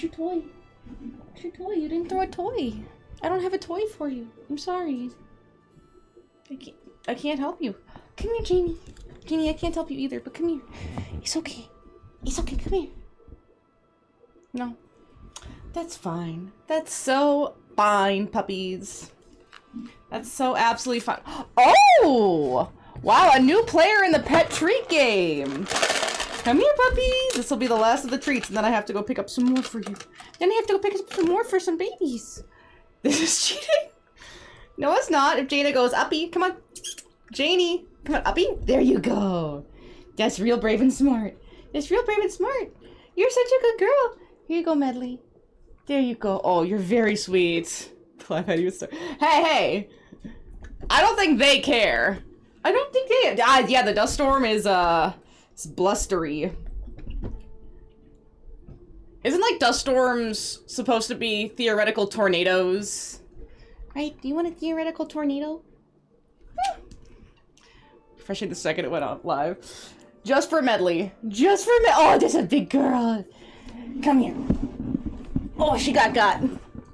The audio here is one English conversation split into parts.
your toy. Where's your toy? You didn't throw a toy. I don't have a toy for you. I'm sorry. I can't help you. Come here, Jamie. Jamie, I can't help you either, but come here. It's okay. It's okay, come here. No. That's fine. That's so fine, puppies. That's so absolutely fine. Oh! Wow, a new player in the pet treat game. Come here, puppies. This will be the last of the treats, and then I have to go pick up some more for you. Then I have to go pick up some more for some babies. This is cheating. No, it's not. If Jada goes, Uppy, come on. Janie, come on, Uppy. There you go. That's real brave and smart. That's real brave and smart. You're such a good girl. Here you go, Medley. There you go. Oh, you're very sweet. I've had you start. Hey, hey. I don't think they care. I don't think they... yeah, the dust storm is, it's blustery. Isn't, like, dust storms supposed to be theoretical tornadoes? Right? Do you want a theoretical tornado? Especially the second it went out live. Just for Medley. Just for oh, there's a big girl. Come here. Oh, she got got.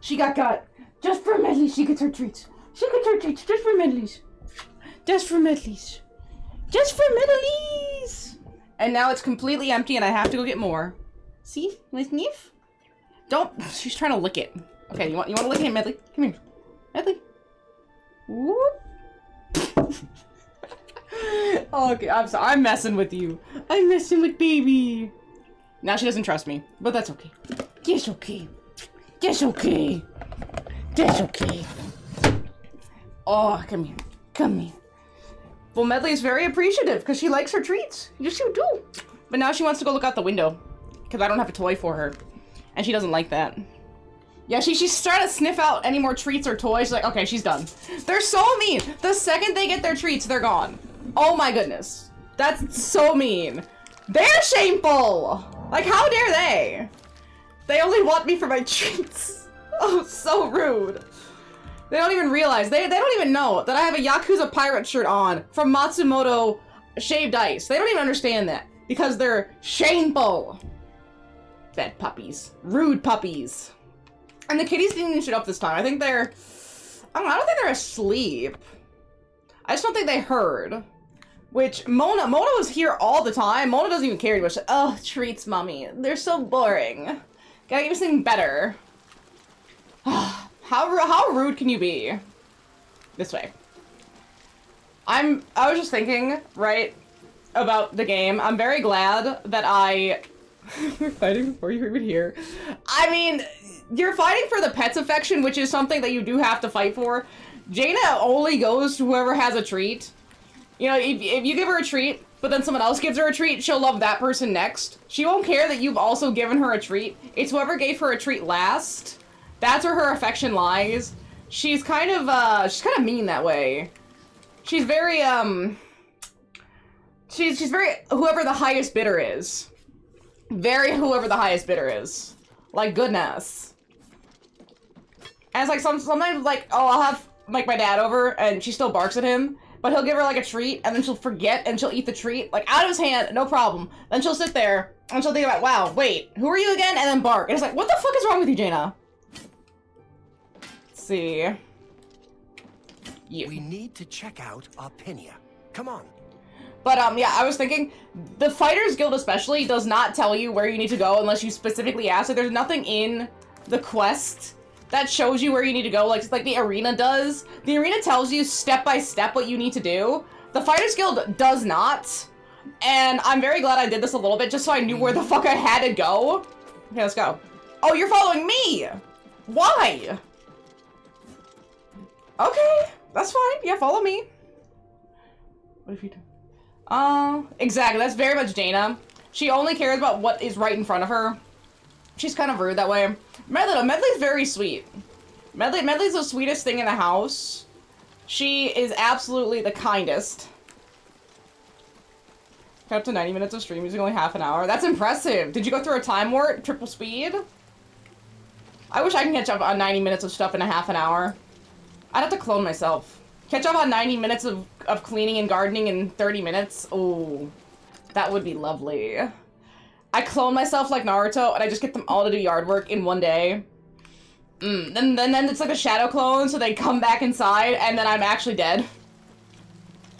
She got got. Just for Medley, she gets her treats. She gets her treats. Just for Medley's. Just for Medley's. Just for Medley's. And now it's completely empty and I have to go get more. See? My sniff? Don't. She's trying to lick it. Okay, you want to lick it, Medley? Come here. Medley. Whoop. Okay, I'm sorry. I'm messing with you. I'm messing with baby. Now she doesn't trust me, but that's okay. That's okay. That's okay. That's okay. Oh, come here. Come here. Well, Medley is very appreciative because she likes her treats. Yes, you do. But now she wants to go look out the window because I don't have a toy for her. And she doesn't like that. Yeah, she's trying to sniff out any more treats or toys. She's like, okay, she's done. They're so mean. The second they get their treats, they're gone. Oh my goodness. That's so mean. They're shameful. Like, how dare they? They only want me for my treats. Oh, so rude. They don't even realize. They don't even know that I have a Yakuza pirate shirt on from Matsumoto Shaved Ice. They don't even understand that because they're shameful. Bad puppies. Rude puppies. And the kitties didn't even shut up this time. I think they're... I don't think they're asleep. I just don't think they heard. Which, Mona was here all the time. Mona doesn't even care anymore. She's like, oh, treats, mommy. They're so boring. Gotta give me something better. How rude can you be? This way. I was just thinking, right, about the game. I'm very glad that we're fighting before you're even here. I mean, you're fighting for the pet's affection, which is something that you do have to fight for. Jaina only goes to whoever has a treat. You know, if you give her a treat, but then someone else gives her a treat, she'll love that person next. She won't care that you've also given her a treat. It's whoever gave her a treat last. That's where her affection lies. She's kind of mean that way. She's very, she's very whoever the highest bidder is. Very whoever the highest bidder is. Like, goodness. And it's like, sometimes, like, oh, I'll have, like, my dad over, and she still barks at him, but he'll give her, like, a treat, and then she'll forget, and she'll eat the treat, like, out of his hand, no problem. Then she'll sit there, and she'll think about, wow, wait, who are you again? And then bark. And it's like, what the fuck is wrong with you, Jaina? Let's see. You. We need to check out Arpinia. Come on. But, yeah, I was thinking, the Fighters Guild especially does not tell you where you need to go unless you specifically ask. So there's nothing in the quest that shows you where you need to go, like the arena does. The arena tells you step by step what you need to do. The Fighters Guild does not. And I'm very glad I did this a little bit just so I knew where the fuck I had to go. Okay, let's go. Oh, you're following me! Why? Okay, that's fine. Yeah, follow me. What if you do? Exactly. That's very much Jaina. She only cares about what is right in front of her. She's kind of rude that way. Medley's very sweet. Medley's the sweetest thing in the house. She is absolutely the kindest. Got up to 90 minutes of stream using only half an hour. That's impressive. Did you go through a time warp? Triple speed? I wish I can catch up on 90 minutes of stuff in a half an hour. I'd have to clone myself. Catch up on 90 minutes of cleaning and gardening in 30 minutes. Oh, that would be lovely. I clone myself like Naruto, and I just get them all to do yard work in one day. Then it's like a shadow clone, so they come back inside, and then I'm actually dead.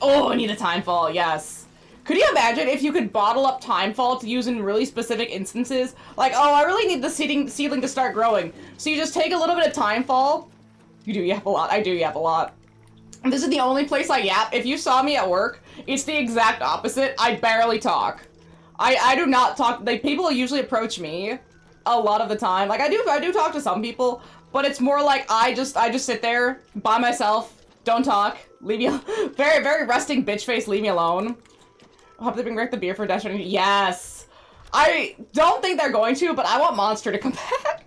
Oh, I need a time fall, yes. Could you imagine if you could bottle up time fall to use in really specific instances? Like, oh, I really need the seedling to start growing. So you just take a little bit of time fall. You do yap a lot. I do yap a lot. This is the only place I yap. If you saw me at work, it's the exact opposite. I barely talk. I do not talk. Like, people usually approach me a lot of the time. Like, I do talk to some people, but it's more like I just sit there by myself, don't talk, leave me very, very resting bitch face, leave me alone. I hope they bring back the beer for Dash. Yes! I don't think they're going to, but I want Monster to come back.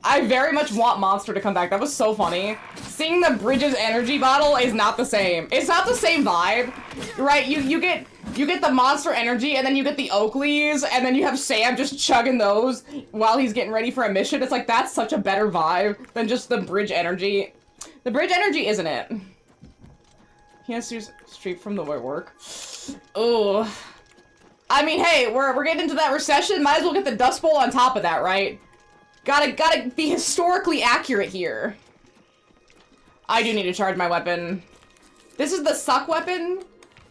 I very much want Monster to come back. That was so funny. Seeing the Bridges energy bottle is not the same. It's not the same vibe, right? You get the Monster energy, and then you get the Oakleys, and then you have Sam just chugging those while he's getting ready for a mission. It's like, that's such a better vibe than just the Bridge energy. The Bridge energy isn't it. He has to straight from the work. Oh. I mean, hey, we're getting into that recession. Might as well get the Dust Bowl on top of that, right? Gotta be historically accurate here. I do need to charge my weapon. This is the suck weapon.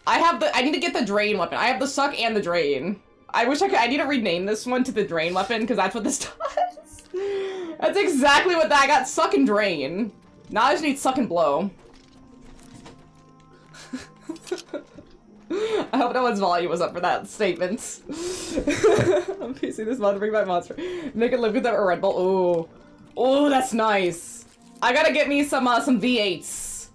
I need to get the drain weapon. I have the suck and the drain. I need to rename this one to the drain weapon, because that's what this does. That's exactly what I got, suck and drain. Now I just need suck and blow. I hope no one's volume was up for that statement. I'm piecing this mod to bring back Monster. Make it live with that Red Bull. Ooh. Oh, that's nice. I gotta get me some V8s.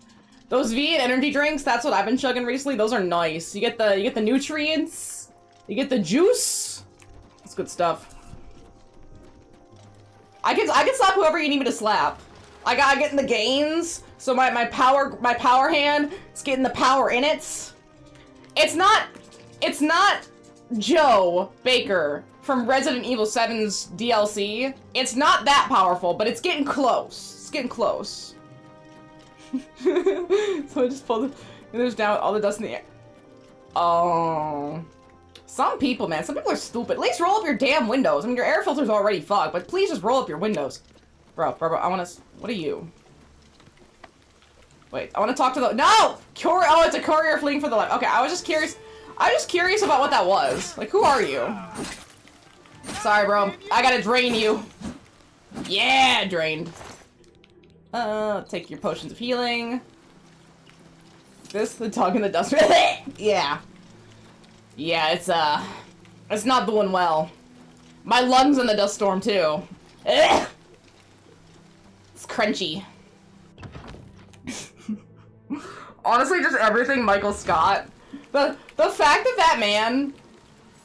Those V8 energy drinks, that's what I've been chugging recently. Those are nice. You get the nutrients. You get the juice. That's good stuff. I can slap whoever you need me to slap. I gotta get in the gains. So my power hand is getting the power in it. It's not Joe Baker from Resident Evil 7's DLC. It's not that powerful, but it's getting close. It's getting close. So I just pulled and there's down all the dust in the air. Oh. Some people, man. Some people are stupid. At least roll up your damn windows. I mean, your air filter's already fucked, but please just roll up your windows. Bro, I wanna... What are you? Wait, I want to talk to the- No! Oh, it's a courier fleeing for the life. Okay, I was just curious about what that was. Like, who are you? Sorry, bro. I gotta drain you. Yeah, drained. Take your potions of healing. The dog in the dust. Yeah. Yeah, it's not doing well. My lungs in the dust storm, too. Ugh. It's crunchy. Honestly, just everything Michael Scott. The fact that man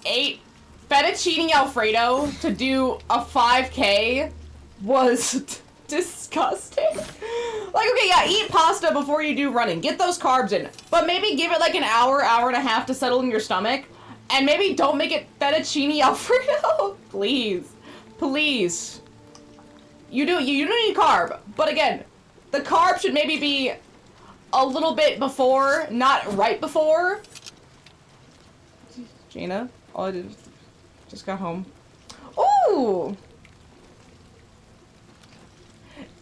ate fettuccine Alfredo to do a 5K was disgusting. Like, okay, yeah, eat pasta before you do running. Get those carbs in. But maybe give it like an hour and a half to settle in your stomach. And maybe don't make it fettuccine Alfredo. Please. Please. You do need carb. But again, the carb should maybe be a little bit before, not right before. Jaina, all I did was just got home. Ooh!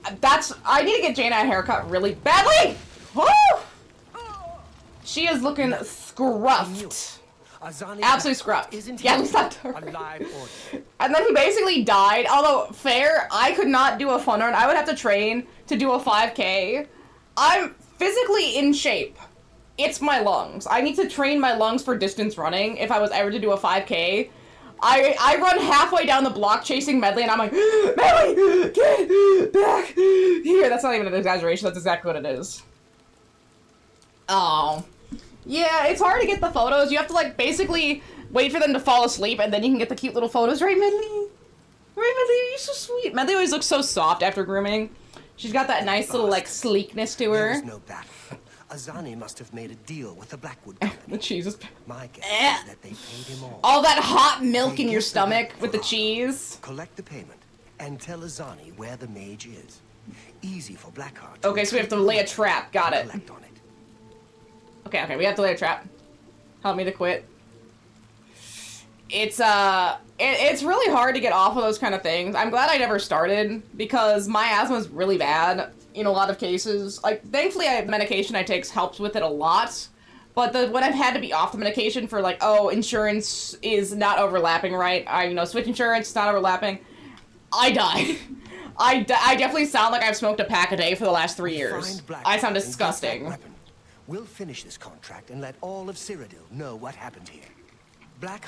I need to get Jaina a haircut really badly! Woo! She is looking scruffed. Absolutely scruffed. Yeah, at least not And then he basically died. Although, fair, I could not do a fun run. I would have to train to do a 5K. I'm physically in shape. It's my lungs. I need to train my lungs for distance running if I was ever to do a 5K. I run halfway down the block chasing Medley and I'm like, Medley, get back here. That's not even an exaggeration. That's exactly what it is. Oh. Yeah, it's hard to get the photos. You have to, like, basically wait for them to fall asleep and then you can get the cute little photos. Right, Medley? Right, Medley? You're so sweet. Medley always looks so soft after grooming. She's got that nice little, like, sleekness to her. There was no battle. Azani must have made a deal with the Blackwood Company. The cheese is... My guess is that they paid him all that hot milk in your stomach with the cheese. Collect the payment and tell Azani where the mage is. Easy for Blackheart. Okay, so we have to lay a trap. Got it. Collect on it. Okay, we have to lay a trap. Help me to quit. It's, It's really hard to get off of those kind of things. I'm glad I never started, because my asthma is really bad in a lot of cases. Like, thankfully, medication I take helps with it a lot. But when I've had to be off the medication for, like, oh, insurance is not overlapping right, switch insurance, it's not overlapping, I die. I definitely sound like I've smoked a pack a day for the last 3 years. I sound disgusting. We'll finish this contract and let all of Cyrodiil know what happened here.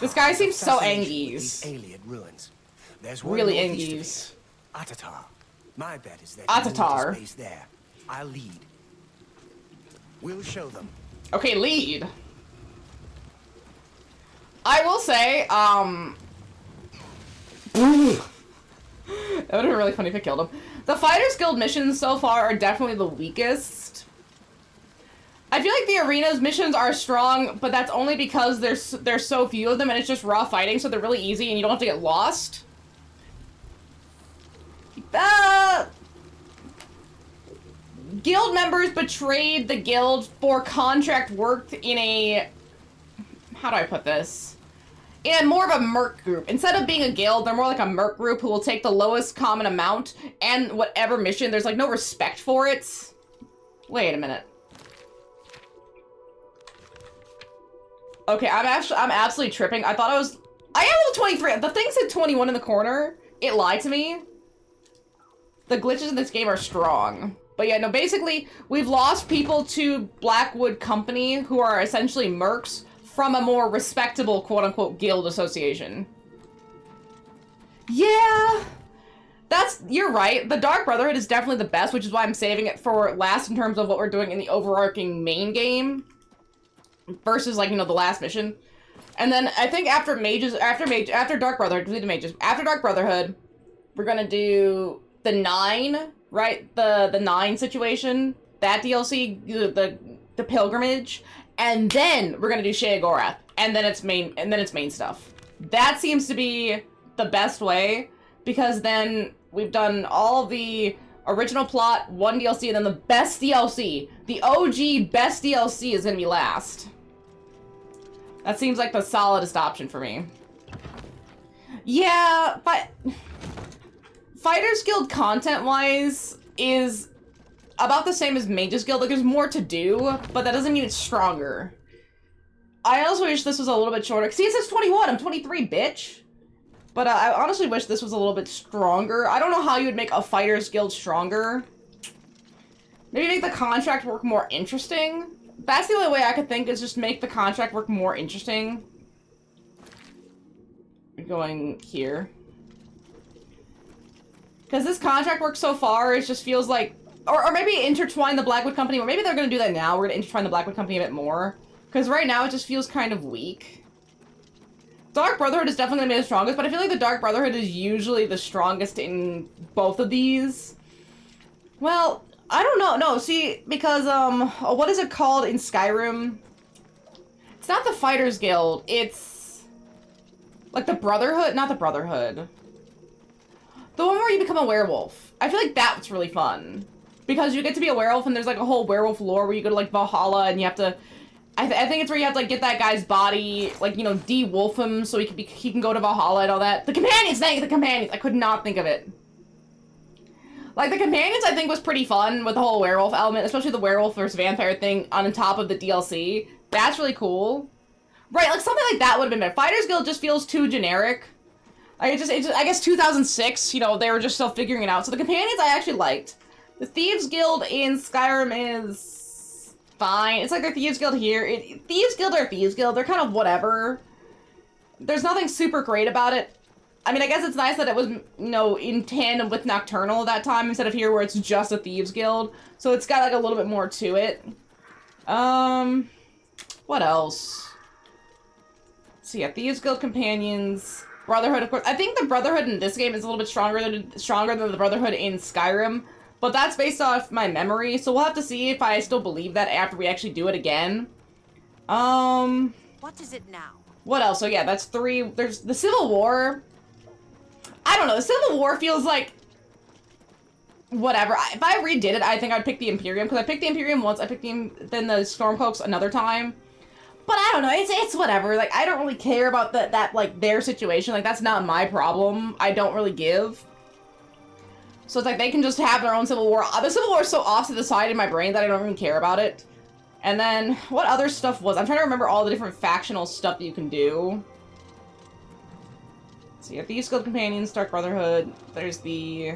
This guy seems so Anguise. Alien ruins. There's really Anguise. Atatar. My bet is that Atatar. Space there. I'll lead. We'll show them. Okay, lead. I will say, that would have been really funny if I killed him. The Fighters Guild missions so far are definitely the weakest. I feel like the arena's missions are strong, but that's only because there's so few of them and it's just raw fighting, so they're really easy and you don't have to get lost. Guild members betrayed the guild for contract work in a... How do I put this? In more of a merc group. Instead of being a guild, they're more like a merc group who will take the lowest common amount and whatever mission. There's like no respect for it. Wait a minute. Okay, I'm absolutely tripping. I thought I am level 23. The thing said 21 in the corner. It lied to me. The glitches in this game are strong. But yeah, no, basically, we've lost people to Blackwood Company, who are essentially mercs, from a more respectable, quote-unquote, guild association. Yeah! You're right. The Dark Brotherhood is definitely the best, which is why I'm saving it for last in terms of what we're doing in the overarching main game. Versus, like, the last mission. And then, I think after Dark Brotherhood, delete the mages. After Dark Brotherhood, we're gonna do the 9, right? The 9 situation. That DLC, the pilgrimage. And then we're gonna do Sheogorath. And then it's main stuff. That seems to be the best way, because then we've done all the original plot, 1 DLC, and then the best DLC. The OG best DLC is gonna be last. That seems like the solidest option for me. Yeah, but Fighters Guild content-wise is about the same as Mages Guild. Like, there's more to do, but that doesn't mean it's stronger. I also wish this was a little bit shorter. See, it says 21. I'm 23, bitch. But I honestly wish this was a little bit stronger. I don't know how you would make a Fighters Guild stronger. Maybe make the contract work more interesting. That's the only way I could think, is just make the contract work more interesting. Going here. Because this contract work so far, it just feels like... Or maybe intertwine the Blackwood Company, or maybe they're going to do that now. We're going to intertwine the Blackwood Company a bit more. Because right now, it just feels kind of weak. Dark Brotherhood is definitely going to be the strongest, but I feel like the Dark Brotherhood is usually the strongest in both of these. Well... I don't know. No, see, because, what is it called in Skyrim? It's not the Fighters Guild. It's, like, the Brotherhood? Not the Brotherhood. The one where you become a werewolf. I feel like that's really fun. Because you get to be a werewolf, and there's, like, a whole werewolf lore where you go to, like, Valhalla, and you have to... I think it's where you have to, like, get that guy's body, like, de-wolf him so he can go to Valhalla and all that. The Companions! Thank you, the Companions! I could not think of it. Like, the Companions, I think, was pretty fun with the whole werewolf element, especially the werewolf versus vampire thing on top of the DLC. That's really cool. Right, like, something like that would have been better. Fighters Guild just feels too generic. Like, I guess 2006, they were just still figuring it out. So the Companions I actually liked. The Thieves Guild in Skyrim is fine. It's like their Thieves Guild here. Thieves Guild are Thieves Guild. They're kind of whatever. There's nothing super great about it. I mean, I guess it's nice that it was, in tandem with Nocturnal at that time, instead of here where it's just a Thieves Guild. So it's got, like, a little bit more to it. What else? So yeah, Thieves Guild Companions, Brotherhood, of course. I think the Brotherhood in this game is a little bit stronger than the Brotherhood in Skyrim. But that's based off my memory, so we'll have to see if I still believe that after we actually do it again. What is it now? What else? So yeah, that's 3. There's the Civil War. I don't know, the Civil War feels like... Whatever. If I redid it, I think I'd pick the Imperium, because I picked the Imperium once, I picked then the Stormcloaks another time. But I don't know, it's whatever. Like, I don't really care about that like, their situation. Like, that's not my problem. I don't really give. So it's like, they can just have their own Civil War. The Civil War is so off to the side in my brain that I don't even care about it. And then, what other stuff was? I'm trying to remember all the different factional stuff that you can do. So you have the Guild Companions, Dark Brotherhood, there's the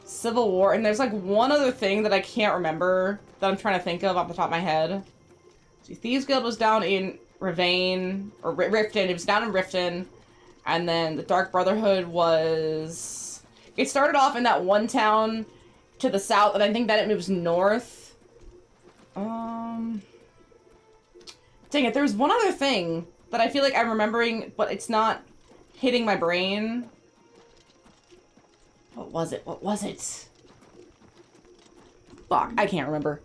Civil War, and there's like one other thing that I can't remember that I'm trying to think of off the top of my head. So Thieves Guild was down in Rivane, or Riften, it was down in Riften, and then the Dark Brotherhood was... It started off in that one town to the south, and I think then it moves north. Dang it, there's one other thing that I feel like I'm remembering, but it's not hitting my brain. What was it? What was it? Fuck, I can't remember.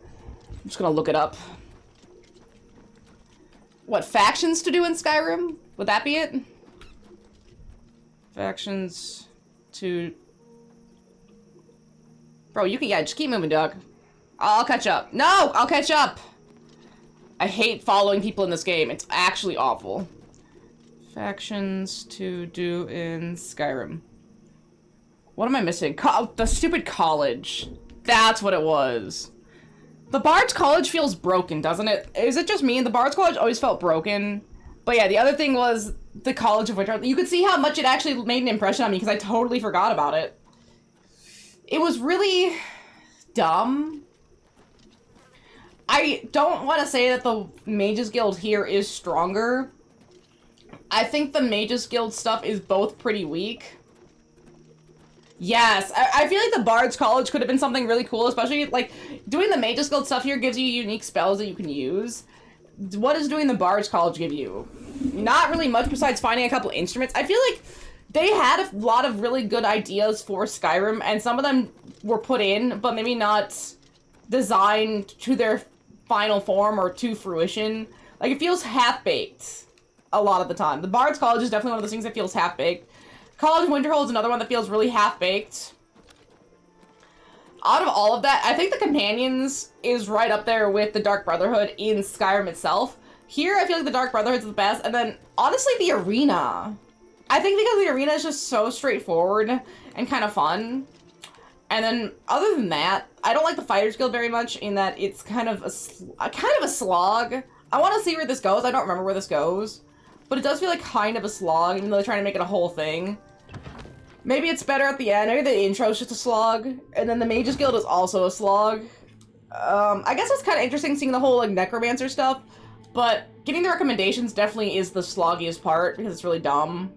I'm just gonna look it up. What, factions to do in Skyrim? Would that be it? Factions to... Bro, you can, yeah, just keep moving, dog. I'll catch up. No! I'll catch up! I hate following people in this game. It's actually awful. Factions to do in Skyrim. What am I missing? The stupid college. That's what it was. The Bard's College feels broken, doesn't it? Is it just me? The Bard's College always felt broken. But yeah, the other thing was the College of Winter. You could see how much it actually made an impression on me because I totally forgot about it. It was really dumb. I don't want to say that the Mages Guild here is stronger. I think the Mages Guild stuff is both pretty weak. Yes, I feel like the Bard's College could have been something really cool, especially, like, doing the Mages Guild stuff here gives you unique spells that you can use. What does doing the Bard's College give you? Not really much besides finding a couple instruments. I feel like they had a lot of really good ideas for Skyrim, and some of them were put in, but maybe not designed to their final form or to fruition. Like, it feels half-baked a lot of the time. The Bard's College is definitely one of those things that feels half-baked. College of Winterhold is another one that feels really half-baked. Out of all of that, I think the Companions is right up there with the Dark Brotherhood in Skyrim itself. Here, I feel like the Dark Brotherhood's the best, and then, honestly, the arena. I think because the arena is just so straightforward and kind of fun. And then, other than that, I don't like the Fighters Guild very much in that it's kind of a slog. I want to see where this goes. I don't remember where this goes. But it does feel like kind of a slog, even though they're trying to make it a whole thing. Maybe it's better at the end. Maybe the intro's just a slog. And then the Mages Guild is also a slog. I guess it's kind of interesting seeing the whole, like, Necromancer stuff. But getting the recommendations definitely is the sloggiest part, because it's really dumb.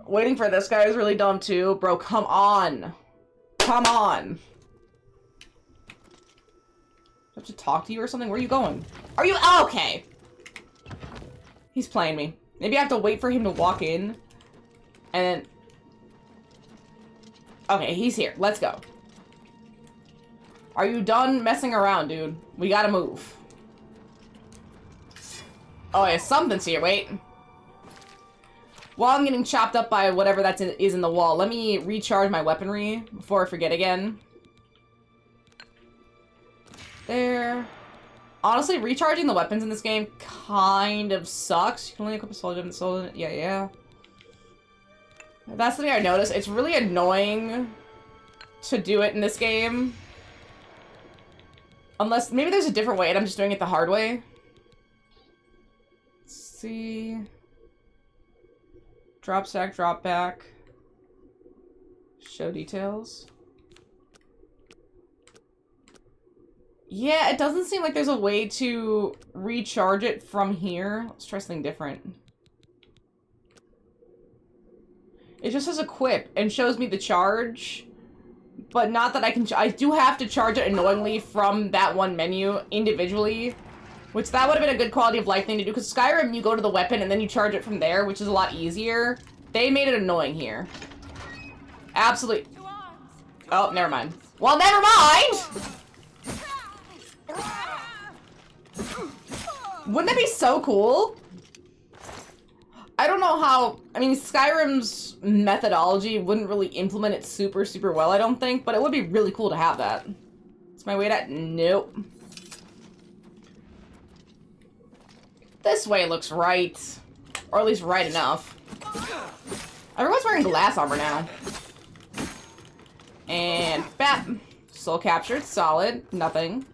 Waiting for this guy is really dumb too. Bro, come on. Come on. Do I have to talk to you or something? Where are you going? Are you... Oh, okay. He's playing me. Maybe I have to wait for him to walk in. And then... Okay, he's here. Let's go. Are you done messing around, dude? We gotta move. Oh, yeah, something's here. Wait. While I'm getting chopped up by whatever that is in the wall, let me recharge my weaponry before I forget again. There. Honestly, recharging the weapons in this game kind of sucks. You can only equip a soldier and soldier. Yeah. That's the thing I noticed. It's really annoying to do it in this game. Unless, maybe there's a different way and I'm just doing it the hard way. Let's see... Drop stack, drop back. Show details. Yeah, it doesn't seem like there's a way to recharge it from here. Let's try something different. It just says equip and shows me the charge, but not that I can. I do have to charge it annoyingly from that one menu individually, which that would have been a good quality of life thing to do, because Skyrim, you go to the weapon and then you charge it from there, which is a lot easier. They made it annoying here. Absolutely. Oh, never mind. Well, never mind! Wouldn't that be so cool? I don't know how... I mean, Skyrim's methodology wouldn't really implement it super, super well, I don't think, but it would be really cool to have that. Is my way to... Nope. This way looks right. Or at least right enough. Everyone's wearing glass armor now. And bap. Soul captured. Solid. Nothing.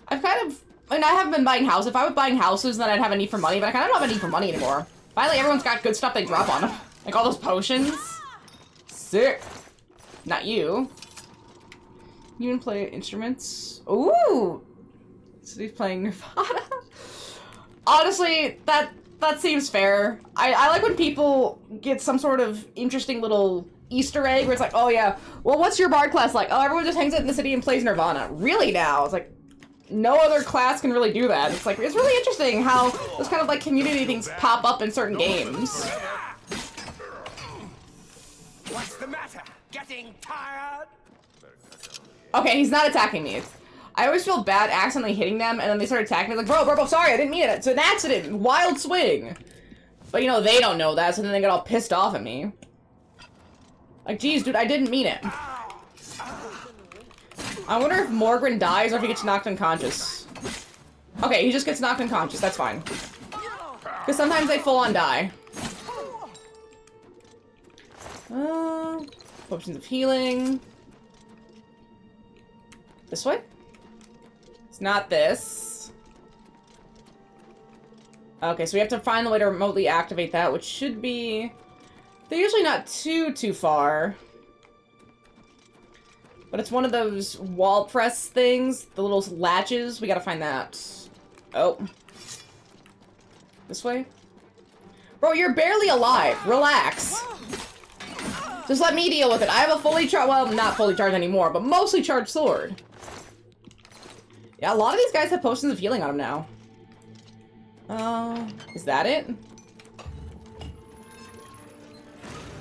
I've kind of... I mean, I haven't been buying houses. If I was buying houses, then I'd have a need for money. But I kind of don't have a need for money anymore. Finally, everyone's got good stuff they drop on them. Like all those potions. Sick. Not you. You can play instruments. Ooh! So he's playing Nirvana. Honestly, that seems fair. I like when people get some sort of interesting little Easter egg where it's like, oh yeah, well what's your bard class like? Oh, everyone just hangs out in the city and plays Nirvana. Really now? It's like, no other class can really do that. It's like, it's really interesting how those kind of like community things pop up in certain games. What's the matter? Getting tired? Okay, he's not attacking me. I always feel bad accidentally hitting them, and then they start attacking me. Like, bro, sorry, I didn't mean it. It's an accident. Wild swing. But, you know, they don't know that, so then they get all pissed off at me. Like, geez, dude, I didn't mean it. I wonder if Morgan dies or if he gets knocked unconscious. Okay, he just gets knocked unconscious. That's fine. Because sometimes they full-on die. Potions of healing. This way? It's not this. Okay, so we have to find a way to remotely activate that, which should be... They're usually not too far. But it's one of those wall press things, the little latches. We gotta find that. Oh. This way? Bro, you're barely alive. Relax. Just let me deal with it. I have a fully charged, well, not fully charged anymore, but mostly charged sword. Yeah, a lot of these guys have potions of healing on them now. Is that it?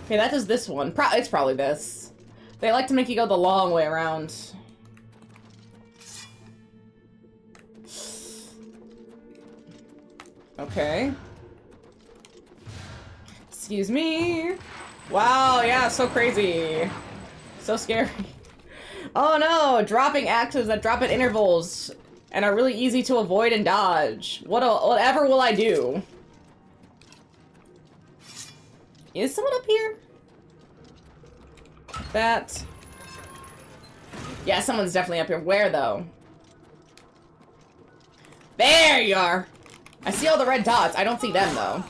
Okay, that does this one. It's probably this. They like to make you go the long way around. Okay. Excuse me. Wow, yeah, so crazy. So scary. Oh no, dropping axes that drop at intervals and are really easy to avoid and dodge. Whatever will I do? Is someone up here? That. Yeah, someone's definitely up here. Where though? There you are. I see all the red dots. I don't see them though.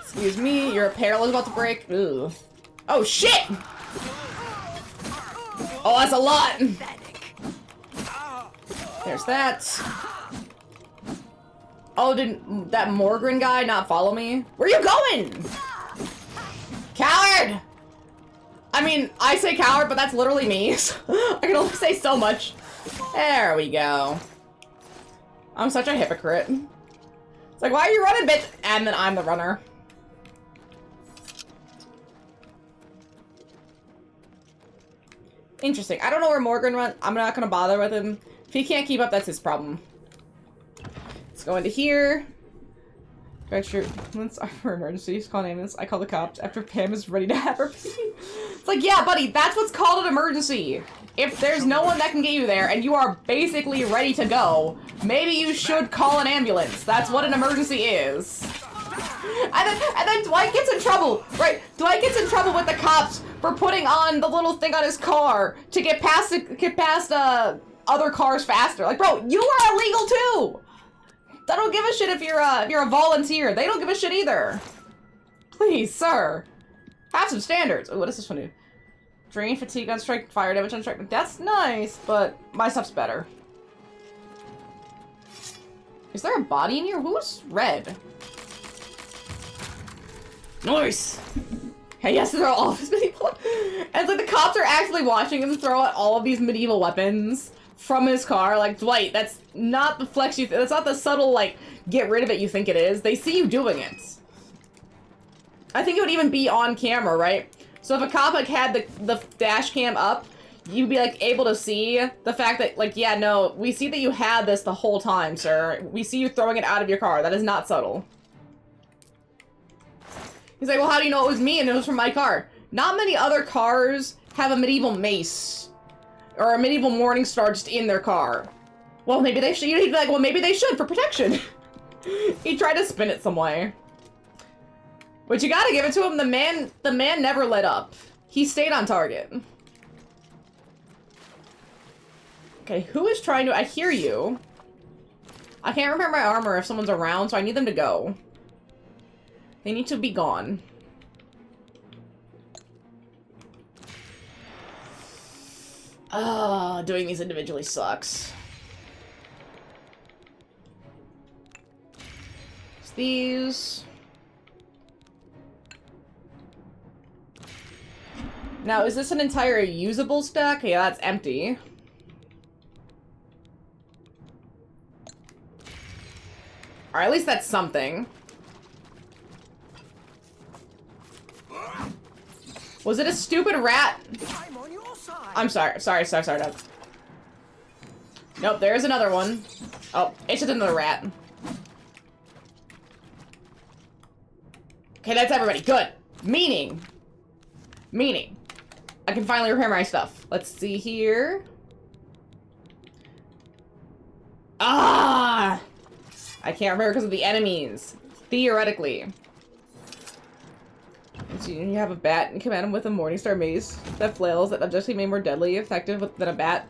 Excuse me, your apparel is about to break. Ugh. Oh shit! Oh, that's a lot! There's that. Oh, did that Morgan guy not follow me? Where are you going? Coward! I mean, I say coward, but that's literally me. So I can only say so much. There we go. I'm such a hypocrite. It's like, why are you running, bitch? And then I'm the runner. Interesting. I don't know where Morgan runs. I'm not gonna bother with him. If he can't keep up, that's his problem. Let's go into here. Treatments are for emergencies. Call an ambulance. I call the cops after Pam is ready to have her pee. It's like, yeah, buddy, that's what's called an emergency. If there's no one that can get you there and you are basically ready to go, maybe you should call an ambulance. That's what an emergency is. And then Dwight gets in trouble, right? Dwight gets in trouble with the cops for putting on the little thing on his car to get past other cars faster. Like, bro, you are illegal too. They don't give a shit if you're a volunteer. They don't give a shit either. Please, sir, have some standards. Oh, what is this one do? Drain, fatigue on strike, fire damage on strike. That's nice, but my stuff's better. Is there a body in here? Who's red? Nice. Hey, yes, they're all of his medieval. And it's like the cops are actually watching him throw out all of these medieval weapons from his car. Like, Dwight, that's not the flex you. That's not the subtle like get rid of it you think it is. They see you doing it. I think it would even be on camera, right? So if a cop like had the dash cam up, you'd be like able to see the fact that like, yeah, no, we see that you had this the whole time, sir. We see you throwing it out of your car. That is not subtle. He's like, well, how do you know it was me and it was from my car? Not many other cars have a medieval mace or a medieval morning star just in their car. Well, maybe they should. He'd be like, well, maybe they should for protection. He tried to spin it some way. But you gotta give it to him. The man never let up. He stayed on target. Okay, who is trying to... I hear you. I can't repair my armor if someone's around, so I need them to go. They need to be gone. Ah, doing these individually sucks. It's these. Now, is this an entire usable stack? Yeah, that's empty. Or at least that's something. Was it a stupid rat? I'm on your side. I'm sorry. Sorry. Nope, there's another one. Oh, it's just another rat. Okay, that's everybody. Good. Meaning. I can finally repair my stuff. Let's see here. Ah! I can't remember because of the enemies. Theoretically. So you have a bat and command him with a Morningstar mace that flails that objectively made more deadly effective than a bat.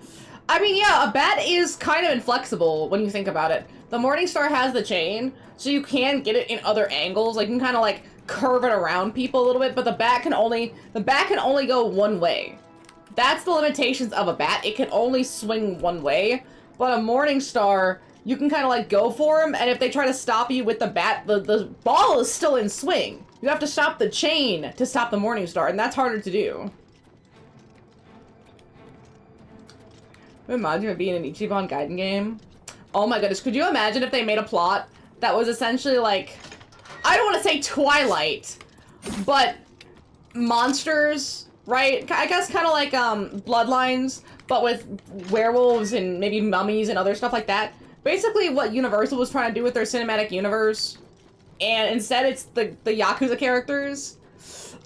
I mean, yeah, a bat is kind of inflexible when you think about it. The Morningstar has the chain, so you can get it in other angles. Like, you can kind of like curve it around people a little bit, but the bat can only go one way. That's the limitations of a bat. It can only swing one way, but a Morningstar, you can kind of like go for them, and if they try to stop you with the bat, the ball is still in swing. You have to stop the chain to stop the Morningstar, and that's harder to do. Imagine it being an Ichiban Gaiden game. Oh my goodness, could you imagine if they made a plot that was essentially like, I don't want to say Twilight, but monsters, right? I guess kind of like Bloodlines, but with werewolves and maybe mummies and other stuff like that. Basically what Universal was trying to do with their cinematic universe, and instead it's the Yakuza characters.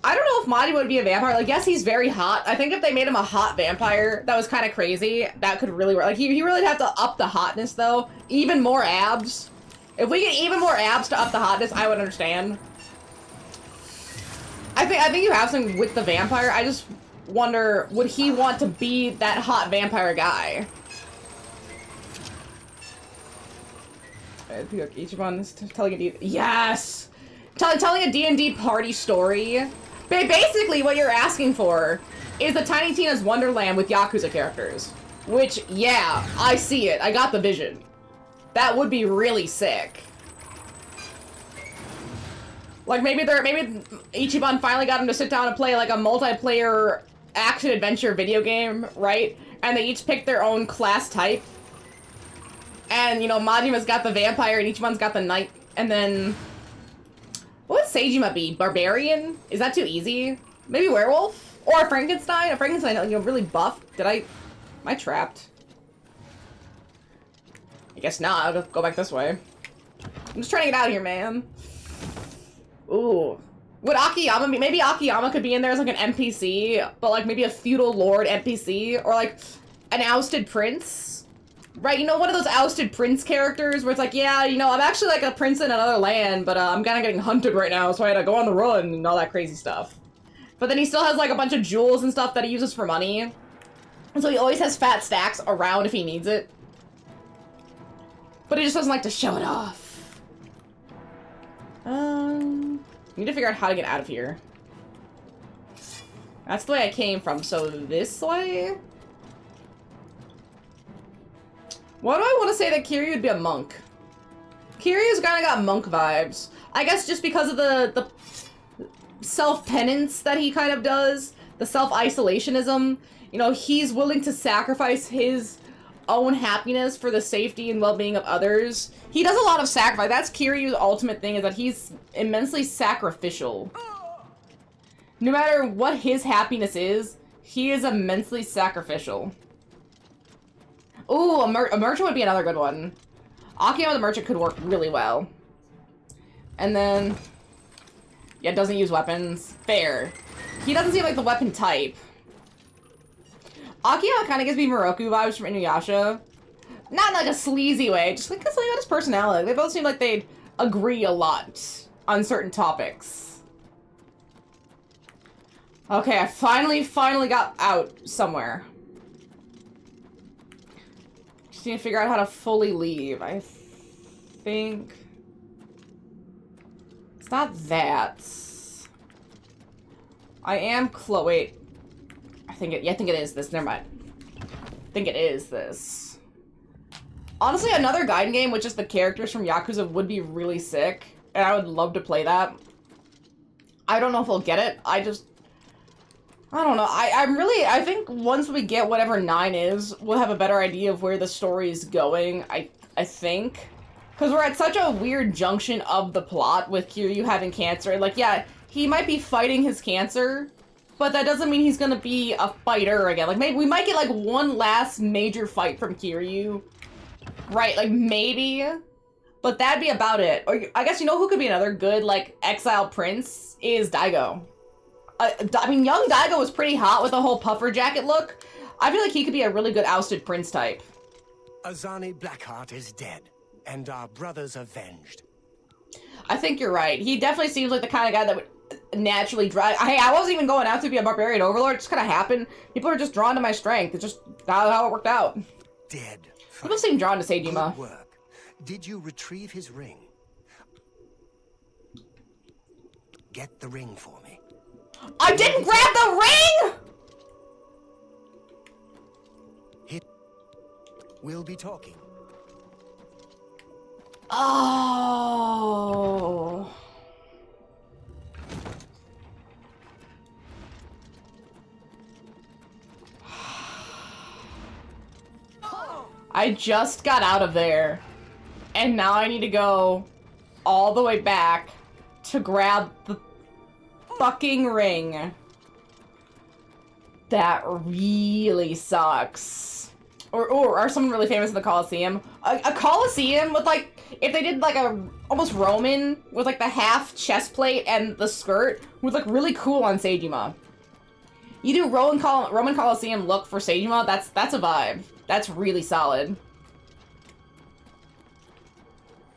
I don't know if Madi would be a vampire. Like, yes, he's very hot. I think if they made him a hot vampire, that was kind of crazy. That could really work. Like, he really have to up the hotness, though. Even more abs. If we get even more abs to up the hotness, I would understand. I think you have something with the vampire. I just wonder, would he want to be that hot vampire guy? Ichiban is telling a D. Yes, telling a D&D party story. Basically, what you're asking for is the Tiny Tina's Wonderland with Yakuza characters. Which, yeah, I see it. I got the vision. That would be really sick. Like maybe Ichiban finally got him to sit down and play like a multiplayer action adventure video game, right? And they each pick their own class type. And, you know, Majima's got the vampire and Ichiban's got the knight. And then... what would Seijima be? Barbarian? Is that too easy? Maybe werewolf? Or a Frankenstein? A Frankenstein, you know, really buff. Am I trapped? I guess not. I'll go back this way. I'm just trying to get out of here, man. Ooh. Would Akiyama be... maybe Akiyama could be in there as like an NPC, but like maybe a feudal lord NPC, or like an ousted prince. Right, you know, one of those ousted prince characters where it's like, yeah, you know, I'm actually like a prince in another land, but I'm kind of getting hunted right now, so I had to go on the run and all that crazy stuff. But then he still has like a bunch of jewels and stuff that he uses for money. And so he always has fat stacks around if he needs it. But he just doesn't like to show it off. Need to figure out how to get out of here. That's the way I came from, so this way? Why do I want to say that Kiryu would be a monk? Kiryu's kind of got monk vibes. I guess just because of the self-penance that he kind of does, the self-isolationism. You know, he's willing to sacrifice his own happiness for the safety and well-being of others. He does a lot of sacrifice. That's Kiryu's ultimate thing, is that he's immensely sacrificial. No matter what his happiness is, he is immensely sacrificial. Ooh, a merchant would be another good one. Akiyama the merchant could work really well. And then... yeah, doesn't use weapons. Fair. He doesn't seem like the weapon type. Akiyama kind of gives me Moroku vibes from Inuyasha. Not in like a sleazy way, just like something about his personality. They both seem like they'd agree a lot on certain topics. Okay, I finally got out somewhere. Just need to figure out how to fully leave. I think it's not that. I am wait. I think it is this. Never mind. I think it is this. Honestly, another Gaiden game with just the characters from Yakuza would be really sick, and I would love to play that. I don't know if we'll get it. I don't know. I think once we get whatever 9 is, we'll have a better idea of where the story is going, I think. Because we're at such a weird junction of the plot with Kiryu having cancer. Like, yeah, he might be fighting his cancer, but that doesn't mean he's gonna be a fighter again. Like, maybe we might get, like, one last major fight from Kiryu. Right, like, maybe. But that'd be about it. Or, I guess, you know who could be another good, like, exiled prince? Is Daigo. I mean, young Daigo was pretty hot with the whole puffer jacket look. I feel like he could be a really good ousted prince type. Azani Blackheart is dead, and our brothers avenged. I think you're right. He definitely seems like the kind of guy that would naturally drive. Hey, I wasn't even going out to be a barbarian overlord. It just kind of happened. People are just drawn to my strength. It's just how it worked out. Dead. People seem drawn to Seijima. Good work. Did you retrieve his ring? Get the ring for me. I didn't grab the ring! We'll be talking. Oh. I just got out of there, and now I need to go all the way back to grab the fucking ring. That really sucks. Or someone really famous in the Colosseum. A Colosseum with, like, if they did, like, a almost Roman with, like, the half chest plate and the skirt would look really cool on Seijima. You do Roman Colosseum look for Seijima, that's a vibe. That's really solid.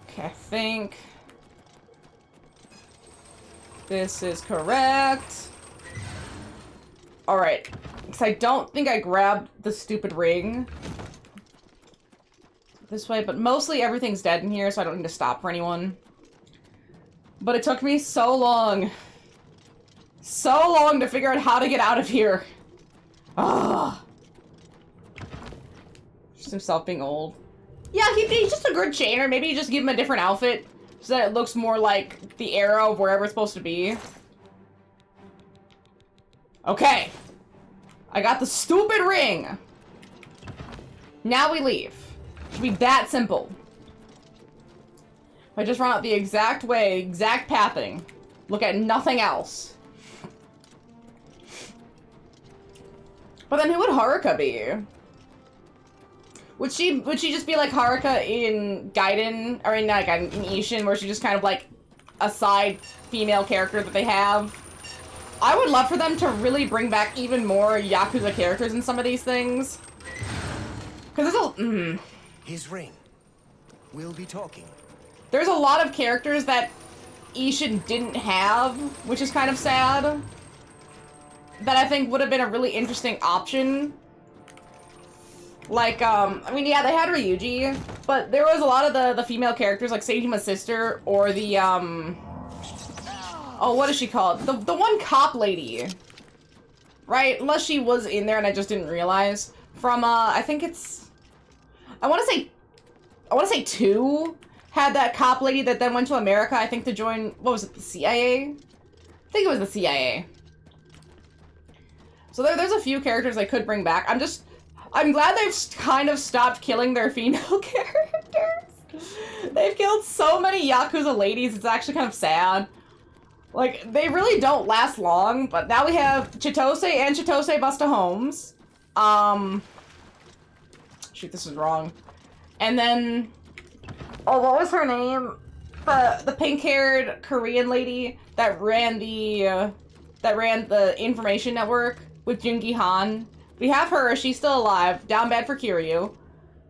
Okay, I think this is correct. Alright, because I don't think I grabbed the stupid ring this way, but mostly everything's dead in here, so I don't need to stop for anyone. But it took me so long to figure out how to get out of here. Ugh. Just himself being old. Yeah, he's just a good chainer. Maybe you just give him a different outfit so that it looks more like the arrow of wherever it's supposed to be. Okay. I got the stupid ring. Now we leave. It should be that simple. If I just run out the exact way, exact pathing, look at nothing else. But then who would Haruka be? Would she just be like Haruka in Gaiden, or in not Gaiden, in Ishin, where she's just kind of like a side female character that they have? I would love for them to really bring back even more Yakuza characters in some of these things. Cause there's His ring. We'll be talking. There's a lot of characters that Ishin didn't have, which is kind of sad. That I think would have been a really interesting option. Like, I mean, yeah, they had Ryuji, but there was a lot of the female characters, like Seijima's sister, or the, oh, what is she called? The one cop lady. Right? Unless she was in there and I just didn't realize. From, I think it's... I want to say 2 had that cop lady that then went to America, I think, to join, what was it, the CIA? I think it was the CIA. So there's a few characters I could bring back. I'm glad they've kind of stopped killing their female characters. They've killed so many Yakuza ladies, it's actually kind of sad. Like, they really don't last long, but now we have Chitose and Chitose Busta Holmes. Shoot, this is wrong. And then, oh, what was her name? The pink-haired Korean lady that ran the information network with Jungi Han. We have her, she's still alive. Down bad for Kiryu.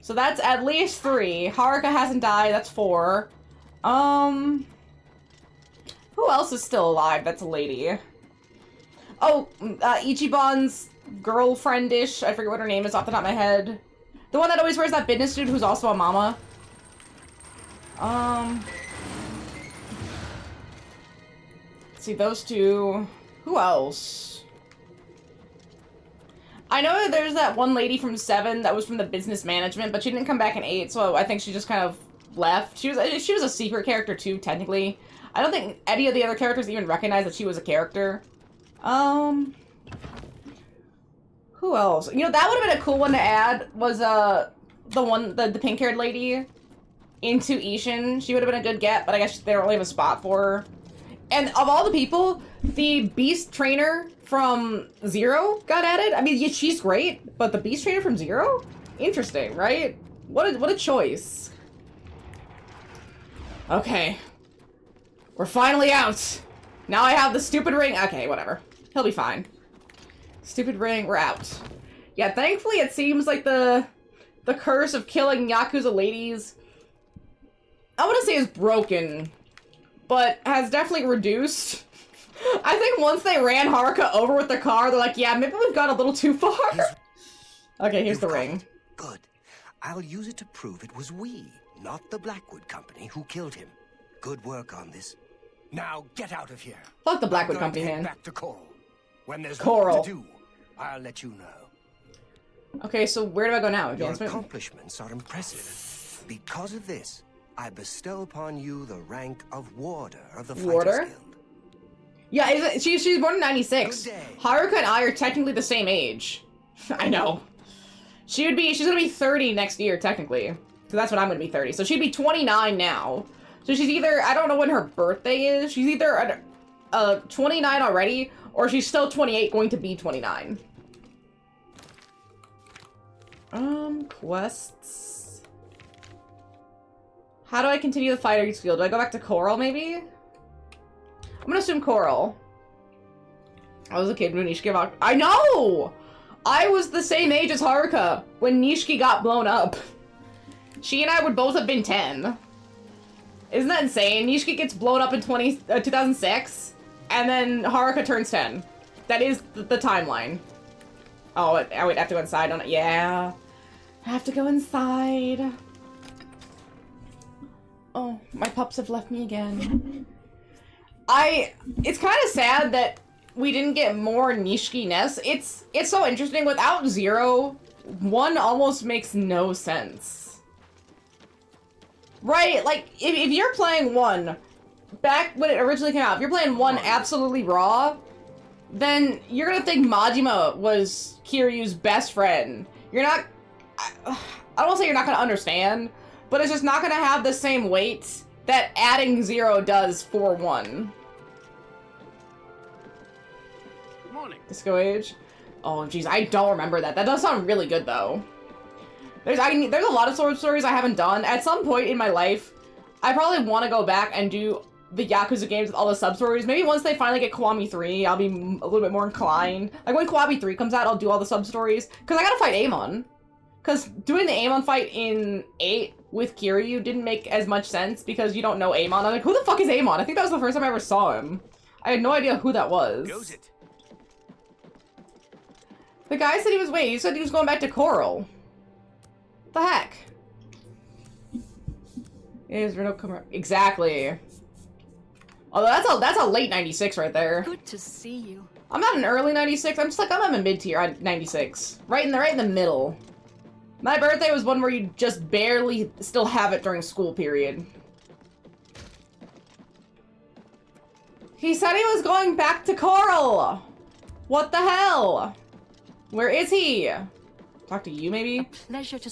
So that's at least 3. Haruka hasn't died, that's 4. Who else is still alive that's a lady? Oh, Ichiban's girlfriend-ish. I forget what her name is off the top of my head. The one that always wears that business suit who's also a mama. Let's see, those 2. Who else? I know that there's that one lady from 7 that was from the business management, but she didn't come back in 8, so I think she just kind of left. She was a secret character too, technically. I don't think any of the other characters even recognized that she was a character. Who else? You know, that would have been a cool one to add, was, the pink-haired lady into Ishin. She would have been a good get, but I guess they don't really have a spot for her. And of all the people, the Beast Trainer from Zero got added. I mean, yeah, she's great, but the Beast Trainer from Zero? Interesting, right? What a choice. Okay. We're finally out. Now I have the stupid ring. Okay, whatever. He'll be fine. Stupid ring, we're out. Yeah, thankfully it seems like the curse of killing Yakuza ladies, I wouldn't say is broken, but has definitely reduced. I think once they ran Haruka over with the car, they're like, yeah, maybe we've gone a little too far. Okay, here's the ring. Good. I'll use it to prove it was we, not the Blackwood Company, who killed him. Good work on this. Now get out of here. Fuck the Blackwood Company, man. Back to Coral. When there's Coral. more to do, I'll let you know. Okay, so where do I go now? Your Advancement? accomplishments are impressive. Because of this, I bestow upon you the rank of Warder of the Fighters Guild. Yeah, she's born in 96. Good day. Haruka and I are technically the same age. I know. She's gonna be 30 next year, technically. So that's when I'm gonna be 30. So she'd be 29 now. So she's either, I don't know when her birthday is. She's either 29 already, or she's still 28, going to be 29. Quests. How do I continue the Fighter's Guild? Do I go back to Coral, maybe? I'm gonna assume Coral. I was a kid when Nishiki got... I know! I was the same age as Haruka when Nishiki got blown up. She and I would both have been 10. Isn't that insane? Nishiki gets blown up in 2006, and then Haruka turns 10. That is the timeline. Oh, I would have to go inside on it. Yeah. I have to go inside. Oh, my pups have left me again. It's kind of sad that we didn't get more Nishiki-ness. It's so interesting. Without Zero, 1 almost makes no sense. Right, like, if you're playing 1, back when it originally came out, if you're playing 1 absolutely raw, then you're gonna think Majima was Kiryu's best friend. You're not... I don't want to say you're not gonna understand, but it's just not gonna have the same weight that adding Zero does for 1. Good morning. Disco Age? Oh, jeez, I don't remember that. That does sound really good, though. There's a lot of sword stories I haven't done. At some point in my life, I probably want to go back and do the Yakuza games with all the sub-stories. Maybe once they finally get Kiwami 3, I'll be a little bit more inclined. Like, when Kiwami 3 comes out, I'll do all the sub-stories. Because I gotta fight Amon. Because doing the Amon fight in 8 with Kiryu didn't make as much sense because you don't know Amon. I'm like, who the fuck is Amon? I think that was the first time I ever saw him. I had no idea who that was. Goes it. The guy said he said he was going back to Coral. What the heck? Is Renault exactly. Although that's a late 96 right there. Good to see you. I'm not an early 96. I'm a mid-tier at 96. Right in the middle. My birthday was one where you just barely still have it during school period. He said he was going back to Coral. What the hell? Where is he? Talk to you, maybe? Pleasure to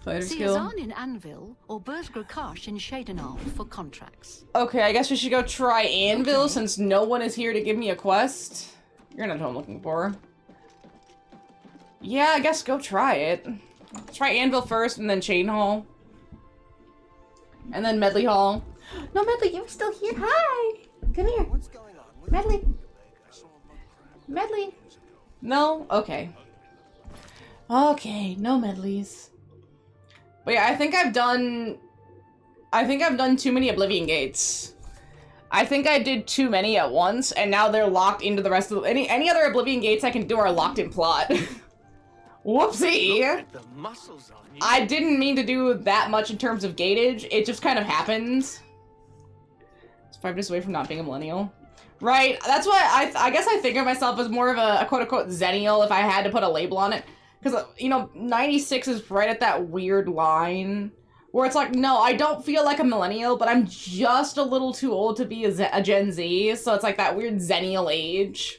Fighter see skill. Azan in Anvil or Bertgrakash in Shadenal for contracts. Okay, I guess we should go try Anvil Okay. since no one is here to give me a quest. You're not who I'm looking for. Yeah, I guess go try it. Try Anvil first and then Chain Hall. And then Medley Hall. No, Medley, you're still here. Hi! Come here. What's going on with Medley. Medley. No? Okay. Okay, no medleys. But yeah, I think I've done too many Oblivion gates. I think I did too many at once, and now they're locked into the rest of the- any other Oblivion gates I can do are locked in plot. Whoopsie! Look at the muscles on you. I didn't mean to do that much in terms of gatage. It just kind of happened. It's 5 days away from not being a millennial. Right, that's why I guess I think of myself as more of a quote-unquote Zennial if I had to put a label on it. Because, you know, 96 is right at that weird line where it's like, no, I don't feel like a millennial, but I'm just a little too old to be a Gen Z, so it's like that weird Zennial age.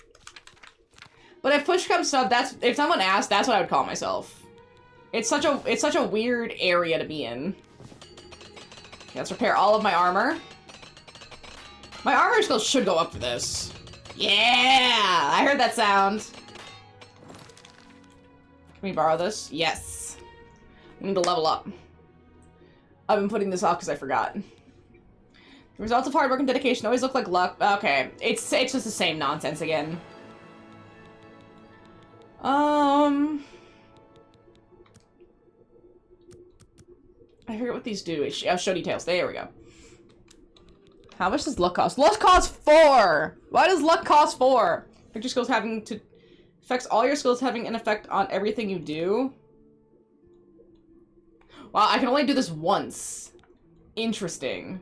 But if push comes to shove, that's, if someone asked, that's what I would call myself. It's such a weird area to be in. Okay, let's repair all of my armor. My armor skills should go up for this. Yeah! I heard that sound. Can we borrow this? Yes. We need to level up. I've been putting this off because I forgot. The results of hard work and dedication always look like luck. Okay, it's just the same nonsense again. I forget what these do. Show details. There we go. How much does luck cost? Luck costs 4! Why does luck cost 4? Affect your skills having to... Affects all your skills having an effect on everything you do. Wow, I can only do this once. Interesting.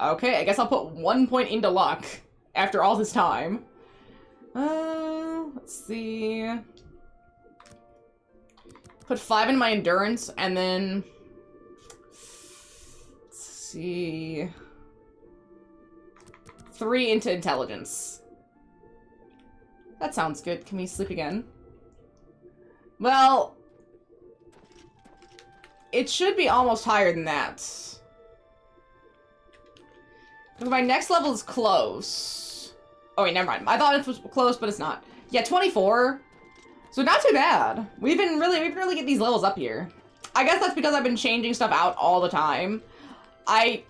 Okay, I guess I'll put 1 point into luck after all this time. Let's see. Put 5 in my endurance, and then... Let's see... 3 into intelligence. That sounds good. Can we sleep again? Well... It should be almost higher than that. My next level is close. Oh wait, never mind. I thought it was close, but it's not. Yeah, 24. So not too bad. We can really get these levels up here. I guess that's because I've been changing stuff out all the time. I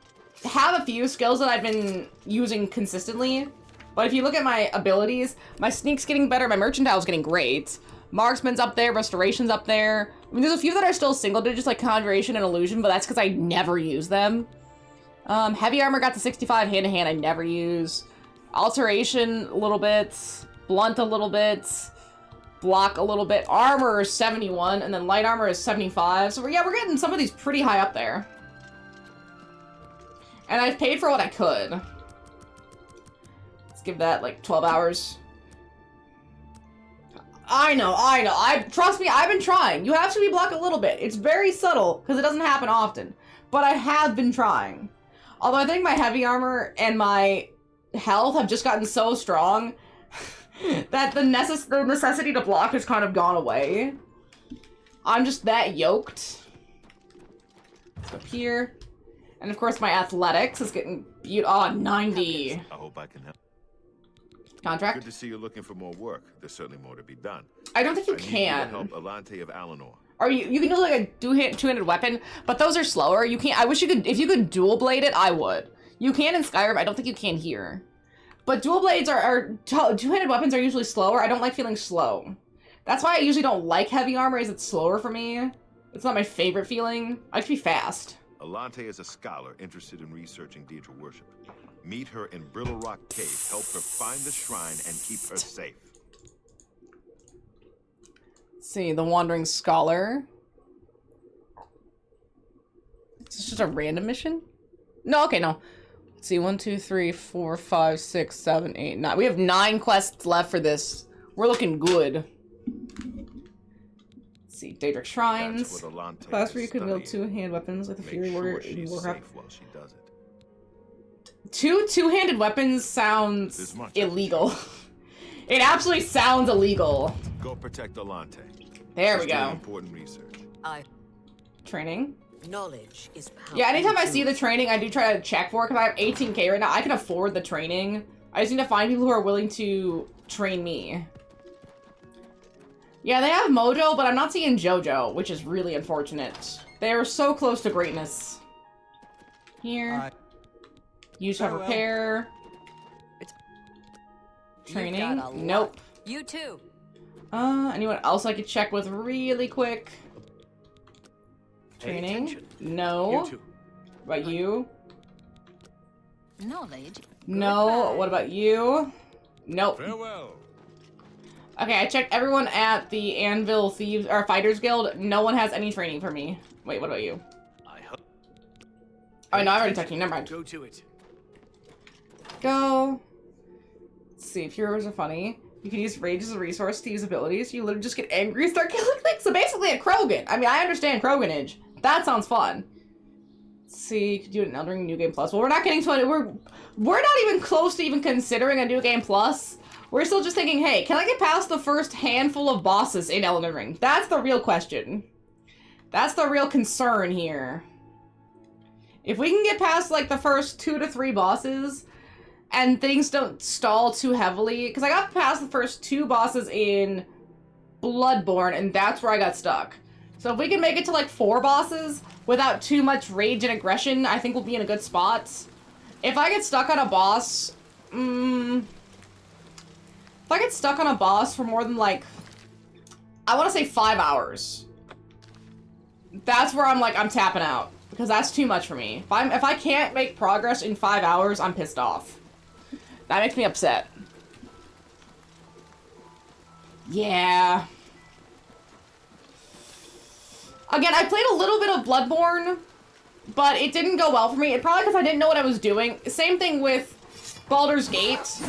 have a few skills that I've been using consistently, but if you look at my abilities, my sneak's getting better, my mercantile's getting great. Marksman's up there, restoration's up there. I mean, there's a few that are still single digits, like conjuration and illusion, but that's because I never use them. Heavy armor got to 65, hand-to-hand I never use. Alteration a little bit, blunt a little bit, block a little bit. Armor is 71, and then light armor is 75. So yeah, we're getting some of these pretty high up there. And I've paid for what I could. Let's give that like 12 hours. I know. Trust me, I've been trying. You have to be blocked a little bit. It's very subtle, because it doesn't happen often. But I have been trying. Although I think my heavy armor and my health have just gotten so strong that the necessity to block has kind of gone away. I'm just that yoked. Let's go up here. And of course my athletics is getting beautiful. Oh, 90. I hope I can help. Contract? Good to see you're looking for more work. There's certainly more to be done. I don't think you I need can. you to help Alante of Alinor. Or you can do like a two-handed weapon, but those are slower. You can't. I wish you could. If you could dual blade it, I would. You can in Skyrim. I don't think you can here. But dual blades two-handed weapons are usually slower. I don't like feeling slow. That's why I usually don't like heavy armor. Is it's slower for me? It's not my favorite feeling. I like to be fast. Alante is a scholar interested in researching Daedra worship. Meet her in Brittle Rock Cave. Help her find the shrine and keep her safe. Let's see, the Wandering Scholar. Is this just a random mission? No, okay, no. Let's see, 1, 2, 3, 4, 5, 6, 7, 8, 9. We have 9 quests left for this. We're looking good. Let's see, Daedric Shrines. Class where you can wield two-handed weapons like the Fury Warrior in Warcraft. Two-handed weapons sounds illegal. It absolutely sounds illegal. Go protect Alante. There we She's doing go. Important research. Training. Knowledge is power. Yeah, anytime I see the training, I do try to check for it because I have 18k right now. I can afford the training. I just need to find people who are willing to train me. Yeah, they have Mojo, but I'm not seeing Jojo, which is really unfortunate. They are so close to greatness. Here. Use have repair. Training. Nope. You too. Anyone else I could check with really quick? Training? attention. No. You too. What about you? Knowledge. No. Goodbye. What about you? Nope. Farewell. Okay, I checked everyone at the Anvil Thieves or Fighters Guild. No one has any training for me. Wait, what about you? I hope. Oh no, I already checked you. Never mind. Go to it. Go. Let's see if heroes are funny. You can use rage as a resource to use abilities. You literally just get angry and start killing things. So basically a Krogan. I mean, I understand Kroganage. That sounds fun. Let's see, you could do it in Elden Ring New Game Plus. Well, we're not getting to it. We're not even close to even considering a New Game Plus. We're still just thinking, hey, can I get past the first handful of bosses in Elden Ring? That's the real question. That's the real concern here. If we can get past, like, the first 2 to 3 bosses, and things don't stall too heavily, because I got past the first 2 bosses in Bloodborne, and that's where I got stuck. So if we can make it to, like, 4 bosses without too much rage and aggression, I think we'll be in a good spot. If I get stuck on a boss, if I get stuck on a boss for more than, like, I want to say 5 hours, that's where I'm like, I'm tapping out. Because that's too much for me. If I can't make progress in 5 hours, I'm pissed off. That makes me upset. Yeah. Again, I played a little bit of Bloodborne, but it didn't go well for me. It probably because I didn't know what I was doing. Same thing with Baldur's Gate.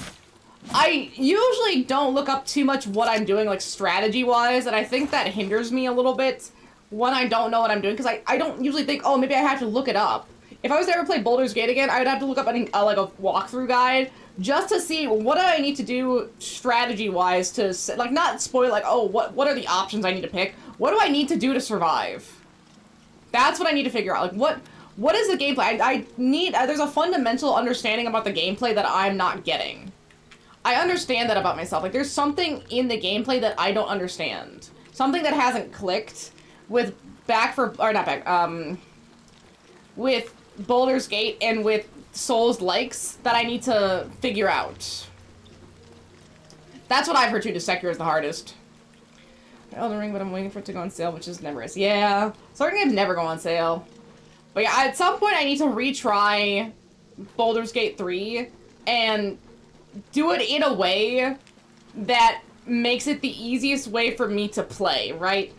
I usually don't look up too much what I'm doing, like, strategy-wise, and I think that hinders me a little bit when I don't know what I'm doing, because I don't usually think, oh, maybe I have to look it up. If I was to ever play Baldur's Gate again, I would have to look up like a walkthrough guide just to see what do I need to do strategy-wise to, like, not spoil, like, oh, what are the options I need to pick? What do I need to do to survive? That's what I need to figure out. Like, what is the gameplay? I need, there's a fundamental understanding about the gameplay that I'm not getting. I understand that about myself. Like, there's something in the gameplay that I don't understand. Something that hasn't clicked with with Baldur's Gate and with Souls-likes that I need to figure out. That's what I've heard too, to Sekiro is the hardest. Elden Ring, but I'm waiting for it to go on sale, which is never is. Yeah, certain games never go on sale. But yeah, at some point I need to retry Baldur's Gate 3 and do it in a way that makes it the easiest way for me to play, right?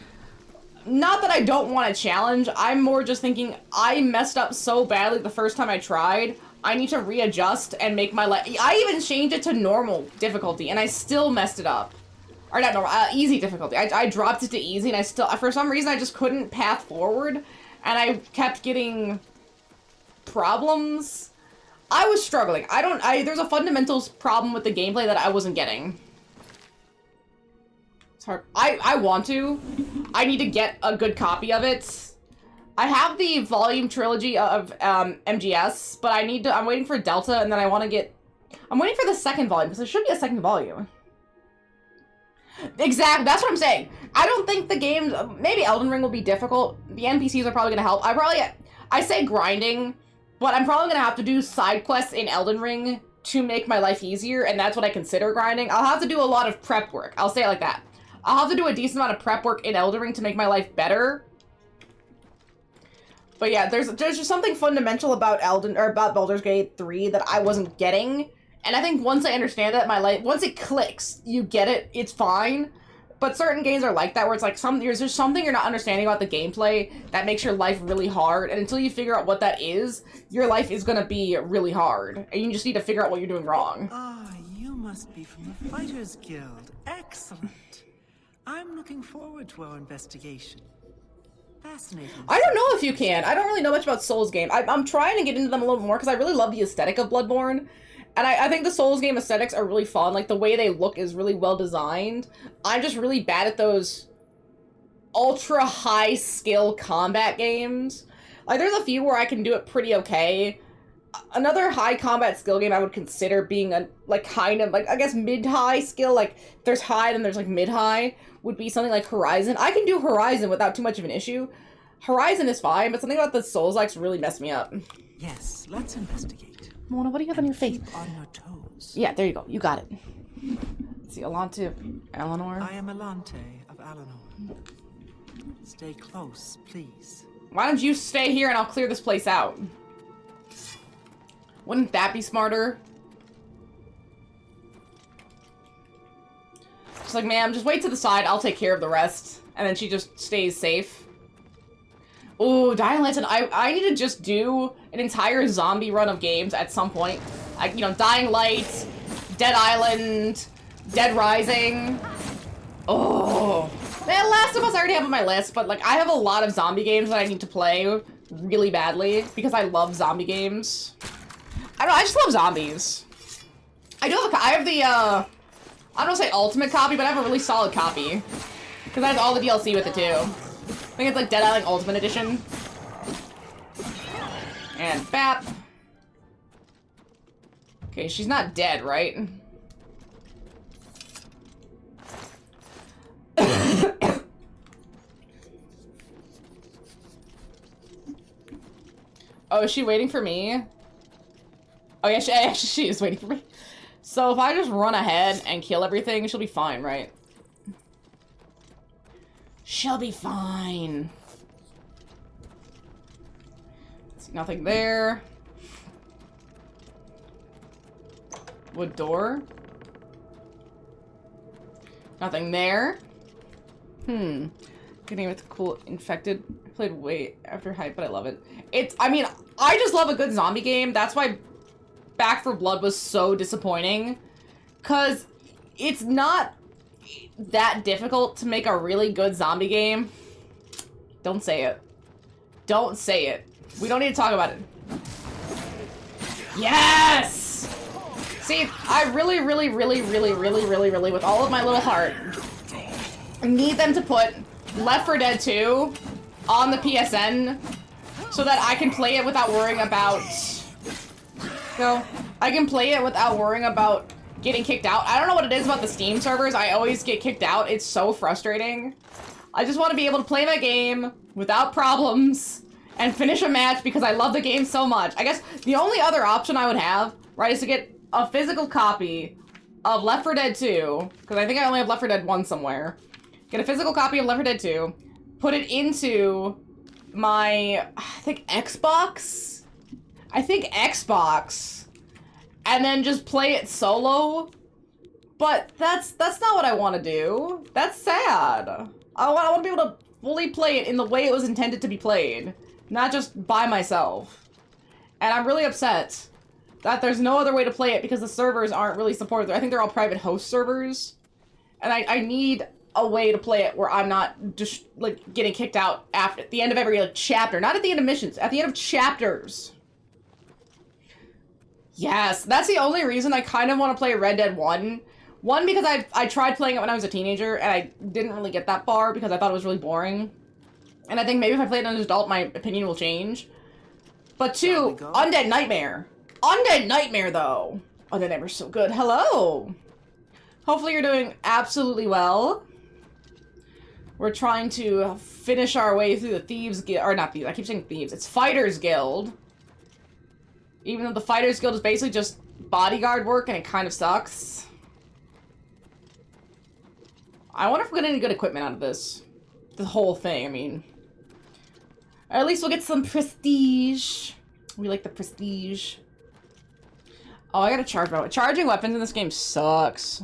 Not that I don't want a challenge, I'm more just thinking I messed up so badly the first time I tried, I need to readjust and make my life. I even changed it to normal difficulty and I still messed it up. Or not normal, easy difficulty. I dropped it to easy and I still, for some reason I just couldn't path forward and I kept getting problems. I was struggling. There's a fundamentals problem with the gameplay that I wasn't getting. It's hard. I want to. I need to get a good copy of it. I have the volume trilogy of MGS, but I'm waiting for Delta, and then I'm waiting for the second volume, because there should be a second volume. Exactly, that's what I'm saying. I don't think the games, maybe Elden Ring will be difficult. The NPCs are probably going to help. I say grinding, but I'm probably going to have to do side quests in Elden Ring to make my life easier, and that's what I consider grinding. I'll have to do a lot of prep work. I'll say it like that. I'll have to do a decent amount of prep work in Elden Ring to make my life better. But yeah, there's just something fundamental about Baldur's Gate 3 that I wasn't getting. And I think once I understand that, my life, once it clicks, you get it, it's fine. But certain games are like that, where it's like, there's something you're not understanding about the gameplay that makes your life really hard. And until you figure out what that is, your life is gonna be really hard. And you just need to figure out what you're doing wrong. Ah, you must be from the Fighters Guild. Excellent. I'm looking forward to our investigation. Fascinating. I don't know if you can. I don't really know much about Souls game. I'm trying to get into them a little more because I really love the aesthetic of Bloodborne. And I think the Souls game aesthetics are really fun. Like, the way they look is really well designed. I'm just really bad at those ultra high skill combat games. Like, there's a few where I can do it pretty okay. Another high combat skill game I would consider being a, like, kind of, like, I guess mid-high skill. Like, there's high, then there's, like, mid-high. Would be something like Horizon. I can do Horizon without too much of an issue. Horizon is fine, but something about the Souls-likes really messed me up. Yes, let's investigate. Mona, what do you have on your face? Keep on your toes. Yeah, there you go. You got it. Let's see, Alante, Eleanor. I am Alante of Alanor. Stay close, please. Why don't you stay here and I'll clear this place out? Wouldn't that be smarter? She's like, ma'am, just wait to the side. I'll take care of the rest. And then she just stays safe. Ooh, Dying Light. I need to just do an entire zombie run of games at some point. You know, Dying Light, Dead Island, Dead Rising. Oh. Man, Last of Us I already have on my list, but like I have a lot of zombie games that I need to play really badly because I love zombie games. I don't know, I just love zombies. I have the, I don't want to say ultimate copy, but I have a really solid copy. Because I have all the DLC with it, too. I think it's like Dead Island Ultimate Edition. And BAP. Okay, she's not dead, right? Oh, is she waiting for me? Oh yeah, she is waiting for me. So if I just run ahead and kill everything, she'll be fine, right? She'll be fine. See, nothing there. Wood door. Nothing there. Getting with cool infected. I played way after hype, but I love it. I mean, I just love a good zombie game. That's why Back 4 Blood was so disappointing. Cause it's not that difficult to make a really good zombie game. Don't say it. Don't say it. We don't need to talk about it. Yes! See, I really, with all of my little heart, need them to put Left 4 Dead 2 on the PSN so that I can play it without worrying about... I can play it without worrying about getting kicked out. I don't know what it is about the Steam servers. I always get kicked out. It's so frustrating. I just want to be able to play my game without problems and finish a match because I love the game so much. I guess the only other option I would have, right, is to get a physical copy of Left 4 Dead 2, because I think I only have Left 4 Dead 1 somewhere. Get a physical copy of Left 4 Dead 2, put it into my, I think Xbox, and then just play it solo. But that's not what I want to do. That's sad. I want to be able to fully play it in the way it was intended to be played, not just by myself. And I'm really upset that there's no other way to play it because the servers aren't really supported. I think they're all private host servers. And I need a way to play it where I'm not just, like, getting kicked out at the end of every, like, chapter. Not at the end of missions, at the end of chapters. Yes, that's the only reason I kind of want to play Red Dead 1. One, because I tried playing it when I was a teenager, and I didn't really get that far because I thought it was really boring. And I think maybe if I play it as an adult, my opinion will change. But two, Undead Nightmare. Undead Nightmare, though. Undead Nightmare's so good. Hello! Hopefully you're doing absolutely well. We're trying to finish our way through the Thieves Guild, or not Thieves, I keep saying Thieves. It's Fighters Guild. Even though the Fighters Guild is basically just bodyguard work and it kind of sucks. I wonder if we get any good equipment out of this. The whole thing, I mean. Or at least we'll get some prestige. We like the prestige. Oh, I gotta charge my... Charging weapons in this game sucks.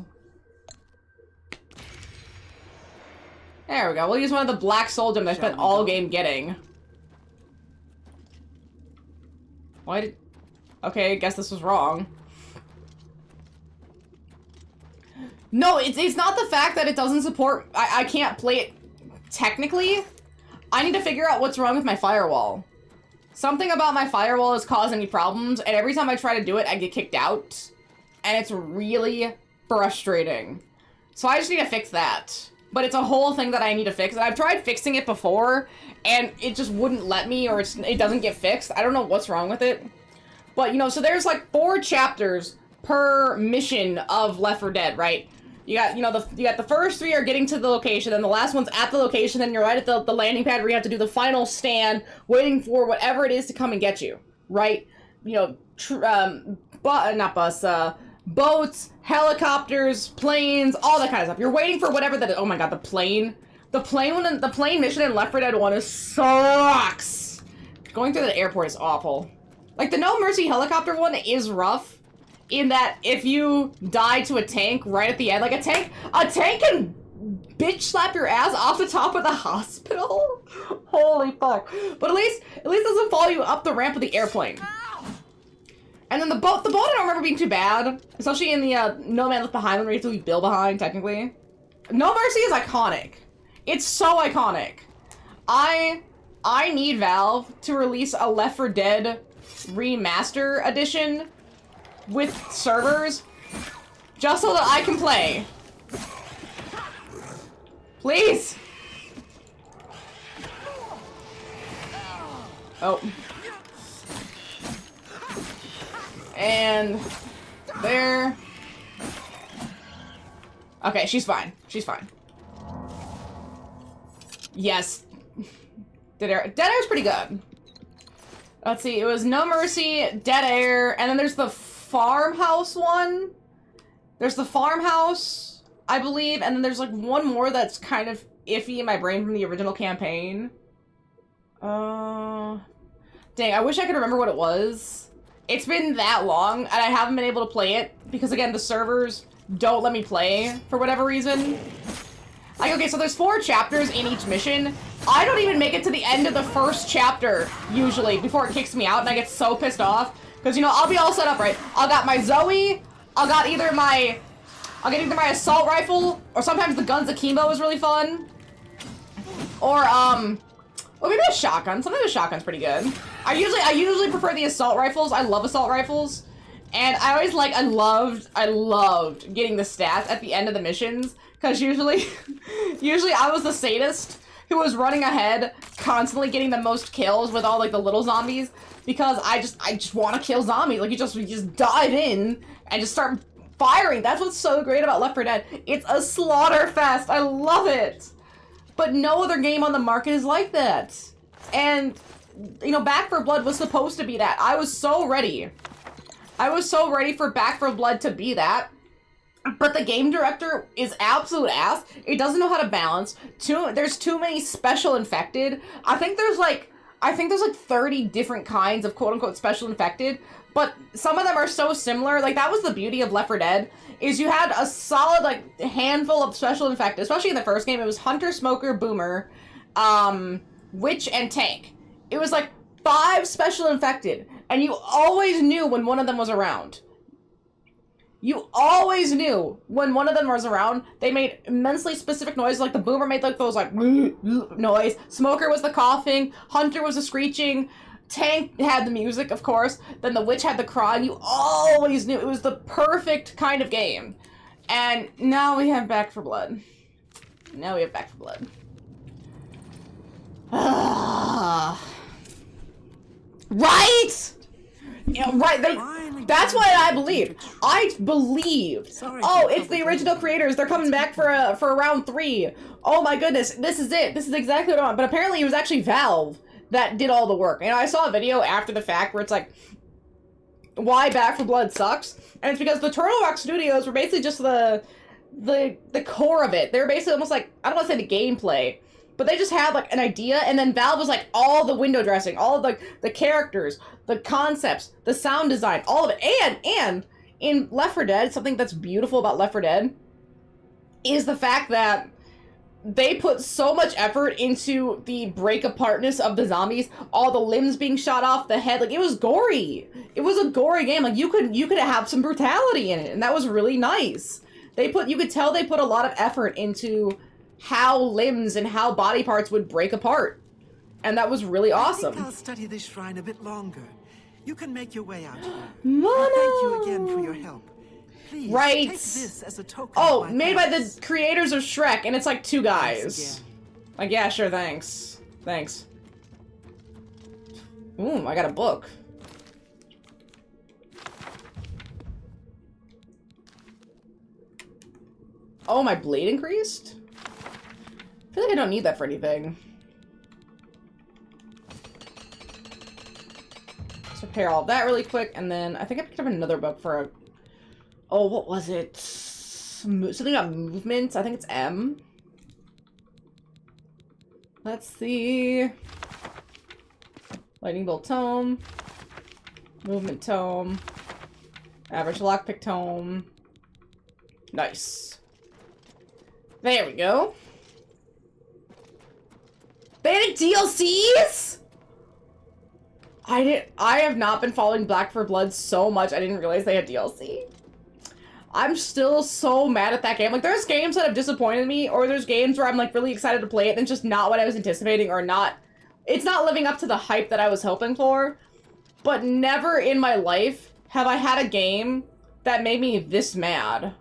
There we go. We'll use one of the black soul gems I spent all game getting. Why did... Okay, I guess this was wrong. No, it's not the fact that it doesn't support... I can't play it technically. I need to figure out what's wrong with my firewall. Something about my firewall is causing me problems, and every time I try to do it, I get kicked out. And it's really frustrating. So I just need to fix that. But it's a whole thing that I need to fix. And I've tried fixing it before, and it just wouldn't let me, or it doesn't get fixed. I don't know what's wrong with it. But, you know, so there's like 4 chapters per mission of Left 4 Dead, right? You got, you know, you got the first 3 are getting to the location, then the last one's at the location, then you're right at the landing pad where you have to do the final stand, waiting for whatever it is to come and get you, right? You know, boats, helicopters, planes, all that kind of stuff. You're waiting for whatever that is. Oh my god, the plane. The plane mission in Left 4 Dead 1 sucks. Going through the airport is awful. Like, the No Mercy helicopter one is rough, in that if you die to a tank right at the end, like a tank can bitch slap your ass off the top of the hospital. Holy fuck. But at least it doesn't follow you up the ramp of the airplane. And then the boat I don't remember being too bad, especially in the No Man Left Behind, where you have to leave Bill behind, technically. No Mercy is iconic. It's so iconic. I need Valve to release a Left 4 Dead Remaster edition with servers, just so that I can play. Please! Oh. And there. Okay, she's fine. She's fine. Yes. Dead Air's pretty good. Let's see, it was No Mercy, Dead Air, and then there's the Farmhouse one. There's the Farmhouse, I believe, and then there's like one more that's kind of iffy in my brain from the original campaign. Dang, I wish I could remember what it was. It's been that long, and I haven't been able to play it, because again, the servers don't let me play, for whatever reason. Like, okay, so there's 4 chapters in each mission. I don't even make it to the end of the first chapter, usually, before it kicks me out, and I get so pissed off. Because, you know, I'll be all set up, right? I'll got my Zoe, I'll get either my assault rifle, or sometimes the Guns Akimbo is really fun. Or, well, maybe a shotgun. Sometimes a shotgun's pretty good. I usually prefer the assault rifles. I love assault rifles. And I loved getting the stats at the end of the missions. Because usually I was the sadist who was running ahead, constantly getting the most kills with all, like, the little zombies. Because I just want to kill zombies. Like, you just dive in and just start firing. That's what's so great about Left 4 Dead. It's a slaughter fest. I love it. But no other game on the market is like that. And, you know, Back 4 Blood was supposed to be that. I was so ready. I was so ready for Back 4 Blood to be that. But the game director is absolute ass. It doesn't know how to balance. There's too many special infected. I think there's like 30 different kinds of quote-unquote special infected. But some of them are so similar. Like, that was the beauty of Left 4 Dead, is you had a solid, like, handful of special infected. Especially in the first game, it was Hunter, Smoker, Boomer, Witch, and Tank. It was like 5 special infected. And you always knew when one of them was around. You always knew when one of them was around. They made immensely specific noises, like the Boomer made like those like noise. Smoker was the coughing. Hunter was the screeching. Tank had the music, of course. Then the Witch had the crying. You always knew. It was the perfect kind of game. And now we have Back 4 Blood. Now we have Back 4 Blood. Right? Yeah, right. That's what I believed. I believed. Oh, it's the original creators. They're coming back for round 3. Oh my goodness, this is it. This is exactly what I want. But apparently it was actually Valve that did all the work. And I saw a video after the fact where it's like, why Back 4 Blood sucks? And it's because the Turtle Rock Studios were basically just the core of it. They were basically almost like, I don't want to say the gameplay, but they just had like an idea, and then Valve was like all the window dressing, all of the characters, the concepts, the sound design, all of it. And in Left 4 Dead, something that's beautiful about Left 4 Dead is the fact that they put so much effort into the break apartness of the zombies, all the limbs being shot off, the head, like it was gory. It was a gory game. Like you could have some brutality in it, and that was really nice. You could tell they put a lot of effort into how limbs and how body parts would break apart. And that was really awesome. I think I'll study this shrine a bit longer. You can make your way out here. Mana! Thank you again for your help. Please, right. take this as a token. Oh, of my made by thanks. the creators of Shrek, and it's like 2 guys. Thanks Like, yeah, sure, thanks. Thanks. Ooh, I got a book. Oh, my blade increased? I feel like I don't need that for anything. Let's repair all of that really quick, and then I think I picked up another book for a... Oh, what was it? Something about movement? I think it's M. Let's see. Lightning Bolt Tome. Movement Tome. Average Lockpick Tome. Nice. There we go. They had DLCs? I have not been following Black for Blood so much, I didn't realize they had DLC. I'm still so mad at that game. Like, there's games that have disappointed me, or there's games where I'm, like, really excited to play it, and it's just not what I was anticipating, or not... It's not living up to the hype that I was hoping for. But never in my life have I had a game that made me this mad.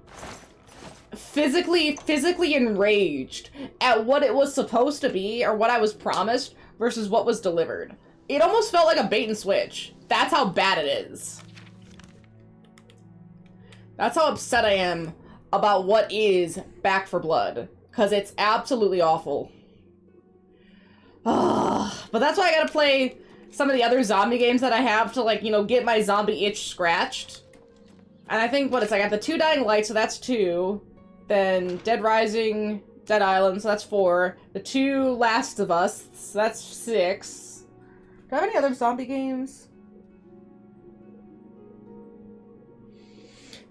Physically enraged at what it was supposed to be, or what I was promised, versus what was delivered. It almost felt like a bait and switch. That's how bad it is. That's how upset I am about what is Back for Blood. Because it's absolutely awful. But that's why I gotta play some of the other zombie games that I have to, like, you know, get my zombie itch scratched. And I think, what, it's like I have the 2 Dying Light, so that's 2. Then Dead Rising, Dead Island, so that's 4. The 2 Last of Us, so that's 6. Do I have any other zombie games?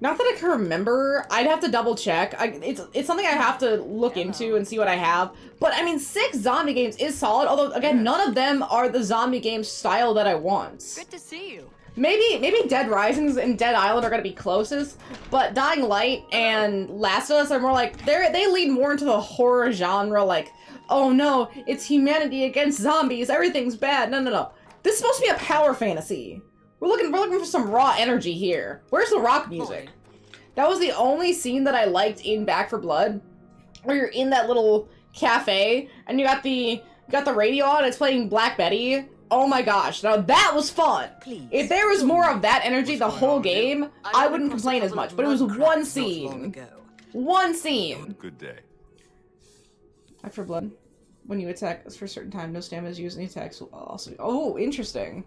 Not that I can remember. I'd have to double check. It's something I have to look into and see what I have. But, I mean, 6 zombie games is solid. Although, again, none of them are the zombie game style that I want. Good to see you. Maybe Dead Risings and Dead Island are gonna be closest. But Dying Light and Last of Us are more like... They lead more into the horror genre. Like, oh no, it's humanity against zombies. Everything's bad. No. This is supposed to be a power fantasy. We're looking for some raw energy here. Where's the rock music? That was the only scene that I liked in Back for Blood, where you're in that little cafe and you got the radio on. It's playing Black Betty. Oh my gosh! Now that was fun. Please. If there was more of that energy the whole game, I wouldn't complain as much. But it was one scene. One scene. Good day. Back for Blood. When you attack for a certain time, no stamina is used. Any attacks will also. Oh, interesting.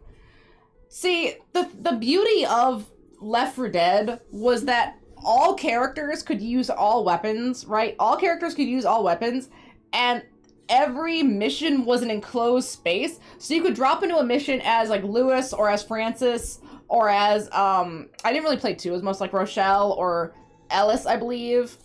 See, the beauty of Left 4 Dead was that all characters could use all weapons, right? All characters could use all weapons, and every mission was an enclosed space, so you could drop into a mission as, like, Lewis, or as Francis, or as, I didn't really play 2, it was most like Rochelle, or Ellis, I believe.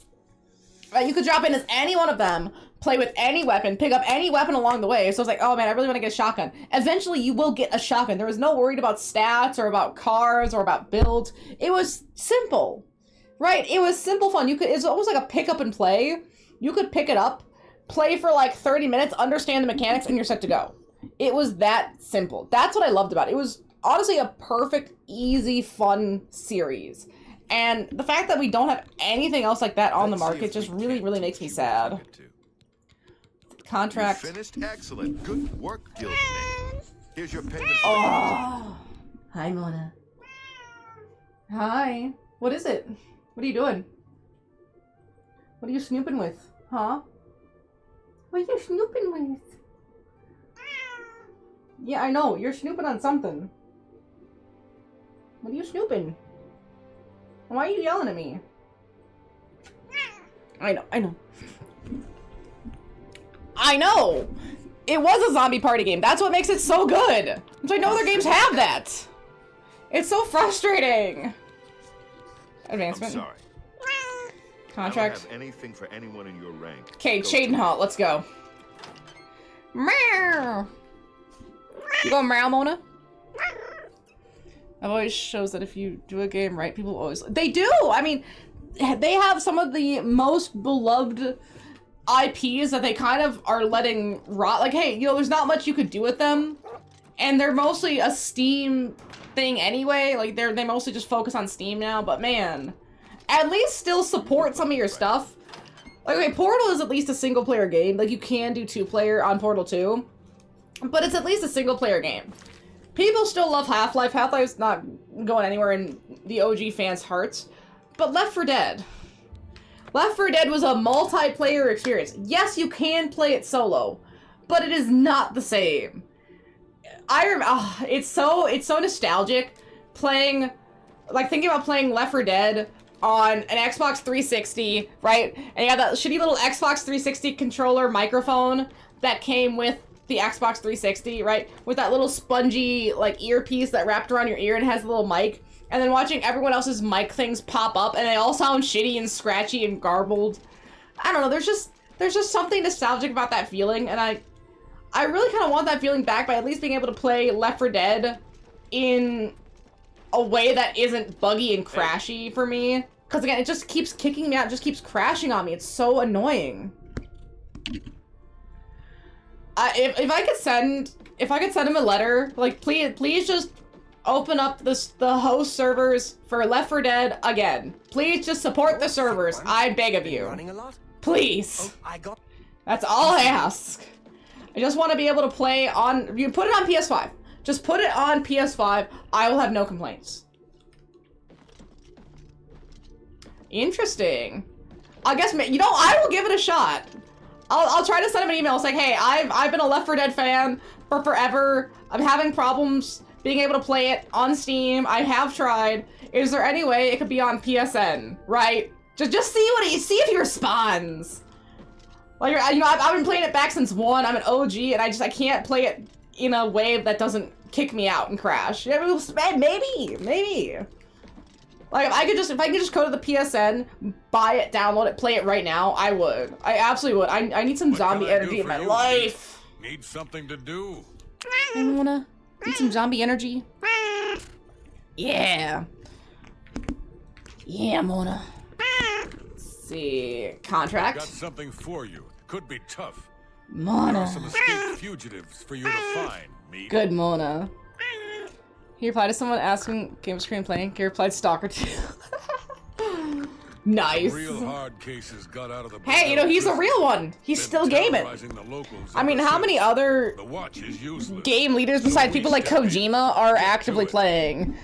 You could drop in as any one of them, play with any weapon, pick up any weapon along the way. So it's like, oh man, I really want to get a shotgun. Eventually, you will get a shotgun. There was no worried about stats or about cars or about builds. It was simple, right? It was simple fun. It's almost like a pick up and play. You could pick it up, play for like 30 minutes, understand the mechanics, and you're set to go. It was that simple. That's what I loved about it. It was honestly a perfect, easy, fun series. And the fact that we don't have anything else like that on the market just really, really makes me sad. Contract. You finished? Excellent. Good work, Guildmate. Here's your payment. Oh. Hi, Mona. Hi. What is it? What are you doing? What are you snooping with? Huh? What are you snooping with? Yeah, I know. You're snooping on something. What are you snooping? Why are you yelling at me? I know. I know! It was a zombie party game. That's what makes it so good. So I know other games have that. It's so frustrating. Advancement. I'm sorry. Contract. I don't have anything for anyone in your rank. Okay, Chadenhalt, let's go. Meow. You going meow, Mona? I've always shows that if you do a game right, people always... They do! I mean, they have some of the most beloved IPs that they kind of are letting rot. Like, hey, you know, there's not much you could do with them. And they're mostly a Steam thing anyway. Like, they mostly just focus on Steam now. But man, at least still support some of your stuff. Like, okay, Portal is at least a single-player game. Like, you can do 2-player on Portal 2. But it's at least a single-player game. People still love Half-Life. Half-Life's not going anywhere in the OG fans' hearts. But Left 4 Dead. Left 4 Dead was a multiplayer experience. Yes, you can play it solo, but it is not the same. It's so nostalgic playing, like, thinking about playing Left 4 Dead on an Xbox 360, right? And you got that shitty little Xbox 360 controller microphone that came with the Xbox 360, right? With that little spongy, like, earpiece that wrapped around your ear and has a little mic. And then watching everyone else's mic things pop up and they all sound shitty and scratchy and garbled. I don't know, there's just something nostalgic about that feeling, and I really kind of want that feeling back by at least being able to play Left 4 Dead in a way that isn't buggy and crashy for me. Because again, it just keeps kicking me out, it just keeps crashing on me. It's so annoying. If I could send him a letter, like please just open up the host servers for Left 4 Dead again. Please just support the servers. I beg of you. Running a lot? Please. Oh, That's all I ask. I just want to be able to play on. You put it on PS5. Just put it on PS5. I will have no complaints. Interesting. I guess, you know, I will give it a shot. I'll try to send him an email. It's like, hey, I've been a Left 4 Dead fan for forever. I'm having problems being able to play it on Steam. I have tried. Is there any way it could be on PSN? Right? Just see see if he responds. Like, you know, I've been playing it back since 1. I'm an OG, and I can't play it in a way that doesn't kick me out and crash. Yeah, maybe. Like, if I could just go to the PSN, buy it, download it, play it right now, I would. I absolutely would. I need some zombie energy in my life. Need something to do. Hey, Mona. Need some zombie energy? Yeah. Yeah, Mona. Let's see. Contract. Got something for you. Could be tough. There Mona. are some escaped fugitives for you to find, meat. Good Mona. He replied to someone asking game screen playing. He replied Stalker 2. Nice. Real hard cases got out of the Hey, you know, he's a real one. He's still gaming. I mean, how many other game leaders besides people like Kojima are actively playing?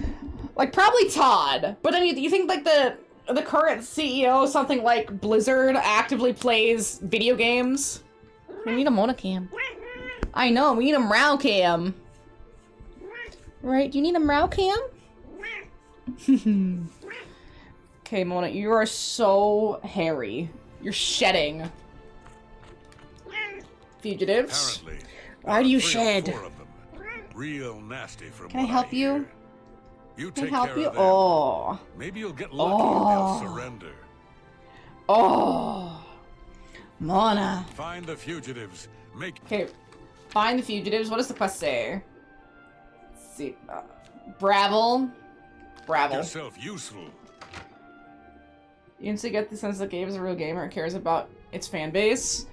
Like, probably Todd. But then you think, like, the current CEO, something like Blizzard, actively plays video games? We need a Mona cam. I know, we need a Meow cam. Right, do you need a Meow cam? Okay, Mona, you are so hairy. You're shedding. Fugitives. Apparently, Why do you 3 or shed? 4 of them. Real nasty from Can I what help you? hear. You Can I take help care you? of them. Oh. Maybe you'll get lucky and they'll surrender. Oh. Mona. Find the fugitives. Make Okay, find the fugitives. What does the quest say? Let's see. Bravel. yourself useful. You instantly get the sense that Gabe is a real gamer and cares about its fan base.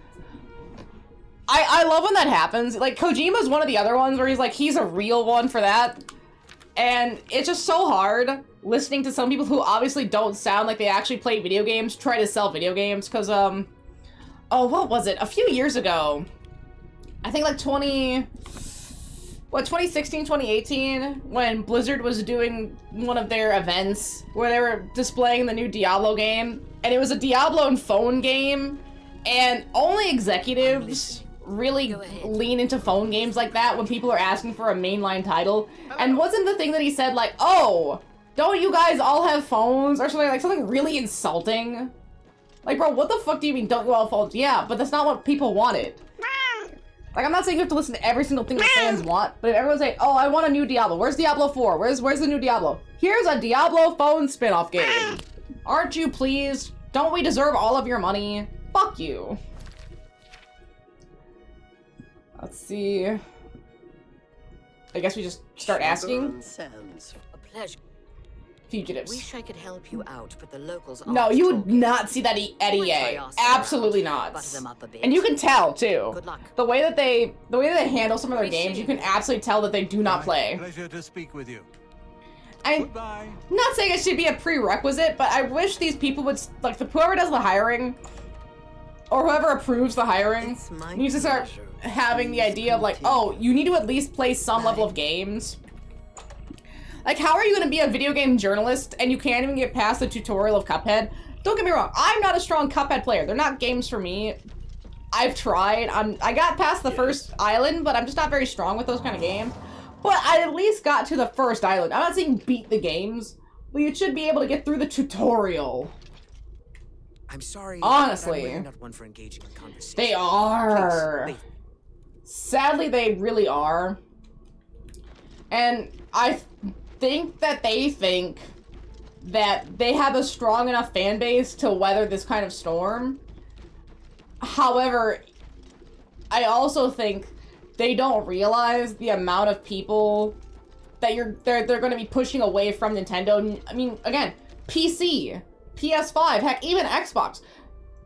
I love when that happens. Like, Kojima's one of the other ones where he's a real one for that. And it's just so hard listening to some people who obviously don't sound like they actually play video games try to sell video games, because, oh, what was it? A few years ago, I think like 2016, 2018, when Blizzard was doing one of their events where they were displaying the new Diablo game, and it was a Diablo and phone game, and only executives really lean into phone games like that when people are asking for a mainline title. And wasn't the thing that he said like, oh, don't you guys all have phones? Or something really insulting? Like, bro, what the fuck do you mean, don't you all have phones? Yeah, but that's not what people wanted. Like, I'm not saying you have to listen to every single thing that fans want, but if everyone's like, oh, I want a new Diablo. Where's Diablo 4? Where's the new Diablo? Here's a Diablo phone spin-off game. Aren't you pleased? Don't we deserve all of your money? Fuck you. Let's see. I guess we just start asking. Sounds a pleasure. Fugitives. Wish I could help you out, but the locals No, aren't you would talking. not see that at EA. Absolutely not. Butter them up a bit. And you can tell too. Good luck. The way that they handle some of their games, you can absolutely tell that they do not play. Pleasure to speak with you. I'm Goodbye. not saying it should be a prerequisite, but I wish these people would, like, whoever does the hiring, or whoever approves the hiring, It's my needs to start pleasure. having the Please idea of like, continue. oh, you need to at least play some level of games. Like, how are you going to be a video game journalist and you can't even get past the tutorial of Cuphead? Don't get me wrong, I'm not a strong Cuphead player. They're not games for me. I've tried. I got past the first island, but I'm just not very strong with those kind of games. But I at least got to the first island. I'm not saying beat the games, but you should be able to get through the tutorial. I'm sorry. Honestly. but I'm really not one for engaging in conversation. They are. Please, Sadly, they really are. And I think that they think that they have a strong enough fan base to weather this kind of storm. However, I also think they don't realize the amount of people that they're going to be pushing away from Nintendo. I mean, again, PC, PS5, heck, even Xbox.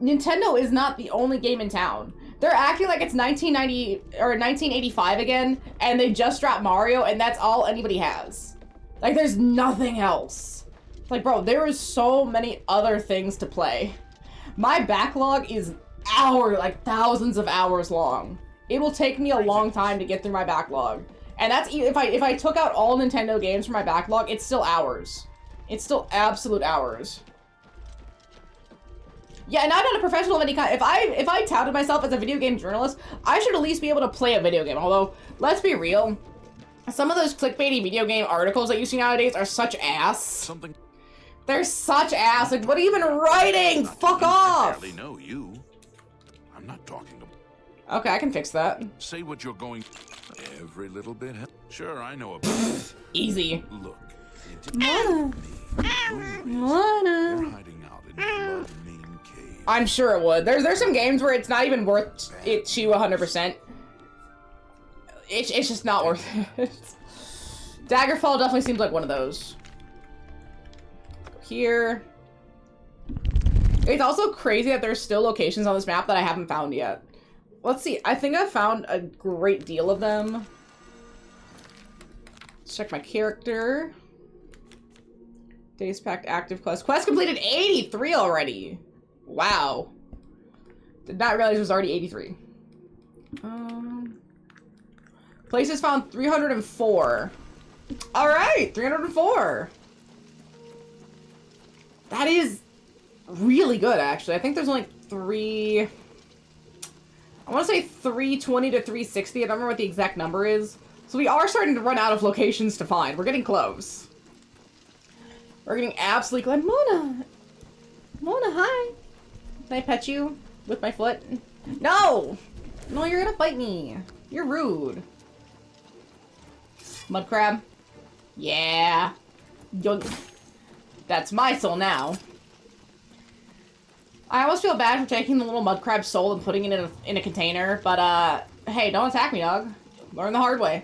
Nintendo is not the only game in town. They're acting like it's 1990 or 1985 again, and they just dropped Mario, and that's all anybody has. Like, there's nothing else. Like, bro, there is so many other things to play. My backlog is like thousands of hours long. It will take me a long time to get through my backlog. And that's, if I took out all Nintendo games from my backlog, it's still hours. It's still absolute hours. Yeah, and I'm not a professional of any kind. If I touted myself as a video game journalist, I should at least be able to play a video game. Although, let's be real, some of those clickbaity video game articles that you see nowadays are such ass. They're such ass. Like, what are you even writing? Fuck off! I barely know you. I'm not talking to... Okay, I can fix that. Say what you're going... Every little bit... Sure, I know about it. Easy. Look. Mona. You're hiding out in Blood Mean Cave. I'm sure it would. There's some games where it's not even worth it to 100%. It's just not worth it. Daggerfall definitely seems like one of those. Here. It's also crazy that there's still locations on this map that I haven't found yet. Let's see. I think I've found a great deal of them. Let's check my character. Days Packed active quest. Quest completed 83 already. Wow. Did not realize it was already 83. Places found 304. Alright, 304. That is really good, actually. I think there's only I want to say 320 to 360. I don't remember what the exact number is. So we are starting to run out of locations to find. We're getting close. We're getting absolutely close. Mona! Mona, hi! Can I pet you with my foot? No! No, you're gonna bite me. You're rude. Mud crab? Yeah. That's my soul now. I almost feel bad for taking the little mud crab soul and putting it in a container, but hey, don't attack me, dog. Learn the hard way.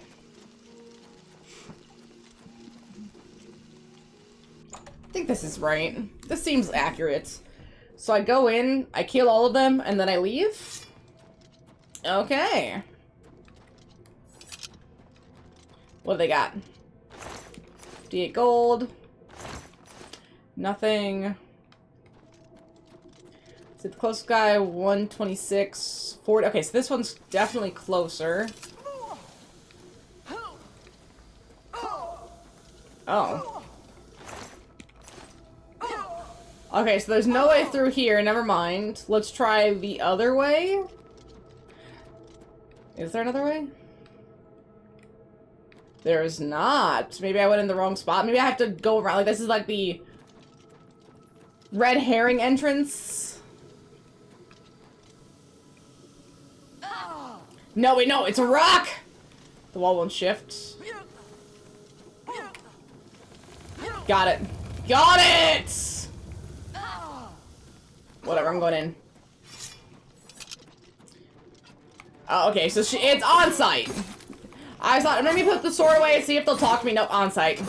I think this is right. This seems accurate. So I go in, I kill all of them, and then I leave? Okay. What do they got? D8 gold. Nothing. So the closest guy, 126, 40. Okay, so this one's definitely closer. Oh. Okay, so there's no way through here. Never mind. Let's try the other way. Is there another way? There is not. Maybe I went in the wrong spot. Maybe I have to go around. Like, this is like the red herring entrance. No, wait, no, it's a rock! The wall won't shift. Got it. Got it! Whatever, I'm going in. Oh, okay, so it's on site. I thought, let me put the sword away and see if they'll talk to me. Nope, on site.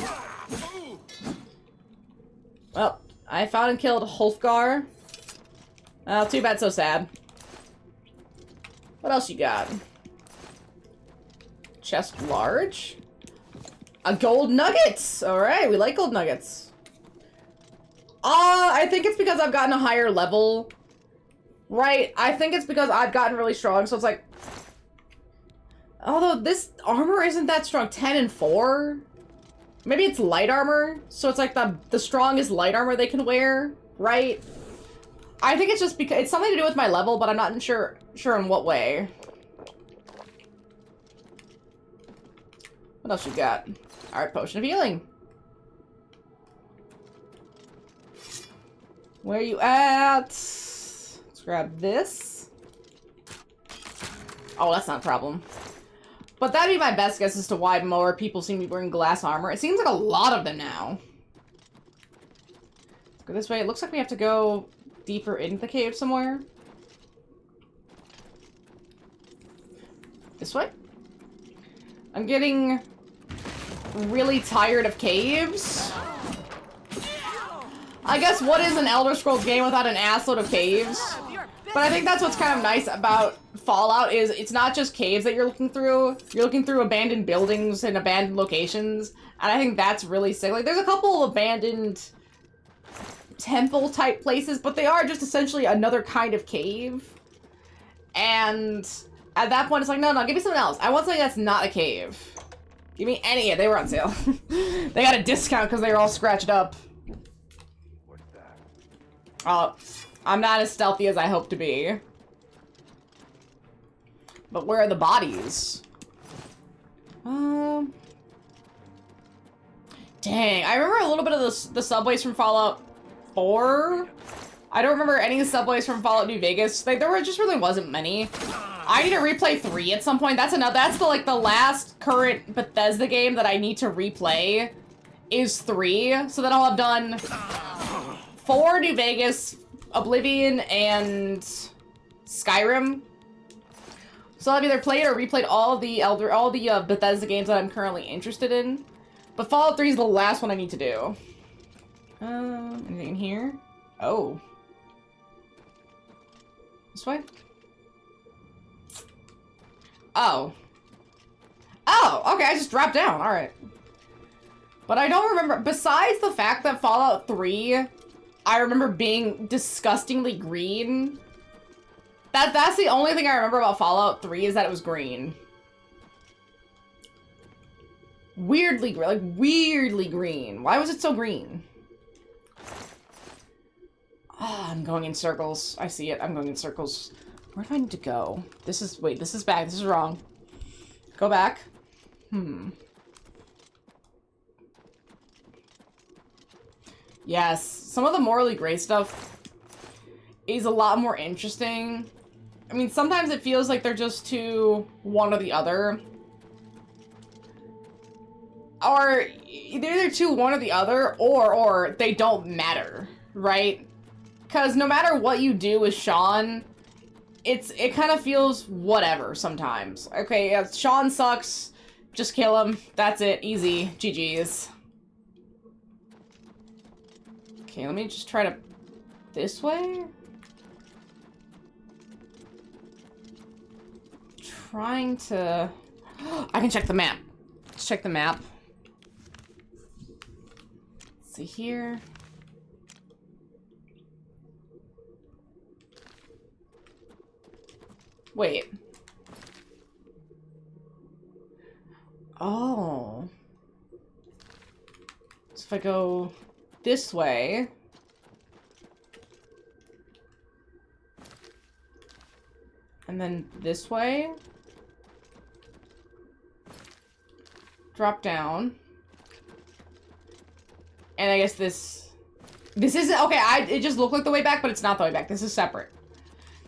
Well, I found and killed Hulfgar. Too bad, so sad. What else you got? Chest large? A gold nugget! Alright, we like gold nuggets. I think it's because I've gotten a higher level. Right? I think it's because I've gotten really strong, so it's like... Although this armor isn't that strong. 10 and 4? Maybe it's light armor? So it's like the strongest light armor they can wear, right? I think it's just because... It's something to do with my level, but I'm not sure in what way. What else you got? Alright, Potion of Healing. Where are you at? Let's grab this. Oh, that's not a problem. But that'd be my best guess as to why more people seem to be wearing glass armor. It seems like a lot of them now. Let's go this way. It looks like we have to go deeper into the cave somewhere. This way? I'm getting really tired of caves. I guess what is an Elder Scrolls game without an assload of caves? But I think that's what's kind of nice about Fallout is it's not just caves that you're looking through. You're looking through abandoned buildings and abandoned locations. And I think that's really sick. Like, there's a couple of abandoned temple-type places, but they are just essentially another kind of cave. And at that point, it's like, no, give me something else. I want something that's not a cave. Give me any. Yeah, they were on sale. They got a discount because they were all scratched up. Oh, I'm not as stealthy as I hope to be. But where are the bodies? Dang, I remember a little bit of the subways from Fallout 4. I don't remember any subways from Fallout New Vegas. Like, there just really wasn't many. I need to replay 3 at some point. That's the last current Bethesda game that I need to replay is 3. So then I'll have done 4 New Vegas, Oblivion, and Skyrim. So I've either played or replayed all the Bethesda games that I'm currently interested in. But Fallout 3 is the last one I need to do. Anything in here? Oh. This way? Oh. Oh, okay, I just dropped down, alright. But I don't remember, besides the fact that Fallout 3, I remember being disgustingly green. That's the only thing I remember about Fallout 3 is that it was green. Weirdly green. Why was it so green? Ah, I'm going in circles. I see it. I'm going in circles. Where do I need to go? Wait, this is back. This is wrong. Go back. Yes, some of the morally gray stuff is a lot more interesting. I mean, sometimes it feels like they're just too one or the other. Or they're either too one or the other, or they don't matter, right? Because no matter what you do with Sean, it kind of feels whatever sometimes. Okay, yeah, Sean sucks, just kill him. That's it, easy, GG's. Okay, let me just try to... This way? Trying to... I can check the map. Let's check the map. Let's see here. Wait. Oh. So if I go this way... And then this way... Drop down. And I guess this isn't... Okay, it just looked like the way back, but it's not the way back. This is separate.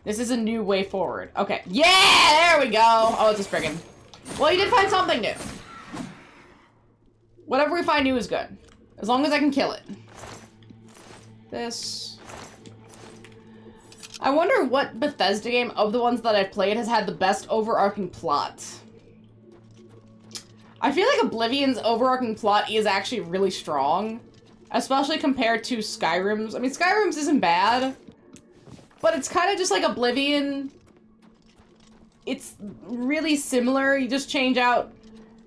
This is a new way forward. Okay. Yeah! There we go! Oh, it's a Spriggan. Well, you did find something new. Whatever we find new is good. As long as I can kill it. This... I wonder what Bethesda game of the ones that I've played has had the best overarching plot. I feel like Oblivion's overarching plot is actually really strong. Especially compared to Skyrim's. I mean, Skyrim's isn't bad. But it's kind of just like Oblivion. It's really similar. You just change out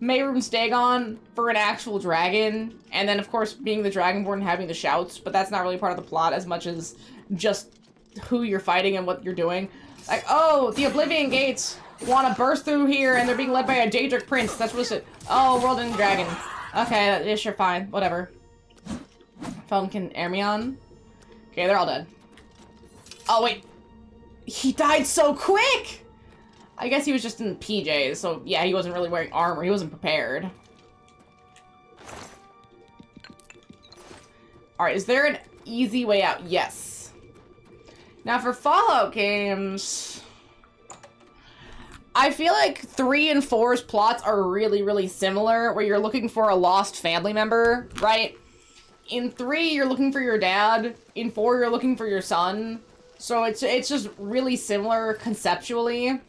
Mayroom's Dagon for an actual dragon. And then, of course, being the Dragonborn and having the shouts. But that's not really part of the plot as much as just who you're fighting and what you're doing. Like, oh, the Oblivion Gates want to burst through here and they're being led by a Daedric prince. That's what it. Oh, World Ending Dragon. Okay, yeah, sure, fine. Whatever. Falcon Ermion. Okay, they're all dead. Oh, wait. He died so quick! I guess he was just in PJs, so yeah, he wasn't really wearing armor. He wasn't prepared. Alright, is there an easy way out? Yes. Now, for Fallout games... I feel like 3 and 4's plots are really, really similar, where you're looking for a lost family member, right? In 3, you're looking for your dad. In 4, you're looking for your son. So it's just really similar conceptually.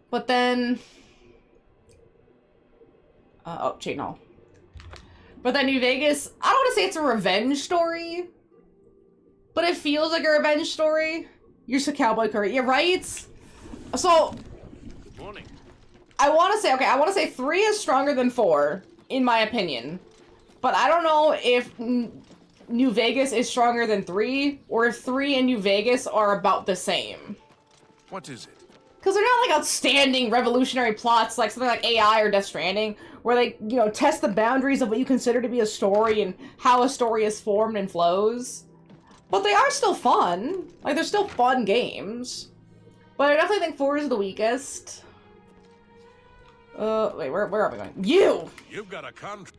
But then... oh, shit, no. But then New Vegas, I don't want to say it's a revenge story, but it feels like a revenge story. You're just a cowboy curry. Yeah, right? So... Morning. I want to say, okay, I want to say 3 is stronger than 4, in my opinion. But I don't know if New Vegas is stronger than 3, or if 3 and New Vegas are about the same. What is it? Because they're not like outstanding revolutionary plots like something like AI or Death Stranding, where they, you know, test the boundaries of what you consider to be a story and how a story is formed and flows. But they are still fun. Like, they're still fun games. But I definitely think 4 is the weakest. Wait, where are we going? You! You've got a contract.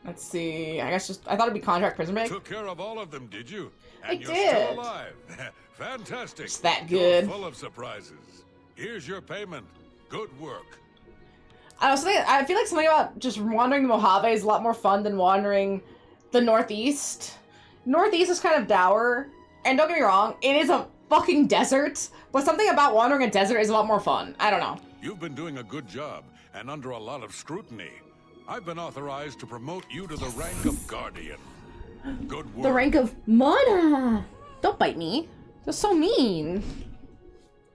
Let's see, I guess just, I thought it'd be contract prison break. Took care of all of them, did you? I And you're did. still alive. Fantastic. It's that You're good. full of surprises. Here's your payment. Good work. I feel like something about just wandering the Mojave is a lot more fun than wandering the Northeast. Northeast is kind of dour, and don't get me wrong, it is a fucking desert, but something about wandering a desert is a lot more fun. I don't know. You've been doing a good job, and under a lot of scrutiny. I've been authorized to promote you to the rank of Guardian. Good work. The rank of Mona! Don't bite me. You're so mean.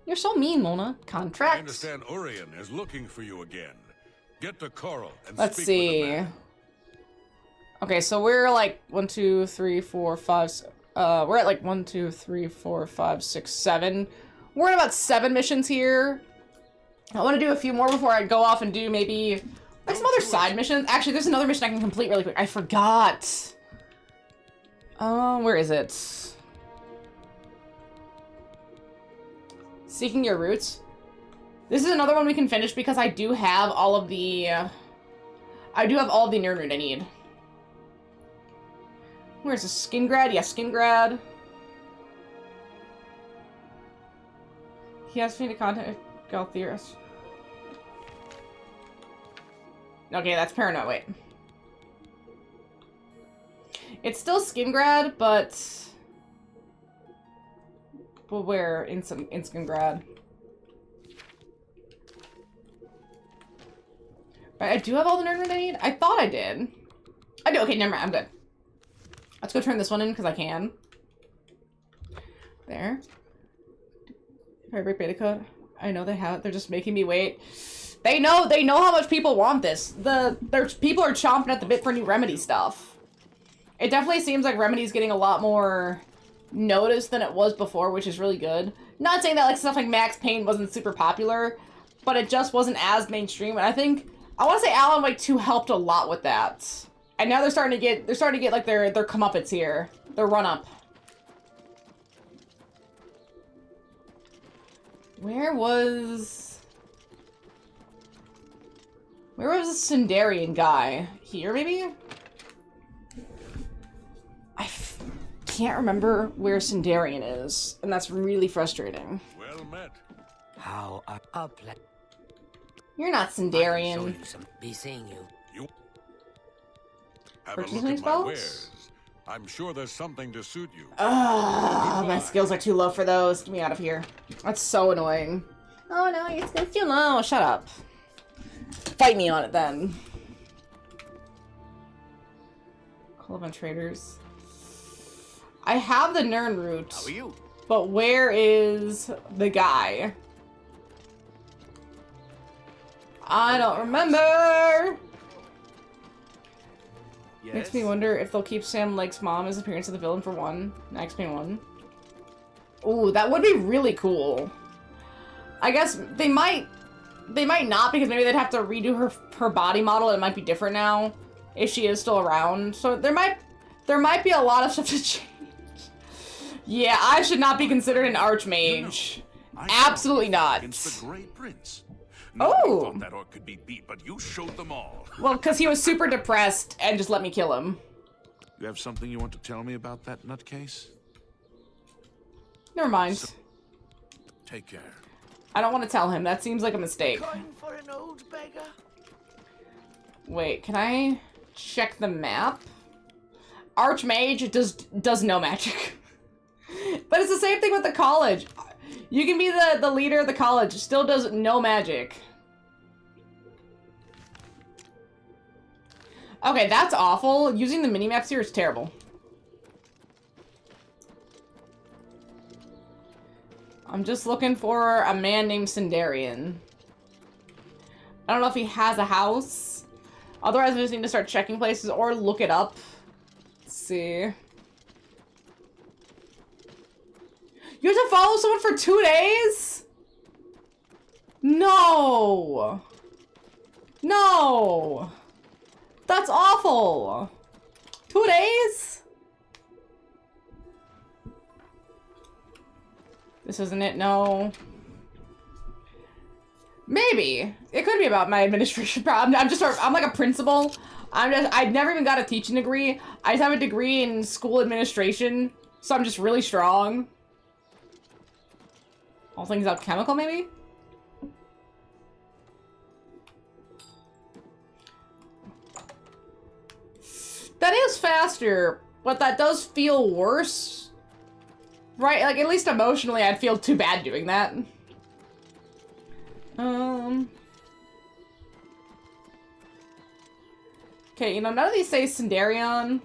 You're so mean, Mona. I Contract. understand Orion is looking for you again. Get to Coral and Let's speak see. with the man. Okay, so we're like 1, 2, 3, 4, 5. We're at like 1, 2, 3, 4, 5, 6, 7. We're at about 7 missions here. I want to do a few more before I go off and do maybe like some other side missions. Actually, there's another mission I can complete really quick. I forgot. Where is it? Seeking Your Roots. This is another one we can finish because I do have all of the... I do have all of the nerd root I need. Where's the Skingrad? Yeah, Skingrad. He asked me to contact Galtheris. Okay, that's Paranoid. Wait. It's still Skingrad, but where in Skingrad? Right, I do have all the nerd root I need? I thought I did. I do. Okay, never mind. I'm good. Let's go turn this one in because I can. There. Break beta code. I know they have. They're just making me wait. They know how much people want this. People are chomping at the bit for new Remedy stuff. It definitely seems like Remedy's getting a lot more notice than it was before, which is really good. Not saying that like stuff like Max Payne wasn't super popular, but it just wasn't as mainstream. And I want to say Alan Wake 2 helped a lot with that. And now they're starting to get like their comeuppance here, their run up. Where was the Sindarian guy? Here, maybe? Can't remember where Sindarian is, and that's really frustrating. Well met. How are You're not Sindarian. Be seeing you. You have a Purchasing look at my spells? wares. I'm sure there's something to suit you. Ugh, my skills are too low for those. Get me out of here. That's so annoying. Oh no, your skills too low. Shut up. Fight me on it then. Call up on traders. I have the Nern route. How are you? But where is the guy? I don't remember. Yes. Makes me wonder if they'll keep Sam Lake's mom as appearance of the villain for Max Payne 1. Ooh, that would be really cool. I guess they might not, because maybe they'd have to redo her body model and it might be different now if she is still around. So there might be a lot of stuff to change. Yeah, I should not be considered an archmage. Absolutely not. Against the Great Prince. Oh. Nobody thought that orc could be beat, but you showed them all. Well, because he was super depressed and just let me kill him. You have something you want to tell me about that nutcase? Never mind. Take care. I don't want to tell him. That seems like a mistake. Going for an old beggar? Wait, can I check the map? Archmage does no magic. But it's the same thing with the college. You can be the leader of the college, still does no magic. Okay, that's awful. Using the mini-maps here is terrible. I'm just looking for a man named Sindarian. I don't know if he has a house. Otherwise, I just need to start checking places or look it up. Let's see. You have to follow someone for 2 days? No. No. That's awful. 2 days? This isn't it, no. Maybe. It could be about my administration problem. I'm like a principal. I've never even got a teaching degree. I just have a degree in school administration, so I'm just really strong. All things alchemical, maybe? That is faster, but that does feel worse. Right? Like, at least emotionally, I'd feel too bad doing that. Okay, you know, none of these say Sindarion.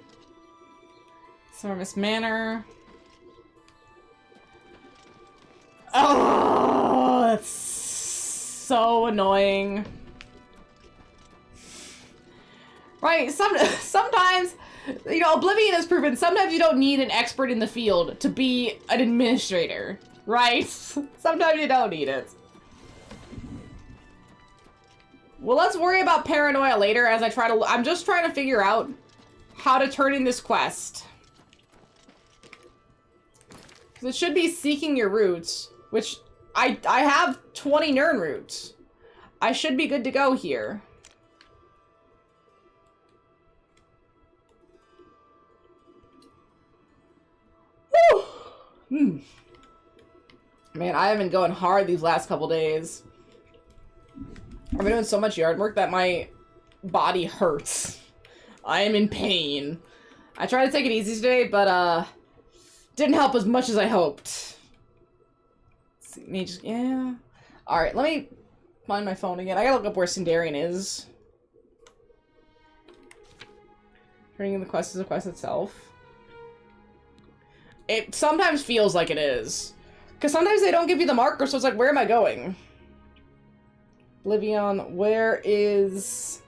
Miss Manor. Oh, that's so annoying. Right, sometimes, you know, Oblivion has proven sometimes you don't need an expert in the field to be an administrator, right? Sometimes you don't need it. Well, let's worry about paranoia later as I'm just trying to figure out how to turn in this quest. Because it should be seeking your roots, which I have 20 Nern roots. I should be good to go here. Woo! Man, I have been going hard these last couple days. I've been doing so much yard work that my body hurts. I am in pain. I tried to take it easy today, but didn't help as much as I hoped. Yeah. Alright, let me find my phone again. I gotta look up where Sindarian is. Turning in the quest is a quest itself. It sometimes feels like it is. Because sometimes they don't give you the marker, so it's like, where am I going? Oblivion, where is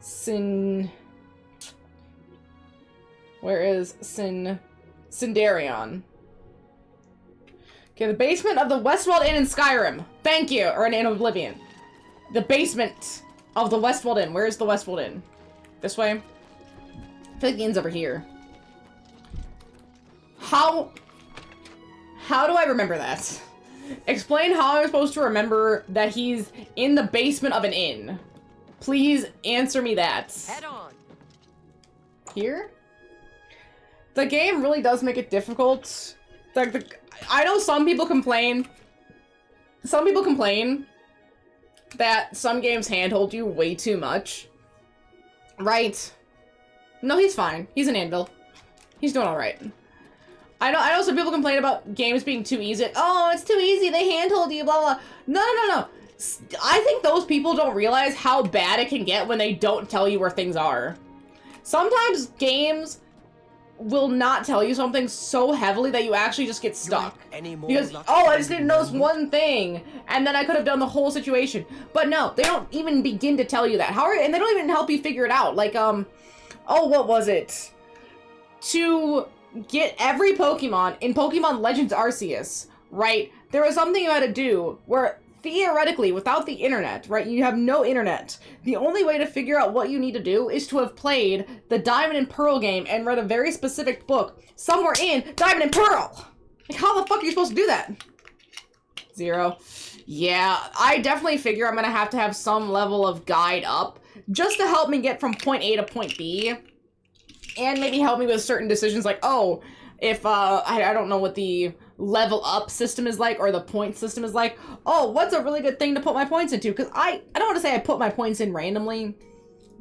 Sindarion? Okay, the basement of the Westwall Inn in Skyrim. Thank you, or in Oblivion. The basement of the Westwall Inn. Where is the Westwall Inn? This way? I feel like the inn's over here. How do I remember that? Explain how I'm supposed to remember that he's in the basement of an inn. Please answer me that. Head on. Here? The game really does make it difficult. I know some people complain. Some people complain that some games handhold you way too much. Right? No, he's fine. He's an anvil. He's doing alright. I know some people complain about games being too easy. Oh, it's too easy, they handhold you, blah, blah. No. I think those people don't realize how bad it can get when they don't tell you where things are. Sometimes games will not tell you something so heavily that you actually just get stuck. Because, oh, I just didn't know this one thing, and then I could have done the whole situation. But no, they don't even begin to tell you that. And they don't even help you figure it out. Like, oh, what was it? To get every Pokemon in Pokemon Legends Arceus, right? There was something you had to do where theoretically, without the internet, right? You have no internet. The only way to figure out what you need to do is to have played the Diamond and Pearl game and read a very specific book somewhere in Diamond and Pearl. Like, how the fuck are you supposed to do that? 0. Yeah, I definitely figure I'm gonna have to have some level of guide up just to help me get from point A to point B. And maybe help me with certain decisions like, oh, if, I don't know what the level up system is like, or the point system is like. Oh, what's a really good thing to put my points into? Because I don't want to say I put my points in randomly,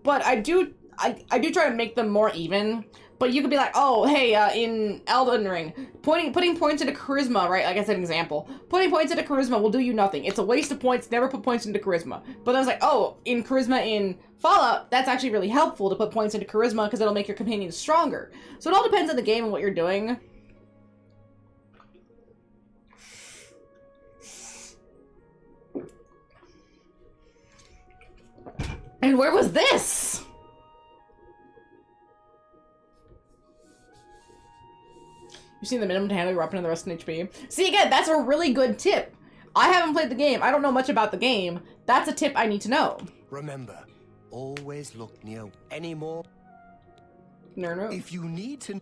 but I do try to make them more even. But you could be like, oh, hey, in Elden Ring, putting points into charisma, right? Like I said, an example. Putting points into charisma will do you nothing. It's a waste of points. Never put points into charisma. But I was like, oh, in charisma in Fallout, that's actually really helpful to put points into charisma because it'll make your companions stronger. So it all depends on the game and what you're doing. And where was this? You've seen the minimum to handle your weapon and the rest in HP. See, again, that's a really good tip. I haven't played the game. I don't know much about the game. That's a tip I need to know. Remember, always look near any more. No. If you need to...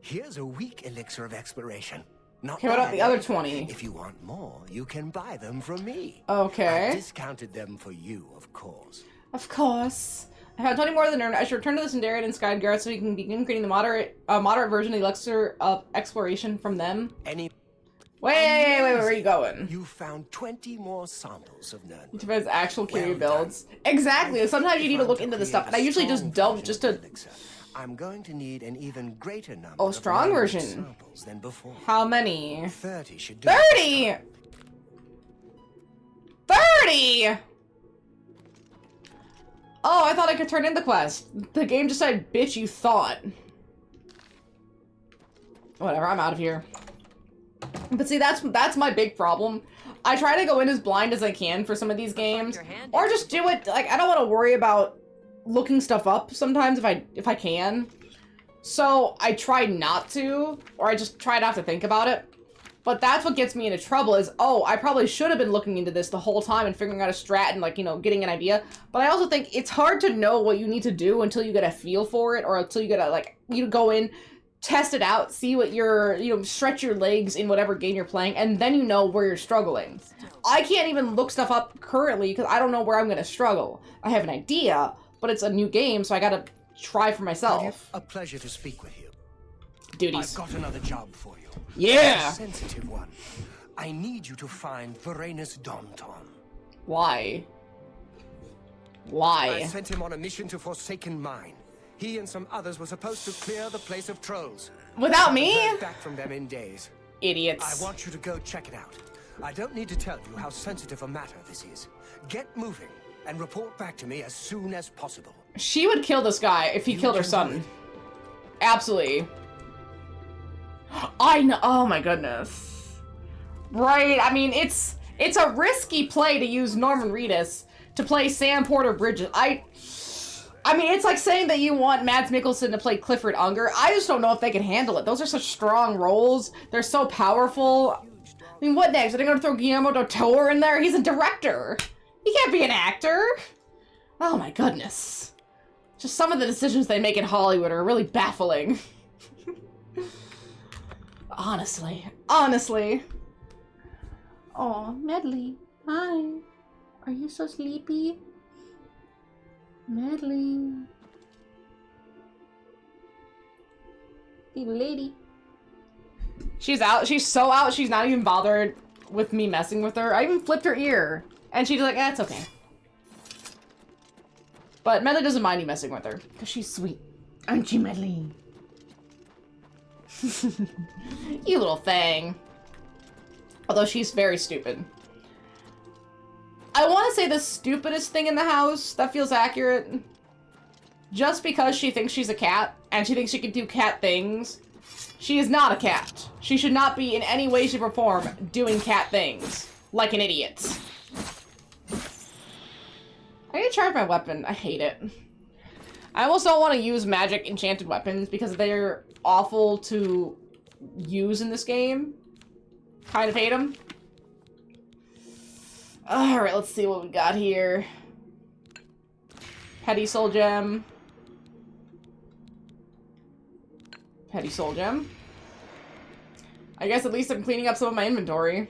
Here's a weak elixir of exploration. Not Okay, what about the bad. other 20? If you want more, you can buy them from me. Okay. I've discounted them for you, of course. Of course. I have 20 more of the nerd. I should return to the Sindarian and Skyguard so we can begin creating the moderate version of the elixir of exploration from them. Wait, where are you going? You found 20 more samples of nerd. It depends actual carry builds. Exactly. Sometimes you need to look into the stuff, and I usually just delve just to... I'm going to need an even greater number Oh, of strong nerd version. samples than before. How many? 30 should do 30! 30! Oh, I thought I could turn in the quest. The game just said, bitch, you thought. Whatever, I'm out of here. But see, that's my big problem. I try to go in as blind as I can for some of these games. Or just do it, like, I don't want to worry about looking stuff up sometimes if I can. So, I try not to, or I just try not to think about it. But that's what gets me into trouble is, oh, I probably should have been looking into this the whole time and figuring out a strat and, like, you know, getting an idea. But I also think it's hard to know what you need to do until you get a feel for it, or until you get a, like, you go in, test it out, see what stretch your legs in whatever game you're playing, and then you know where you're struggling. I can't even look stuff up currently because I don't know where I'm going to struggle. I have an idea, but it's a new game, so I gotta try for myself. A pleasure to speak with you. Duties. I've got another job for you. Yeah! A sensitive one. I need you to find Varanus Daunton. Why? I Why? sent him on a mission to Forsaken Mine. He and some others were supposed to clear the place of trolls. Without me? Heard back from them in days. Idiots. I want you to go check it out. I don't need to tell you how sensitive a matter this is. Get moving and report back to me as soon as possible. She would kill this guy if he killed her son. Absolutely. I know. Oh my goodness. Right. I mean, it's a risky play to use Norman Reedus to play Sam Porter Bridges. I mean, it's like saying that you want Mads Mikkelsen to play Clifford Unger. I just don't know if they can handle it. Those are such strong roles. They're so powerful. I mean, what next? Are they going to throw Guillermo del Toro in there? He's a director. He can't be an actor. Oh my goodness. Just some of the decisions they make in Hollywood are really baffling. Honestly. Oh, Medley. Hi. Are you so sleepy? Medley. Little lady. She's out. She's so out, she's not even bothered with me messing with her. I even flipped her ear. And she's like, it's okay. But Medley doesn't mind you messing with her. Because she's sweet. Aren't you, Medley? You little thing. Although she's very stupid. I want to say the stupidest thing in the house. That feels accurate. Just because she thinks she's a cat, and she thinks she can do cat things, she is not a cat. She should not be in any way, shape, or form doing cat things. Like an idiot. I need to charge my weapon. I hate it. I almost don't want to use magic enchanted weapons because they're awful to use in this game. Kind of hate them. Alright, let's see what we got here. Petty Soul Gem. Petty Soul Gem. I guess at least I'm cleaning up some of my inventory.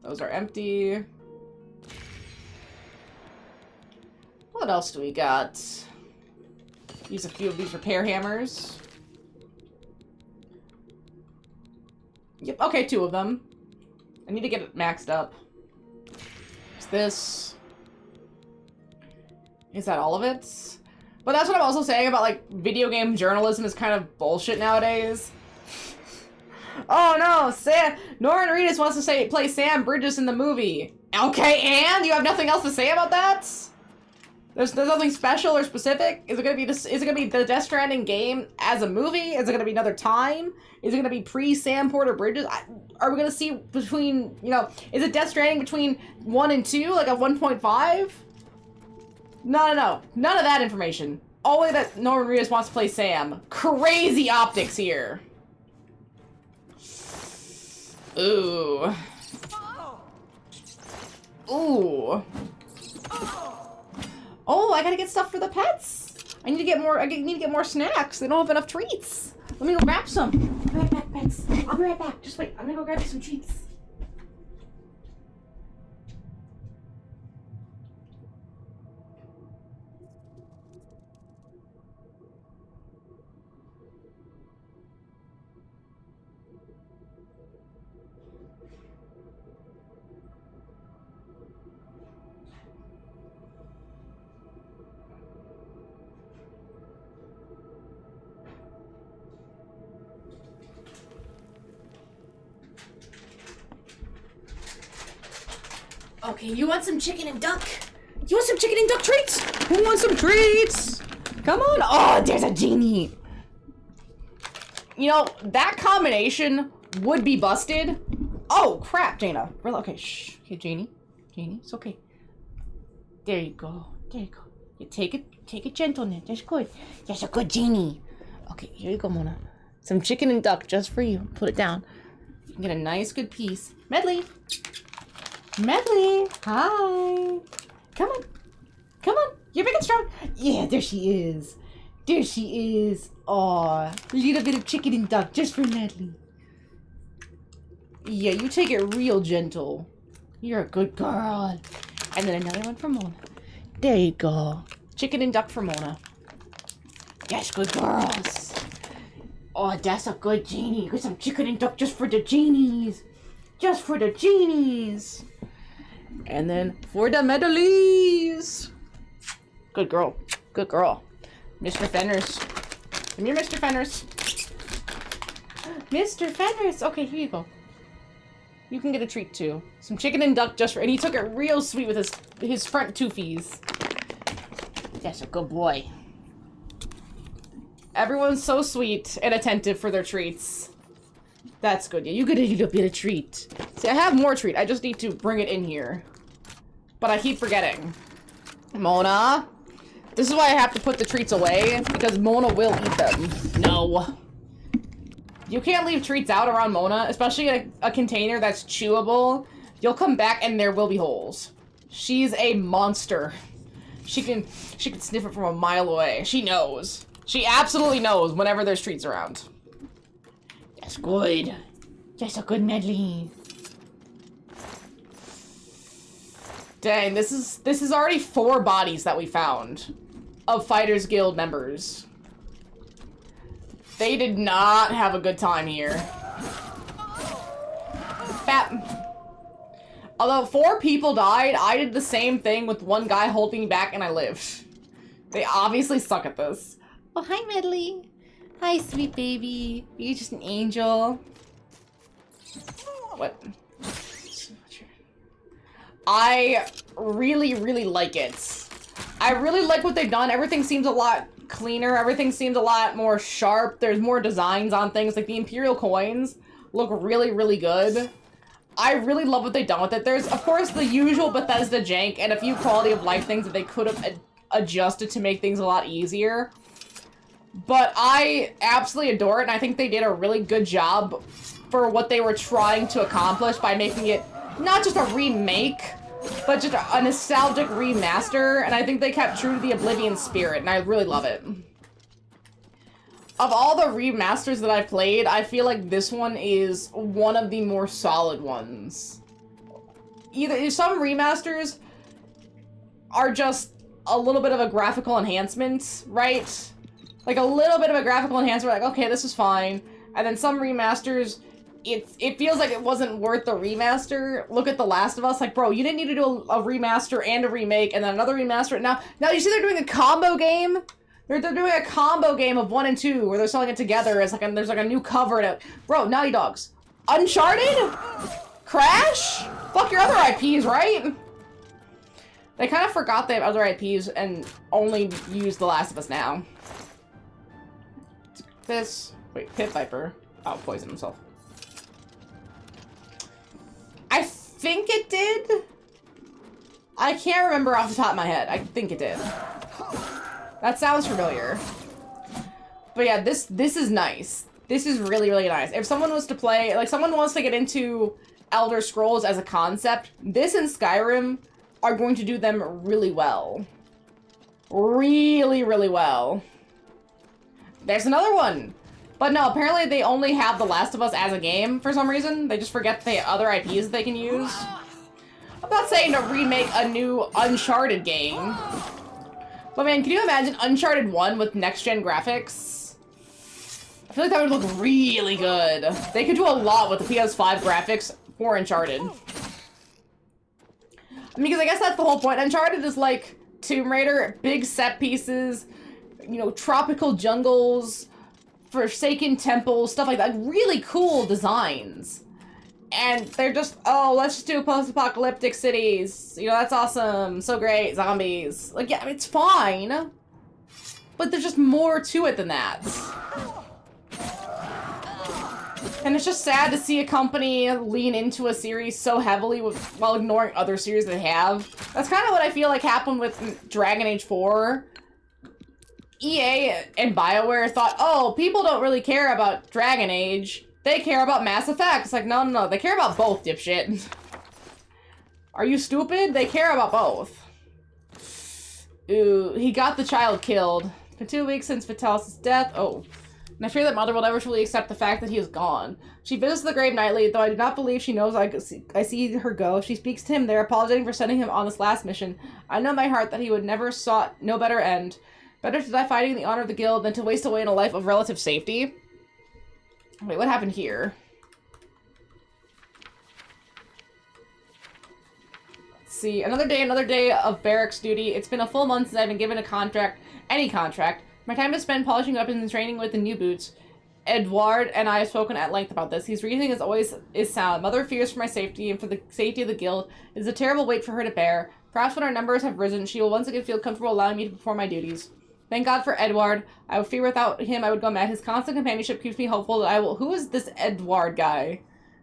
Those are empty. What else do we got? Use a few of these repair hammers. Yep, okay, 2 of them. I need to get it maxed up. Is this... Is that all of it? But that's what I'm also saying about, like, video game journalism is kind of bullshit nowadays. Oh no, Norman Reedus wants to play Sam Bridges in the movie. Okay, and? You have nothing else to say about that? There's nothing special or specific? Is it gonna be the Death Stranding game as a movie? Is it gonna be another time? Is it gonna be pre-Sam Porter Bridges? Are we gonna see between, you know, is it Death Stranding between 1 and 2, like a 1.5? No. None of that information. Only that Norman Reedus wants to play Sam. Crazy optics here. Ooh. Ooh. Oh, I gotta get stuff for the pets. I need to get more snacks. They don't have enough treats. Let me go grab some. I'll be right back, pets. I'll be right back. Just wait. I'm gonna go grab you some treats. Okay, you want some chicken and duck? You want some chicken and duck treats? Who wants some treats? Come on. Oh, there's a genie. You know, that combination would be busted. Oh, crap, Jaina. Okay, shh. Okay, Janie, it's okay. There you go. You take it gentle now. That's good. That's a good genie. Okay, here you go, Mona. Some chicken and duck just for you. Put it down. You can get a nice, good piece. Medley, hi. Come on. You're big and strong. Yeah, there she is. Aw, a little bit of chicken and duck just for Medley. Yeah, you take it real gentle. You're a good girl. And then another one for Mona. There you go. Chicken and duck for Mona. Yes, good girls. Oh, that's a good genie. Get some chicken and duck just for the genies. And then for the medleys. Good girl. Mr. Fenners. Come here, Mr. Fenners. Mr. Fenners. Okay, here you go. You can get a treat too. Some chicken and duck just for, and he took it real sweet with his front toofies. That's a good boy. Everyone's so sweet and attentive for their treats. That's good. Yeah, you get a little bit of treat. See, I have more treat. I just need to bring it in here. But I keep forgetting. Mona. This is why I have to put the treats away, because Mona will eat them. No. You can't leave treats out around Mona, especially a container that's chewable. You'll come back and there will be holes. She's a monster. She can sniff it from a mile away. She knows. She absolutely knows whenever there's treats around. That's good. That's a good medley. Dang, this is already 4 bodies that we found of Fighters Guild members. They did not have a good time here. Although 4 people died, I did the same thing with 1 guy holding me back and I lived. They obviously suck at this. Oh, hi, Medley. Hi, sweet baby. You're just an angel. What? I really, really like it. I really like what they've done. Everything seems a lot cleaner. Everything seems a lot more sharp. There's more designs on things. Like the Imperial coins look really, really good. I really love what they've done with it. There's, of course, the usual Bethesda jank and a few quality of life things that they could have adjusted to make things a lot easier. But I absolutely adore it, and I think they did a really good job for what they were trying to accomplish by making it not just a remake, but just a nostalgic remaster, and I think they kept true to the Oblivion spirit, and I really love it. Of all the remasters that I've played, I feel like this one is one of the more solid ones. Some remasters are just a little bit of a graphical enhancement, right? Like a little bit of a graphical enhancement, like, okay, this is fine. And then some remasters it feels like it wasn't worth the remaster. Look at The Last of Us. Like, bro, you didn't need to do a remaster and a remake and then another remaster. Now you see they're doing a combo game? They're doing a combo game of 1 and 2 where they're selling it together as like there's like a new cover to bro, Naughty Dogs. Uncharted? Crash? Fuck your other IPs, right? They kind of forgot they have other IPs and only use The Last of Us now. This wait, Pit Viper. Oh, poison himself. I think it did. I can't remember off the top of my head. I think it did. That sounds familiar. But yeah, this is nice. This is really, really nice. If someone was to play, like someone wants to get into Elder Scrolls as a concept, this and Skyrim are going to do them really well. Really, really well. There's another one. But no, apparently they only have The Last of Us as a game for some reason. They just forget the other IPs they can use. I'm not saying to remake a new Uncharted game. But man, can you imagine Uncharted 1 with next-gen graphics? I feel like that would look really good. They could do a lot with the PS5 graphics for Uncharted. I mean, because I guess that's the whole point. Uncharted is like Tomb Raider, big set pieces, you know, tropical jungles, forsaken temples, stuff like that. Really cool designs. And they're just, oh, let's just do post-apocalyptic cities. You know, that's awesome. So great. Zombies. Like, yeah, it's fine. But there's just more to it than that. And it's just sad to see a company lean into a series so heavily while ignoring other series they have. That's kind of what I feel like happened with Dragon Age 4. EA and BioWare thought, oh, people don't really care about Dragon Age. They care about Mass Effect. It's like, no, no, no. They care about both, dipshit. Are you stupid? They care about both. Ooh, he got the child killed. It's been 2 weeks since Vitalis' death. Oh. And I fear that Mother will never truly accept the fact that he is gone. She visits the grave nightly, though I do not believe she knows I see her go. She speaks to him there, apologizing for sending him on this last mission. I know in my heart that he would never sought no better end. Better to die fighting in the honor of the guild than to waste away in a life of relative safety. Wait, what happened here? Let's see, another day of barracks duty. It's been a full month since I've been given a contract, any contract. My time is spent polishing weapons and training with the new boots. Edward and I have spoken at length about this. His reasoning as always is sound. Mother fears for my safety and for the safety of the guild. It is a terrible weight for her to bear. Perhaps when our numbers have risen, she will once again feel comfortable allowing me to perform my duties. Thank God for Edward. I would fear without him I would go mad. His constant companionship keeps me hopeful that I will... Who is this Edward guy?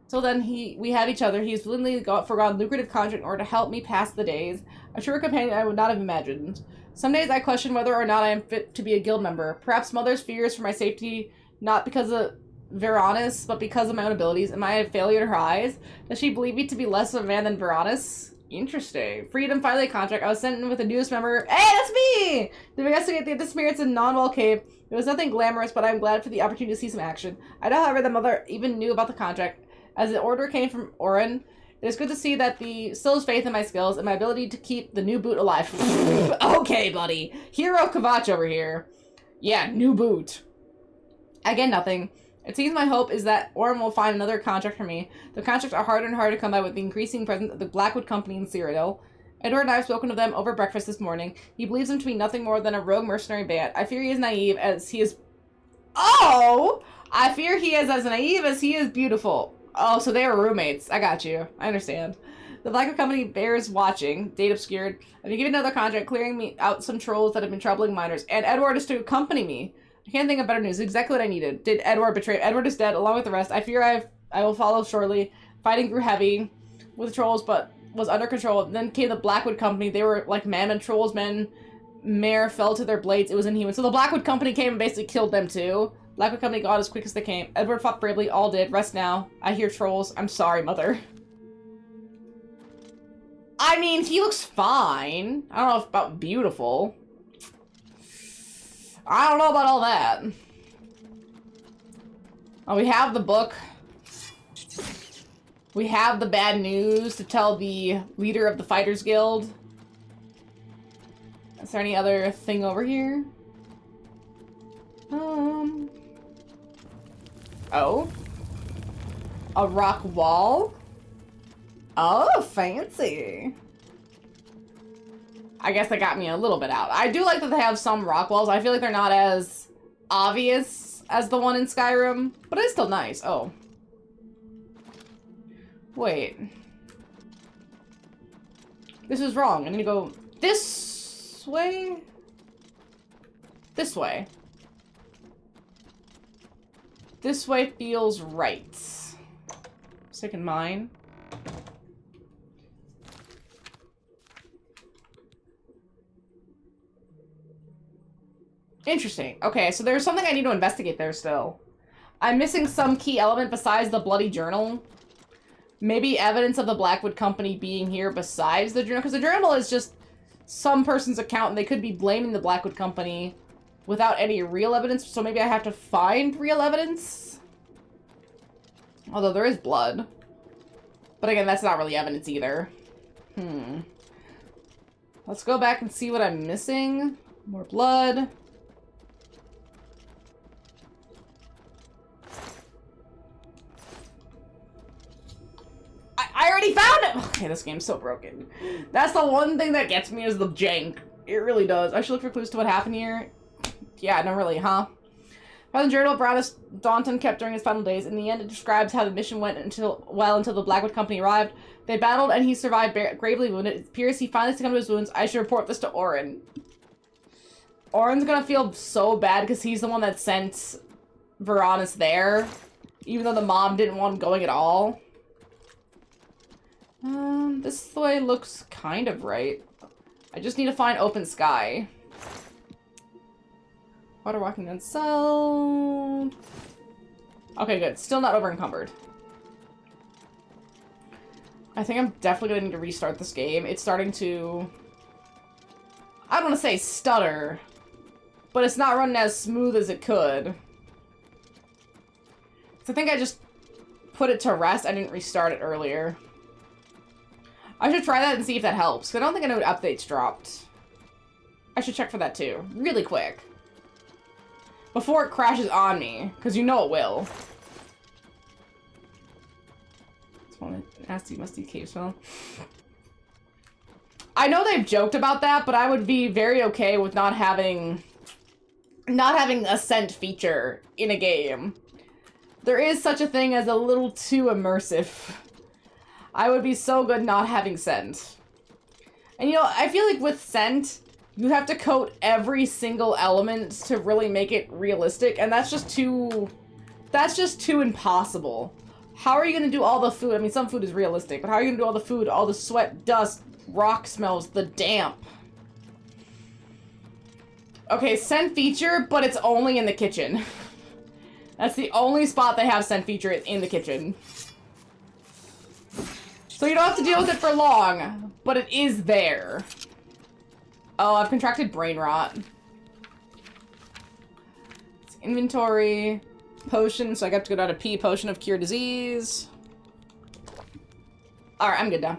Till then, we have each other. He has willingly forgone lucrative contract in order to help me pass the days. A truer companion I would not have imagined. Some days I question whether or not I am fit to be a guild member. Perhaps Mother's fears for my safety, not because of Veronis, but because of my own abilities. Am I a failure in her eyes? Does she believe me to be less of a man than Veronis? Interesting. Freedom, finally a contract. I was sent in with the newest member. Hey, that's me! To investigate the disappearance in Non-Wall Cave. It was nothing glamorous, but I'm glad for the opportunity to see some action. I know, however, that Mother even knew about the contract. As the order came from Oren, it is good to see that the still has faith in my skills and my ability to keep the new boot alive. Okay, buddy. Hero Kavach over here. Yeah, new boot. Again, nothing. It seems my hope is that Oren will find another contract for me. The contracts are harder and harder to come by with the increasing presence of the Blackwood Company in Cyrodiil. Edward and I have spoken of them over breakfast this morning. He believes them to be nothing more than a rogue mercenary band. I fear he is naive as he is... Oh! I fear he is as naive as he is beautiful. Oh, so they were roommates. I got you. I understand. The Blackwood Company bears watching. Date obscured. I've been given another contract clearing me out some trolls that have been troubling miners. And Edward is to accompany me. I can't think of better news. Exactly what I needed. Did Edward betray? Edward is dead, along with the rest. I fear I will follow shortly. Fighting grew heavy with trolls, but was under control. Then came the Blackwood Company. They were like mammoth trolls. Mare fell to their blades. It was inhuman. So the Blackwood Company came and basically killed them too. Blackwood Company got as quick as they came. Edward fought bravely. All did. Rest now. I hear trolls. I'm sorry, Mother. I mean, he looks fine. I don't know about beautiful. I don't know about all that. Oh, we have the book. We have the bad news to tell the leader of the Fighters Guild. Is there any other thing over here? Oh. A rock wall? Oh, fancy. I guess that got me a little bit out. I do like that they have some rock walls. I feel like they're not as obvious as the one in Skyrim, but it's still nice. Oh. Wait. This is wrong. I need to go this way? This way. This way feels right. Second mine. Interesting. Okay, so there's something I need to investigate there still. I'm missing some key element besides the bloody journal. Maybe evidence of the Blackwood Company being here besides the journal, because the journal is just some person's account, and they could be blaming the Blackwood Company without any real evidence, so maybe I have to find real evidence? Although there is blood. But again, that's not really evidence either. Let's go back and see what I'm missing. More blood. I already found it! Okay, this game's so broken. That's the one thing that gets me is the jank. It really does. I should look for clues to what happened here. Yeah, no really, huh? From the journal Brownus Daunton kept during his final days. In the end, it describes how the mission went until the Blackwood Company arrived. They battled and he survived gravely wounded. It appears he finally succumbed to his wounds. I should report this to Orin. Orin's gonna feel so bad because he's the one that sent Varanus there. Even though the mom didn't want him going at all. This way looks kind of right. I just need to find open sky. Water walking unsold. Okay, good. Still not over encumbered. I think I'm definitely gonna need to restart this game. It's starting to... I don't want to say stutter, but it's not running as smooth as it could. So I think I just put it to rest. I didn't restart it earlier. I should try that and see if that helps, because I don't think I know what updates dropped. I should check for that too, really quick. Before it crashes on me, because you know it will. It's one nasty, musty cave smell. I know they've joked about that, but I would be very okay with not having a scent feature in a game. There is such a thing as a little too immersive. I would be so good not having scent. And you know, I feel like with scent, you have to coat every single element to really make it realistic, and that's just too impossible. How are you gonna do all the food? I mean, some food is realistic, but how are you gonna do all the food, all the sweat, dust, rock smells, the damp? Okay, scent feature, but it's only in the kitchen. That's the only spot they have scent feature, is in the kitchen. So you don't have to deal with it for long, but it is there. Oh, I've contracted brain rot. It's inventory, potion, so I got to go down to P, potion of cure disease. Alright, I'm good now.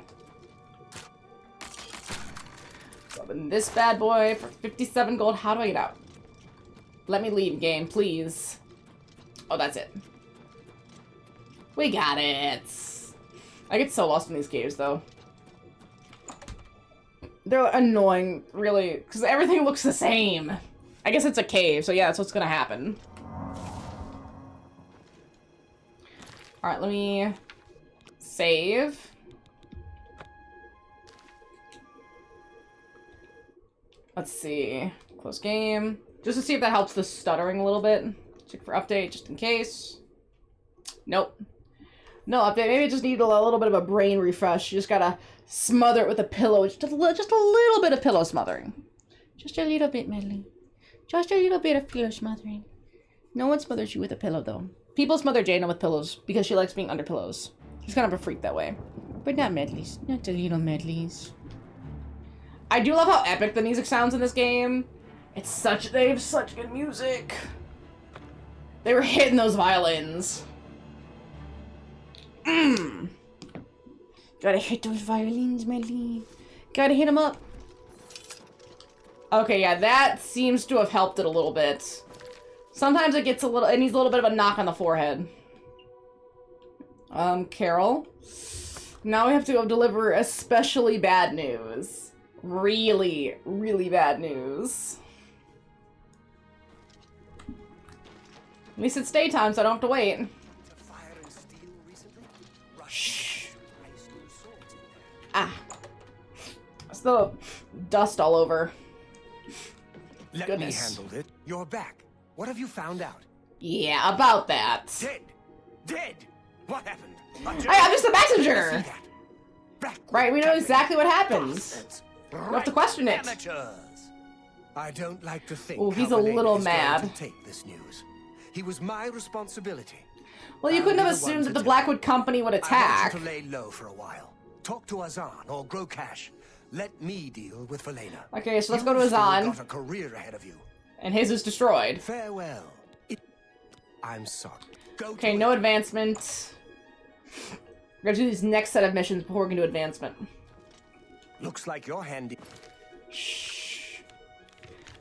Open this bad boy for 57 gold. How do I get out? Let me leave, game, please. Oh, that's it. We got it. I get so lost in these caves, though. They're annoying, really, because everything looks the same. I guess it's a cave, so yeah, that's what's gonna happen. Alright, let me save. Let's see. Close game. Just to see if that helps the stuttering a little bit. Check for update, just in case. Nope. No update. Maybe it just needed a little bit of a brain refresh. You just gotta smother it with a pillow. Just a little bit of pillow smothering. Just a little bit, Medley. Just a little bit of pillow smothering. No one smothers you with a pillow, though. People smother Jaina with pillows because she likes being under pillows. She's kind of a freak that way. But not Medleys. Not the little Medleys. I do love how epic the music sounds in this game. They have such good music. They were hitting those violins. Gotta hit those violins, Medley. Gotta hit them up. Okay, yeah, that seems to have helped it a little bit. Sometimes it needs a little bit of a knock on the forehead. Carol. Now we have to go deliver especially bad news. Really, really bad news. At least it's daytime, so I don't have to wait. Shh. Ah. Still dust all over. Let Goodness. me handle it. You're back. What have you found out? Yeah, about that. Dead. Dead. What happened? Hey, I'm just the messenger! Blackwood Right, we know Company. exactly what happens. Bastards. You have to question it. Amateurs. I don't like to think. Oh, he's how a Valena little is going mad. to take this news. He was my responsibility. Well, you I'll couldn't be have the one assumed to that the tell Blackwood Company would I attack. want you to lay low for a while. Talk to Azan or grow cash. Let me deal with Valena. Okay, so let's go to You've still Azan. got a career ahead of you. And his is destroyed. Farewell. I'm sorry. Go Okay, to no it. advancement. We gotta do these next set of missions before we can do advancement. Looks like you're handy. Shh.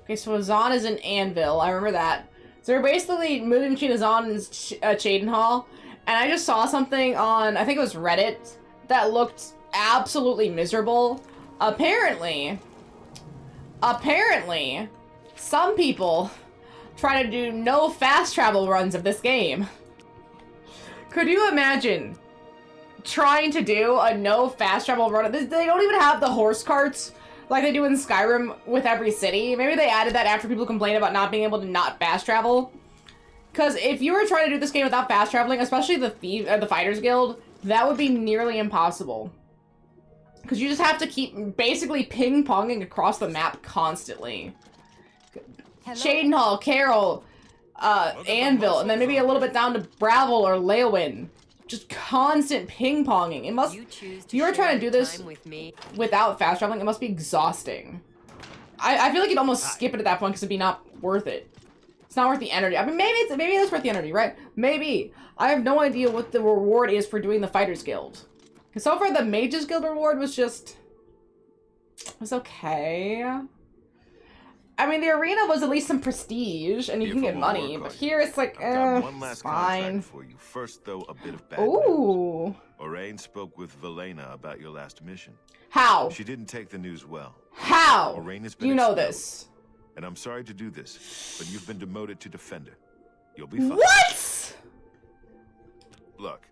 Okay, so Azan is in Anvil. I remember that. So we're basically moving between Azan and Cheydinhal. And I just saw something on, I think it was Reddit, that looked absolutely miserable. Apparently, some people try to do no fast travel runs of this game. Could you imagine trying to do a no fast travel run? They don't even have the horse carts like they do in Skyrim with every city. Maybe they added that after people complained about not being able to not fast travel. Because if you were trying to do this game without fast traveling, especially the Fighters Guild, that would be nearly impossible. Because you just have to keep basically ping-ponging across the map constantly. Cheydinhal, Carol, Anvil, and then maybe a little bit down to Bravel or Leowin. Just constant ping-ponging. It must. If you were trying to do this with me. without fast traveling, it must be exhausting. I feel like you'd almost skip it at that point because it'd be not worth it. It's not worth the energy. I mean, maybe it's worth the energy, right? Maybe. I have no idea what the reward is for doing the Fighters Guild. Because so far the Mages Guild reward was okay. I mean, the arena was at least some prestige, and you can get money, but here it's like, I've got one last fine. contract for you. First, though, a bit of bad news. Ooh. Orain spoke with Valena about your last mission. How? She didn't take the news well. How? Orain has been You know expelled. this. And I'm sorry to do this, but you've been demoted to Defender. You'll be fine. What? Look,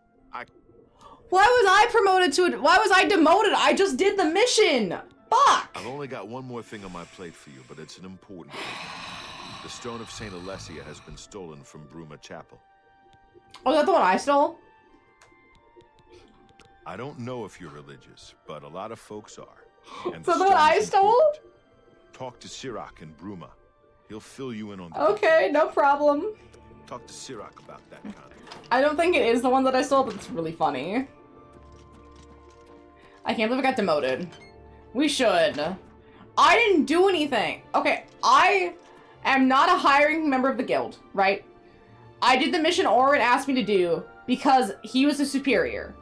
Why was I promoted to it? Why was I demoted? I just did the mission. Fuck. I've only got one more thing on my plate for you, but it's an important one. The Stone of St. Alessia has been stolen from Bruma Chapel. Oh, is that the one I stole? I don't know if you're religious, but a lot of folks are. And So the stone's one I stole? important. Talk to Sirach in Bruma. He'll fill you in on the Okay, no problem. Talk to Sirach about that contract. I don't think it is the one that I stole, but it's really funny. I can't believe I got demoted. We should. I didn't do anything. Okay, I am not a hiring member of the guild, right? I did the mission Orin asked me to do because he was a superior.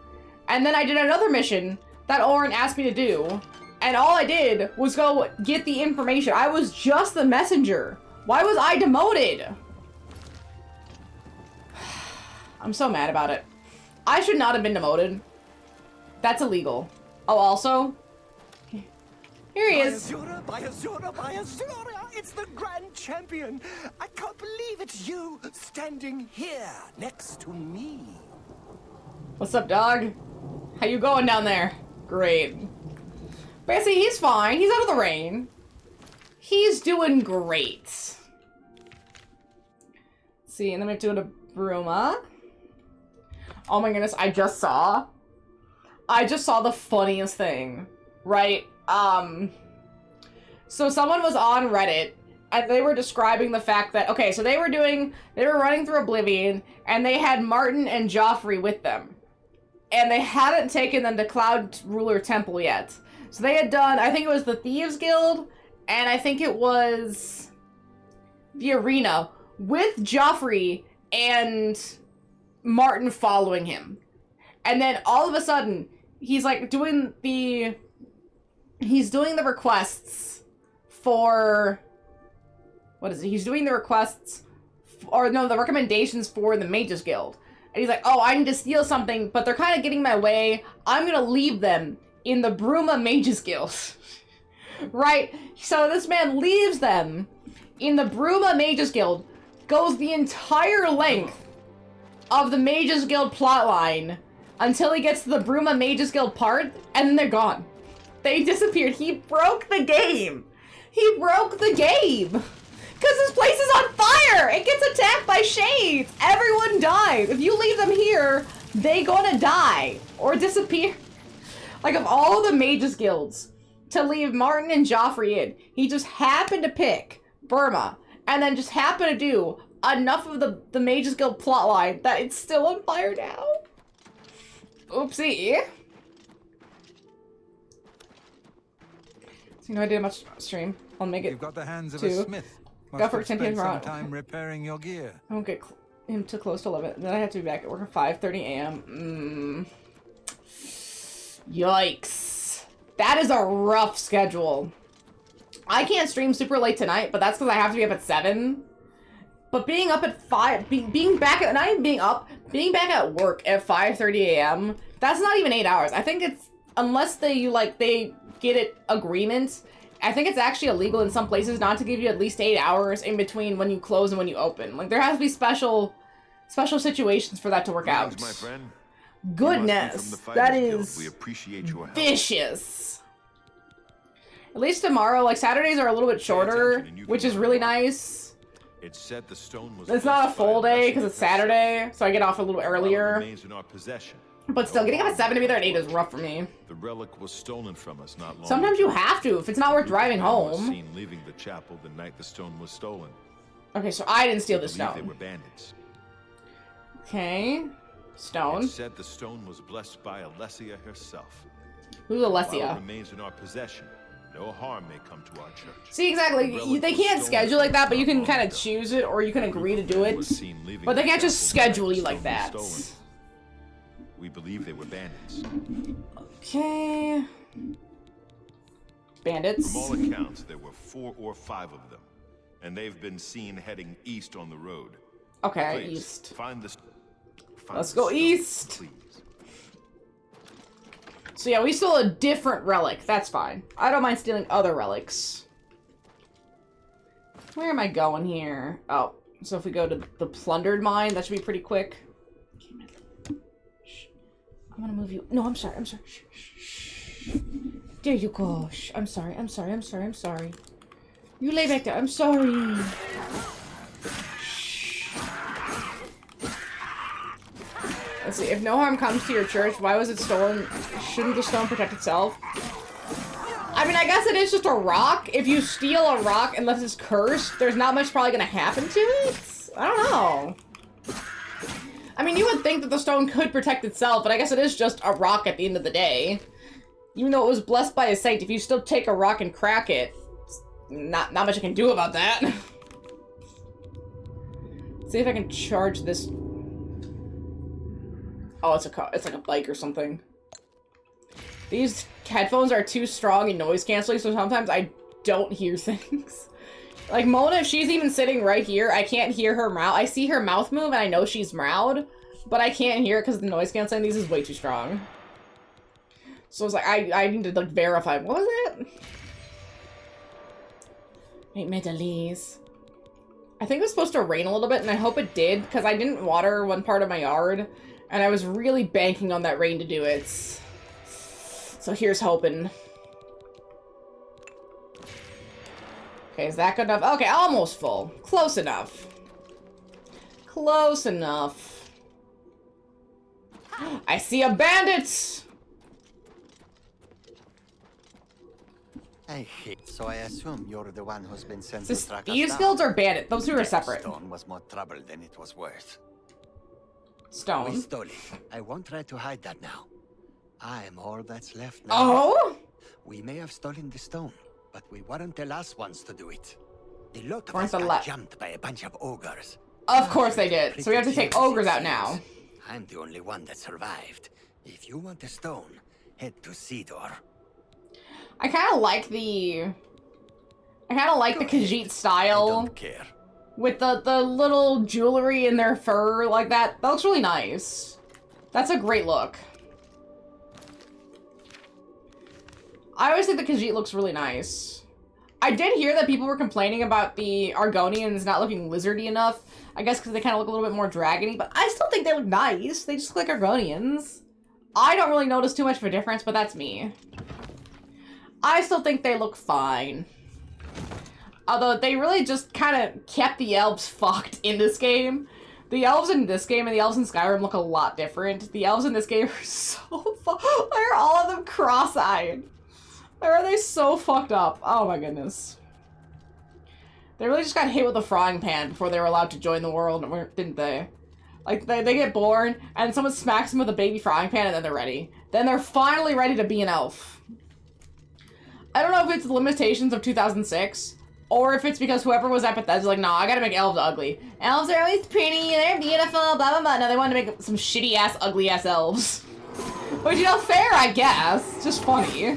And then I did another mission that Orin asked me to do. And all I did was go get the information. I was just the messenger. Why was I demoted? I'm so mad about it. I should not have been demoted. That's illegal. Oh, also, here he is. By Azura, it's the Grand Champion. I can't believe it's you standing here next to me. What's up, dog? How you going down there? Great. Basically, he's fine. He's out of the rain. He's doing great. Let's see, and then we have to go to Bruma. Oh my goodness, I just saw the funniest thing, right? So someone was on Reddit, and they were describing the fact that, okay, so they were running through Oblivion, and they had Martin and Joffrey with them. And they hadn't taken them to Cloud Ruler Temple yet. So they had done, I think it was the Thieves Guild, and I think it was the arena, with Joffrey and Martin following him. And then all of a sudden, he's like doing the requests for, what is it? He's doing the requests, or no, the recommendations for the Mages Guild. And he's like, oh, I need to steal something, but they're kind of getting my way. I'm gonna leave them in the Bruma Mages Guild. Right? So this man leaves them in the Bruma Mages Guild, goes the entire length of the Mages Guild plotline until he gets to the Bruma Mages Guild part, and then they're gone. They disappeared. He broke the game. He broke the game. Because this place is on fire. It gets attacked by shades. Everyone dies. If you leave them here, they gonna die or disappear. Like, of all the Mages Guilds to leave Martin and Joffrey in, he just happened to pick Burma and then just happened to do enough of the Mages Guild plotline that it's still on fire now. Oopsie. So, you know, I did a much stream. I'll make it. You've got the hands of two. a smith. Go Must for have 10 spent p.m. some tomorrow. time repairing your gear. I won't get him too close to 11. Then I have to be back at work at 5:30 a.m. Yikes. That is a rough schedule. I can't stream super late tonight, but that's because I have to be up at 7. But being up at 5, being back at, not even being up, being back at work at 5:30 a.m., that's not even 8 hours. I think it's, unless they get it agreement, I think it's actually illegal in some places not to give you at least 8 hours in between when you close and when you open. Like, there has to be special situations for that to work out. My friend. Goodness, that is We appreciate your help. vicious. At least tomorrow, like, Saturdays are a little bit shorter, which is really nice. It said the stone was It's not a full blessed by day because it's Saturday, so I get off a little earlier. remains in our possession. But still, getting up at 7 to be there at 8 is rough for me. The relic was stolen from us not long Sometimes you ago. have to, if it's not worth driving Was home. seen leaving the chapel the night the stone was stolen. Okay, so I didn't steal the Believe They stone. were bandits. Okay. Stone. It said the stone was blessed by Alessia herself. Who's While it Alessia? remains in our possession, no harm may come to our church. See, exactly. They can't schedule like that, but you can kind of choose it, or you can agree to do it. But they can't just schedule you like that. We believe they were bandits. Okay. Bandits. From all accounts, there were 4 or 5 of them, and they've been seen heading east on the road. Okay, Please, east. Find the. Let's go east. Please. So yeah, we stole a different relic. That's fine. I don't mind stealing other relics. Where am I going here? Oh, so if we go to the plundered mine, that should be pretty quick. Shh. I'm gonna move you. No, I'm sorry. I'm sorry. Shh, shh, shh. There you go. Shh. I'm sorry. I'm sorry. I'm sorry. I'm sorry. You lay back there. I'm sorry. Let's see, if no harm comes to your church, why was it stolen? Shouldn't the stone protect itself? I mean, I guess it is just a rock. If you steal a rock, unless it's cursed, there's not much probably gonna happen to it? I don't know. I mean, you would think that the stone could protect itself, but I guess it is just a rock at the end of the day. Even though it was blessed by a saint, if you still take a rock and crack it, not much I can do about that. See if I can charge this. Oh, it's like a bike or something. These headphones are too strong and noise canceling, so sometimes I don't hear things. Like Mona, if she's even sitting right here, I can't hear her mouth. I see her mouth move and I know she's meowed, but I can't hear it because the noise canceling these is way too strong. So it's like I need to like verify. What was it? Wait, Medalise. I think it was supposed to rain a little bit, and I hope it did, because I didn't water one part of my yard. And I was really banking on that rain to do it. So here's hoping. Okay, is that good enough? Okay, almost full. Close enough. Close enough. I see a bandit! I hate, so I assume you're the one who's been sent Is to track us thieves down. guilds or bandit? Those two are That separate. stone was more trouble than it was worth. We Stone. stole it. I won't try to hide that now. I'm all that's left now. Oh? We may have stolen the stone, but we weren't the last ones to do it. The lot of Weren't us the got jumped by a bunch of ogres. Of course they did. So we have to take ogres out now. I'm the only one that survived. If you want the stone, head to Cedar. I kind of like the... I kind of like the Khajiit I style. don't care. with the little jewelry in their fur like that. That looks really nice. That's a great look. I always think the Khajiit looks really nice. I did hear that people were complaining about the Argonians not looking lizardy enough. I guess because they kind of look a little bit more dragony, but I still think they look nice. They just look like Argonians. I don't really notice too much of a difference, but that's me. I still think they look fine. Although they really just kind of kept the elves fucked in this game. The elves in this game and the elves in Skyrim look a lot different. The elves in this game are so fucked. Why are all of them cross-eyed? Why are they so fucked up? Oh my goodness. They really just got hit with a frying pan before they were allowed to join the world, didn't they? Like, they get born, and someone smacks them with a baby frying pan, and then they're ready. Then they're finally ready to be an elf. I don't know if it's the limitations of 2006, or if it's because whoever was at Bethesda like, nah, I gotta make elves ugly. Elves are always pretty, and they're beautiful, blah, blah, blah. No, they wanted to make some shitty-ass, ugly-ass elves. But, you know, fair, I guess. It's just funny.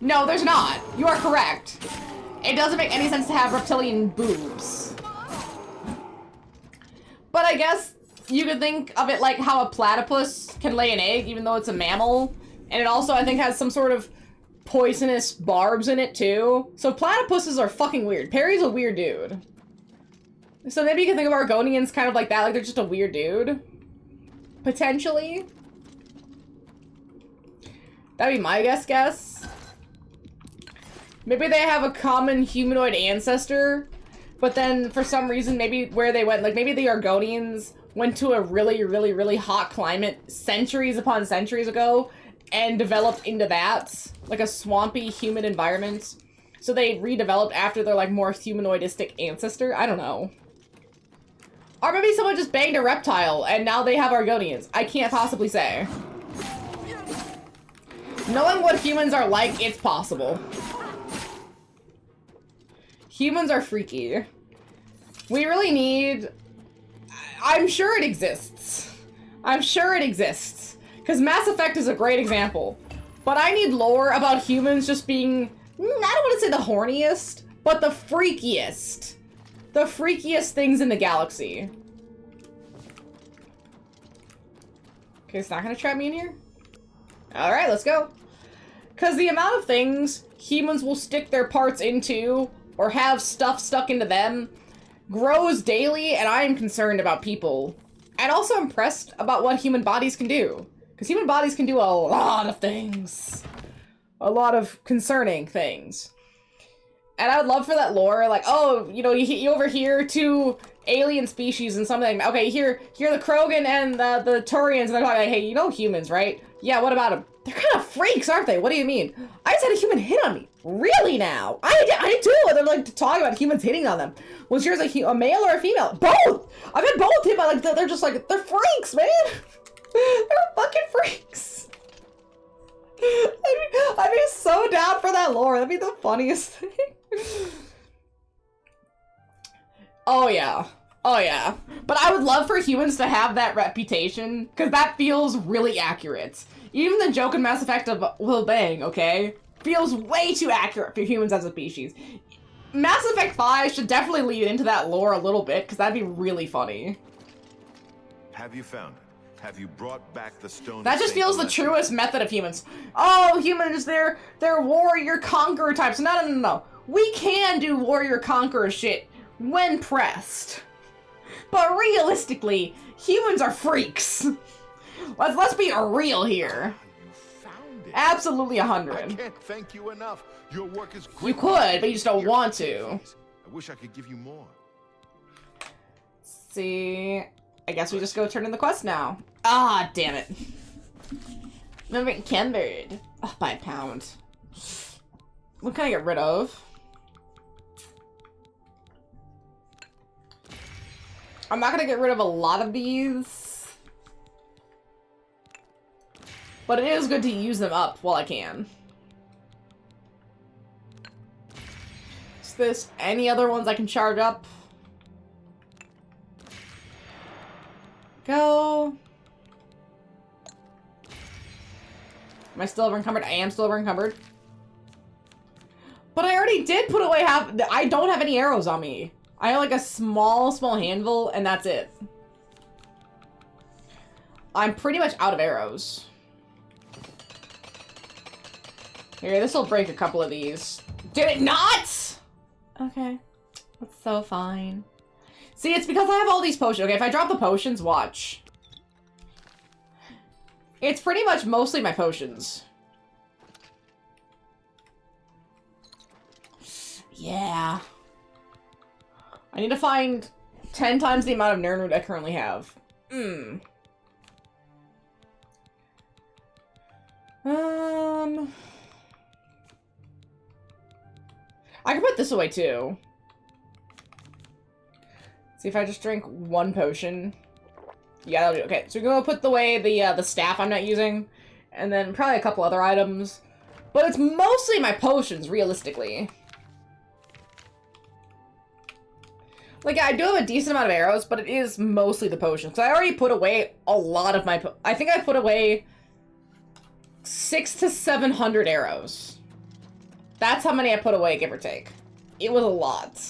No, there's not. You are correct. It doesn't make any sense to have reptilian boobs. But I guess you could think of it like how a platypus can lay an egg even though it's a mammal. And it also, I think, has some sort of poisonous barbs in it, too. So platypuses are fucking weird. Perry's a weird dude. So maybe you can think of Argonians kind of like that, like they're just a weird dude. Potentially. That'd be my guess. Maybe they have a common humanoid ancestor, but then for some reason, maybe where they went, like maybe the Argonians went to a really, really, really hot climate centuries upon centuries ago and developed into that, like a swampy, humid environment. So they redeveloped after their like more humanoidistic ancestor. I don't know. Or maybe someone just banged a reptile and now they have Argonians. I can't possibly say. Knowing what humans are like, it's possible. Humans are freaky. We really need... I'm sure it exists. I'm sure it exists. Because Mass Effect is a great example. But I need lore about humans just being... I don't want to say the horniest, but the freakiest. The freakiest things in the galaxy. Okay, it's not going to trap me in here? Alright, let's go. Because the amount of things humans will stick their parts into... or have stuff stuck into them, grows daily, and I am concerned about people. And also impressed about what human bodies can do. Because human bodies can do a lot of things. A lot of concerning things. And I would love for that lore, like, oh, you know, you overhear two alien species and something. Okay, here the Krogan and the Turians, and they're like, hey, you know humans, right? Yeah, what about them? They're kind of freaks, aren't they? What do you mean? I just had a human hit on me. Really now? I did too. And they're like talking about humans hitting on them. Was yours a male or a female? Both! I've had both hit by like, they're just like, they're freaks, man. They're fucking freaks. I'd be so down for that lore. That'd be the funniest thing. Oh yeah. Oh yeah. But I would love for humans to have that reputation, because that feels really accurate. Even the joke in Mass Effect of Will Bang, okay? Feels way too accurate for humans as a species. Mass Effect 5 should definitely lead into that lore a little bit, because that'd be really funny. Have you found it? Have you brought back the stone? That just feels the truest method of humans. Oh, humans, they're warrior conqueror types. No. We can do warrior conqueror shit when pressed. But realistically, humans are freaks. Let's be real here. You found it. Absolutely 100. I can't thank you enough. Your work is great. You could, but you just don't want to. I wish I could give you more. See, I guess we just go turn in the quest now. Ah, damn it. Remember encumbered. Oh, by a pound. What can I get rid of? I'm not gonna get rid of a lot of these. But it is good to use them up while I can. Is this any other ones I can charge up? Go. Am I still over encumbered? I am still over encumbered. But I already already did put away half. I don't have any arrows on me. I have like a small handful, and that's it. I'm pretty much out of arrows. Here, this will break a couple of these. Did it not? Okay. That's so fine. See, it's because I have all these potions. Okay, if I drop the potions, watch. It's pretty much mostly my potions. Yeah. I need to find 10 times the amount of Nirnroot I currently have. I can put this away too. See if I just drink one potion. Yeah, that'll do. Okay, so we're gonna put away the staff I'm not using, and then probably a couple other items. But it's mostly my potions, realistically. Like, yeah, I do have a decent amount of arrows, but it is mostly the potions. So I already put away a lot of my... I think I put away 600 to 700 arrows. That's how many I put away, give or take. It was a lot.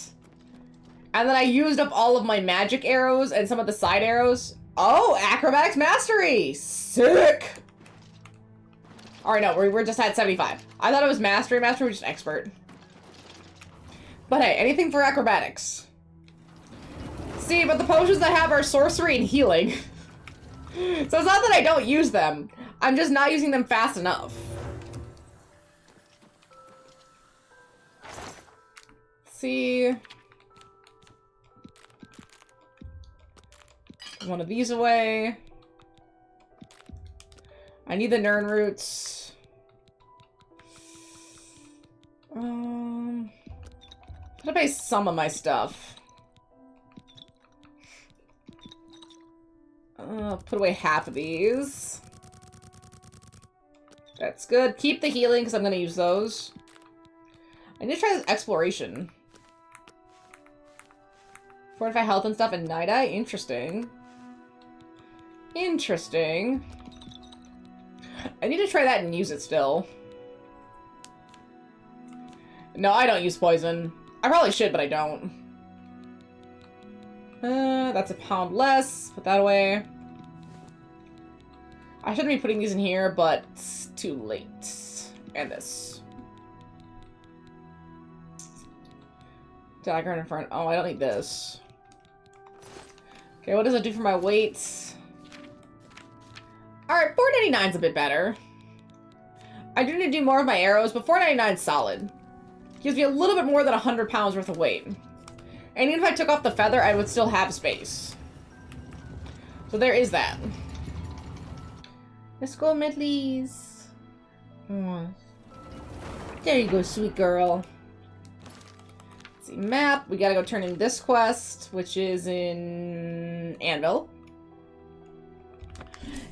And then I used up all of my magic arrows and some of the side arrows. Oh, Acrobatics Mastery! Sick! Alright, no, we're just at 75. I thought it was Mastery. Mastery was just Expert. But hey, anything for Acrobatics. See, but the potions I have are Sorcery and Healing. So it's not that I don't use them. I'm just not using them fast enough. See... one of these away. I need the Nirnroots. Put away some of my stuff. Put away half of these. That's good. Keep the healing because I'm going to use those. I need to try this exploration. Fortify health and stuff and Night Eye. Interesting. Interesting. I need to try that and use it still. No, I don't use poison. I probably should, but I don't. That's a pound less. Put that away. I shouldn't be putting these in here, but it's too late. And this. Dagger in front. Oh, I don't need this. Okay, what does it do for my weights? Alright, 499's a bit better. I do need to do more of my arrows, but 499's solid. Gives me a little bit more than 100 pounds worth of weight. And even if I took off the feather, I would still have space. So there is that. Let's go, Medleys. Oh. There you go, sweet girl. Let's see, map. We gotta go turn in this quest, which is in Anvil.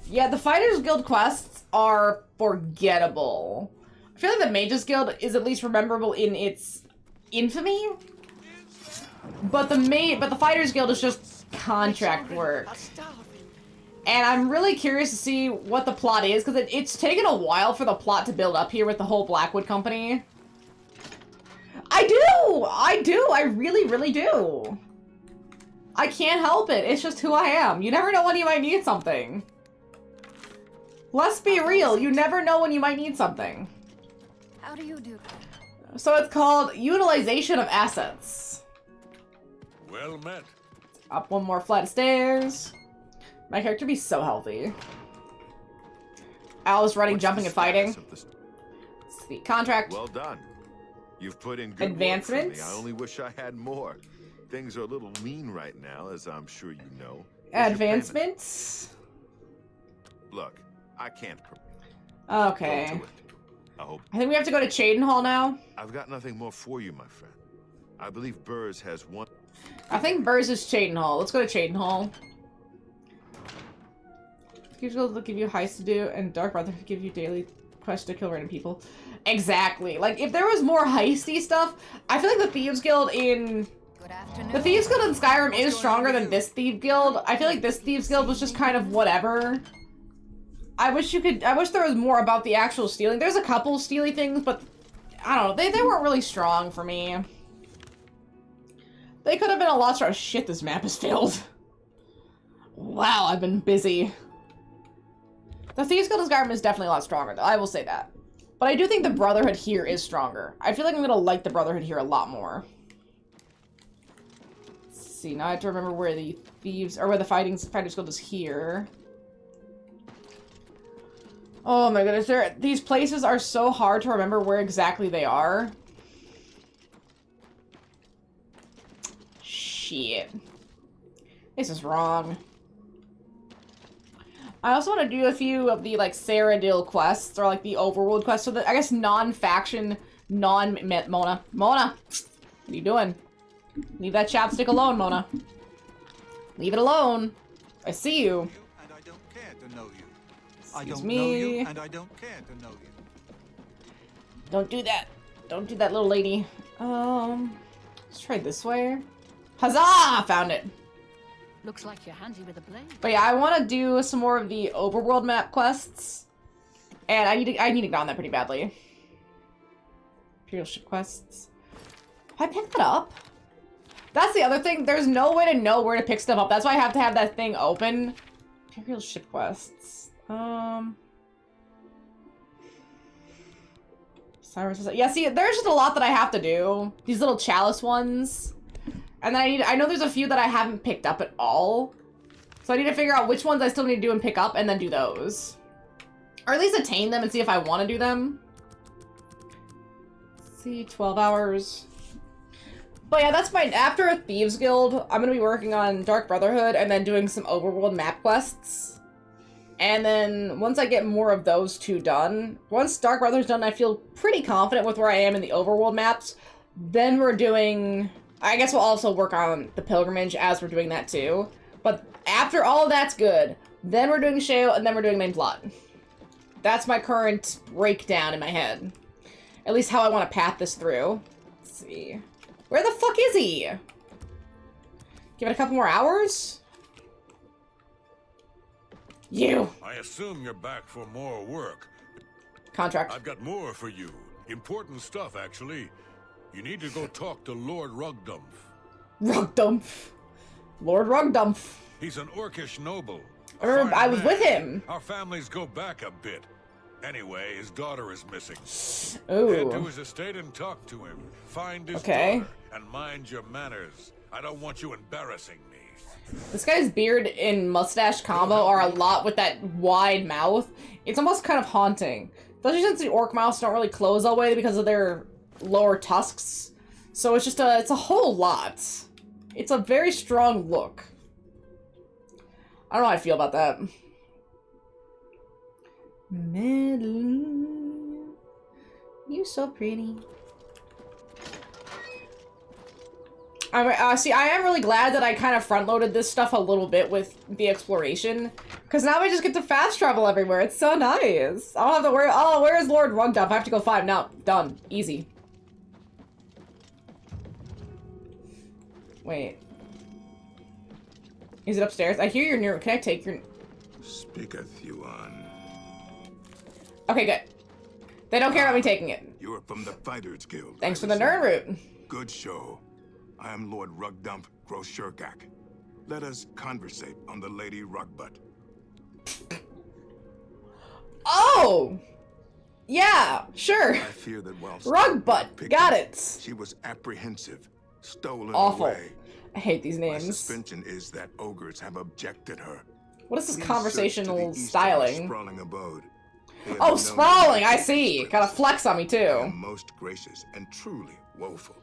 Yeah, the Fighters Guild quests are forgettable. I feel like the Mages Guild is at least rememberable in its infamy. But the Fighters Guild is just contract work. And I'm really curious to see what the plot is, because it's taken a while for the plot to build up here with the whole Blackwood Company. I do! I really, really do. I can't help it. It's just who I am. You never know when you might need something. Let's be real. You never know when you might need something. How do you do that? So it's called Utilization of Assets. Well met. Up one more flight of stairs. My character be so healthy. Alice running, jumping, and fighting. Sweet contract. Well done. You've put in good advancements. work for me. I only wish I had more. Things are a little lean right now, as I'm sure you know. Advancements. Look, I can't. Okay. I hope. I think we have to go to Cheydinhall now. I've got nothing more for you, my friend. I believe Burrs has one. I think Burrs is Cheydinhall. Let's go to Cheydinhall. Thieves Guild will give you heists to do, and Dark Brotherhood will give you daily quests to kill random people. Exactly. Like, if there was more heisty stuff, I feel like the Thieves Guild in... The Thieves Guild in Skyrim is stronger than this Thieves Guild. I feel like this Thieves Guild was just kind of whatever. I wish there was more about the actual stealing. There's a couple stealy things, but I don't know. They weren't really strong for me. They could have been a lot stronger. Shit, this map is filled. Wow, I've been busy. The Thieves Guild Skyrim is definitely a lot stronger, though. I will say that. But I do think the Brotherhood here is stronger. I feel like I'm gonna like the Brotherhood here a lot more. Let's see, now I have to remember where the Thieves, or where the Fighters Guild is here. Oh my goodness, these places are so hard to remember where exactly they are. Shit. This is wrong. I also want to do a few of the, like, Cyrodiil quests, or, like, the overworld quests, so that, I guess, non-faction, Mona. Mona! What are you doing? Leave that chapstick alone, Mona. Leave it alone. I see you. And I don't care to know you. I Excuse don't me. know you, and I don't care to know you. Don't do that. Don't do that, little lady. Let's try this way. Huzzah! Found it. Looks like you're handy with a blade. But yeah, I want to do some more of the overworld map quests. And I need to get on that pretty badly. Imperial ship quests. Have I picked that up? That's the other thing. There's no way to know where to pick stuff up. That's why I have to have that thing open. Imperial ship quests. Cyrus is... Yeah, see, there's just a lot that I have to do. These little chalice ones. And then I know there's a few that I haven't picked up at all. So I need to figure out which ones I still need to do and pick up and then do those. Or at least attain them and see if I want to do them. Let's see, 12 hours. But yeah, that's my... After a Thieves Guild, I'm going to be working on Dark Brotherhood and then doing some overworld map quests. And then once I get more of those two done, once Dark Brotherhood's done, I feel pretty confident with where I am in the overworld maps. Then we're doing... I guess we'll also work on the pilgrimage as we're doing that too. But after all of that's good, then we're doing Shale and then we're doing main plot. That's my current breakdown in my head. At least how I want to path this through. Let's see. Where the fuck is he? Give it a couple more hours? You! I assume you're back for more work. Contract. I've got more for you. Important stuff, actually. You need to go talk to Lord Rugdumph. Rugdumph. Lord Rugdumph. He's an Orcish noble. I was with him. Our families go back a bit. Anyway, his daughter is missing. Ooh. Head to his estate and talk to him. Find his daughter and mind your manners. I don't want you embarrassing me. This guy's beard and mustache combo are a lot with that wide mouth. It's almost kind of haunting. Especially since the orc mouths don't really close all the way because of their lower tusks. So it's just it's a whole lot. It's a very strong look. I don't know how I feel about that. Madeline, you so pretty. See, I am really glad that I kind of front-loaded this stuff a little bit with the exploration, because now I just get to fast travel everywhere. It's so nice. I don't have to worry. Oh, where is Lord Rugdumph? I have to go find him now. Done. Easy. Wait. Is it upstairs? I hear you're near. Can I take your... Speaketh you on. Okay, good. They don't care about me taking it. You are from the Fighters Guild. Thanks for the nerd route. Good show. I am Lord Rugdumph Groshurgak. Let us conversate on the Lady Rugbutt. Oh! Yeah, sure. I fear that while Rugbutt, got it. She was apprehensive, stolen Awful. away. I hate these My names. suspension is that ogres have objected her. What is this Please conversational search to the east of her styling? sprawling abode. They have Oh, known sprawling, her I see. Gotta flex on me I too. am most gracious and truly woeful.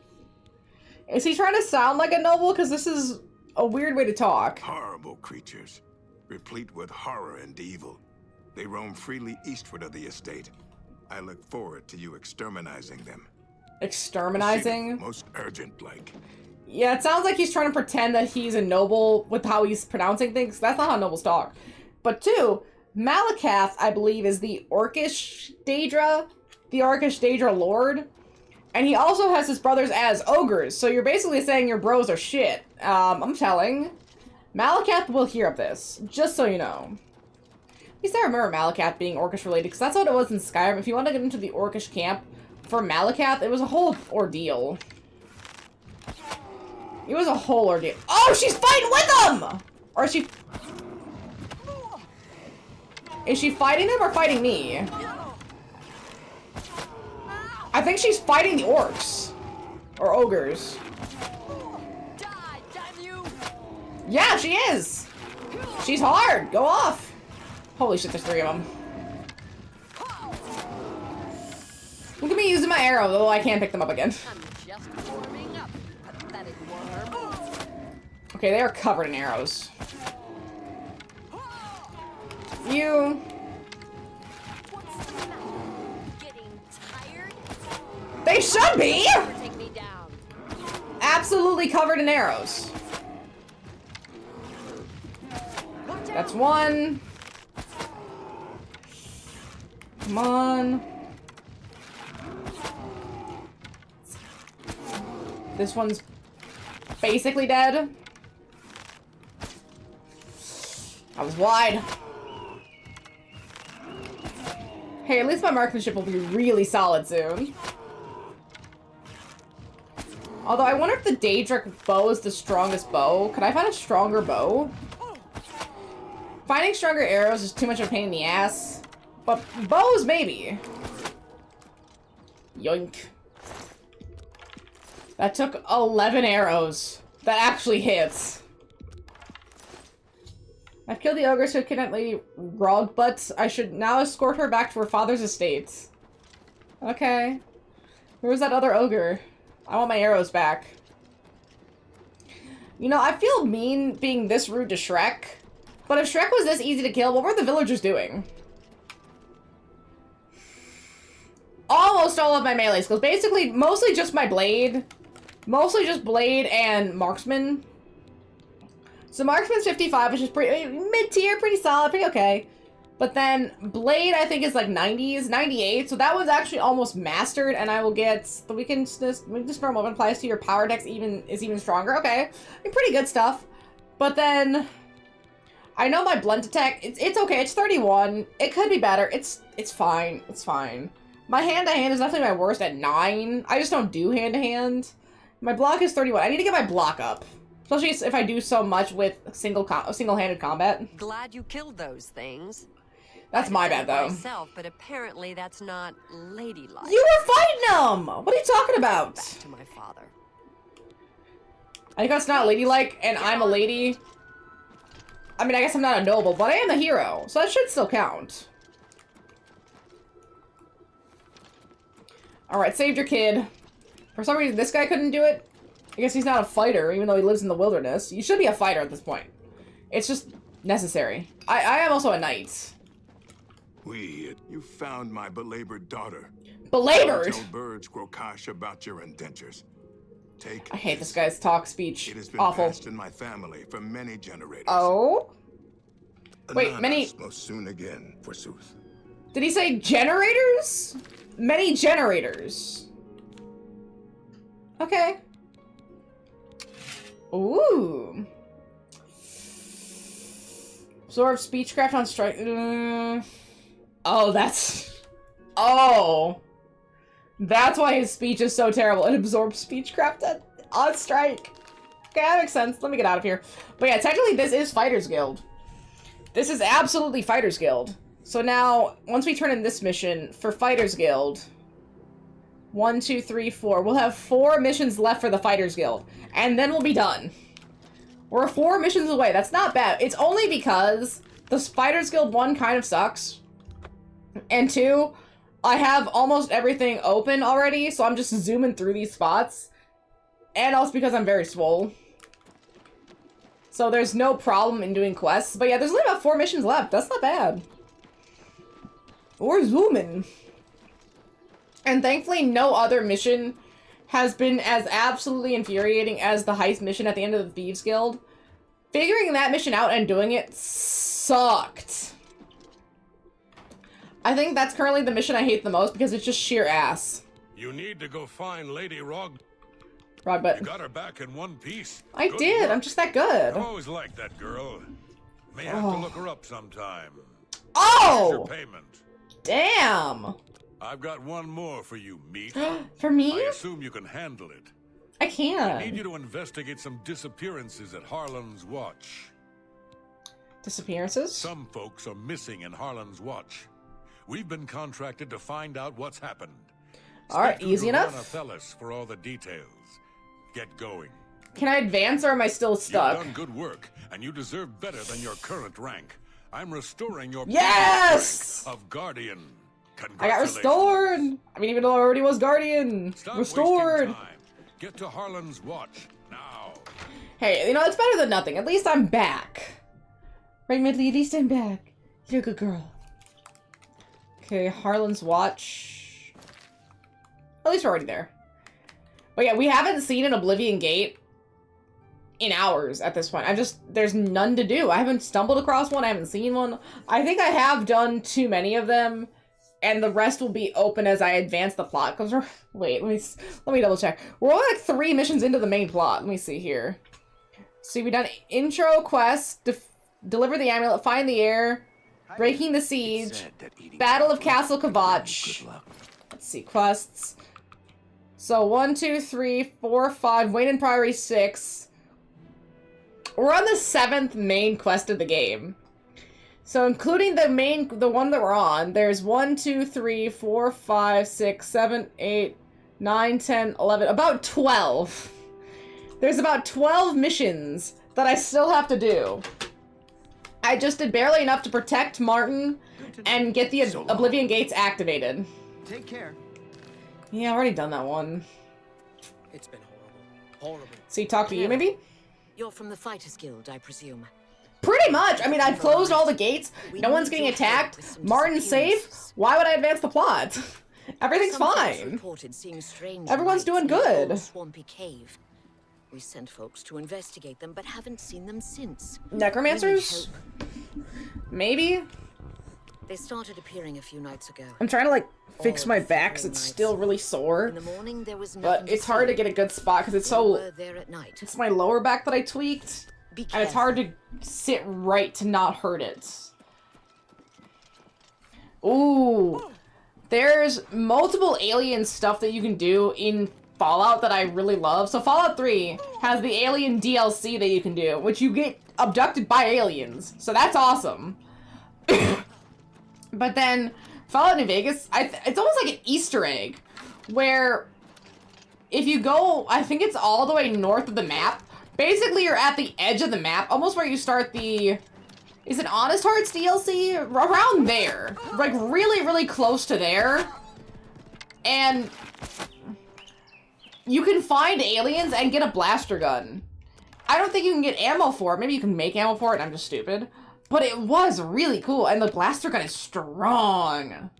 Is he trying to sound like a noble? Because this is a weird way to talk. Horrible creatures, replete with horror and evil. They roam freely eastward of the estate. I look forward to you exterminizing them. Exterminizing? Most urgent-like. Yeah, it sounds like he's trying to pretend that he's a noble with how he's pronouncing things. That's not how nobles talk. But two, Malakath, I believe, is the Orcish Daedra. The Orcish Daedra Lord. And he also has his brothers as ogres, so you're basically saying your bros are shit. I'm telling. Malakath will hear of this, just so you know. At least I remember Malakath being Orcish related, because that's what it was in Skyrim. If you want to get into the Orcish camp, for Malakath, it was a whole ordeal. It was a whole ordeal. Oh, she's fighting with them! Or is she... Is she fighting them or fighting me? I think she's fighting the orcs. Or ogres. Yeah, she is! She's hard! Go off! Holy shit, there's 3 of them. Look at me using my arrow, though I can't pick them up again. I'm just warming up, pathetic worm. Okay, they are covered in arrows. You... What's the matter? Getting tired? They should be! Never take me down. Absolutely covered in arrows. That's 1. Come on. This one's basically dead. I was wide. Hey, at least my marksmanship will be really solid soon. Although I wonder if the Daedric bow is the strongest bow. Could I find a stronger bow? Finding stronger arrows is too much of a pain in the ass. But bows, maybe. Yoink. That took 11 arrows. That actually hits. I've killed the ogress who kidnapped Lady Rog, but I should now escort her back to her father's estate. Okay. Where's that other ogre? I want my arrows back. You know, I feel mean being this rude to Shrek. But if Shrek was this easy to kill, what were the villagers doing? Almost all of my melee skills. Basically, mostly just my blade. Mostly just blade and marksman. So marksman's 55, which is pretty mid-tier, pretty solid, pretty okay. But then blade, I think, is like 90s, 98. So that one's actually almost mastered, and I will get the weakness normal applies to your power dex even stronger. Okay, pretty good stuff. But then I know my blunt attack. It's okay. It's 31. It could be better. It's fine. It's fine. My hand-to-hand is definitely my worst at 9. I just don't do hand-to-hand. My block is 31. I need to get my block up. Especially if I do so much with single-handed combat. Glad you killed those things. That's my bad, though. Myself, but apparently that's not ladylike. You were fighting them! What are you talking about? Back to my father. I think that's not ladylike, and I'm a lady. I mean, I guess I'm not a noble, but I am a hero, so that should still count. Alright, saved your kid. For some reason, this guy couldn't do it. I guess he's not a fighter, even though he lives in the wilderness. You should be a fighter at this point. It's just necessary. I am also a knight. You found my belabored daughter. Belabored? Tell birds Grokash about your indentures. I hate this guy's talk speech. It has been Awful. passed in my family for many generators. Oh? Wait, Ananas many... most soon again, forsooth. Did he say generators? Many generators. Okay. Ooh. Absorb speechcraft on strike. Oh, that's... Oh. That's why his speech is so terrible. It absorbs speechcraft on strike. Okay, that makes sense. Let me get out of here. But yeah, technically this is Fighters Guild. This is absolutely Fighters Guild. So now, once we turn in this mission for Fighters Guild, 1, 2, 3, 4. We'll have 4 missions left for the Fighters Guild. And then we'll be done. We're 4 missions away. That's not bad. It's only because the Fighters Guild 1 kind of sucks. And 2, I have almost everything open already, so I'm just zooming through these spots. And also because I'm very swole. So there's no problem in doing quests. But yeah, there's only about 4 missions left. That's not bad. We're zooming. And thankfully, no other mission has been as absolutely infuriating as the heist mission at the end of the Thieves Guild. Figuring that mission out and doing it sucked. I think that's currently the mission I hate the most because it's just sheer ass. You need to go find Lady Rog. Rogbut. You got her back in one piece. I did. Work. I'm just that good. I've always liked that girl. May have to look her up sometime. Oh! Here's your payment. Damn. I've got one more for you, meat. For me? I assume you can handle it. I I need can't. you to investigate some disappearances at Harlan's Watch. Disappearances? Some folks are missing in Harlan's Watch. We've been contracted to find out what's happened. Alright, Speak to easy enough. Fellas for all the details. Get going. Can I advance or am I still stuck? You've done good work, and you deserve better than your current rank. I'm restoring your Yes! rank of Guardian. I got Congratulations. restored! I mean, even though I already was Guardian. Stop Restored! wasting time. Get to Harlan's Watch now. Hey, you know, it's better than nothing. At least I'm back. Right, Midley? At least I'm back. You're a good girl. Okay, Harlan's Watch. At least we're already there. But yeah, we haven't seen an Oblivion Gate in hours at this point. There's none to do. I haven't stumbled across one. I haven't seen one. I think I have done too many of them, and the rest will be open as I advance the plot. Cause wait, let me double check. We're only like 3 missions into the main plot. Let me see here. So we've done intro quest, deliver the amulet, find the heir, breaking the siege, battle of Castle Kavach. Let's see, quests. So 1, 2, 3, 4, 5, Wayne and Priory 6. We're on the 7th main quest of the game. So including the one that we're on, there's 1, 2, 3, 4, 5, 6, 7, 8, 9, 10, 11, about 12. There's about 12 missions that I still have to do. I just did barely enough to protect Martin and get the Oblivion Gates activated. Take care. Yeah, I've already done that one. It's been horrible. Horrible. So he talked to you, maybe? You're from the Fighters Guild, I presume. Pretty much. I mean, I've closed all the gates. No one's getting attacked. Martin's safe. Why would I advance the plot? Everything's fine. Everyone's doing good. Swampy cave. We sent folks to investigate them, but haven't seen them since. Necromancers? Maybe? They started appearing a few nights ago. I'm trying to, like, fix All my the back 'cause it's nights. still really sore. In the morning, there was But nothing it's hard to see. get a good spot because it's We so... were there at night. It's my lower back that I tweaked. Be And it's hard to sit right to not hurt it. Ooh. There's multiple alien stuff that you can do in Fallout that I really love. So Fallout 3 has the alien DLC that you can do, which you get abducted by aliens. So that's awesome. But then Fallout New Vegas, it's almost like an Easter egg where if you go, I think it's all the way north of the map. Basically, you're at the edge of the map, almost where you start the... Is it Honest Hearts DLC? Around there. Like, really, really close to there. And you can find aliens and get a blaster gun. I don't think you can get ammo for it. Maybe you can make ammo for it, and I'm just stupid. But it was really cool, and the blaster gun is strong.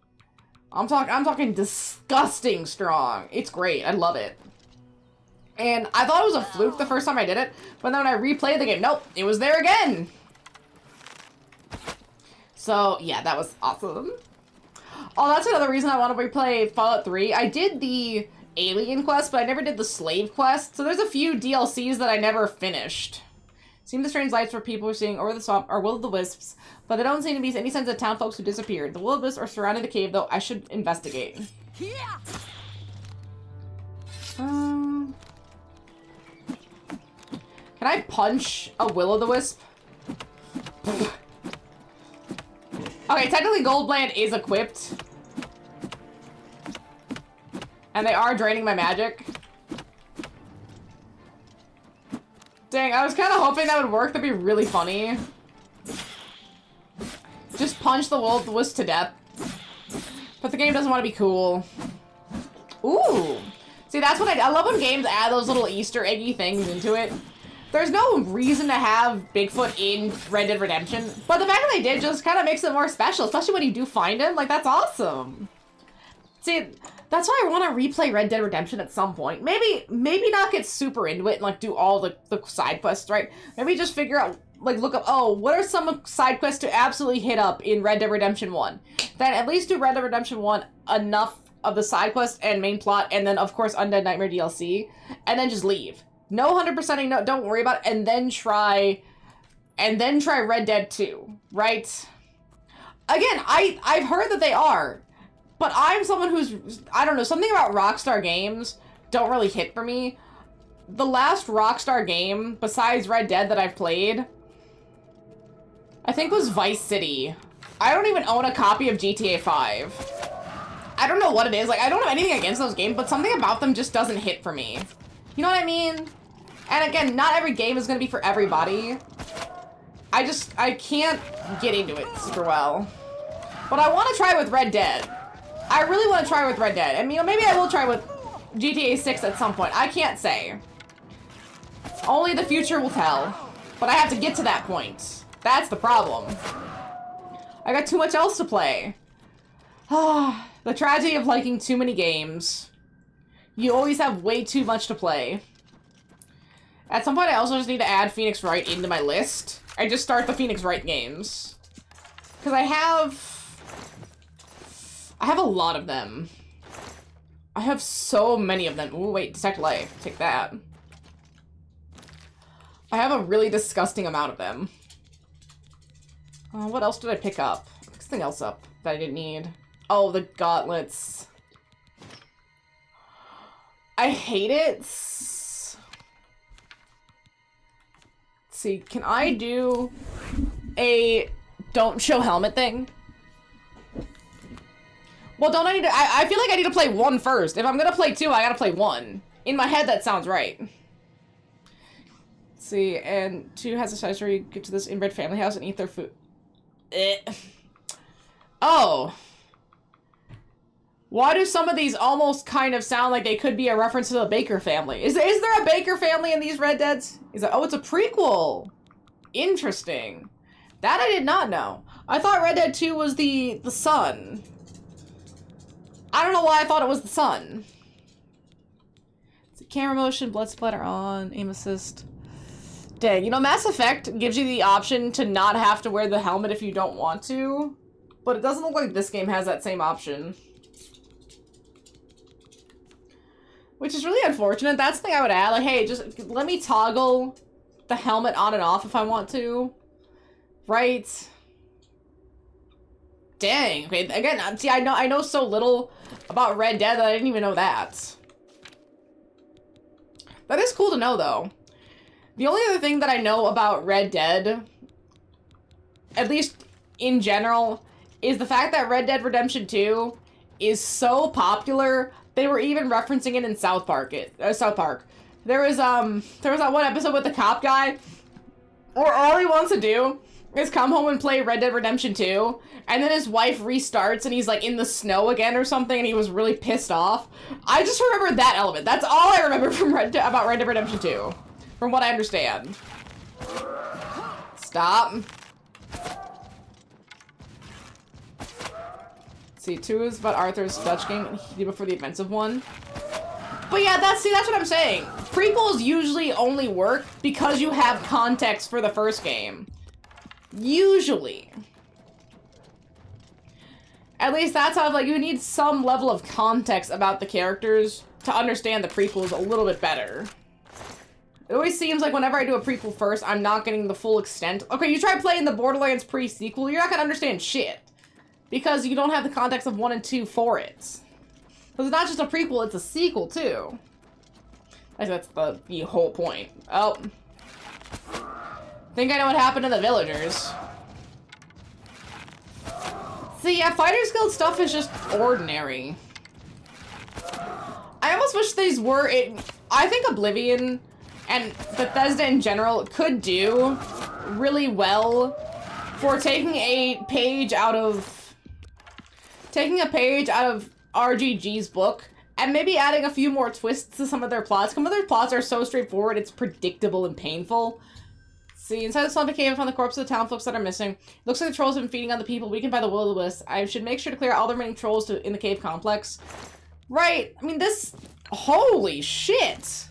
I'm talking disgusting strong. It's great. I love it. And I thought it was a fluke the first time I did it, but then when I replayed the game, nope, it was there again. So, yeah, that was awesome. Oh, that's another reason I want to replay Fallout 3. I did the alien quest, but I never did the slave quest. So there's a few DLCs that I never finished. Seem the strange lights for people who are seeing over the swamp are will-o'-the-wisps, but there don't seem to be any signs of town folks who disappeared. The will-o'-the-wisps are surrounding the cave, though I should investigate. Can I punch a will-o'-the-wisp? Okay, technically Goldbland is equipped. And they are draining my magic. Dang, I was kind of hoping that would work. That'd be really funny. Just punch the will-o'-the-wisp to death. But the game doesn't want to be cool. Ooh. See, that's what I love when games add those little Easter eggy things into it. There's no reason to have Bigfoot in Red Dead Redemption, but the fact that they did just kind of makes it more special, especially when you do find him. Like, that's awesome. See, that's why I want to replay Red Dead Redemption at some point. Maybe not get super into it and, like, do all the side quests, right? Maybe just figure out, like, look up, oh, what are some side quests to absolutely hit up in Red Dead Redemption 1? Then at least do Red Dead Redemption 1 enough of the side quest and main plot, and then, of course, Undead Nightmare DLC, and then just leave. No 100%ing, no, don't worry about it, and then try Red Dead 2, right? Again, I've heard that they are, But I'm someone who's, I don't know, something about Rockstar games don't really hit for me. The last Rockstar game, besides Red Dead that I've played, I think was Vice City. I don't even own a copy of GTA 5. I don't know what it is. Like, I don't have anything against those games, but something about them just doesn't hit for me. You know what I mean? And again, not every game is going to be for everybody. I can't get into it super well. But I want to try with Red Dead. I really want to try with Red Dead. And, you know, maybe I will try with GTA 6 at some point. I can't say. Only the future will tell. But I have to get to that point. That's the problem. I got too much else to play. The tragedy of liking too many games. You always have way too much to play. At some point, I also just need to add Phoenix Wright into my list. I just start the Phoenix Wright games. Because I have a lot of them. I have so many of them. Ooh, wait, Detect Life. Take that. I have a really disgusting amount of them. What else did I pick up? Something else up that I didn't need. Oh, the gauntlets. I hate it. Let's see, can I do a don't show helmet thing? Well, don't I need to, I feel like I need to play 1 first. If I'm gonna play 2, I gotta play 1. In my head, that sounds right. Let's see, and 2 has a size where you get to this inbred family house and eat their food. Oh. Why do some of these almost kind of sound like they could be a reference to the Baker family? Is there a Baker family in these Red Deads? Oh, it's a prequel. Interesting. That I did not know. I thought Red Dead 2 was the son. I don't know why I thought it was the son. Camera motion, blood splatter on, aim assist. Dang, you know, Mass Effect gives you the option to not have to wear the helmet if you don't want to. But it doesn't look like this game has that same option. Which is really unfortunate. That's the thing I would add. Like, hey, just let me toggle the helmet on and off if I want to. Right? Dang. Okay, again, see, I know so little about Red Dead that I didn't even know that. That is cool to know, though. The only other thing that I know about Red Dead, at least in general, is the fact that Red Dead Redemption 2 is so popular, they were even referencing it in South Park. There was that one episode with the cop guy where all he wants to do is come home and play Red Dead Redemption 2, and then his wife restarts and he's like in the snow again or something and he was really pissed off. I just remember that element. That's all I remember from about Red Dead Redemption 2, from what I understand. Stop. See, 2 is about Arthur's Dutch game he did before the offensive one. But yeah, that's what I'm saying. Prequels usually only work because you have context for the first game. Usually. At least that's how, like, you need some level of context about the characters to understand the prequels a little bit better. It always seems like whenever I do a prequel first, I'm not getting the full extent. Okay, you try playing the Borderlands pre-sequel, you're not gonna understand shit. Because you don't have the context of 1 and 2 for it. Because it's not just a prequel, it's a sequel, too. I think that's the whole point. Oh. Think I know what happened to the villagers. See, yeah, Fighters Guild stuff is just ordinary. I almost wish these were... I think Oblivion and Bethesda in general could do really well for taking a page out of RGG's book and maybe adding a few more twists to some of their plots. Some of their plots are so straightforward, it's predictable and painful. See, inside the swamp cave, I found the corpse of the town folks that are missing. Looks like the trolls have been feeding on the people weakened by the will-o-the-wisp. I should make sure to clear out all the remaining trolls in the cave complex. Right, I mean, this... Holy shit!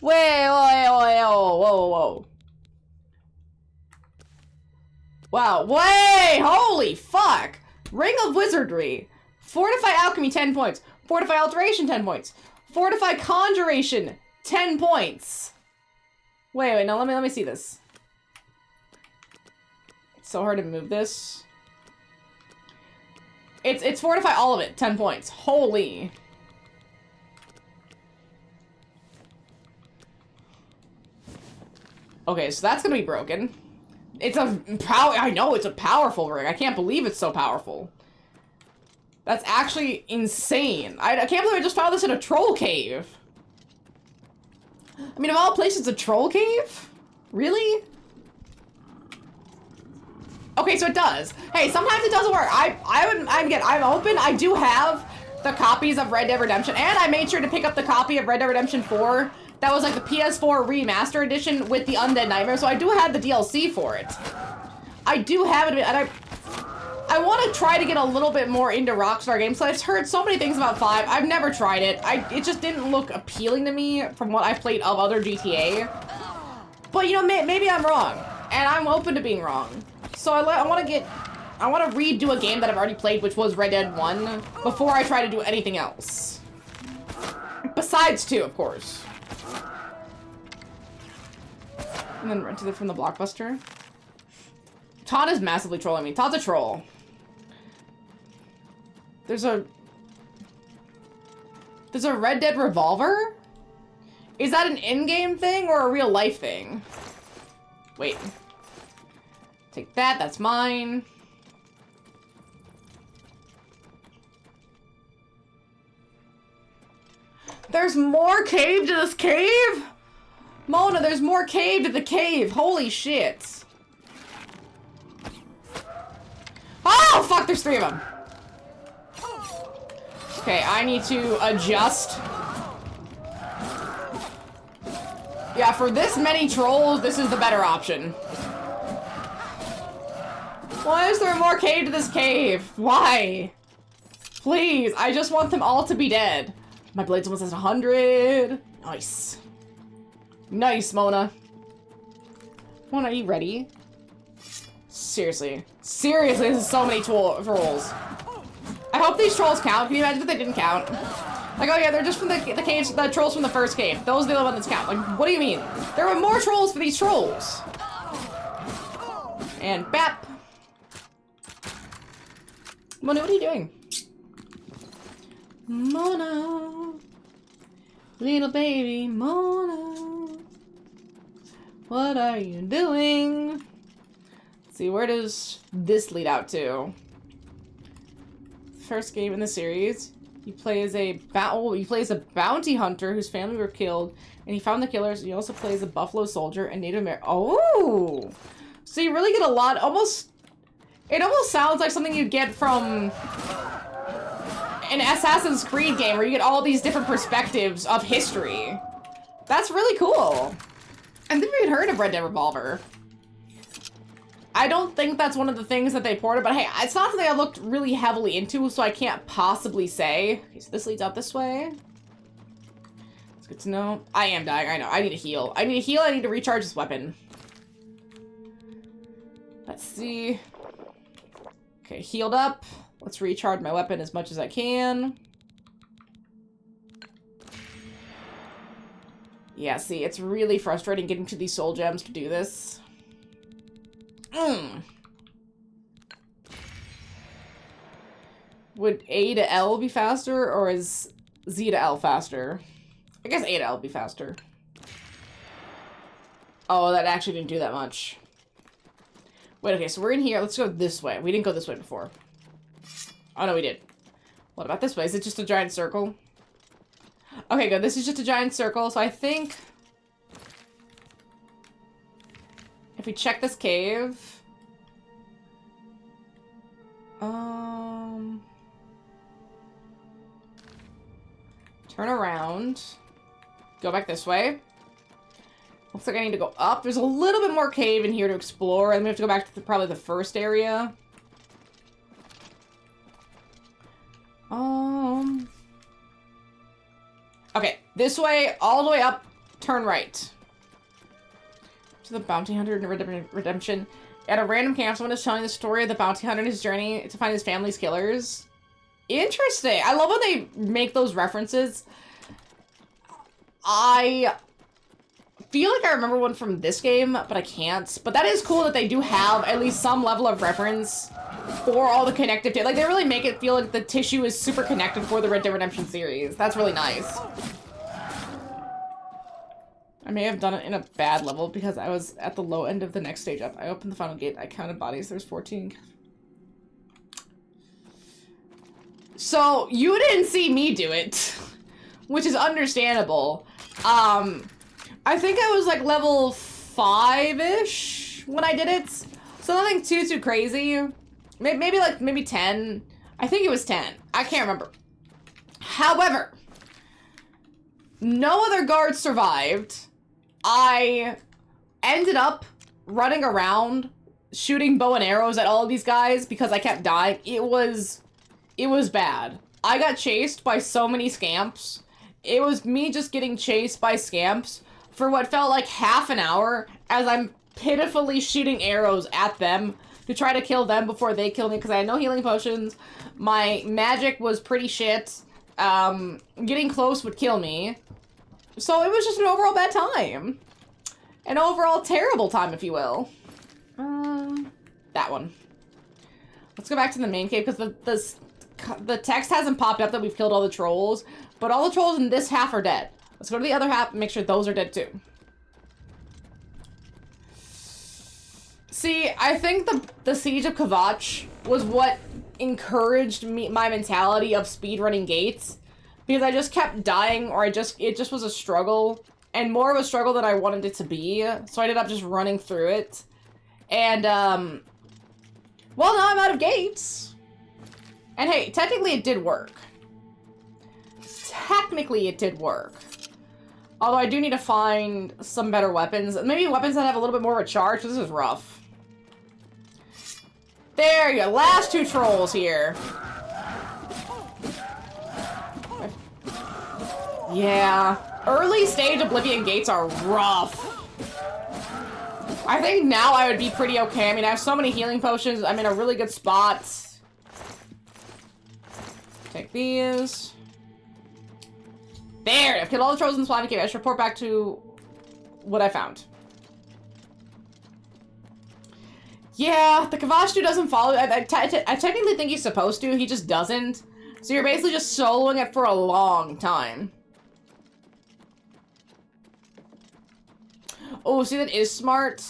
Whoa. Wow, holy fuck! Ring of Wizardry. Fortify Alchemy, 10 points. Fortify Alteration, 10 points. Fortify Conjuration, 10 points. Wait, no, let me see this. It's so hard to move this. It's fortify all of it. 10 points. Holy. Okay, so that's gonna be broken. It's a I know it's a powerful ring. I can't believe it's so powerful. That's actually insane. I can't believe I just found this in a troll cave. I mean, of all places, a troll cave? Really? Okay, so it does. Hey, sometimes it doesn't work. I'm open. I do have the copies of Red Dead Redemption, and I made sure to pick up the copy of Red Dead Redemption 4. That was like the PS4 Remastered edition with the Undead Nightmare, so I do have the DLC for it. I do have it, and I want to try to get a little bit more into Rockstar games. So I've heard so many things about 5. I've never tried it. It just didn't look appealing to me from what I've played of other GTA. But you know, maybe I'm wrong, and I'm open to being wrong. So I want to redo a game that I've already played, which was Red Dead 1, before I try to do anything else. Besides 2, of course. And then rented it from the Blockbuster. Todd is massively trolling me. Todd's a troll. There's a Red Dead revolver? Is that an in-game thing or a real life thing? Wait. Take that, that's mine. There's more cave to this cave? Mona, there's more cave to the cave. Holy shit. Oh, fuck, there's 3 of them. Okay, I need to adjust. Yeah, for this many trolls, this is the better option. Why is there more cave to this cave? Why? Please, I just want them all to be dead. My blades almost has 100. Nice. Nice, Mona. Mona, are you ready? Seriously. Seriously, this is so many trolls. I hope these trolls count. Can you imagine if they didn't count? Like, oh yeah, they're just from the caves, the trolls from the first cave. Those are the only ones that count. Like, what do you mean? There were more trolls for these trolls. And bap. Mona, what are you doing? Mona. Little baby Mona. What are you doing? Let's see, where does this lead out to? First game in the series. You play as a bounty hunter whose family were killed, and he found the killers. You also play as a buffalo soldier and Native American. Oh, so you really get a lot. It almost sounds like something you'd get from an Assassin's Creed game, where you get all these different perspectives of history. That's really cool. I think we had heard of Red Dead Revolver. I don't think that's one of the things that they ported, but hey, it's not something I looked really heavily into, so I can't possibly say. Okay, so this leads out this way. It's good to know. I am dying, I know. I need to heal. I need to heal, I need to recharge this weapon. Let's see. Okay, healed up. Let's recharge my weapon as much as I can. Yeah, see, it's really frustrating getting to these soul gems to do this. Would A to L be faster, or is Z to L faster? I guess A to L would be faster. Oh, that actually didn't do that much. Wait, okay, so we're in here. Let's go this way. We didn't go this way before. Oh, no, we did. What about this way? Is it just a giant circle? Okay, good. This is just a giant circle, so I think if we check this cave... Turn around. Go back this way. Looks like I need to go up. There's a little bit more cave in here to explore, and we have to go back to probably the first area. Okay, this way, all the way up, turn right. To the bounty hunter in Redemption. At a random camp, someone is telling the story of the bounty hunter and his journey to find his family's killers. Interesting. I love when they make those references. I feel like I remember one from this game, but I can't. But that is cool that they do have at least some level of reference for all the connective like they really make it feel like the tissue is super connected for the Red Dead Redemption series. That's really nice. I may have done it in a bad level because I was at the low end of the next stage up. I opened the final gate, I counted bodies, there's 14. So you didn't see me do it, which is understandable. I think I was like level 5-ish when I did it. So nothing too crazy. Maybe 10. I think it was 10. I can't remember. However, no other guards survived. I ended up running around shooting bow and arrows at all of these guys because I kept dying. It was bad. I got chased by so many scamps. It was me just getting chased by scamps for what felt like half an hour as I'm pitifully shooting arrows at them to try to kill them before they kill me because I had no healing potions. My magic was pretty shit. Getting close would kill me. So it was just an overall bad time. An overall terrible time, if you will. That one. Let's go back to the main cave because the text hasn't popped up that we've killed all the trolls, but all the trolls in this half are dead. Let's go to the other half and make sure those are dead too. See, I think the Siege of Kvatch was what encouraged my mentality of speedrunning gates, because I just kept dying, or it just was a struggle, and more of a struggle than I wanted it to be, so I ended up just running through it. And, well, now I'm out of gates. And hey, technically it did work. Technically it did work. Although I do need to find some better weapons. Maybe weapons that have a little bit more of a charge, because this is rough. There you go, last 2 trolls here. Yeah, early stage Oblivion gates are rough. I think now I would be pretty okay. I mean, I have so many healing potions. I'm in a really good spot. Take these. There, I've killed all the trolls in the Spawning Cave. I should report back to what I found. Yeah, the Kvatch dude doesn't follow. I technically think he's supposed to. He just doesn't. So you're basically just soloing it for a long time. Oh, see, that is smart.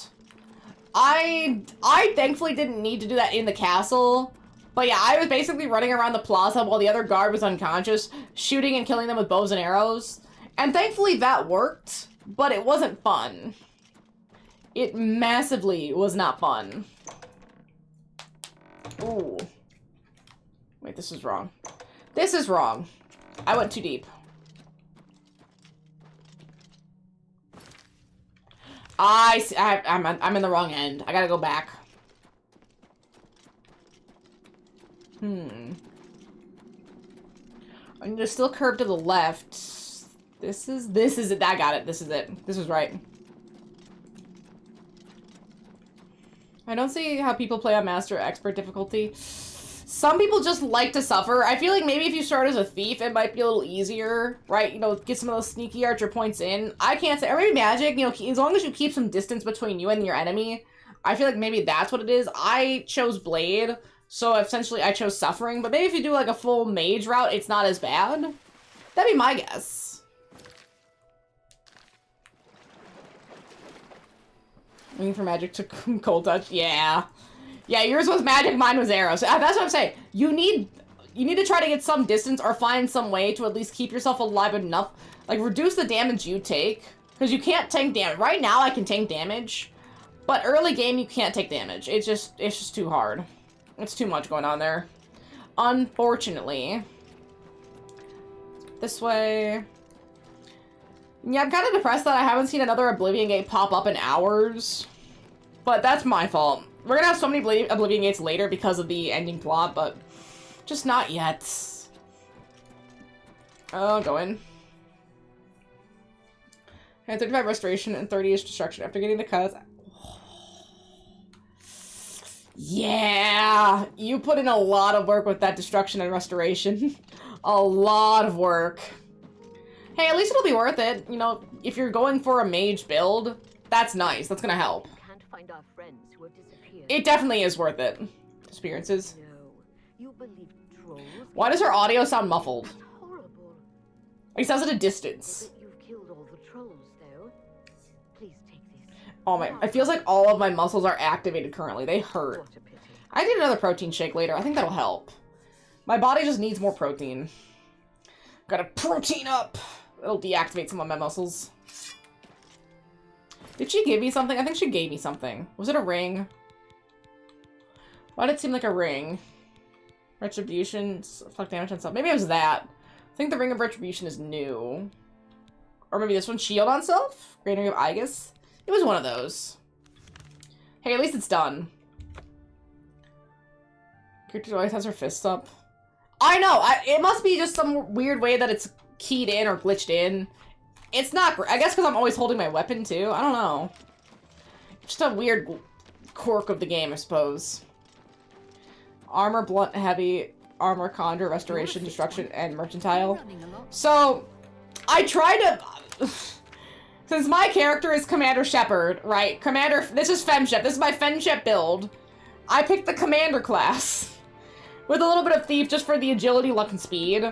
I thankfully didn't need to do that in the castle. But yeah, I was basically running around the plaza while the other guard was unconscious, shooting and killing them with bows and arrows. And thankfully that worked, but it wasn't fun. It massively was not fun. Ooh. Wait, this is wrong. This is wrong. I went too deep. I'm in the wrong end. I gotta go back. I need to still curve to the left. This is it. I got it. This is it. This is right. I don't see how people play on Master or Expert difficulty. Some people just like to suffer. I feel like maybe if you start as a thief, it might be a little easier, right? You know, get some of those sneaky archer points in. I can't say, or maybe magic, you know, as long as you keep some distance between you and your enemy. I feel like maybe that's what it is. I chose Blade, so essentially I chose Suffering, but maybe if you do like a full mage route, it's not as bad. That'd be my guess. Waiting for magic to cold touch. Yeah. Yeah, yours was magic, mine was arrows. That's what I'm saying. You need to try to get some distance or find some way to at least keep yourself alive enough. Like, reduce the damage you take. Because you can't tank damage. Right now, I can tank damage. But early game, you can't take damage. It's just too hard. It's too much going on there. Unfortunately. This way. Yeah, I'm kind of depressed that I haven't seen another Oblivion gate pop up in hours. But that's my fault. We're gonna have so many Oblivion gates later because of the ending plot, but just not yet. Oh, go in. And 35 restoration and 30-ish destruction after getting the cuts. Yeah! You put in a lot of work with that destruction and restoration. A lot of work. Hey, at least it'll be worth it. You know, if you're going for a mage build, that's nice. That's gonna help. Can't find our friends who have disappeared. It definitely is worth it. experiences. No, you believe trolls? Why does her audio sound muffled? That's horrible. He sounds at a distance. I bet you've killed all the trolls, though. Please take this. Oh my, it feels like all of my muscles are activated currently. They hurt. What a pity. I need another protein shake later. I think that'll help. My body just needs more protein. Gotta protein up. It'll deactivate some of my muscles. Did she give me something? I think she gave me something. Was it a ring? Why did it seem like a ring? Retribution, reflect damage on stuff. Maybe it was that. I think the Ring of Retribution is new. Or maybe this one, Shield on Self? Great Ring of Aegis? It was one of those. Hey, at least it's done. Character always has her fists up. I know! It must be just some weird way that it's keyed in or glitched in. It's not great. I guess because I'm always holding my weapon, too. I don't know. Just a weird quirk of the game, I suppose. Armor, blunt, heavy, armor, conjure, restoration, destruction, and mercantile. So, I try to... Since my character is Commander Shepard, right? This is FemShep. This is my FemShep build. I picked the Commander class. With a little bit of Thief just for the agility, luck, and speed.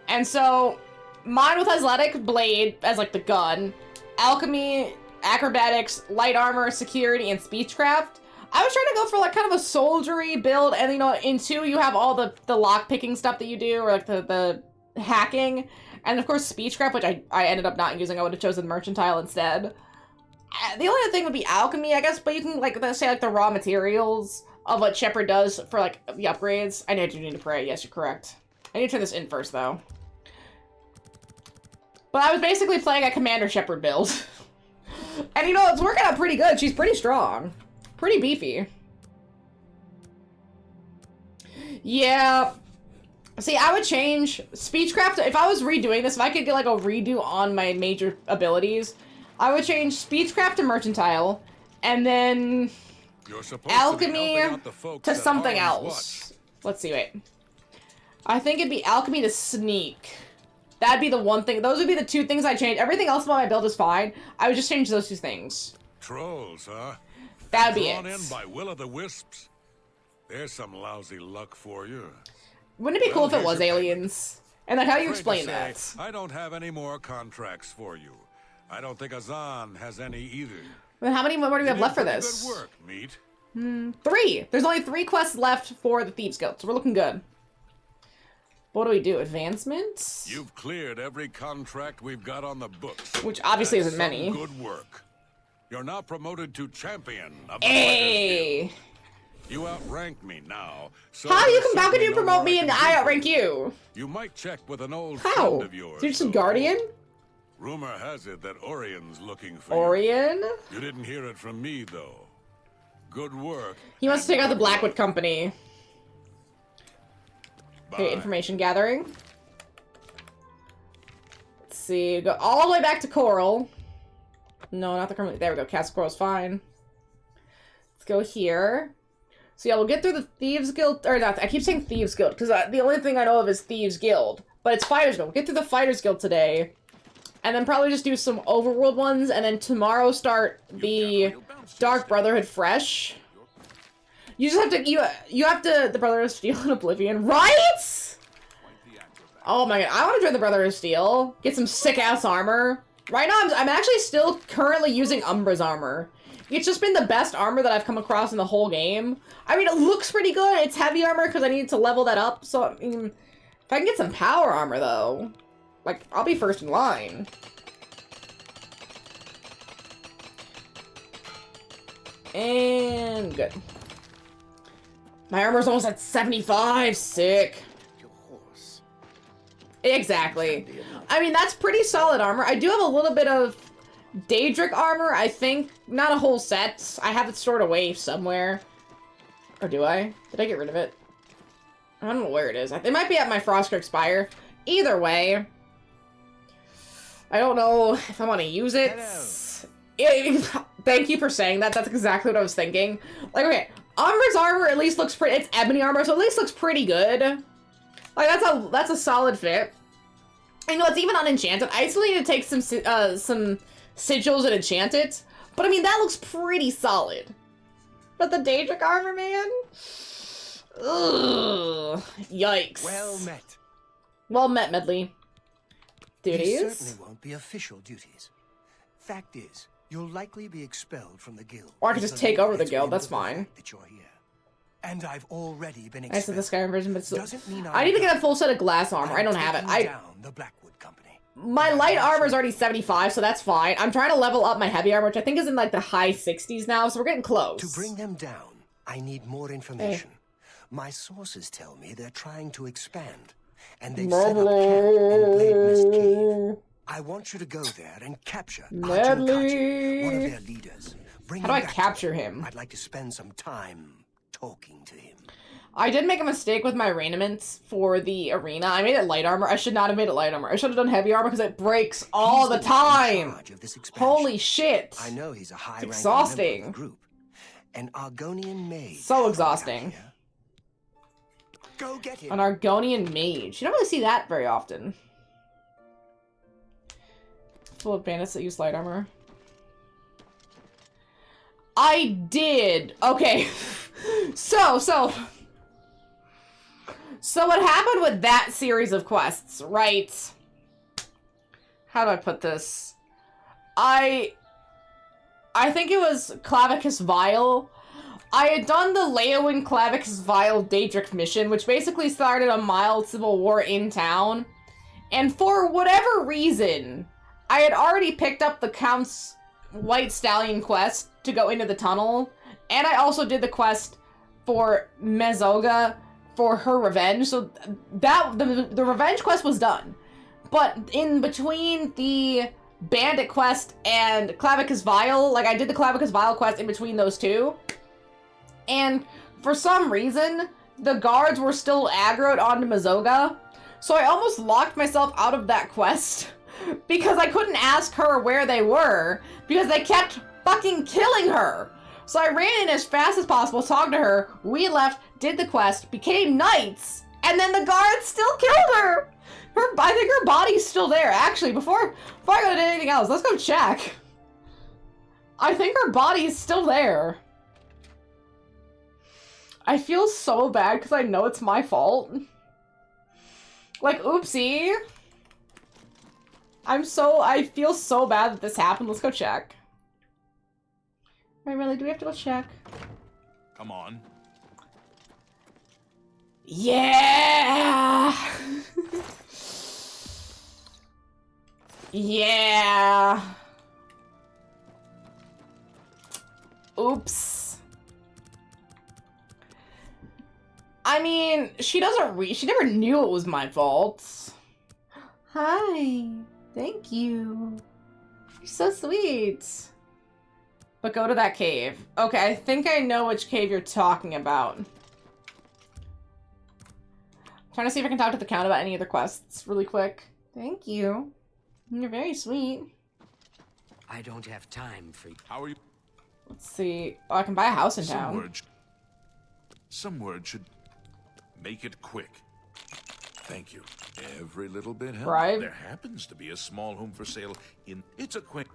And so, mine with Athletic, Blade, as like the gun. Alchemy, Acrobatics, Light Armor, Security, and Speechcraft. I was trying to go for like kind of a soldiery build, and you know, in 2 you have all the lock-picking stuff that you do, or like the hacking. And of course Speechcraft, which I ended up not using. I would have chosen Mercantile instead. The only other thing would be Alchemy, I guess, but you can like say like the raw materials of what Shepard does for, like, the upgrades. I do need to pray. Yes, you're correct. I need to turn this in first, though. But I was basically playing a Commander Shepard build. And, you know, it's working out pretty good. She's pretty strong. Pretty beefy. Yeah. See, I would change Speechcraft. If I was redoing this, if I could get, like, a redo on my major abilities, I would change Speechcraft to Mercantile, and then... Alchemy to something else. Let's see, wait. I think it'd be Alchemy to Sneak. That'd be the one thing. Those would be the 2 things I'd change. Everything else about my build is fine. I would just change those 2 things. Trolls, huh? That'd be Drawn it. in by will-o'-the-wisps. There's some lousy luck for you. Wouldn't it be cool if it was aliens? And like, how do you explain that? I don't have any more contracts for you. I don't think Azan has any either. Then how many more do we have left for this? Good work, meat. 3! There's only 3 quests left for the Thieves Guild, so we're looking good. What do we do? Advancements? You've cleared every contract we've got on the books. Which obviously That's isn't many. Good work. You're now promoted to champion of the Hey! Fighters Guild. You outrank me now. So how can you promote me and I outrank you? You might check with an old How? friend of yours. You're just a guardian? Rumor has it that Orion's looking for Orion? you. You didn't hear it from me, though. Good work. He wants to take out the Blackwood Company. Okay, information gathering. Let's see. Go all the way back to Coral. No, not the Criminal. There we go. Castle Coral's fine. Let's go here. So yeah, we'll get through the Thieves Guild. Or not. I keep saying Thieves Guild because the only thing I know of is Thieves Guild. But it's Fighters Guild. We'll get through the Fighters Guild today. And then probably just do some overworld ones. And then tomorrow start the Dark Brotherhood fresh. You just have to, you have to, the Brotherhood of Steel and Oblivion, right? Oh my god, I want to join the Brotherhood of Steel. Get some sick-ass armor. Right now, I'm actually still currently using Umbra's armor. It's just been the best armor that I've come across in the whole game. I mean, it looks pretty good. It's heavy armor because I need to level that up. So, I mean, if I can get some power armor, though, like, I'll be first in line. And good. My armor's almost at 75. Sick. Exactly. I mean, that's pretty solid armor. I do have a little bit of Daedric armor, I think. Not a whole set. I have it stored away somewhere. Or do I? Did I get rid of it? I don't know where it is. It might be at my Frostkirk Spire. Either way, I don't know if I want to use it. Thank you for saying that. That's exactly what I was thinking. Like, okay, Umbra's armor at least looks pretty. It's ebony armor, so at least looks pretty good. Like, that's a solid fit. I know it's even unenchanted. I still need to take some sigils and enchant it. But I mean, that looks pretty solid. But the Daedric armor, man? Ugh. Yikes. Well met. Well met, Medley. These Duties? certainly won't be official duties. Fact is, you'll likely be expelled from the guild. Or I could just take over the guild, that's fine. That you're here. And I've already been I said the Skyrim version, but Doesn't mean I need to get a full set of glass armor. I don't have it. down the Blackwood Company. My light armor is already 75, so that's fine. I'm trying to level up my heavy armor, which I think is in like the high 60s now, so we're getting close. To bring them down, I need more information. My sources tell me they're trying to expand, and they've set up camp in Blade Mist Cave. I want you to go there and capture Arjun Kachi, one of their leaders. How do I capture him? I'd like to spend some time talking to him. I did make a mistake with my raiments for the arena. I made it light armor. I should not have made it light armor. I should have done heavy armor because it breaks all the time. Holy shit. I know he's a high-ranking exhausting. member of the group. An Argonian mage. So exhausting. Go get him. An Argonian mage. You don't really see that very often. Full of bandits that use light armor. I did. Okay. So what happened with that series of quests, right? How do I put this? I think it was Clavicus Vile. I had done the Leowin Clavicus Vile Daedric mission, which basically started a mild civil war in town. And for whatever reason, I had already picked up the Count's White Stallion quest to go into the tunnel. And I also did the quest for Mezoga for her revenge. So that the revenge quest was done. But in between the Bandit quest and Clavicus Vile, like I did the Clavicus Vile quest in between those two. And for some reason, the guards were still aggroed onto Mezoga. So I almost locked myself out of that quest because I couldn't ask her where they were because they kept fucking killing her. So I ran in as fast as possible, talked to her, we left, did the quest, became knights, and then the guards still killed her! I think her body's still there. Actually, before I go to anything else, let's go check. I think her body's still there. I feel so bad because I know it's my fault. Like, oopsie. I feel so bad that this happened. Let's go check. Wait, really? Do we have to go check? Come on. Yeah! Yeah! Oops. I mean, she never knew it was my fault. Hi. Thank you. You're so sweet. But go to that cave. Okay, I think I know which cave you're talking about. I'm trying to see if I can talk to the Count about any other quests really quick. Thank you. You're very sweet. I don't have time for... How are you? Let's see. Oh, I can buy a house in town. Some word should make it quick. Thank you. Every little bit helps. Right. There happens to be a small home for sale in... It's a quick...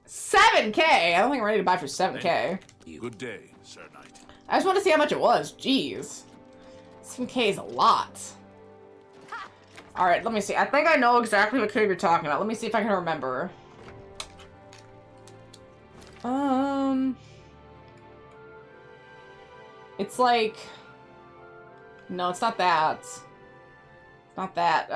7K! I don't think I'm ready to buy for 7K. Good day, Sir Knight. I just want to see how much it was. Jeez. 7K is a lot. Alright, let me see. I think I know exactly what cave you're talking about. Let me see if I can remember. It's like... No, it's not that. It's not that.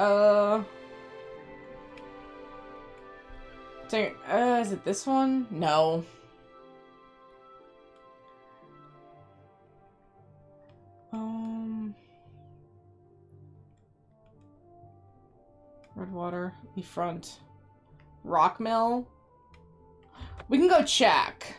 Is it this one? No. Redwater, the front. Rockmill. We can go check.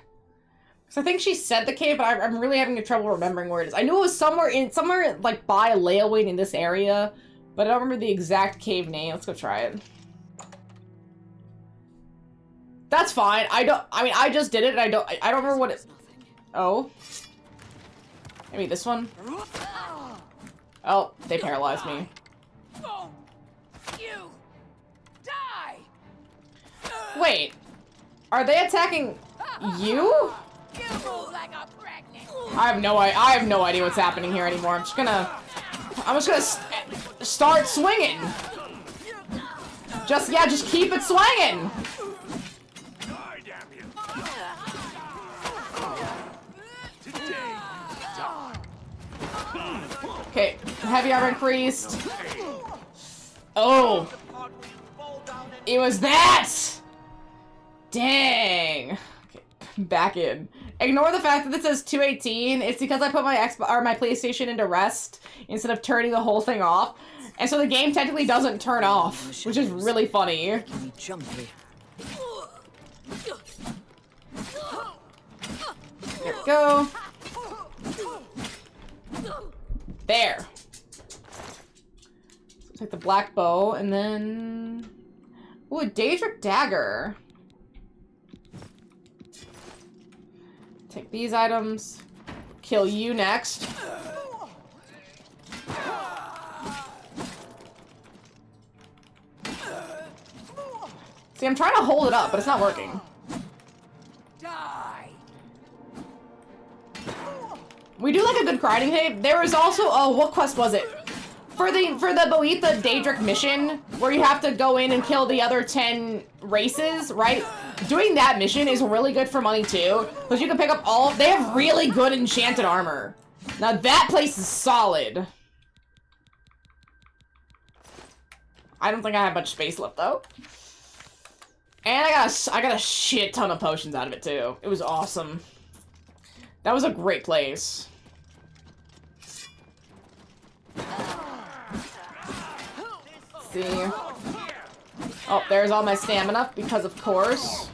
Because I think she said the cave, but I'm really having trouble remembering where it is. I knew it was somewhere like by Leowin in this area, but I don't remember the exact cave name. Let's go try it. That's fine. I mean, I just did it, and I don't remember what it... Oh. Maybe this one? Oh, they paralyzed me. You die. Wait. Are they attacking you? You move like a pregnant I have no idea what's happening here anymore. I'm just gonna start swinging. Just keep it swinging. Okay, heavy armor increased. Oh, it was that. Dang. Okay, back in. Ignore the fact that it says 218. It's because I put my my PlayStation into rest instead of turning the whole thing off, and so the game technically doesn't turn off, which is really funny. There we go. There. So take the black bow and then, ooh, a Daedric dagger. Take these items. Kill you next. See, I'm trying to hold it up, but it's not working. Die. We do like a good grinding tape. There was also, oh, what quest was it? For the Boetha Daedric mission, where you have to go in and kill the other 10 races, right? Doing that mission is really good for money too, because you can pick up all, they have really good enchanted armor. Now that place is solid. I don't think I have much space left though. And I got a shit ton of potions out of it too. It was awesome. That was a great place. See. Oh, there's all my stamina, because of course.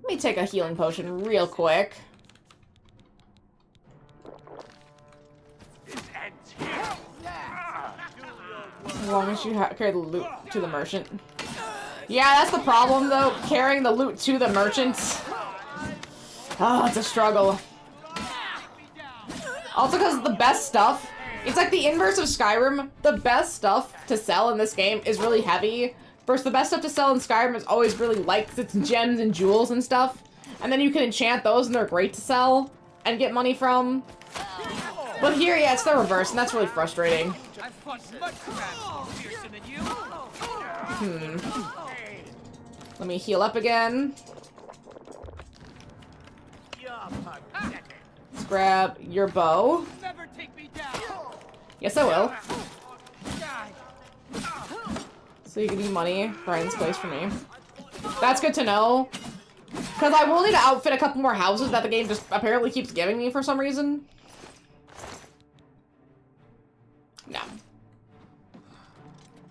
Let me take a healing potion real quick. As long as you carry the loot to the merchant. Yeah, that's the problem though, carrying the loot to the merchant. Oh, it's a struggle. Also because the best stuff, it's like the inverse of Skyrim. The best stuff to sell in this game is really heavy. First, the best stuff to sell in Skyrim is always really light because it's gems and jewels and stuff. And then you can enchant those and they're great to sell and get money from. But here, yeah, it's the reverse and that's really frustrating. Let me heal up again. Let's grab your bow. Yes, I will. So you can need money right in this place for me. That's good to know. Because I will need to outfit a couple more houses that the game just apparently keeps giving me for some reason. No.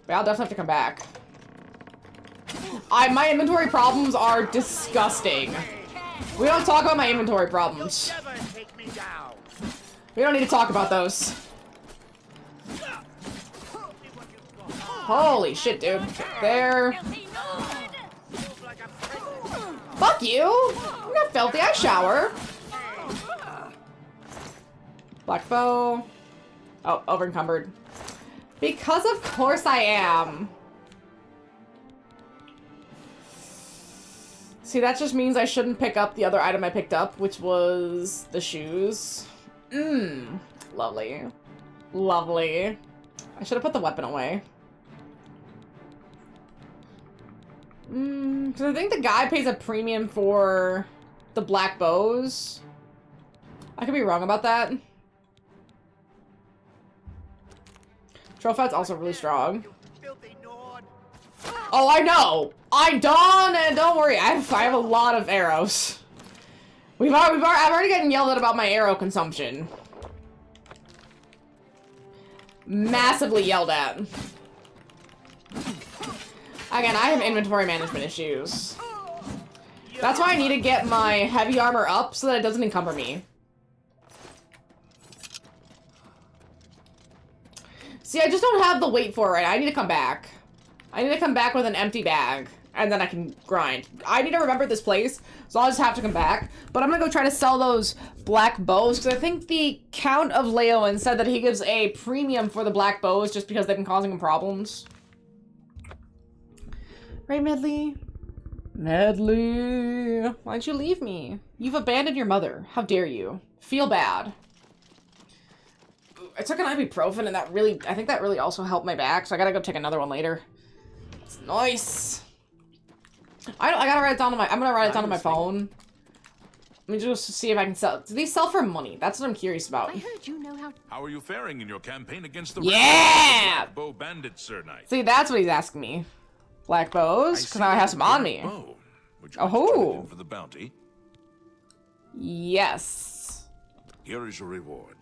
But I'll definitely have to come back. My inventory problems are disgusting. We don't talk about my inventory problems. We don't need to talk about those. Holy shit, dude. There. Fuck you! I'm not filthy, I shower. Black bow. Oh, over encumbered. Because of course I am. See, that just means I shouldn't pick up the other item I picked up, which was the shoes. Lovely. Lovely. I should have put the weapon away. Because I think the guy pays a premium for the black bows. I could be wrong about that. Trophat's also really strong. Oh, I know! I'm done, and don't worry, I have a lot of arrows. I've already gotten yelled at about my arrow consumption. Massively yelled at. Again, I have inventory management issues. That's why I need to get my heavy armor up so that it doesn't encumber me. See, I just don't have the weight for it. I need to come back. I need to come back with an empty bag, and then I can grind. I need to remember this place, so I'll just have to come back. But I'm gonna go try to sell those black bows, because I think the Count of Leowen said that he gives a premium for the black bows just because they've been causing him problems. Right, Medley? Medley, why'd you leave me? You've abandoned your mother. How dare you? feel bad. I took an ibuprofen and I think that really also helped my back, so I gotta go take another one later. It's nice. I gotta write it down on I'm gonna write it down on my phone. Let me just see if I can sell. Do these sell for money? That's what I'm curious about. I heard you know how. How are you faring in your campaign against the Yeah! Bow Bandits, Sir Knight? See, that's what he's asking me. Black bows, because now I have some on me. Would you like to turn it in for the bounty? Yes. Here is your reward.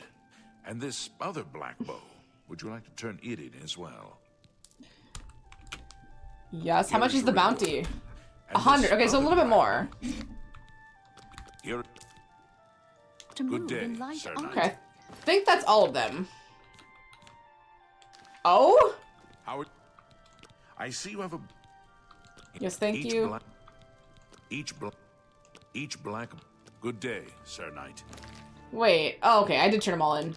And this other black bow, would you like to turn it in as well? Yes. How Here much is the your bounty? reward. 100. Okay, so a little bit more. Here. To Good move day, in light Sir art. Knight. Okay. I think that's all of them. Oh? How? I see you have a. Yes, thank you. Each black. Good day, Sir Knight. Wait. Oh, okay. I did turn them all in.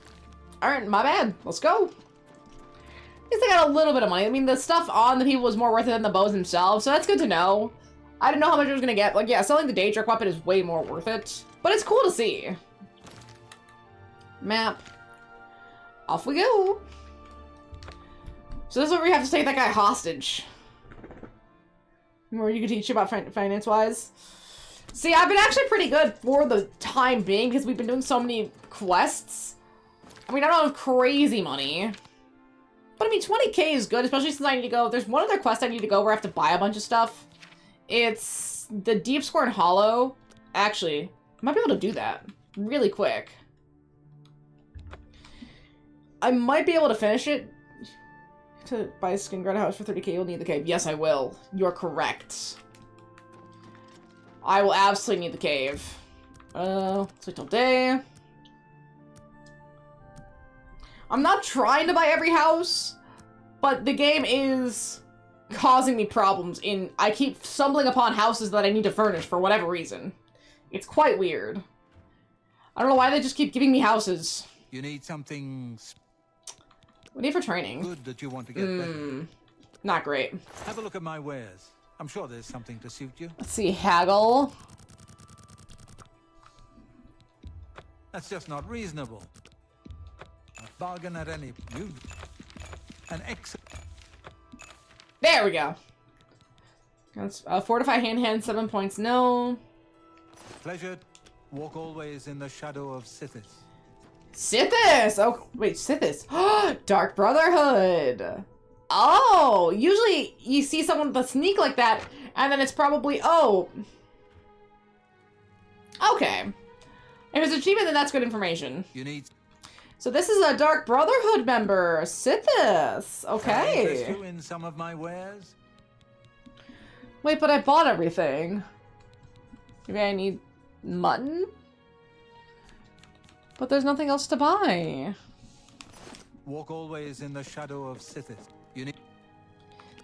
Alright, my bad. Let's go. At least I got a little bit of money. I mean, the stuff on the people was more worth it than the bows themselves, so that's good to know. I didn't know how much I was gonna get. Like, yeah, selling the Daedric weapon is way more worth it. But it's cool to see. Map. Off we go. So this is where we have to take that guy hostage. Where you can teach you about finance-wise. See, I've been actually pretty good for the time being because we've been doing so many quests. I mean, I don't have crazy money. But I mean, 20k is good, especially since I need to go. There's one other quest I need to go where I have to buy a bunch of stuff. It's the Deep Scorn Hollow. Actually, I might be able to do that really quick. I might be able to finish it. To buy a skin guard house for 30k, you'll need the cave. Yes, I will. You're correct. I will absolutely need the cave. Let's wait till day. I'm not trying to buy every house, but the game is causing me problems in I keep stumbling upon houses that I need to furnish for whatever reason. It's quite weird. I don't know why they just keep giving me houses. You need something What do you need for training? good that you want to get better. Not great. Have a look at my wares. I'm sure there's something to suit you. Let's see, haggle. That's just not reasonable. A bargain at any. You. An excellent. There we go. That's, fortify hand, 7 points. No. Pleasure. Walk always in the shadow of Sithis. Sithis! Oh, wait, Sithis. Dark Brotherhood. Oh, usually you see someone with a sneak like that, and then it's probably, oh. Okay. If it's an achievement, then that's good information. You need. So this is a Dark Brotherhood member, Sithis. Can I Okay. interest you in some of my wares? Wait, but I bought everything. Maybe I need mutton? But there's nothing else to buy. Walk always in the shadow of Sithis. You need.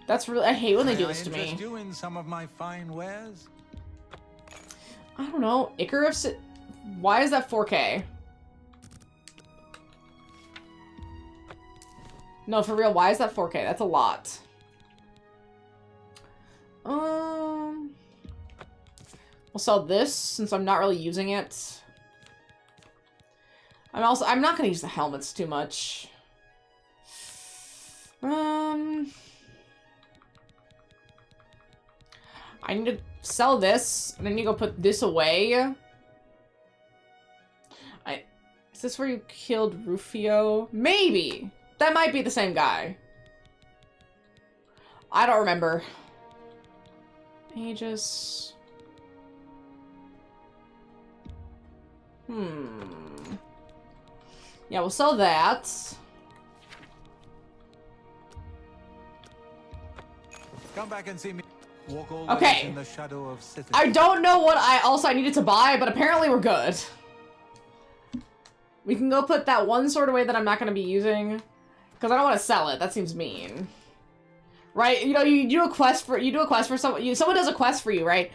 That's really, I hate when they do May I this to me. interest you in some of my fine wares? I don't know. Icar of Sith. Why is that 4K? No, for real, why is that 4K? That's a lot. We'll sell this since I'm not really using it. I'm not gonna use the helmets too much. I need to sell this, and I need to go put this away. Is this where you killed Rufio? Maybe! That might be the same guy. I don't remember. Pages. Yeah, we'll sell that. Come back and see me. Walk always Okay. in the shadow of Sithis. I don't know what I needed to buy, but apparently we're good. We can go put that one sword away that I'm not going to be using. Because I don't want to sell it. That seems mean. Right? You know, you do a quest for someone. Someone does a quest for you, right?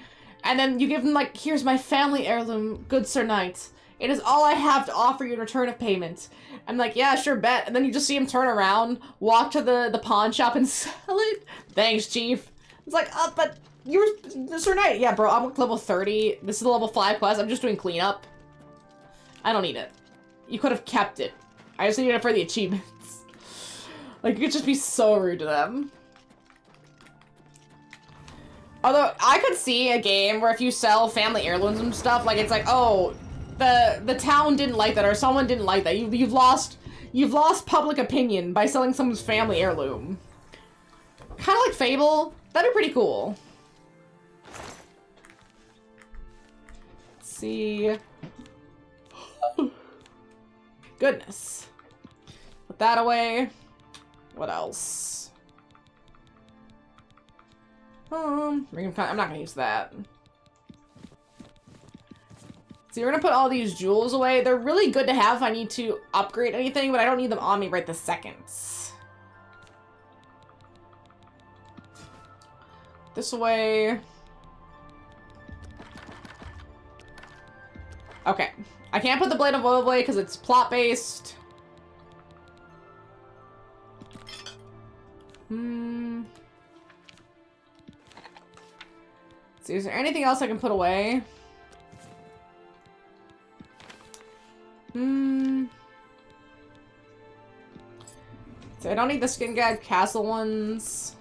And then you give them, like, here's my family heirloom, good Sir Knight. It is all I have to offer you in return of payment. I'm like, yeah, sure, bet. And then you just see him turn around, walk to the pawn shop and sell it. Thanks, Chief. It's like, but you're Sir Knight. Yeah, bro, I'm level 30. This is a level 5 quest. I'm just doing cleanup. I don't need it. You could have kept it. I just need it for the achievements. Like, you could just be so rude to them. Although, I could see a game where if you sell family heirlooms and stuff, like, it's like, oh, the town didn't like that, or someone didn't like that. You've lost public opinion by selling someone's family heirloom. Kind of like Fable. That'd be pretty cool. Let's see. Goodness. Put that away. What else? I'm not gonna use that. So we're gonna put all these jewels away. They're really good to have if I need to upgrade anything, but I don't need them on me right this second. This away. Okay. I can't put the Blade of Oil away because it's plot-based. See, is there anything else I can put away? So I don't need the Skin Gag Castle ones.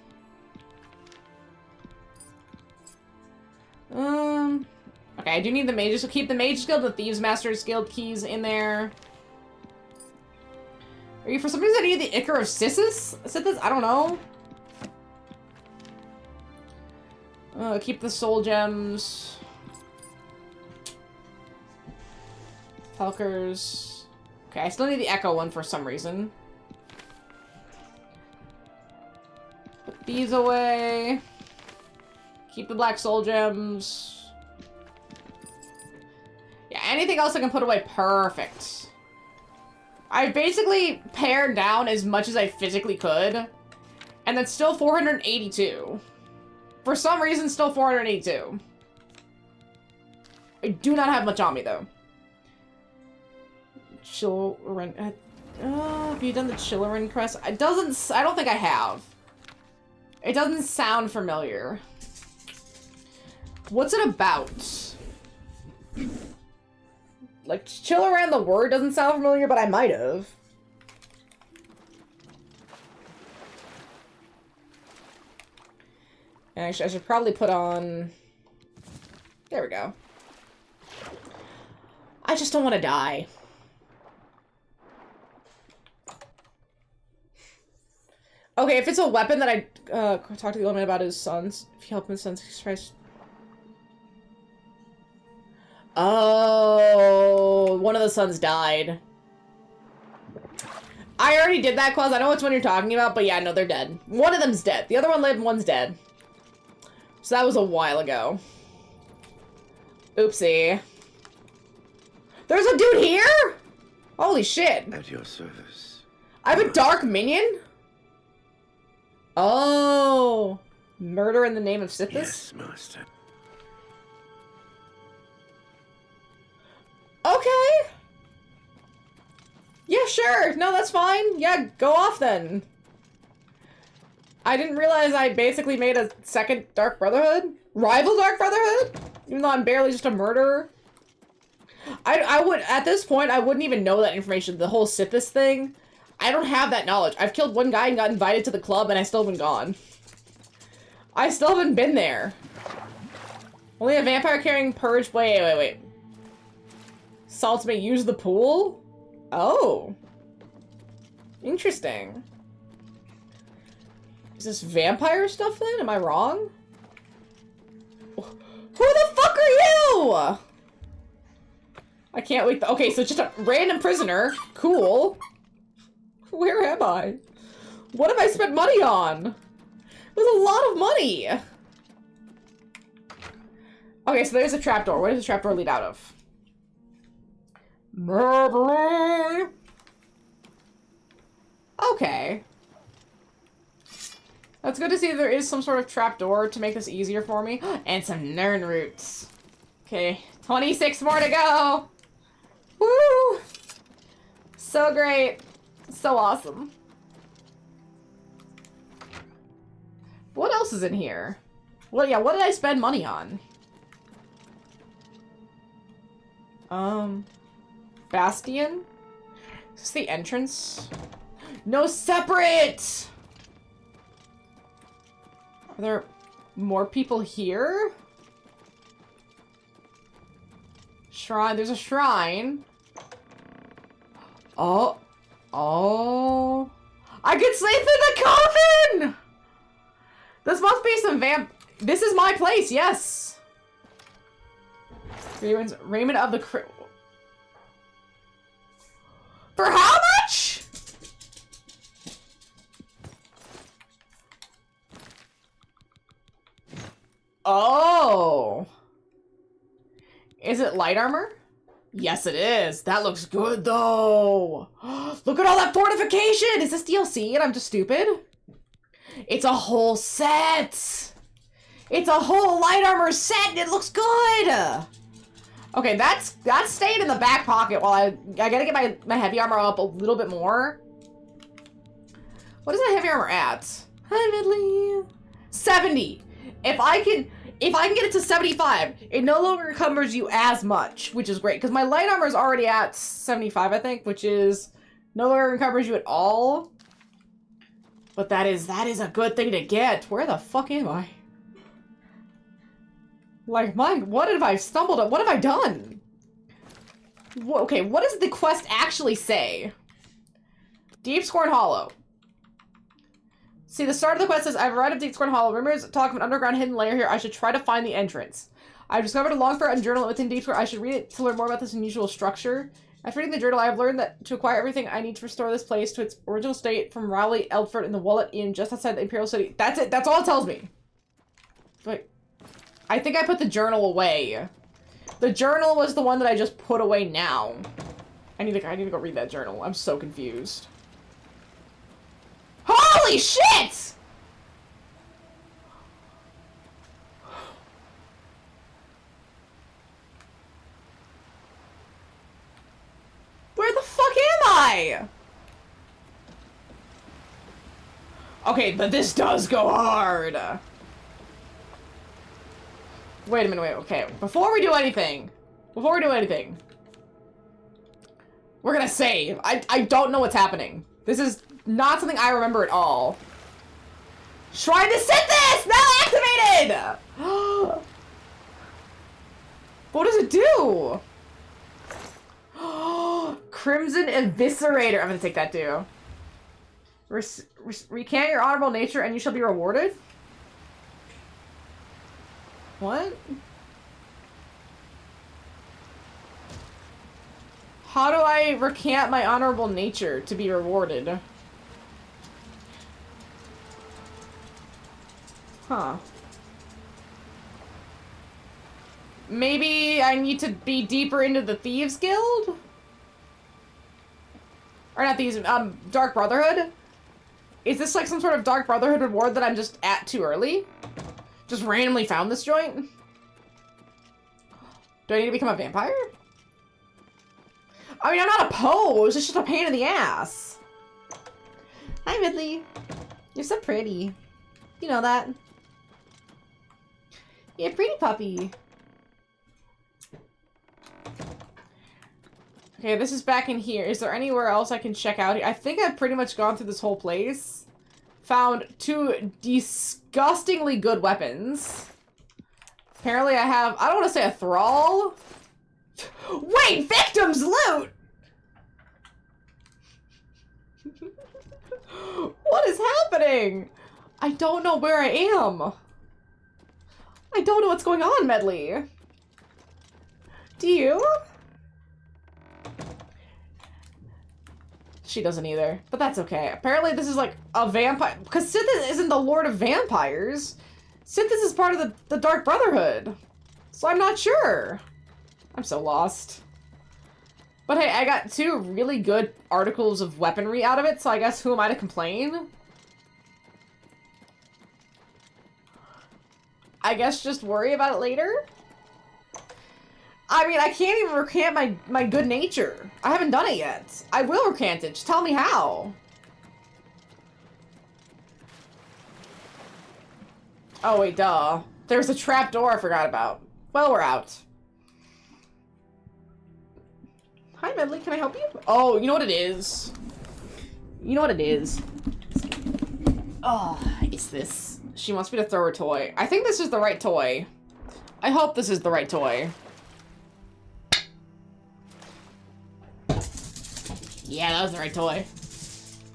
Okay, I do need the Mages. So keep the Mages Guild and the Thieves Masters Guild keys in there. Are you for some reason I need the Ichor of Sithis? I don't know. Keep the Soul Gems. Pelkers. Okay, I still need the Echo one for some reason. Put these away. Keep the Black Soul Gems. Yeah, anything else I can put away, perfect. I basically pared down as much as I physically could. And that's still 482. For some reason, still 482. I do not have much on me, though. Chillarin... have you done the Chillarin crest? I don't think I have. It doesn't sound familiar. What's it about? Like, Chillaran, the word doesn't sound familiar, but I might have. Actually, I should probably put on... There we go. I just don't want to die. Okay, if it's a weapon that I talked to the old man about his sons, if you help his sons express... Oh, one of the sons died. I already did that, Claus. I know which one you're talking about, but yeah, no, they're dead. One of them's dead. The other one lived, one's dead. So that was a while ago. Oopsie. There's a dude here? Holy shit. At your service. I have a dark minion? Oh. Murder in the name of Sithis? Yes, master. Okay. Yeah, sure. No, that's fine. Yeah, go off then. I didn't realize I basically made a second Dark Brotherhood. Rival Dark Brotherhood? Even though I'm barely just a murderer. I would, at this point, I wouldn't even know that information. The whole Sithis thing. I don't have that knowledge. I've killed one guy and got invited to the club and I still haven't gone. I still haven't been there. Only a vampire carrying purge. Wait. Salts may use the pool? Oh. Interesting. Is this vampire stuff then? Am I wrong? Who the fuck are you? I can't wait. Okay, so just a random prisoner. Cool. Where am I? What have I spent money on? There's a lot of money. Okay, so there's a trapdoor. Where does the trapdoor lead out of? Okay. That's good to see there is some sort of trapdoor to make this easier for me. And some Nern roots. Okay, 26 more to go. Woo! So great. So awesome. What else is in here? Well, yeah, what did I spend money on? Bastion? Is this the entrance? No, separate! Are there more people here? Shrine. There's a shrine. Oh. Oh. I can sleep in the coffin! This must be some vamp. This is my place, yes. Raiment of the For how much? Oh. Is it light armor? Yes, it is. That looks good, though. Look at all that fortification. Is this DLC and I'm just stupid? It's a whole set. It's a whole light armor set and it looks good. Okay, that's staying in the back pocket while I gotta get my heavy armor up a little bit more. What is my heavy armor at? Hi, Midley. 70. If I can get it to 75, it no longer encumbers you as much, which is great. Because my light armor is already at 75, I think, which is no longer encumbers you at all. But that is a good thing to get. Where the fuck am I? Like, what have I stumbled on? What have I done? Okay, what does the quest actually say? Deep Scorn Hollow. See, the start of the quest says, I've arrived at Deep Scorn Hollow. Rumors talk of an underground hidden lair here. I should try to find the entrance. I've discovered a long forgotten journal within Deep Scorn. I should read it to learn more about this unusual structure. After reading the journal, I have learned that to acquire everything I need to restore this place to its original state from Rowley Eldford in the Wallet Inn just outside the Imperial City. That's it. That's all it tells me. But I think I put the journal away. The journal was the one that I just put away now. I need to go read that journal. I'm so confused. Holy shit! Where the fuck am I? Okay, but this does go hard. Wait a minute, wait, okay. Before we do anything, we're gonna save. I don't know what's happening. This is not something I remember at all. Shrine to Sithis! Now activated! What does it do? Crimson Eviscerator. I'm gonna take that too. Recant your honorable nature and you shall be rewarded? What? How do I recant my honorable nature to be rewarded? Huh. Maybe I need to be deeper into the Thieves Guild? Or not Thieves, Dark Brotherhood? Is this like some sort of Dark Brotherhood reward that I'm just at too early? Just randomly found this joint? Do I need to become a vampire? I mean, I'm not opposed, it's just a pain in the ass. Hi, Ridley. You're so pretty. You know that. You're a pretty puppy. Okay, this is back in here. Is there anywhere else I can check out? I think I've pretty much gone through this whole place. Found 2 disgustingly good weapons. Apparently I have, I don't want to say a thrall. Wait, victims loot! What is happening? I don't know where I am. I don't know what's going on, Medley. Do you? She doesn't either, but that's okay. Apparently this is like a vampire, because Sithis isn't the Lord of Vampires. Sithis is part of the Dark Brotherhood. So I'm not sure. I'm so lost. But hey, I got 2 really good articles of weaponry out of it, so I guess who am I to complain? I guess just worry about it later? I mean, I can't even recant my good nature. I haven't done it yet. I will recant it. Just tell me how. Oh, wait, duh. There's a trap door I forgot about. Well, we're out. Hi, Medley. Can I help you? Oh, you know what it is? You know what it is? Oh, it's this. She wants me to throw her toy. I think this is the right toy. I hope this is the right toy. Yeah, that was the right toy.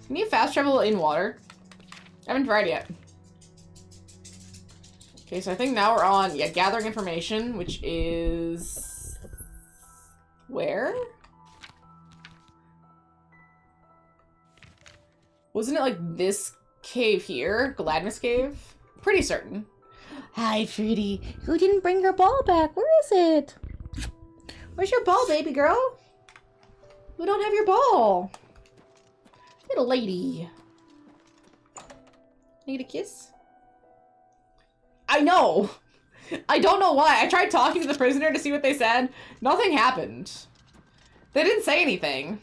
Can you fast travel in water? I haven't tried yet. Okay, so I think now we're on, yeah, gathering information, which is... Where? Wasn't it like this cave here? Gladness Cave? Pretty certain. Hi, Trudy. Who didn't bring your ball back? Where is it? Where's your ball, baby girl? We don't have your ball. Little lady. Need a kiss? I know! I don't know why. I tried talking to the prisoner to see what they said. Nothing happened. They didn't say anything.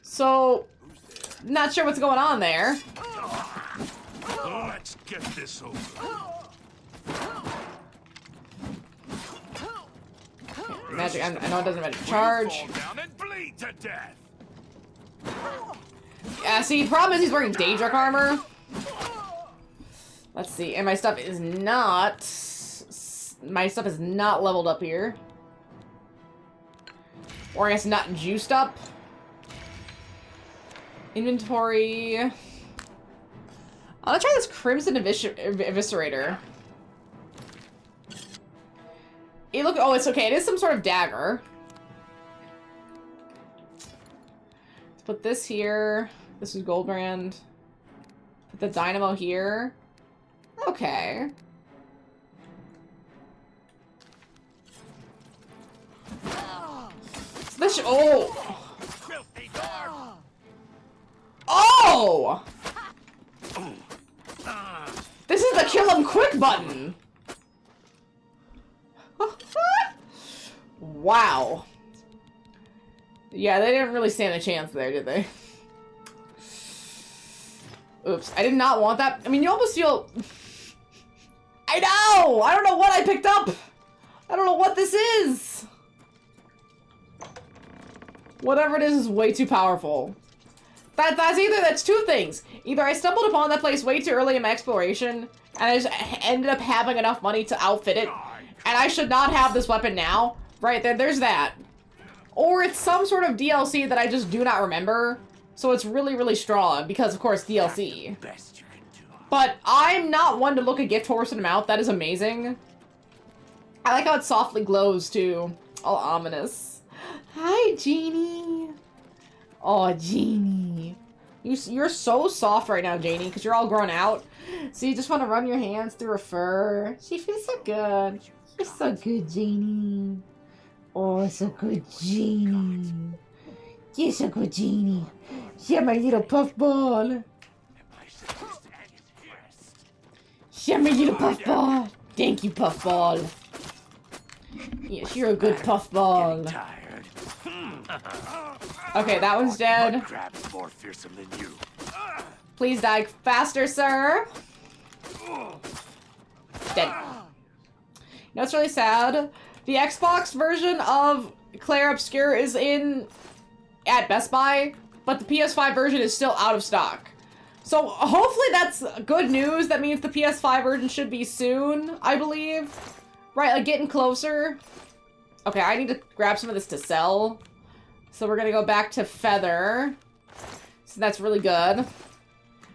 So, not sure what's going on there. Let's get this over. Magic, I know it doesn't magic charge. Fall down and bleed to death. Yeah, see, the problem is he's wearing Daedric armor. Let's see, and my stuff is not... My stuff is not leveled up here. Or I guess not juiced up. Inventory... I'm gonna try this Crimson Eviscerator. Oh, it's okay. It is some sort of dagger. Let's put this here. This is Goldbrand. Put the dynamo here. Okay. This oh! Oh! This is the kill him quick button! Wow. Yeah, they didn't really stand a chance there, did they? Oops, I did not want that. I mean, you almost feel... I know! I don't know what I picked up! I don't know what this is! Whatever it is way too powerful. That's two things. Either I stumbled upon that place way too early in my exploration, and I just ended up having enough money to outfit it, and I should not have this weapon now. Right, there's that. Or it's some sort of DLC that I just do not remember, so it's really, really strong, because of course DLC. But I'm not one to look a gift horse in the mouth. That is amazing. I like how it softly glows, too. All ominous. Hi, Jeannie. Oh, Jeannie. You're so soft right now, Janie, because you're all grown out. So you just want to run your hands through her fur. She feels so good. You're so good, Janie. Oh, so good, Janie. You're so good, Janie. You're my little puffball. You're my little puffball. Thank you, puffball. Yes, you're a good puffball. Okay, that one's dead. More fearsome than you. Please die faster, sir. Dead. You know what's really sad? The Xbox version of Claire Obscure is at Best Buy, but the PS5 version is still out of stock. So hopefully that's good news. That means the PS5 version should be soon, I believe. Right, like getting closer. Okay, I need to grab some of this to sell. So we're gonna go back to Feather. So that's really good.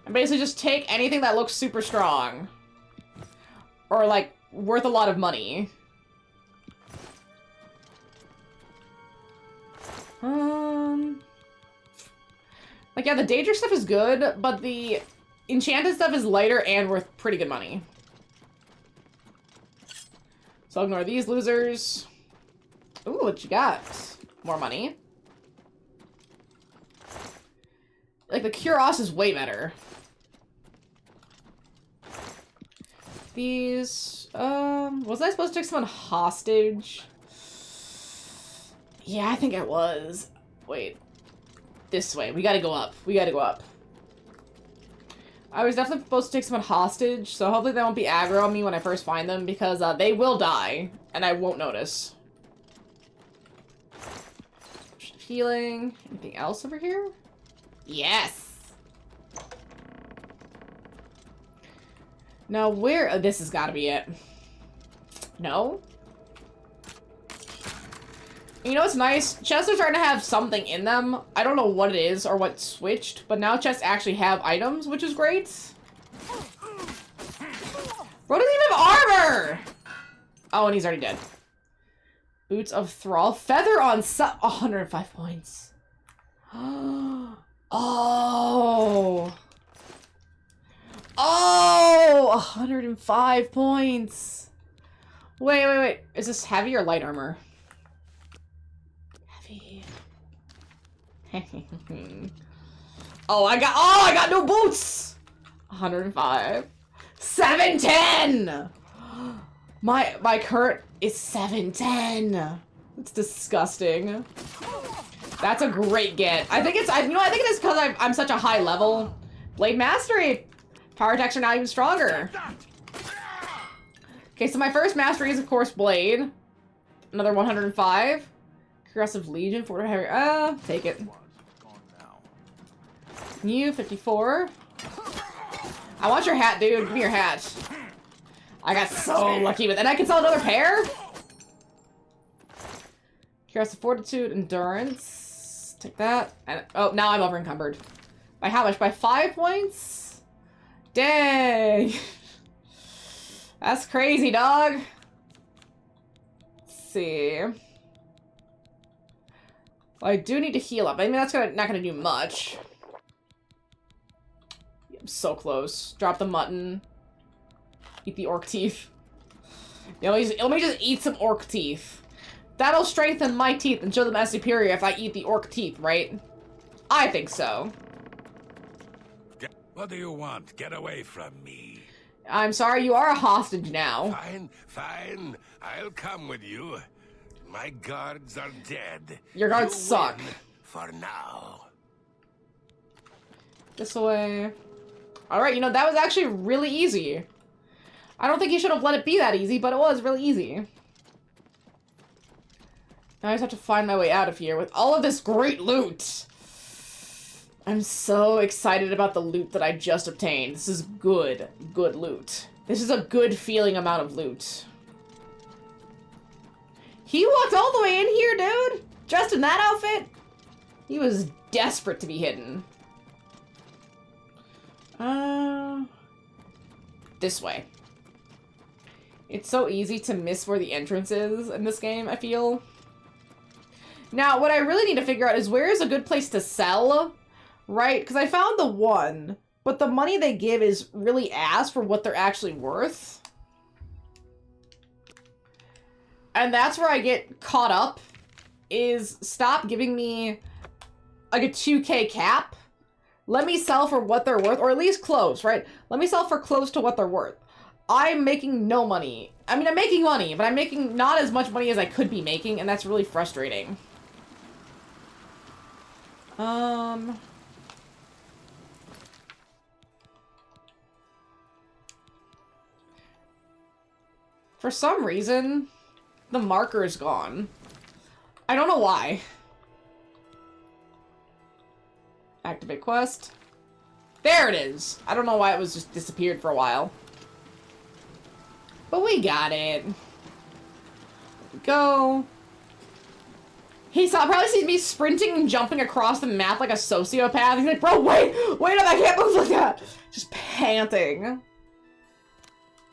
And basically just take anything that looks super strong. Or like worth a lot of money. Like, yeah, the Daedric stuff is good, but the enchanted stuff is lighter and worth pretty good money. So I'll ignore these losers. Ooh, what you got? More money. Like, the Cuirass is way better. These, was I supposed to take someone hostage? Yeah, I think I was. Wait. This way. We gotta go up. We gotta go up. I was definitely supposed to take someone hostage, so hopefully they won't be aggro on me when I first find them, because they will die, and I won't notice. healing. Anything else over here? Yes! Now where... Oh, this has got to be it. No? You know what's nice? Chests are starting to have something in them. I don't know what it is or what switched, but now chests actually have items, which is great. Bro doesn't even have armor! Oh, and he's already dead. Boots of Thrall. Feather on 105 points. Oh! Oh! 105 points. Wait. Is this heavy or light armor? Heavy. Oh, I got no boots! 105. 710! My current is 710. It's disgusting. That's a great get. I think it's, I think it is because I'm such a high level. Blade Mastery. Power attacks are now even stronger. Okay, so my first mastery is, of course, Blade. Another 105. Aggressive Legion, 4 heavy. Take it. New 54. I want your hat, dude. Give me your hat. I got so lucky with it. And I can sell another pair? Aggressive Fortitude, Endurance. Take that. And, oh, now I'm over encumbered. By how much? By 5 points? Dang. That's crazy, dog. Let's see. Well, I do need to heal up. I mean, that's not gonna do much. I'm so close. Drop the mutton. Eat the orc teeth. You know, let me just eat some orc teeth. That'll strengthen my teeth and show them as superior if I eat the orc teeth, right? I think so. What do you want? Get away from me. I'm sorry, you are a hostage now. Fine. I'll come with you. My guards are dead. Your guards suck. For now. This way. Alright, you know, that was actually really easy. I don't think you should have let it be that easy, but it was really easy. Now I just have to find my way out of here with all of this great loot. I'm so excited about the loot that I just obtained. This is good loot. This is a good feeling amount of loot. He walked all the way in here, dude! Dressed in that outfit? He was desperate to be hidden. This way. It's so easy to miss where the entrance is in this game, I feel. Now, what I really need to figure out is where is a good place to sell, right? Because I found the one, but the money they give is really ass for what they're actually worth. And that's where I get caught up, is stop giving me like a 2K cap. Let me sell for what they're worth, or at least close, right? Let me sell for close to what they're worth. I'm making no money. I mean, I'm making money, but I'm making not as much money as I could be making, and that's really frustrating. For some reason, the marker is gone. I don't know why. Activate quest. There it is. I don't know why it was just disappeared for a while. But we got it. There we go. He probably sees me sprinting and jumping across the map like a sociopath. He's like, bro, wait up, I can't move like that. Just panting.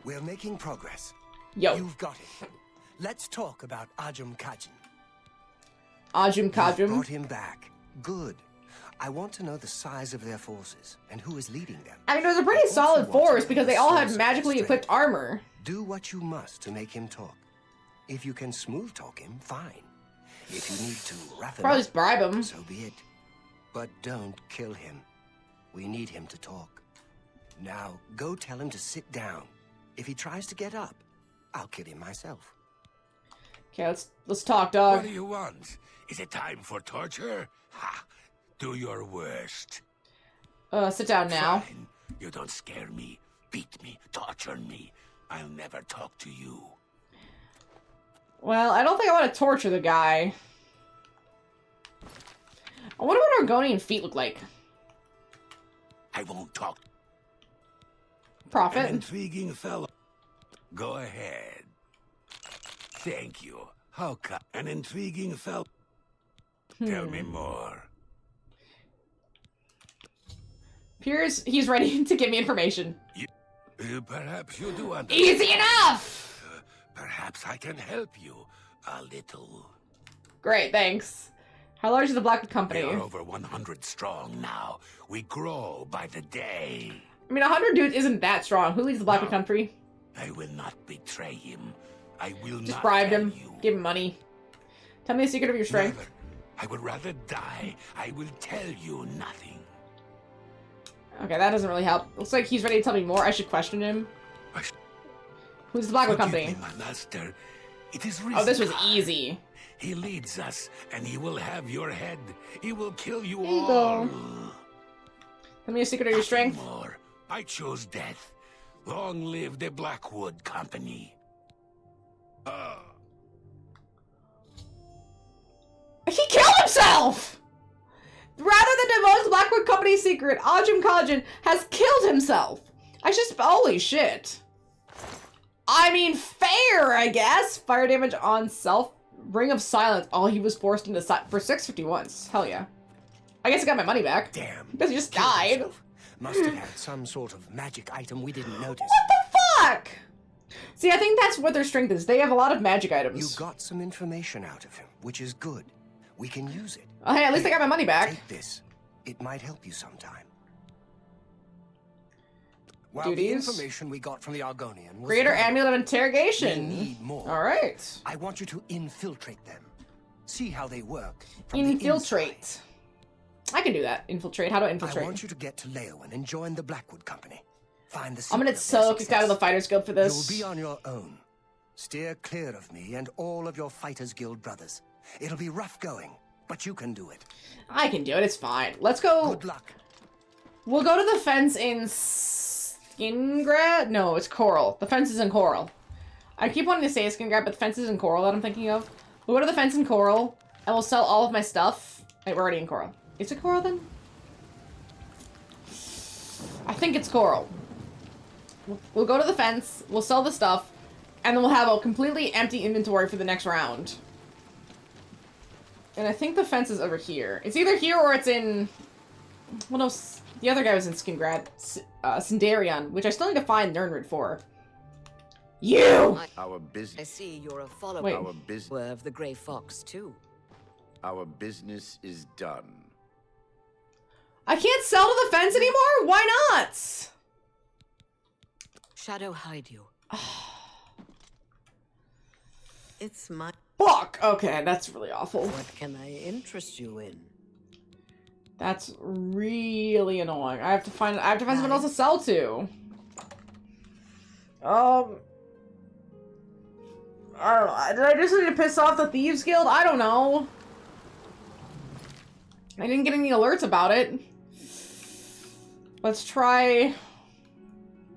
We're making progress. Yo. You've got it. Let's talk about Ajum Kajum. Ajum Kajum? You've brought him back. Good. I want to know the size of their forces and who is leading them. I mean, it was a pretty solid force because they all had magically equipped armor. Do what you must to make him talk. If you can smooth talk him, fine. If you need to rough him Probably up, just bribe him. so be it. But don't kill him. We need him to talk. Now, go tell him to sit down. If he tries to get up, I'll kill him myself. Okay, let's talk, dog. What do you want? Is it time for torture? Ha! Do your worst. Sit down now. Fine. You don't scare me, beat me, torture me. I'll never talk to you. Well, I don't think I want to torture the guy. I wonder what Argonian feet look like. I won't talk. Prophet. An intriguing fellow. Go ahead. Thank you. How come? An intriguing fellow. Tell me more. Piers, he's ready to give me information. Perhaps you do understand. Easy enough! Perhaps I can help you a little. Great, thanks. How large is the Blackwood Company? We are over 100 strong now. We grow by the day. I mean, 100 dudes isn't that strong. Who leads the Blackwood Country? I will not betray him. I will Just not bribe tell him. you. Give him money. Tell me the secret of your strength. Never. I would rather die. I will tell you nothing. Okay, that doesn't really help. Looks like he's ready to tell me more. I should question him. Who's the Blackwood Company? Me, my master. It is Oh, this was easy. He leads us, and he will have your head. He will kill you There you all. go. Tell me the secret of your strength. More. I chose death. Long live the Blackwood Company. He killed himself! Rather than divulge the Blackwood Company's secret, Ajum Kajin has killed himself. Holy shit. I mean, fair, I guess. Fire damage on self. Ring of Silence. Oh, he was forced into for 651. Hell yeah. I guess I got my money back. Damn. Because he just died. Himself. Must have had some sort of magic item we didn't notice. What the fuck? See, I think that's what their strength is. They have a lot of magic items. You got some information out of him, which is good. We can use it. Oh, hey, at least I got my money back. Take this. It might help you sometime. Well, Duties. the information we got from the Argonian was Greater good. Amulet of Interrogation. We need more. All right. I want you to infiltrate them. See how they work. From Infiltrate. I can do that. Infiltrate. How do I infiltrate? I want you to get to Leowen and join the Blackwood Company. Find the I'm gonna secret get of their so kicked out of the Fighters Guild for this. You'll be on your own. Steer clear of me and all of your Fighters Guild brothers. It'll be rough going, but you can do it. I can do it. It's fine. Let's go. Good luck. We'll go to the fence in Skingrad? No, it's Coral. The fence is in Coral. I keep wanting to say Skingrad, but the fence is in Coral that I'm thinking of. We'll go to the fence in Coral, and we'll sell all of my stuff. Wait, we're already in Coral. Is it Coral then? I think it's Coral. We'll go to the fence, we'll sell the stuff, and then we'll have a completely empty inventory for the next round. And I think the fence is over here. It's either here or it's in... Well, no, the other guy was in Skingrad. Sindarion, which I still need to find Nernrid for. You! Our business. I see you're a follower. Wait. Our business of the Grey Fox too. Our business is done. I can't sell to the fence anymore? Why not? Shadow hide you. It's my... Fuck! Okay, that's really awful. What can I interest you in? That's really annoying. I have to find someone else to sell to. I don't know. Did I just need to piss off the Thieves Guild? I don't know. I didn't get any alerts about it. Let's try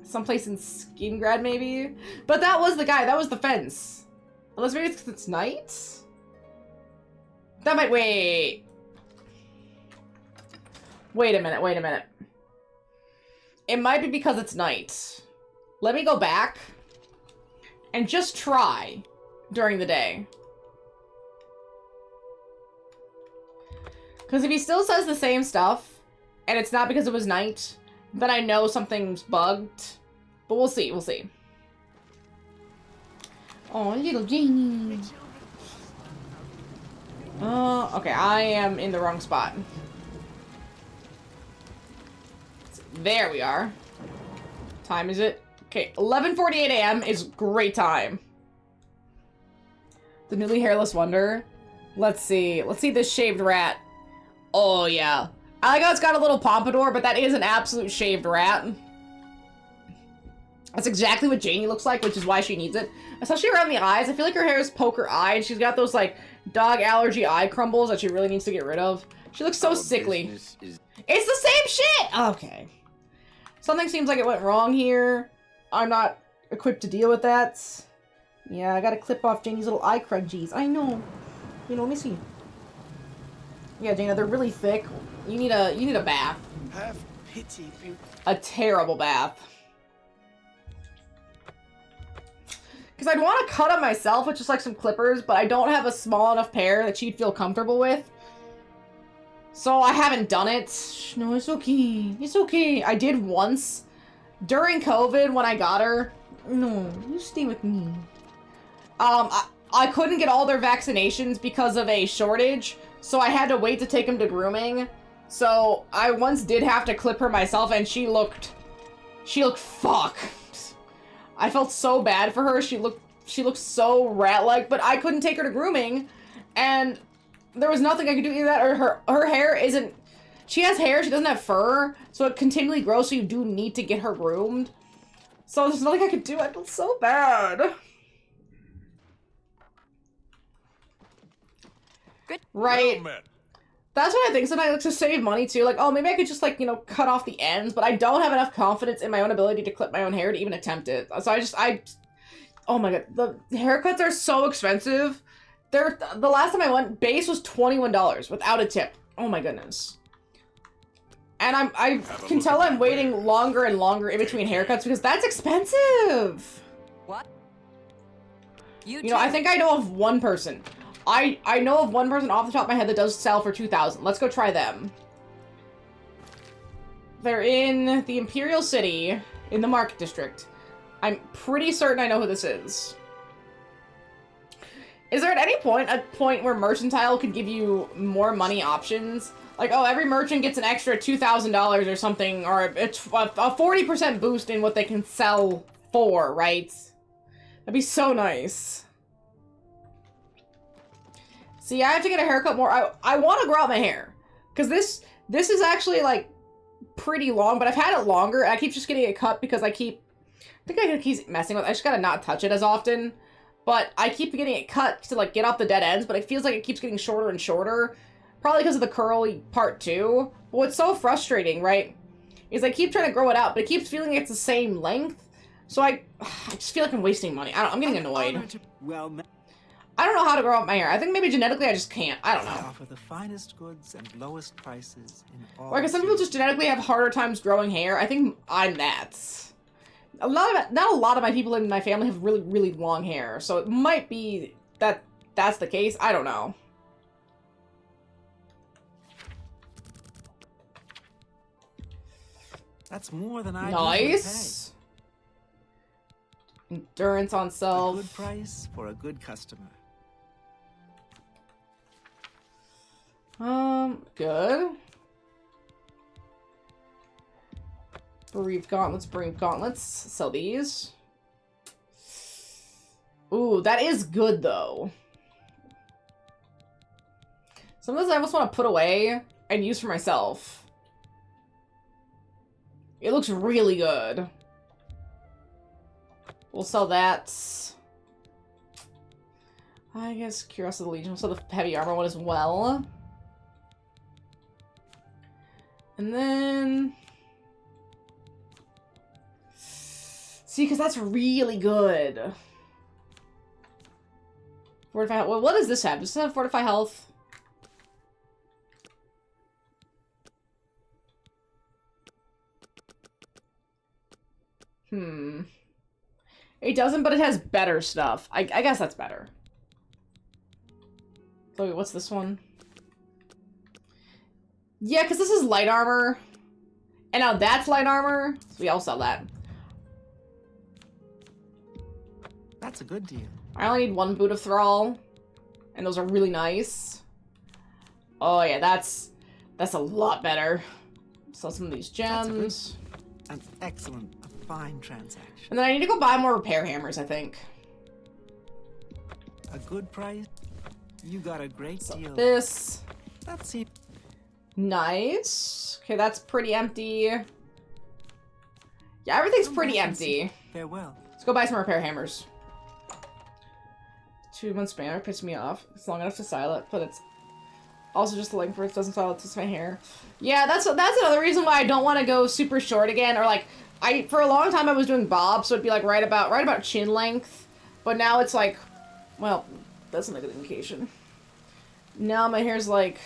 someplace in Skingrad, maybe? But that was the guy. That was the fence. Unless maybe it's 'cause it's night? That might... Wait. Wait a minute. Wait a minute. It might be because it's night. Let me go back and just try during the day. Because if he still says the same stuff, and it's not because it was night, then I know something's bugged. But we'll see, we'll see. Oh, little Janie. Okay, I am in the wrong spot. There we are. Time is it? Okay, 11:48 a.m. is great time. The newly hairless wonder. Let's see. Let's see this shaved rat. Oh, yeah. I like how it's got a little pompadour, but that is an absolute shaved rat. That's exactly what Janie looks like, which is why she needs it. Especially around the eyes. I feel like her hair is poker eye, and she's got those, like, dog allergy eye crumbles that she really needs to get rid of. She looks so sickly. It's the same shit! Okay. Something seems like it went wrong here. I'm not equipped to deal with that. Yeah, I gotta clip off Janie's little eye crunchies. I know. You know, let me see. Yeah, Dana, they're really thick. You need a bath. Have pity, A terrible bath. Because I'd want to cut them myself with just like some clippers, but I don't have a small enough pair that she'd feel comfortable with. So I haven't done it. No, it's okay. It's okay. I did once during COVID when I got her. No, you stay with me. I couldn't get all their vaccinations because of a shortage, so I had to wait to take them to grooming. So I once did have to clip her myself, and she looked fucked. I felt so bad for her. She looked so rat-like, but I couldn't take her to grooming, and there was nothing I could do either that, or her hair isn't... She has hair, she doesn't have fur, so it continually grows, so you do need to get her groomed. So there's nothing I could do. I feel so bad. Good. Right. That's what I think. Sometimes I like to save money too. Like, oh, maybe I could just like, you know, cut off the ends, but I don't have enough confidence in my own ability to clip my own hair to even attempt it. So oh my god, the haircuts are so expensive. The last time I went, base was $21 without a tip. Oh my goodness. And I can tell I'm waiting longer and longer in between haircuts because that's expensive. What? You know, I think I know of one person. I know of one person off the top of my head that does sell for 2,000. Let's go try them. They're in the Imperial City in the Market District. I'm pretty certain I know who this is. Is there at any point a point where Mercantile could give you more money options? Like, oh, every merchant gets an extra $2,000 or something, or a 40% boost in what they can sell for, right? That'd be so nice. See, I have to get a haircut more. I want to grow out my hair. Because this is actually, like, pretty long, but I've had it longer. I keep just getting it cut because I think I keep messing with it. I just gotta not touch it as often. But I keep getting it cut to, like, get off the dead ends, but it feels like it keeps getting shorter and shorter. Probably because of the curly part, too. But what's so frustrating, right, is I keep trying to grow it out, but it keeps feeling like it's the same length. So I just feel like I'm wasting money. I'm getting annoyed. I don't know how to grow out my hair. I think maybe genetically I just can't. I don't know. Offer the finest goods and lowest prices in all. Or because some people just genetically have harder times growing hair. I think I'm that. Not a lot of my people in my family have really, really long hair, so it might be that that's the case. I don't know. That's more than I nice. Endurance on self. A good price for a good customer. Good. Bereaved gauntlets. Sell these. Ooh, that is good though. Some of those I almost want to put away and use for myself. It looks really good. We'll sell that. I guess Curiosity of the Legion. We'll sell the heavy armor one as well. And then... See, because that's really good. Fortify... Well, what does this have? Does this have Fortify Health? It doesn't, but it has better stuff. I guess that's better. So wait, what's this one? Yeah, because this is light armor. And now that's light armor. So we all sell that. That's a good deal. I only need one boot of thrall. And those are really nice. Oh yeah, that's a lot better. Sell some of these gems. An excellent, a fine transaction. And then I need to go buy more repair hammers, I think. A good price. You got a great deal. This. That's it. Nice. Okay, that's pretty empty. Yeah, everything's pretty empty. Farewell. Let's go buy some repair hammers. 2 months banner pissed me off. It's long enough to style it, but it's also just the length where it doesn't style it to my hair. Yeah, that's another reason why I don't want to go super short again, or like for a long time I was doing bob, so it'd be like right about chin length. But now it's like, well, that's not a good indication. Now my hair's like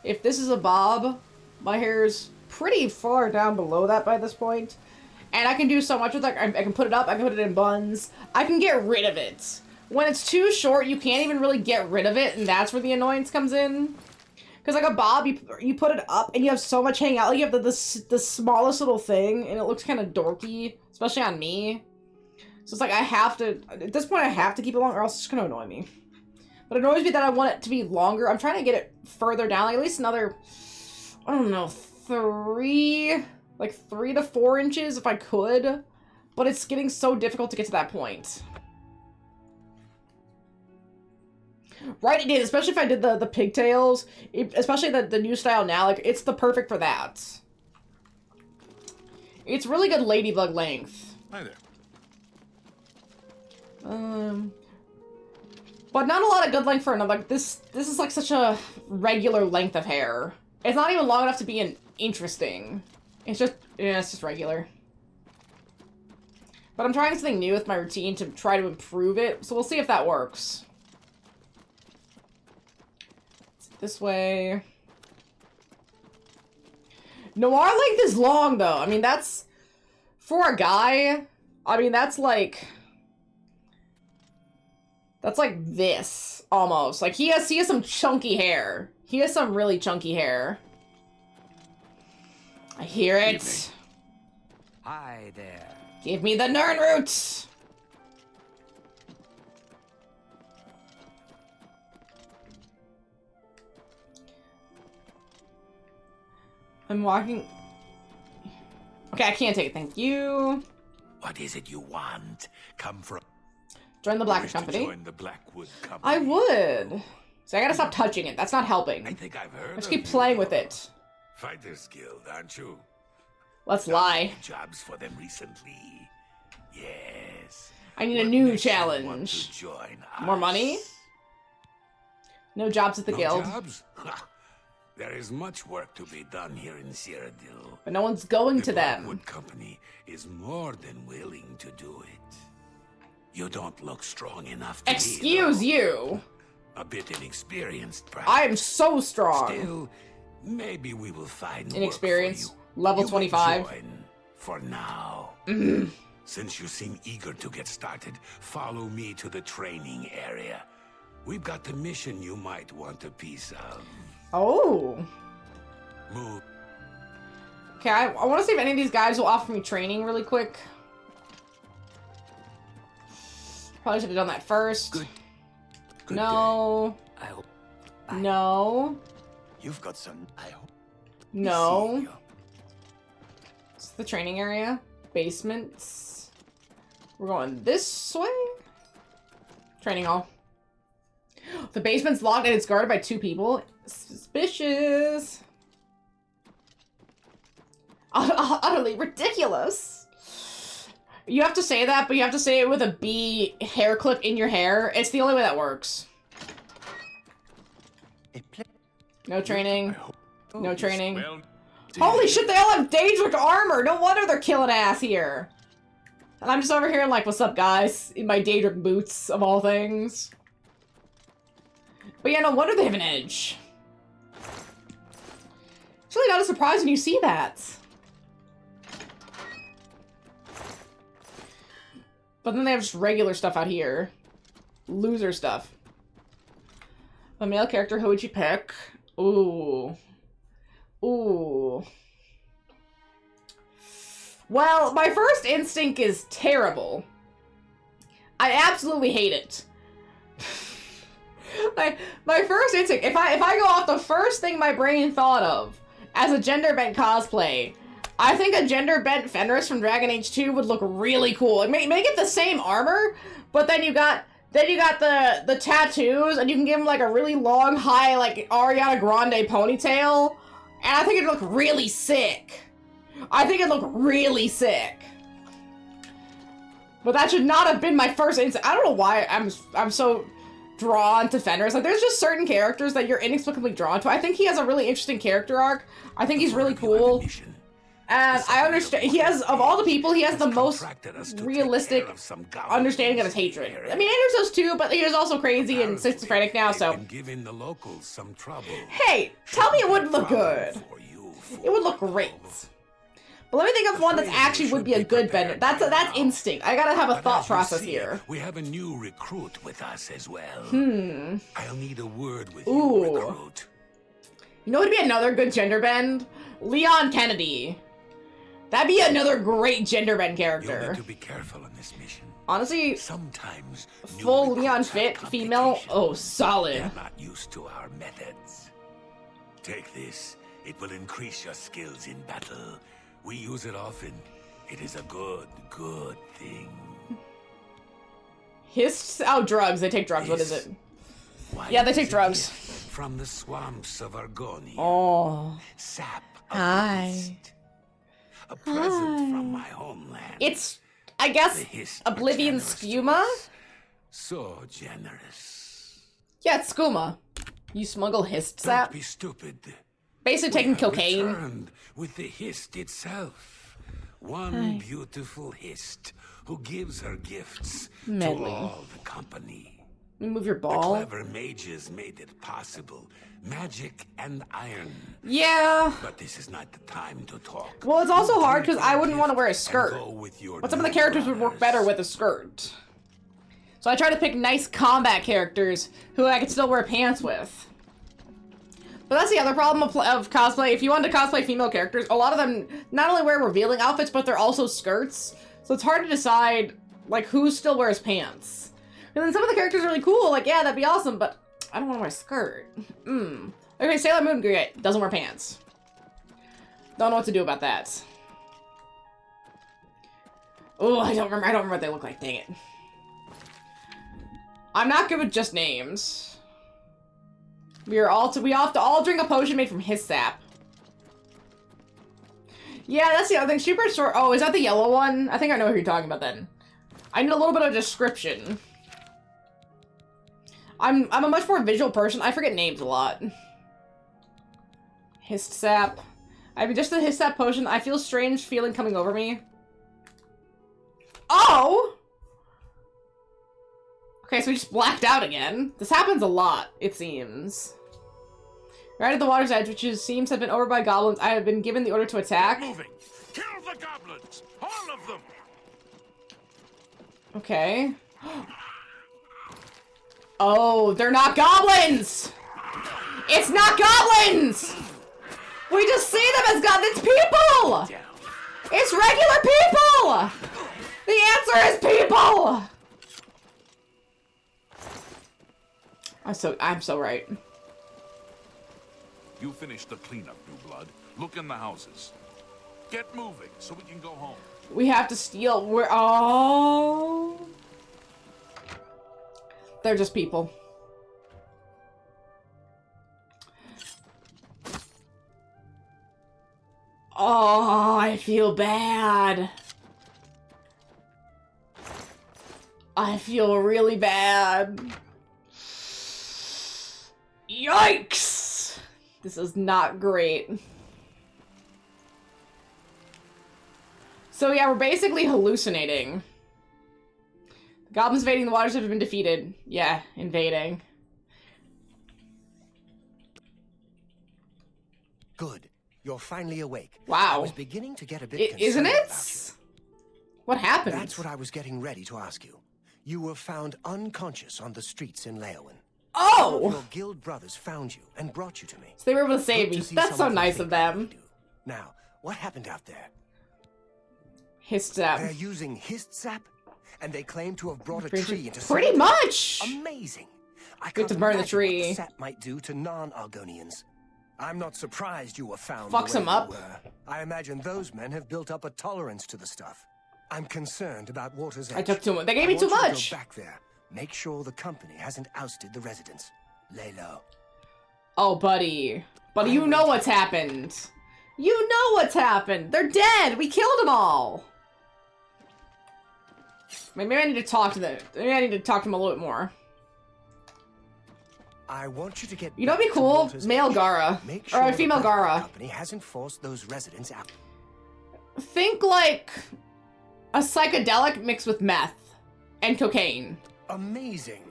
If this is a bob, my hair's pretty far down below that by this point. And I can do so much with that. I can put it up, I can put it in buns. I can get rid of it. When it's too short, you can't even really get rid of it, and that's where the annoyance comes in. Because like a bob, you put it up, and you have so much hanging out. Like you have the smallest little thing, and it looks kind of dorky, especially on me. So it's like I have to, at this point I have to keep it long, or else it's just going to annoy me. But it annoys me that I want it to be longer. I'm trying to get it further down, like at least another, I don't know, 3 to 4 inches if I could, but it's getting so difficult to get to that point. Right, it is, especially if I did the pigtails, especially the new style now, like, it's the perfect for that. It's really good ladybug length. Hi there. But not a lot of good length for another, like, this is like such a regular length of hair. It's not even long enough to be interesting. It's just, yeah, it's just regular. But I'm trying something new with my routine to try to improve it, so we'll see if that works. This way. Noir length is long, though. I mean, that's, for a guy, I mean, that's like this, almost. Like, he has some chunky hair. He has some really chunky hair. I hear it. Hi there. Give me the Nern roots. I'm walking. Okay, I can't take it. Thank you. What is it you want? Come from. Join the Blackwood Company. Join the Blackwood Company. I would. So I gotta stop touching it. That's not helping. I think I've heard. I just keep playing with it. Fighters Guild, aren't you? Let's lie. Jobs for them recently. Yes. I need a new challenge. More money? No jobs at the guild. Jobs? There is much work to be done here in Cyrodiil. But no one's going to them. The Blackwood Company is more than willing to do it. You don't look strong enough to Excuse you! A bit inexperienced, perhaps. I am so strong. Still, maybe we will find inexperience. Work for you. Level You 25. Will join for now. Since you seem eager to get started, follow me to the training area. We've got the mission you might want a piece of. Oh. Move. Okay, I want to see if any of these guys will offer me training really quick. Probably should have done that first. Good no. day. I hope. No. You've got some. I hope. No. It's the training area. Basements. We're going this way. Training hall. The basement's locked and it's guarded by 2 people. Suspicious. Utterly ridiculous. You have to say that, but you have to say it with a B hair clip in your hair. It's the only way that works. No training. No training. Well, holy shit, they all have Daedric armor! No wonder they're killing ass here. And I'm just over here like, what's up, guys? In my Daedric boots, of all things. But yeah, no wonder they have an edge. It's really not a surprise when you see that. But then they have just regular stuff out here. Loser stuff. A male character, who would you pick? Ooh. Ooh. Well, my first instinct is terrible. I absolutely hate it. my first instinct, if I go off the first thing my brain thought of as a gender bent cosplay, I think a gender bent Fenris from Dragon Age 2 would look really cool. Like, make it the same armor, but then you got the tattoos, and you can give him like a really long, high, like Ariana Grande ponytail, and I think it'd look really sick. I think it'd look really sick. But that should not have been my first instinct. I don't know why I'm so drawn to Fenris. Like, there's just certain characters that you're inexplicably drawn to. I think he has a really interesting character arc. I think he's really cool. And I understand, he has, of all the people, he has the most realistic understanding of his hatred. I mean, Anders does too, but he is also crazy and schizophrenic now, so. Giving the locals some trouble. Hey, tell me it wouldn't look good. It would look great. But let me think of one that actually would be a good bender. That's instinct. I gotta have a thought process here. We have a new recruit with us as well. I'll need a word with you, recruit. You know what would be another good gender bend? Leon Kennedy. That'd be another great gender bend character. You'll need to be careful on this mission. Honestly, sometimes full Leon fit female. Oh, solid. They're not used to our methods. Take this. It will increase your skills in battle. We use it often. It is a good thing. Hiss out drugs. They take drugs. What is it? Yeah, they take drugs. From the swamps of Argonia. Oh. Sap. Hi. A present from my homeland. It's, I guess, Oblivion Skuma? So generous. Yeah, it's Skuma. You smuggle hist sap? Don't be stupid. Basically taking cocaine. Returned with the hist itself. One beautiful hist who gives her gifts to all the company. You move your ball. The clever mages made it possible. Magic and iron. Yeah. But this is not the time to talk. Well, it's also hard because I wouldn't want to wear a skirt. But some of the characters would work better with a skirt. So I try to pick nice combat characters who I could still wear pants with. But that's the other problem of cosplay. If you want to cosplay female characters, a lot of them not only wear revealing outfits, but they're also skirts. So it's hard to decide, like, who still wears pants. And then some of the characters are really cool, like, yeah, that'd be awesome, but I don't want to wear a skirt. Okay, Sailor Moon, great. Doesn't wear pants. Don't know what to do about that. Oh, I don't remember what they look like, dang it. I'm not good with just names. We have to all drink a potion made from his sap. Yeah, that's the other thing. Super short. Oh, is that the yellow one? I think I know who you're talking about then. I need a little bit of description. I'm a much more visual person. I forget names a lot. Hist sap. I mean, just the hist sap potion. I feel a strange feeling coming over me. Oh! Okay, so we just blacked out again. This happens a lot, it seems. Right at the water's edge, which seems to have been over by goblins, I have been given the order to attack. Moving. Kill the goblins! All of them! Okay. Oh, they're not goblins! It's not goblins! We just see them as goblins. It's people! It's regular people! The answer is people! I'm so right. You finished the cleanup, New Blood. Look in the houses. Get moving so we can go home. We have to steal. Oh. They're just people. Oh, I feel bad. I feel really bad. Yikes! This is not great. So yeah, we're basically hallucinating. The goblins invading the waters have been defeated. Yeah, invading. Good. You're finally awake. Wow. I was beginning to get a bit concerned isn't it? about you. What happened? That's what I was getting ready to ask you. You were found unconscious on the streets in Leowin. Oh! Your guild brothers found you and brought you to me. So they were able to save me. That's so nice of them. Now, what happened out there? Hist sap. They're using hist sap, and they claim to have brought a tree into. Pretty much. Amazing. I Good can't to burn the imagine tree. what the sap might do to non-Argonians. I'm not surprised you were found. Fucks them up. I imagine those men have built up a tolerance to the stuff. I'm concerned about Water's Edge. I took too much. They gave me too much. I want you to go back there. Make sure the company hasn't ousted the residents. Lay low. Oh, buddy. Buddy, you know what's happened. You know what's happened. They're dead. We killed them all. Maybe I need to talk to them. Maybe I need to talk to them a little bit more. I want you to get. You know what'd be cool? Male Gara. Or a female Gara. The company hasn't forced those residents out. think like a psychedelic mixed with meth and cocaine. Amazing.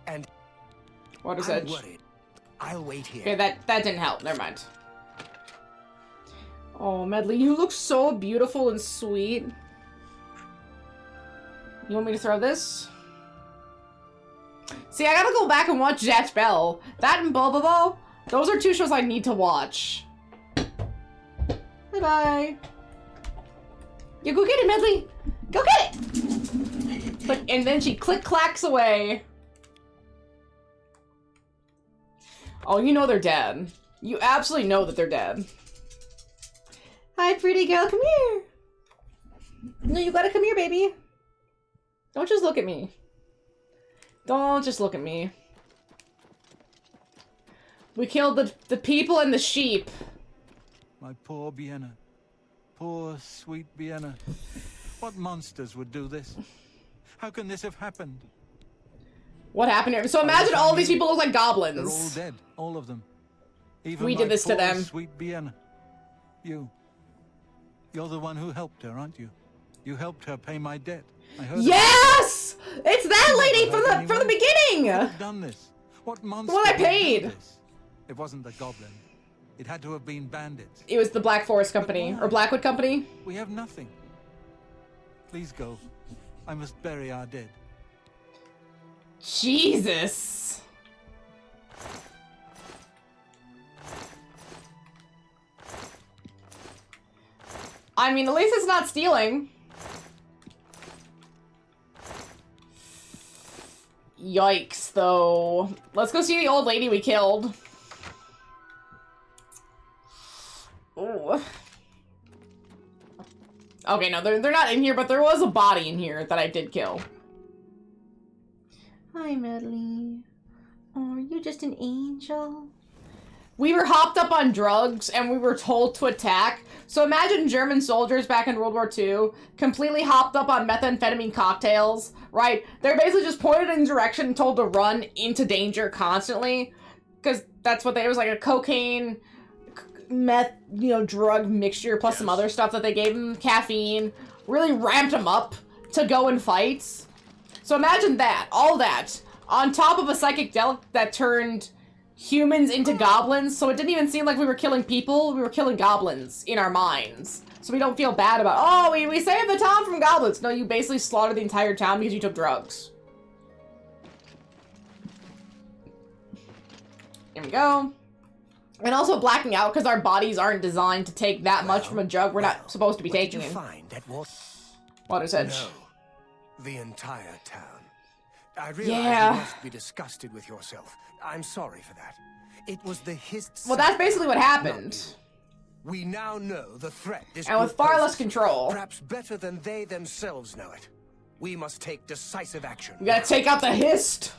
And What is I'm it? worried. I'll wait here. Okay, that didn't help. Never mind. Oh, Medley, you look so beautiful and sweet. You want me to throw this? See, I gotta go back and watch Zatch Bell. That and Bobobo, those are two shows I need to watch. Bye-bye. You go get it, Medley. Go get it! But, and then she click-clacks away. Oh, you know they're dead. You absolutely know that they're dead. Hi, pretty girl, come here. No, you gotta come here, baby. Don't just look at me. Don't just look at me. We killed the people and the sheep. My poor Vienna. Poor, sweet Vienna. What monsters would do this? How can this have happened? What happened here? So imagine all these people look like goblins. They're all dead, all of them. Even we did this to them. Sweet Vienna. You're the one who helped her, aren't you? You helped her pay my debt. I heard. Yes! It's that lady from the beginning! Who have done this? What monster? What I paid! It wasn't the goblin. It had to have been bandits. It was the Black Forest Company. Or Blackwood Company. We have nothing. Please go. I must bury our dead. Jesus. I mean, at least it's not stealing. Yikes, though. Let's go see the old lady we killed. Ooh. Okay, no, they're not in here, but there was a body in here that I did kill. Hi, Medley. Oh, are you just an angel? We were hopped up on drugs, and we were told to attack. So imagine German soldiers back in World War II, completely hopped up on methamphetamine cocktails, right? They're basically just pointed in direction and told to run into danger constantly. Because that's what it was, like a cocaine, meth, you know, drug mixture, plus some other stuff that they gave them, caffeine, really ramped them up to go and fight. So imagine that, all that, on top of a psychedelic that turned humans into goblins, so it didn't even seem like we were killing people, we were killing goblins in our minds. So we don't feel bad about, oh, we saved the town from goblins. No, you basically slaughtered the entire town because you took drugs. Here we go. And also blacking out because our bodies aren't designed to take that much from a jug we're not supposed to be taking in. Water's Edge. No. The entire town. I realize Yeah. you must be disgusted with yourself. I'm sorry for that. It was the Hist. Well, that's basically what happened. We now know the threat this And with group far less poses. control. Perhaps better than they themselves know it. We must take decisive action. We gotta take out the Hist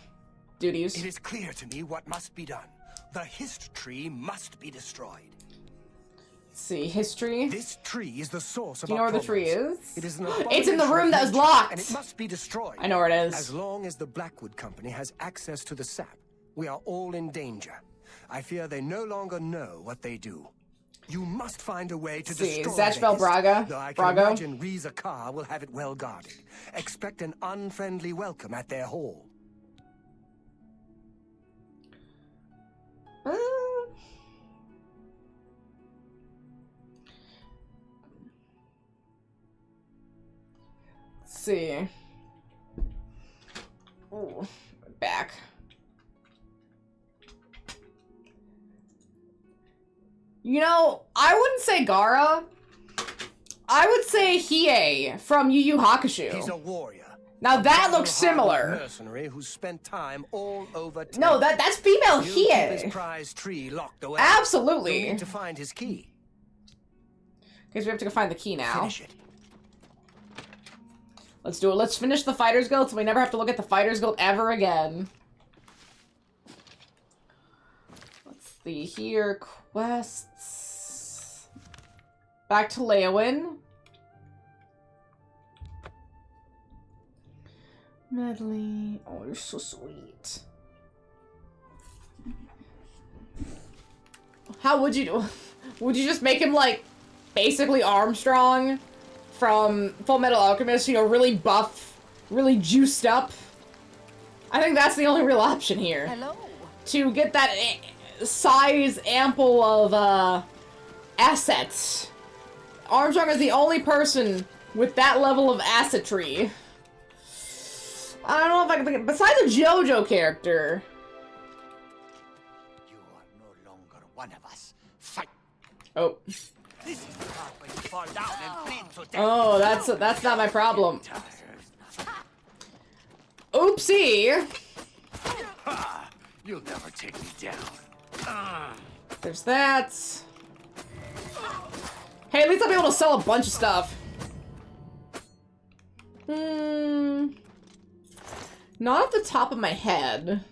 duties. It is clear to me what must be done. The Hist tree must be destroyed. Let's see, history. This tree is the source of Do you know our where the tree problems. is? It is an It's in the abomination room of that was nature, locked. and it must be destroyed. I know where it is. As long as the Blackwood Company has access to the sap, we are all in danger. I fear they no longer know what they do. You must find a way to See, destroy Zatch the Bell Hist, Braga. though I can imagine Reza Carr will have it well guarded. Expect an unfriendly welcome at their hall. Let's see. Ooh, back. You know, I wouldn't say Gaara. I would say Hiei from Yu Yu Hakusho. He's a warrior. Now that looks similar. Mercenary who spent time all over town. No, that's female He'll keep Hiei. his prize tree locked away. Absolutely. We'll need to find his key. Guess we have to go find the key now. Finish it. Let's do it. Let's finish the Fighters Guild so we never have to look at the Fighters Guild ever again. Let's see here. Quests. Back to Leowin. Medley. Oh, you're so sweet. How would you do? Would you just make him, like, basically Armstrong? from Full Metal Alchemist, you know, really buff, really juiced up. I think that's the only real option here. Hello. To get that size ample of assets. Armstrong is the only person with that level of assetry. I don't know if I can think of, besides a JoJo character. You are no longer one of us. Fight. Oh. This is the part where you fall down and bleed to death. Oh, that's not my problem. Oopsie. You'll never take me down. There's that. Hey, at least I'll be able to sell a bunch of stuff. Not off the top of my head.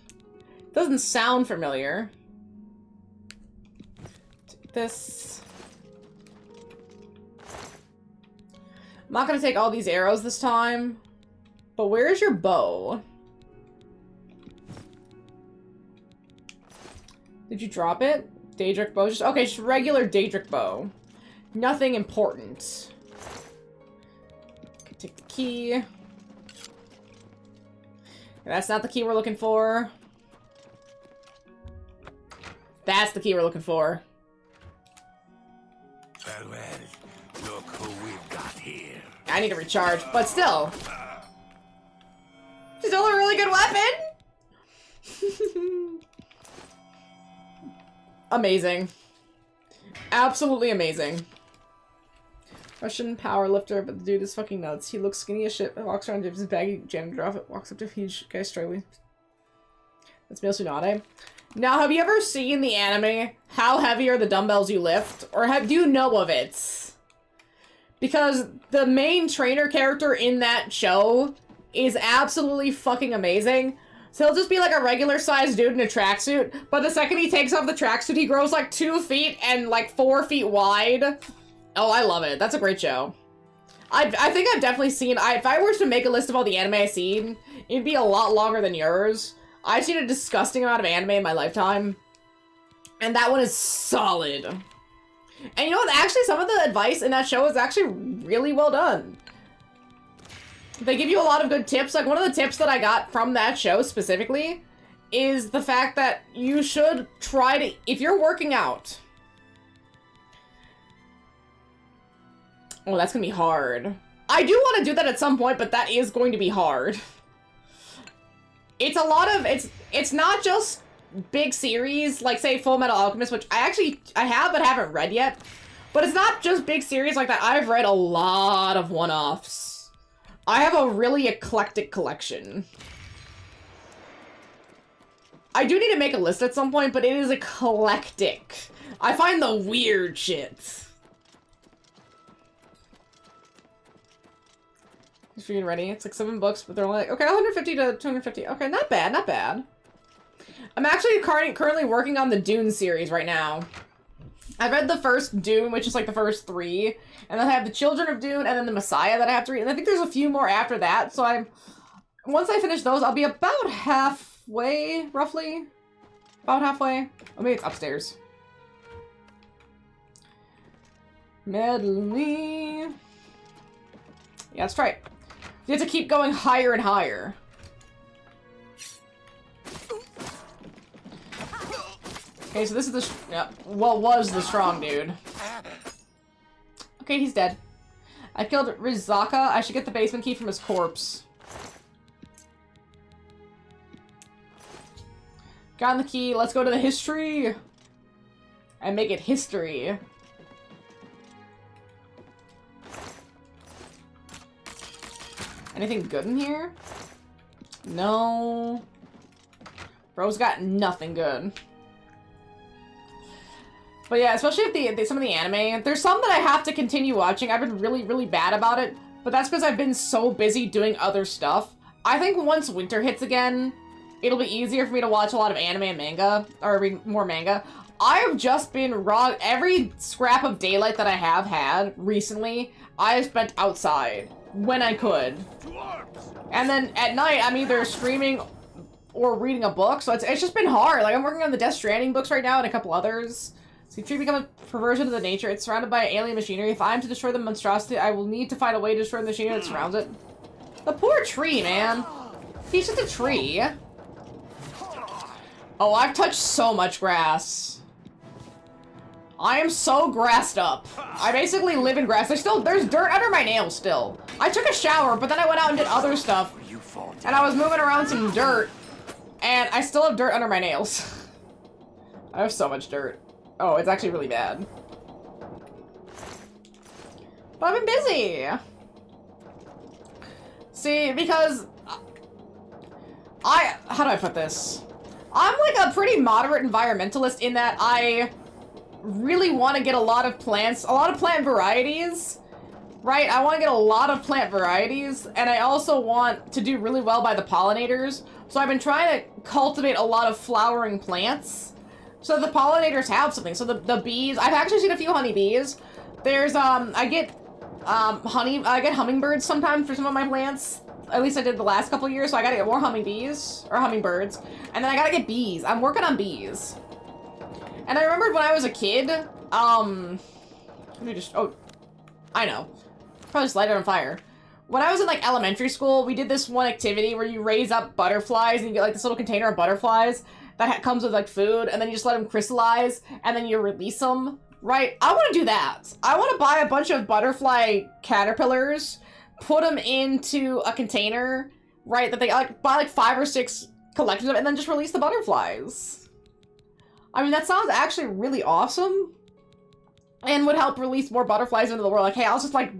Doesn't sound familiar. Take this. I'm not gonna take all these arrows this time. But where is your bow? Did you drop it? Daedric bow? Okay, just regular Daedric bow. Nothing important. Take the key. That's not the key we're looking for. That's the key we're looking for. Well, look who we've got here. I need to recharge, but still. Still a really good weapon! Amazing. Absolutely amazing. Russian powerlifter, but the dude is fucking nuts. He looks skinny as shit, walks around with his baggy janitor outfit, walks up to a huge guy struggling. That's Mil Tsunade. Now, have you ever seen the anime, How Heavy Are the Dumbbells You Lift? Or do you know of it? Because the main trainer character in that show is absolutely fucking amazing. So he'll just be like a regular sized dude in a tracksuit, but the second he takes off the tracksuit, he grows like 2 feet and like 4 feet wide. Oh, I love it. That's a great show. I think I've definitely seen, if I were to make a list of all the anime I've seen, it'd be a lot longer than yours. I've seen a disgusting amount of anime in my lifetime, and that one is solid. And you know what? Actually, some of the advice in that show is actually really well done. They give you a lot of good tips. Like, one of the tips that I got from that show specifically is the fact that you should try to, if you're working out. Oh, that's gonna be hard. I do want to do that at some point, but that is going to be hard. It's a lot of, it's not just big series, like, say, Full Metal Alchemist, which I have but haven't read yet. But it's not just big series like that. I've read a lot of one-offs. I have a really eclectic collection. I do need to make a list at some point, but it is eclectic. I find the weird shit. Just freaking ready. It's like 7 books, but they're only like, okay, 150 to 250. Okay, not bad, not bad. I'm actually currently working on the Dune series right now. I read the first Dune, which is like the first 3, and then I have the Children of Dune, and then the Messiah that I have to read, and I think there's a few more after that, so once I finish those, I'll be about halfway, roughly. About halfway. Oh, maybe it's upstairs. Medley. Yeah, that's right. You have to keep going higher and higher. Okay, so this is the, what was the strong dude. Okay, he's dead. I killed Rizaka. I should get the basement key from his corpse. Got the key. Let's go to the history. And make it history. Anything good in here? No. Bro's got nothing good. But yeah, especially if some of the anime, there's some that I have to continue watching. I've been really, really bad about it, but that's because I've been so busy doing other stuff. I think once winter hits again, it'll be easier for me to watch a lot of anime and manga, or read more manga. I've just been every scrap of daylight that I have had recently, I have spent outside when I could. And then at night, I'm either streaming or reading a book, so it's just been hard. Like, I'm working on the Death Stranding books right now and a couple others. See, tree become a perversion of the nature. It's surrounded by alien machinery. If I am to destroy the monstrosity, I will need to find a way to destroy the machinery that surrounds it. The poor tree, man. He's just a tree. Oh, I've touched so much grass. I am so grassed up. I basically live in grass. There's dirt under my nails still. I took a shower, but then I went out and did other stuff. And I was moving around some dirt. And I still have dirt under my nails. I have so much dirt. Oh, it's actually really bad. But I've been busy. See, because... how do I put this? I'm like a pretty moderate environmentalist in that I really want to get a lot of plants, a lot of plant varieties, right? I want to get a lot of plant varieties, and I also want to do really well by the pollinators. So I've been trying to cultivate a lot of flowering plants so the pollinators have something. So the bees, I've actually seen a few honeybees. There's, I get hummingbirds sometimes for some of my plants. At least I did the last couple years, so I gotta get more hummingbirds. And then I gotta get bees. I'm working on bees. And I remembered when I was a kid, let me just, oh, I know. Probably just light it on fire. When I was in like elementary school, we did this one activity where you raise up butterflies and you get like this little container of butterflies that comes with like food, and then you just let them crystallize, and then you release them, right? I want to do that. I want to buy a bunch of butterfly caterpillars, put them into a container, right, that they like buy like 5 or 6 collections of, and then just release the butterflies. I mean, that sounds actually really awesome. And would help release more butterflies into the world. Like, hey, I was just like,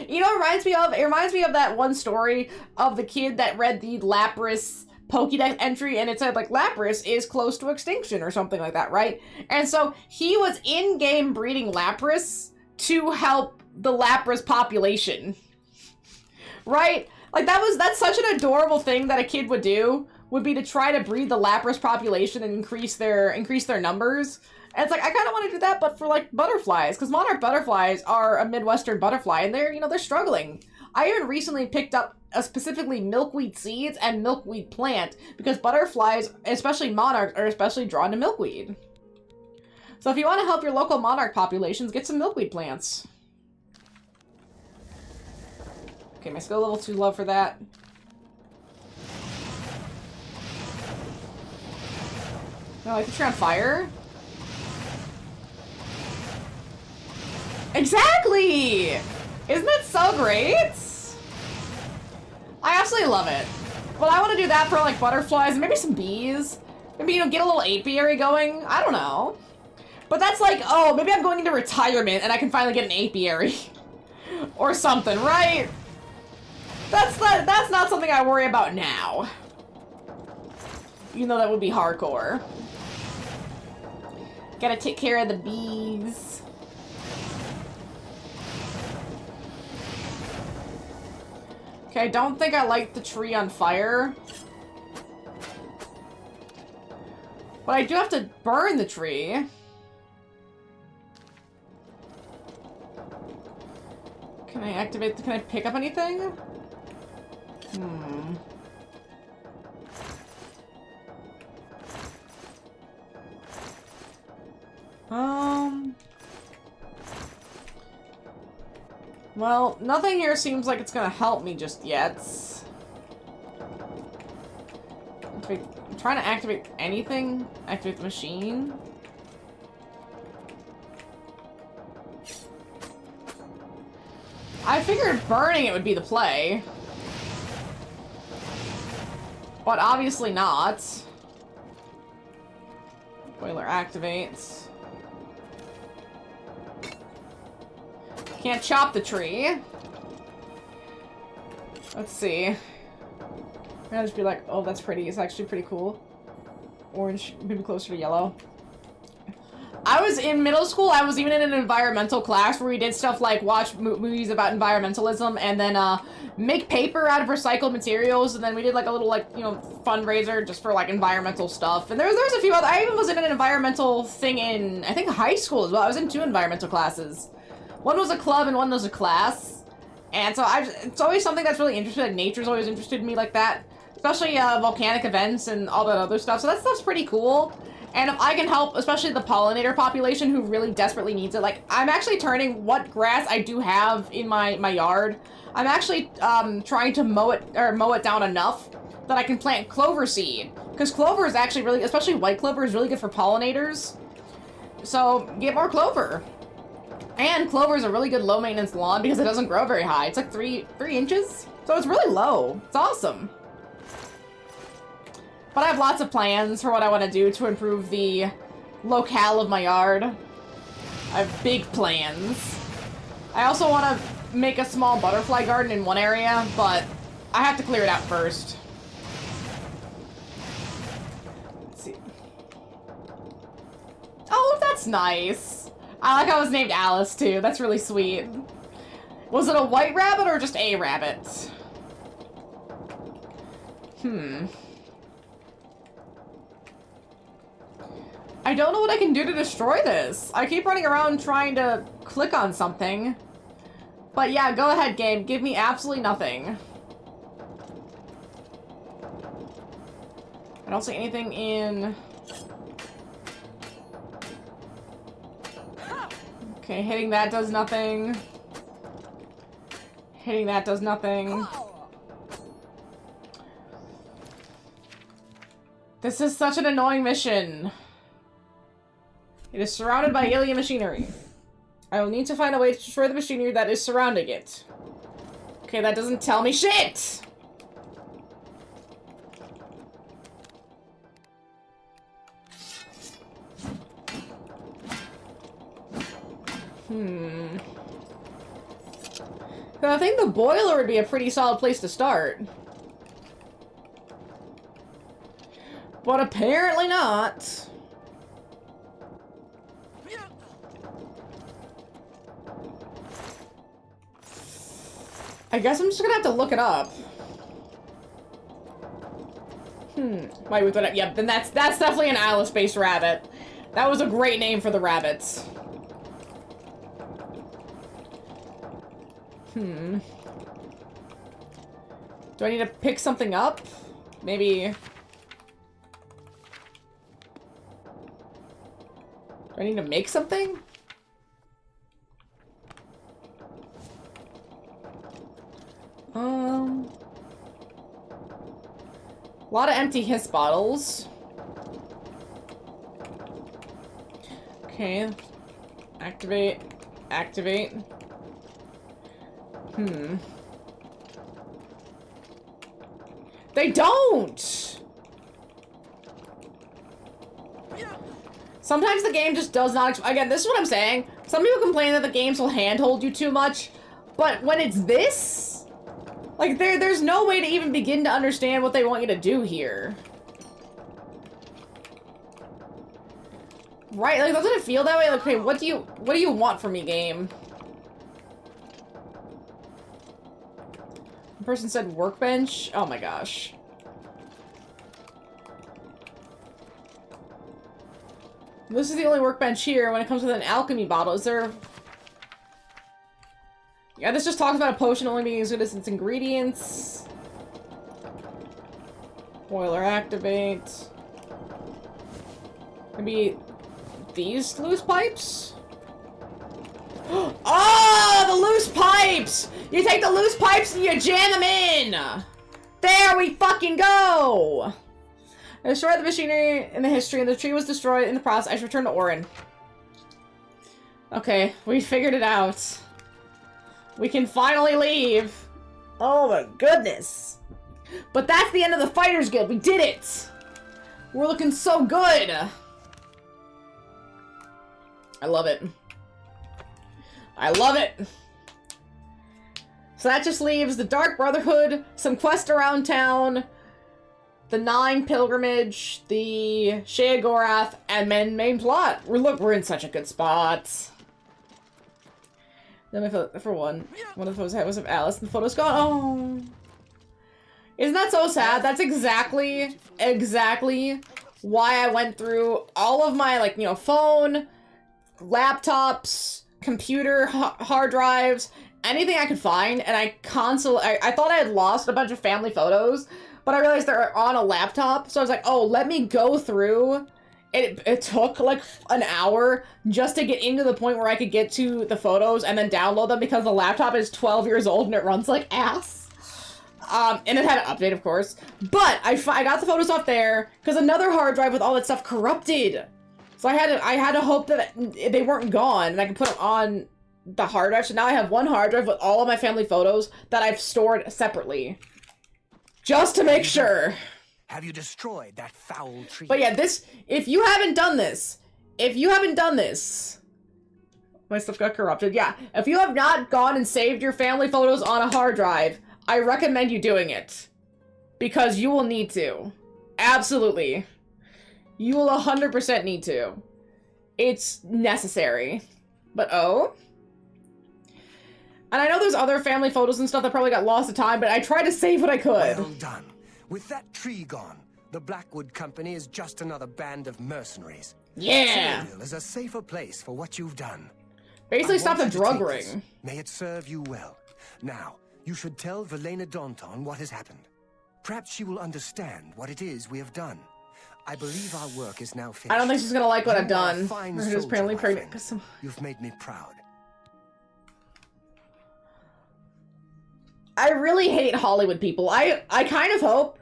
you know, it reminds me of that one story of the kid that read the Lapras Pokédex entry, and it said, like, Lapras is close to extinction or something like that, right? And so he was in-game breeding Lapras to help the Lapras population. Right? Like, that's such an adorable thing that a kid would do, would be to try to breed the Lapras population and increase their numbers. And it's like, I kind of want to do that, but for, like, butterflies. Because monarch butterflies are a Midwestern butterfly, and they're struggling. I even recently picked up specifically milkweed seeds and milkweed plant, because butterflies, especially monarchs, are especially drawn to milkweed. So if you want to help your local monarch populations, get some milkweed plants. Okay, my skill level too low for that. No, I can tree on fire. Exactly! Isn't that so great? I absolutely love it. Well, I want to do that for, like, butterflies and maybe some bees. Maybe, you know, get a little apiary going. I don't know. But that's like, oh, maybe I'm going into retirement and I can finally get an apiary. Or something, right? That's not something I worry about now. Even though that would be hardcore. Gotta take care of the bees. Okay, I don't think I light the tree on fire. But I do have to burn the tree. Can I pick up anything? Well, nothing here seems like it's gonna help me just yet. I'm trying to activate anything. Activate the machine. I figured burning it would be the play. But obviously not. Boiler activates. Can't chop the tree. Let's see. I'm gonna just be like, oh, that's pretty. It's actually pretty cool. Orange, maybe closer to yellow. I was in middle school, I was even in an environmental class where we did stuff like watch movies about environmentalism and then make paper out of recycled materials, and then we did like a little, like, you know, fundraiser just for like environmental stuff. And there was a few other, I even was in an environmental thing in, I think, high school as well. I was in 2 environmental classes. One was a club and one was a class. And so it's always something that's really interesting. Like, nature's always interested in me like that. Especially volcanic events and all that other stuff. So that stuff's pretty cool. And if I can help, especially the pollinator population who really desperately needs it, like, I'm actually turning what grass I do have in my yard. I'm actually trying to mow it down enough that I can plant clover seed. Because clover is actually really, especially white clover, is really good for pollinators. So, get more clover. And clover is a really good low maintenance lawn because it doesn't grow very high. It's like 3 inches. So it's really low. It's awesome. But I have lots of plans for what I want to do to improve the locale of my yard. I have big plans. I also want to make a small butterfly garden in one area, but I have to clear it out first. Let's see. Oh, that's nice. I like how it was named Alice, too. That's really sweet. Was it a white rabbit or just a rabbit? I don't know what I can do to destroy this. I keep running around trying to click on something. But yeah, go ahead, game. Give me absolutely nothing. I don't see anything in... Okay, hitting that does nothing. Hitting that does nothing. This is such an annoying mission. It is surrounded by alien machinery. I will need to find a way to destroy the machinery that is surrounding it. Okay, that doesn't tell me shit! I think the boiler would be a pretty solid place to start. But apparently not. I guess I'm just gonna have to look it up. Wait, yep, then that's definitely an Alice-based rabbit. That was a great name for the rabbits. Do I need to pick something up? Maybe... Do I need to make something? A lot of empty hiss bottles. Okay. Activate. Activate. They don't! Sometimes the game just does not... Again, this is what I'm saying. Some people complain that the games will handhold you too much, but when it's this... Like, there's no way to even begin to understand what they want you to do here. Right? Like, doesn't it feel that way? Like, okay, what do you want from me, game? The person said workbench? Oh my gosh. This is the only workbench here when it comes with an alchemy bottle. Is there... Yeah, this just talks about a potion only being as good as its ingredients. Boiler activate. Maybe these loose pipes? Oh, the loose pipes! You take the loose pipes and you jam them in! There we fucking go! I destroyed the machinery in the history, and the tree was destroyed in the process. I should return to Orin. Okay, we figured it out. We can finally leave. Oh my goodness. But that's the end of the Fighters Guild. We did it! We're looking so good! I love it. I love it! So that just leaves the Dark Brotherhood, some quests around town, the 9 Pilgrimage, the Sheogorath, and main plot. We're in such a good spot. Then for one of the photos was of Alice, and the photo's gone. Oh, isn't that so sad? That's exactly why I went through all of my, like, you know, phone, laptops, computer, hard drives, anything I could find, and I thought I had lost a bunch of family photos, but I realized they're on a laptop, so I was like, oh, let me go through It took like an hour just to get into the point where I could get to the photos and then download them because the laptop is 12 years old and it runs like ass. And it had an update, of course. But I got the photos off there because another hard drive with all that stuff corrupted. So I had to hope that they weren't gone and I could put them on the hard drive. So now I have one hard drive with all of my family photos that I've stored separately. Just to make sure. Have you destroyed that foul tree? But yeah, if you haven't done this, my stuff got corrupted. Yeah, if you have not gone and saved your family photos on a hard drive, I recommend you doing it. Because you will need to. Absolutely. You will 100% need to. It's necessary. But oh. And I know there's other family photos and stuff that probably got lost to time, but I tried to save what I could. Well done. With that tree gone, the Blackwood Company is just another band of mercenaries. Yeah! Cyrodiil is a safer place for what you've done. Basically stop the drug ring. May it serve you well. Now, you should tell Velena Daunton what has happened. Perhaps she will understand what it is we have done. I believe our work is now finished. I don't think she's gonna like what I've done. Fine She's apparently pregnant. You've made me proud. I really hate Hollywood people. I kind of hope,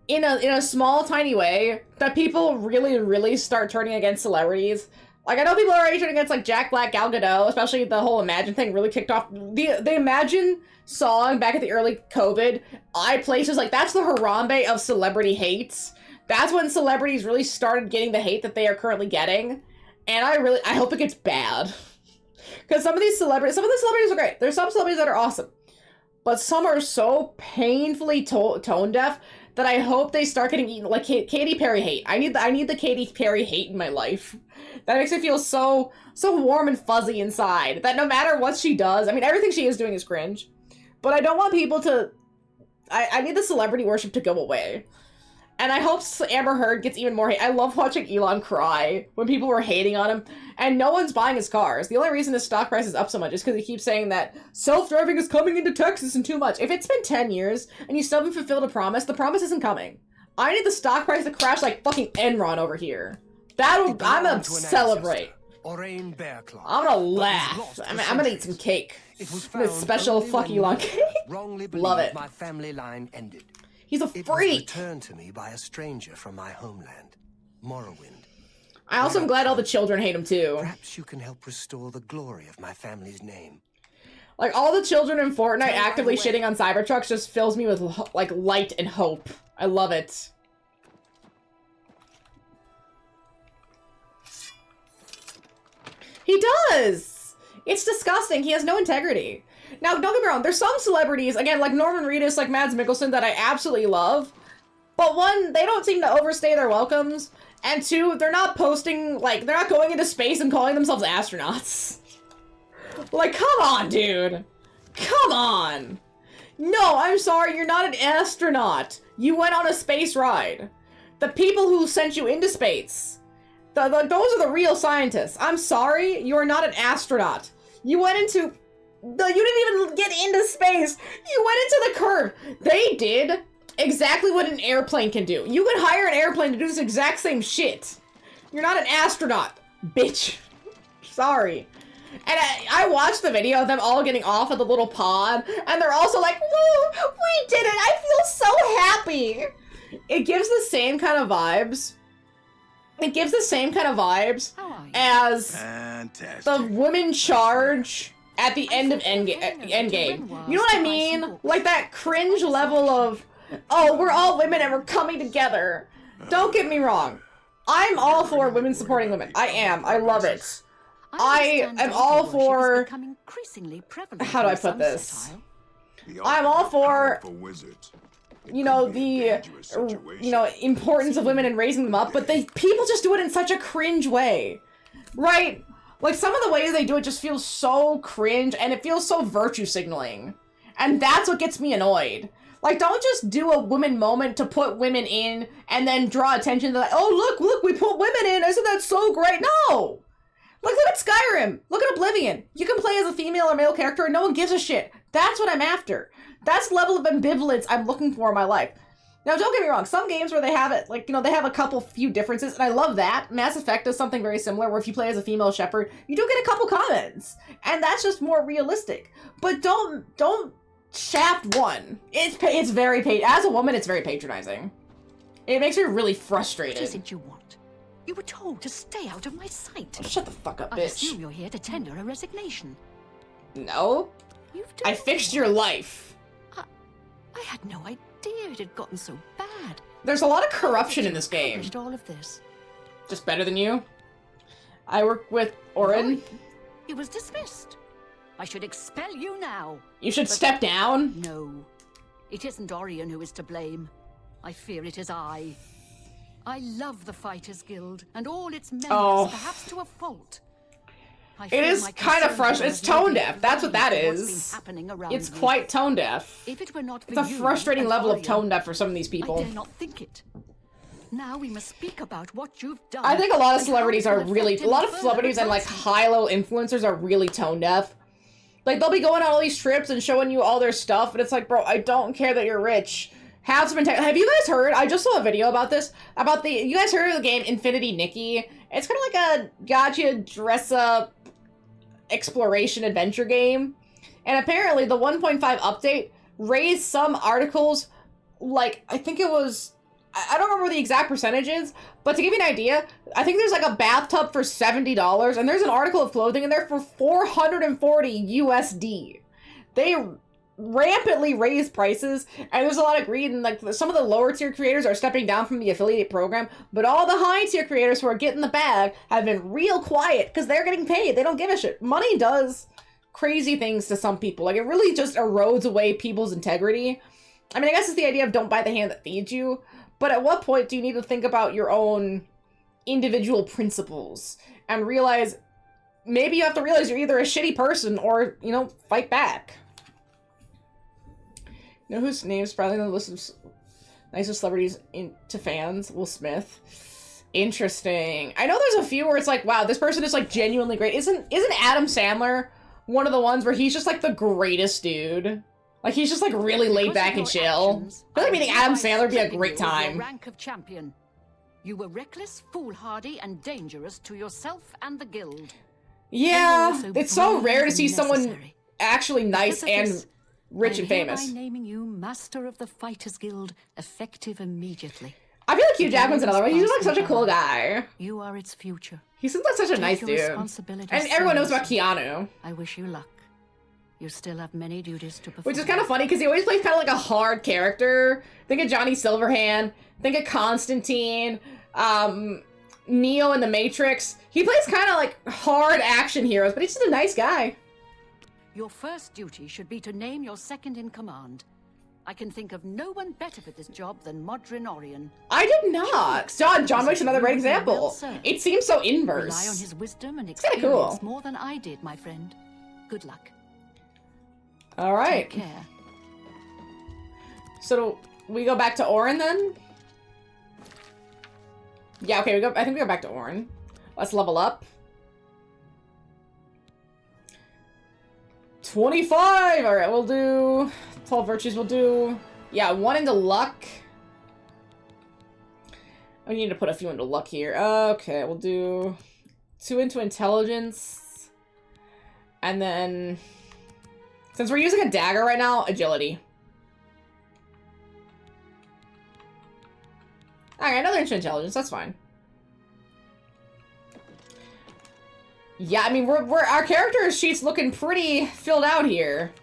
in a small, tiny way, that people really start turning against celebrities. Like, I know people are already turning against, like, Jack Black, Gal Gadot, especially the whole Imagine thing really kicked off. The Imagine song back at the early COVID, places like, that's the Harambe of celebrity hates. That's when celebrities really started getting the hate that they are currently getting. And I hope it gets bad. Because some of the celebrities are great. There's some celebrities that are awesome. But some are so painfully tone deaf that I hope they start getting eaten like Katy Perry hate. I need the Katy Perry hate in my life. That makes me feel so warm and fuzzy inside. That no matter what she does, I mean, everything she is doing is cringe. But I don't want people to... I need the celebrity worship to go away. And I hope Amber Heard gets even more hate. I love watching Elon cry when people were hating on him. And no one's buying his cars. The only reason his stock price is up so much is because he keeps saying that self-driving is coming into Texas and too much. If it's been 10 years and you still haven't fulfilled a promise, the promise isn't coming. I need the stock price to crash like fucking Enron over here. I'm gonna celebrate. I'm gonna laugh. I'm gonna eat some cake. This special fuck Elon cake. Love it. My family line ended. He's a freak. It was returned to me by a stranger from my homeland, Morrowind. I also am glad all the children hate him too. Perhaps you can help restore the glory of my family's name. Like, all the children in Fortnite actively shitting on Cybertrucks just fills me with, like, light and hope. I love it. He does! It's disgusting. He has no integrity. Now, don't get me wrong, there's some celebrities, again, like Norman Reedus, like Mads Mikkelsen, that I absolutely love. But one, they don't seem to overstay their welcomes. And two, they're not posting, like, they're not going into space and calling themselves astronauts. Like, come on, dude. Come on. No, I'm sorry, you're not an astronaut. You went on a space ride. The people who sent you into space, those are the real scientists. I'm sorry, you are not an astronaut. You went into... You didn't even get into space. You went into the curve. They did exactly what an airplane can do. You could hire an airplane to do this exact same shit. You're not an astronaut, bitch. Sorry. And I watched the video of them all getting off of the little pod, and they're also like, woo, we did it. I feel so happy. It gives the same kind of vibes. It gives the same kind of vibes as the women charge at the end of Endgame. You know what I mean? Like that cringe level of, oh, we're all women and we're coming together. Don't get me wrong. I'm all for women supporting women. I am. I love it. I am all for... How do I put this? I'm all for... You know, the, importance of women and raising them up, but people just do it in such a cringe way. Right? Like, some of the ways they do it just feels so cringe, and it feels so virtue signaling. And that's what gets me annoyed. Like, don't just do a women moment to put women in, and then draw attention to, like, oh, look, we put women in, isn't that so great? No! Look at Skyrim! Look at Oblivion! You can play as a female or male character, and no one gives a shit. That's what I'm after. That's the level of ambivalence I'm looking for in my life. Now, don't get me wrong, some games where they have it, like, you know, they have a few differences, and I love that. Mass Effect does something very similar, where if you play as a female shepherd, you do get a couple comments, and that's just more realistic. But don't shaft one. It's very, as a woman, it's very patronizing. It makes me really frustrated. What is it you want? You were told to stay out of my sight. Oh, shut the fuck up, bitch. I assume you're here to tender a resignation. No. I fixed your life. I had no idea it had gotten so bad. There's a lot of corruption in this game. All of this. Just better than you. I work with Orin. No, he was dismissed. I should expel you now. You should step down. No. It isn't Orion who is to blame. I fear it is I. I love the Fighters Guild and all its members, perhaps to a fault. It is kind of frustrating. It's tone deaf. That's what that is. It's quite tone deaf. If it were not for it's a frustrating level of tone deaf for some of these people. I dare not think it. Now we must speak about what you've done. I think a lot of celebrities are really, a lot of celebrities and like high-low influencers are really tone deaf. Like they'll be going on all these trips and showing you all their stuff, and it's like, bro, I don't care that you're rich. Have some integrity. Have you guys heard? I just saw a video about this. You guys heard of the game Infinity Nikki? It's kind of like a gacha dress-up exploration adventure game, and apparently the 1.5 update raised some articles, like I think it was, I don't remember the exact percentages, but to give you an idea, I think there's like a bathtub for $70 and there's an article of clothing in there for 440 USD. They rampantly raise prices, and there's a lot of greed, and like some of the lower tier creators are stepping down from the affiliate program, but all the high tier creators who are getting the bag have been real quiet because they're getting paid. They don't give a shit. Money does crazy things to some people. Like it really just erodes away people's integrity. I mean, I guess it's the idea of don't buy the hand that feeds you, but at what point do you need to think about your own individual principles and realize maybe you have to realize you're either a shitty person or, you know, fight back. You know whose name's probably on the list of nicest celebrities to fans? Will Smith. Interesting. I know there's a few where it's like, wow, this person is like genuinely great. Isn't Adam Sandler one of the ones where he's just like the greatest dude? Like he's just like really laid back and chill. I feel like meeting Adam Sandler would be a great time. Rank of champion. You were reckless, foolhardy, and dangerous to yourself and the guild. Yeah, it's so rare to see someone actually nice and rich and famous. I'm naming you Master of the Fighters Guild, effective immediately. I feel like Hugh Jackman's another one. He's like such a cool guy. You are its future. He seems like such a nice dude. And everyone knows about Keanu. I wish you luck. You still have many duties to perform. Which is kind of funny because he always plays kind of like a hard character. Think of Johnny Silverhand. Think of Constantine. Neo in The Matrix. He plays kind of like hard action heroes, but he's just a nice guy. Your first duty should be to name your second in command. I can think of no one better for this job than Modrin Orion. I did not. John Wick's another great example. It seems so inverse. Rely on his wisdom and it's kind of cool. More than I did, my friend. Good luck. All right. Take care. So do we go back to Orin then? Yeah, okay, I think we go back to Orin. Let's level up. 25! Alright, we'll do 12 virtues, we'll do, yeah, 1 into luck. I need to put a few into luck here. Okay, we'll do 2 into intelligence. And then, since we're using a dagger right now, agility. Alright, another into intelligence, that's fine. Yeah, I mean, our character sheet's looking pretty filled out here.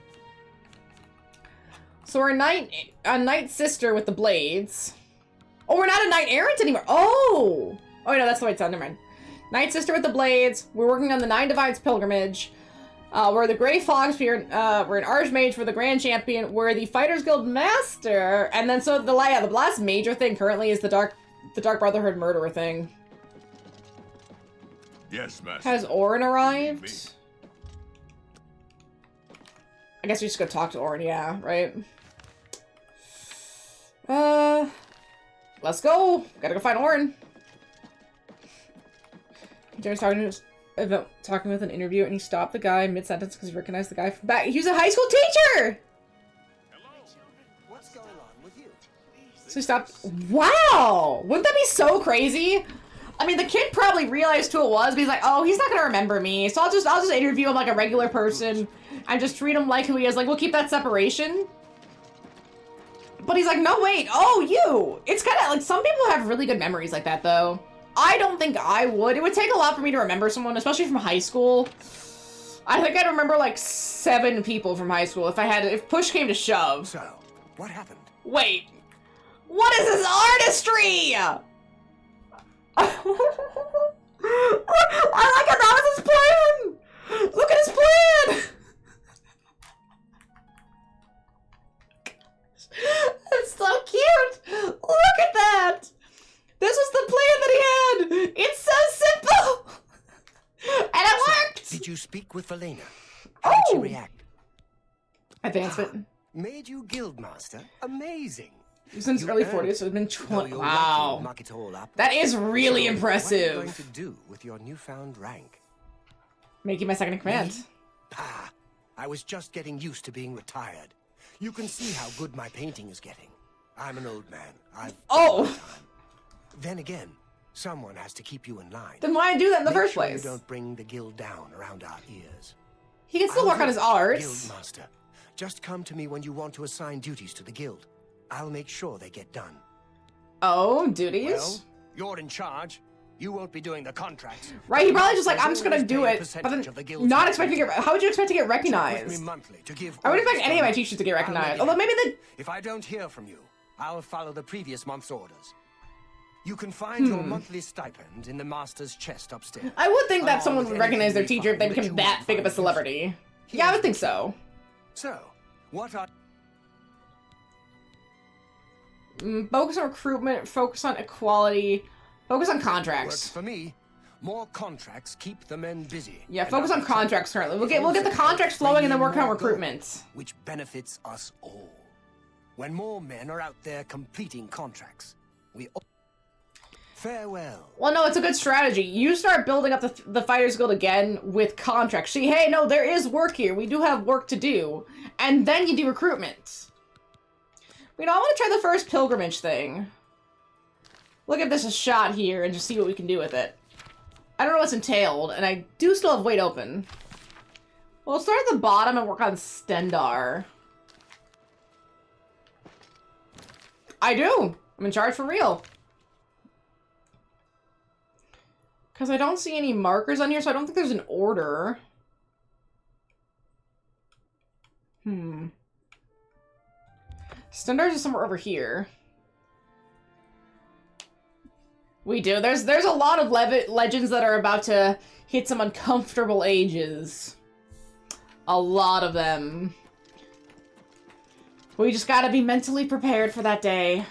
So we're a knight sister with the blades. Oh, we're not a knight errant anymore. Oh! Oh, no, that's the right sound. Never mind. Knight sister with the blades. We're working on the 9 Divides pilgrimage. We're the Grey Fox. We're an Archmage for the Grand Champion. We're the Fighters Guild Master. And then so the last major thing currently is the Dark Brotherhood murderer thing. Yes, Master. Has Orin arrived? I guess we just go talk to Orin, yeah, right? Let's go. Gotta go find Orin. Jerry's talking with an interview, and he stopped the guy mid-sentence because he recognized the guy from back. He was a high school teacher! Hello. What's going on with you? So he stopped. Wow! Wouldn't that be so crazy? I mean, the kid probably realized who it was, but he's like, oh, he's not gonna remember me, so I'll just interview him like a regular person and just treat him like who he is. Like, we'll keep that separation. But he's like, no, wait, oh, you! It's kind of like, some people have really good memories like that, though. I don't think I would. It would take a lot for me to remember someone, especially from high school. I think I'd remember like 7 people from high school if push came to shove. So, what happened? Wait, what is this artistry? I like it, that was his plan! Look at his plan! It's so cute! Look at that! This was the plan that he had! It's so simple! And it worked! Did you speak with Valena? How did she react? Advancement. Made you guildmaster? Amazing. Since early 40s, so it's been 20. Wow. Muck it all up. That is really impressive. What are you going to do with your newfound rank? Making my second in command. Ah, I was just getting used to being retired. You can see how good my painting is getting. I'm an old man. Then again, someone has to keep you in line. Then why do that in the first Make sure place? You don't bring the guild down around our ears. He can still work on his art. Guildmaster, just come to me when you want to assign duties to the guild. I'll make sure they get done. Oh, duties? Well, you're in charge. You won't be doing the contracts. Right, he probably just like, I'm just gonna do it, but then not expecting to get, how would you expect to get recognized? I would expect any of my teachers to get recognized, although maybe the... If I don't hear from you, I'll follow the previous month's orders. You can find your monthly stipend in the master's chest upstairs. I would think that someone would recognize their teacher if they became that big of a celebrity. Yeah, I would think so. So, what are... Focus on recruitment, focus on equality, focus on contracts. Works for me. More contracts keep the men busy. Yeah, focus on contracts currently. We'll get the contracts flowing and then work on recruitment. Which benefits us all. When more men are out there completing contracts, we all... Farewell. Well, no, it's a good strategy. You start building up the Fighters Guild again with contracts. See, hey, no, there is work here. We do have work to do. And then you do recruitment. You know, I want to try the first pilgrimage thing. Look at this a shot here and just see what we can do with it. I don't know what's entailed, and I do still have weight open. We'll start at the bottom and work on Stendar. I do! I'm in charge for real. Because I don't see any markers on here, so I don't think there's an order. Stendar's is somewhere over here. We do. There's a lot of legends that are about to hit some uncomfortable ages. A lot of them. We just gotta be mentally prepared for that day.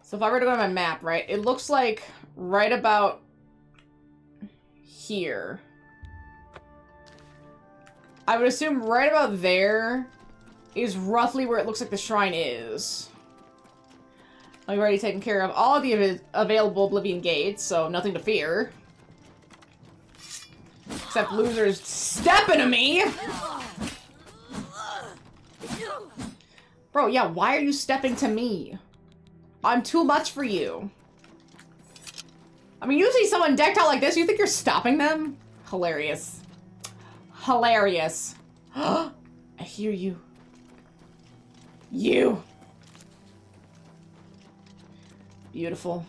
So if I were to go on my map, right, it looks like right about here. I would assume right about there is roughly where it looks like the shrine is. I've already taken care of all of the available Oblivion gates, so nothing to fear. Except losers stepping to me! Bro, yeah, why are you stepping to me? I'm too much for you. I mean, usually someone decked out like this, you think you're stopping them? Hilarious. Hilarious. I hear you. You. Beautiful.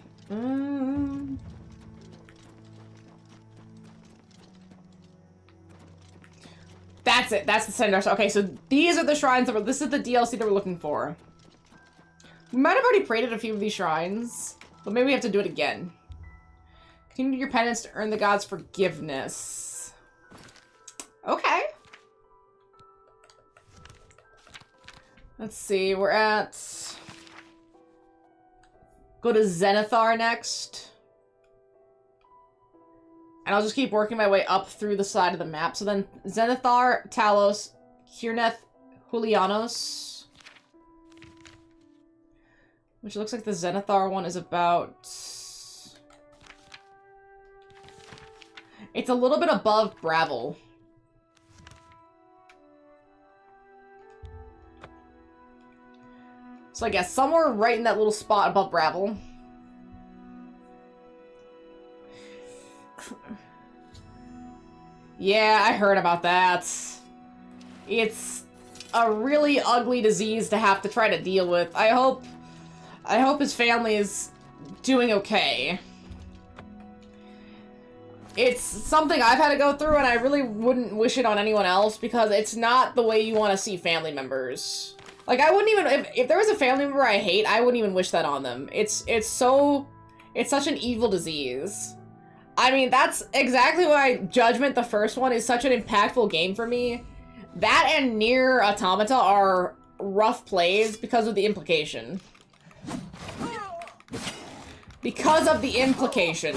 That's it. That's the center. Okay, so these are the shrines that this is the DLC that we're looking for. We might have already prayed at a few of these shrines, but maybe we have to do it again. Continue your penance to earn the gods' forgiveness. Okay. Let's see, we're at... Go to Zenithar next. And I'll just keep working my way up through the side of the map. So then Zenithar, Talos, Kirneth, Julianos. Which looks like the Zenithar one is about... It's a little bit above Bravel. So I guess somewhere right in that little spot above gravel. Yeah, I heard about that. It's a really ugly disease to have to try to deal with. I hope his family is doing okay. It's something I've had to go through, and I really wouldn't wish it on anyone else, because it's not the way you want to see family members. Like, I wouldn't even, if there was a family member I hate, I wouldn't even wish that on them. It's such an evil disease. I mean, that's exactly why Judgment, the first one, is such an impactful game for me. That and Nier Automata are rough plays because of the implication. Because of the implication.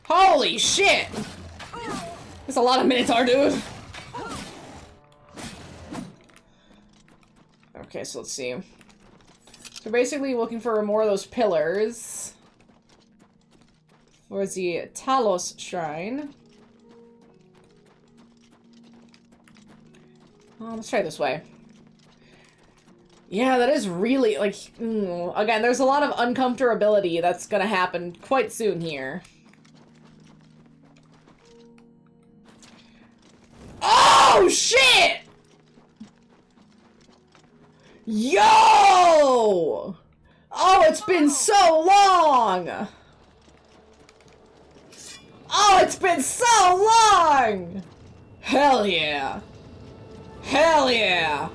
Holy shit! That's a lot of Minotaur, dude. Okay, so let's see. So basically looking for more of those pillars. For the Talos Shrine. Let's try this way. Yeah, that is really, like, again, there's a lot of uncomfortability that's gonna happen quite soon here. Oh, shit! Yo! Oh, it's been so long! Oh, it's been so long! Hell yeah! Hell yeah!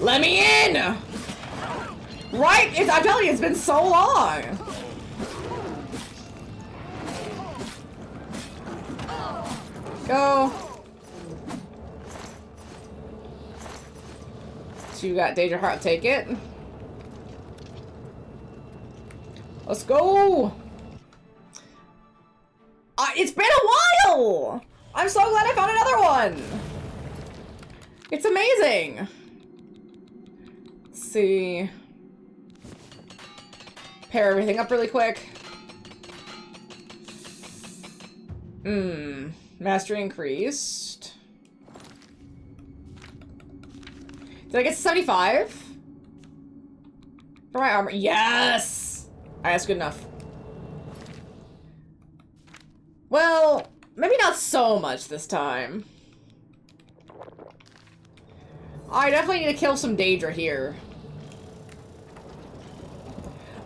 Let me in! Right? I'm telling you, it's been so long! Go. So you got Danger Heart, take it. Let's go! It's been a while! I'm so glad I found another one! It's amazing! Let's see. Pair everything up really quick. Mastery increased. Did I get to 75? For my armor? Yes! Alright, that's good enough. Well, maybe not so much this time. I definitely need to kill some Daedra here.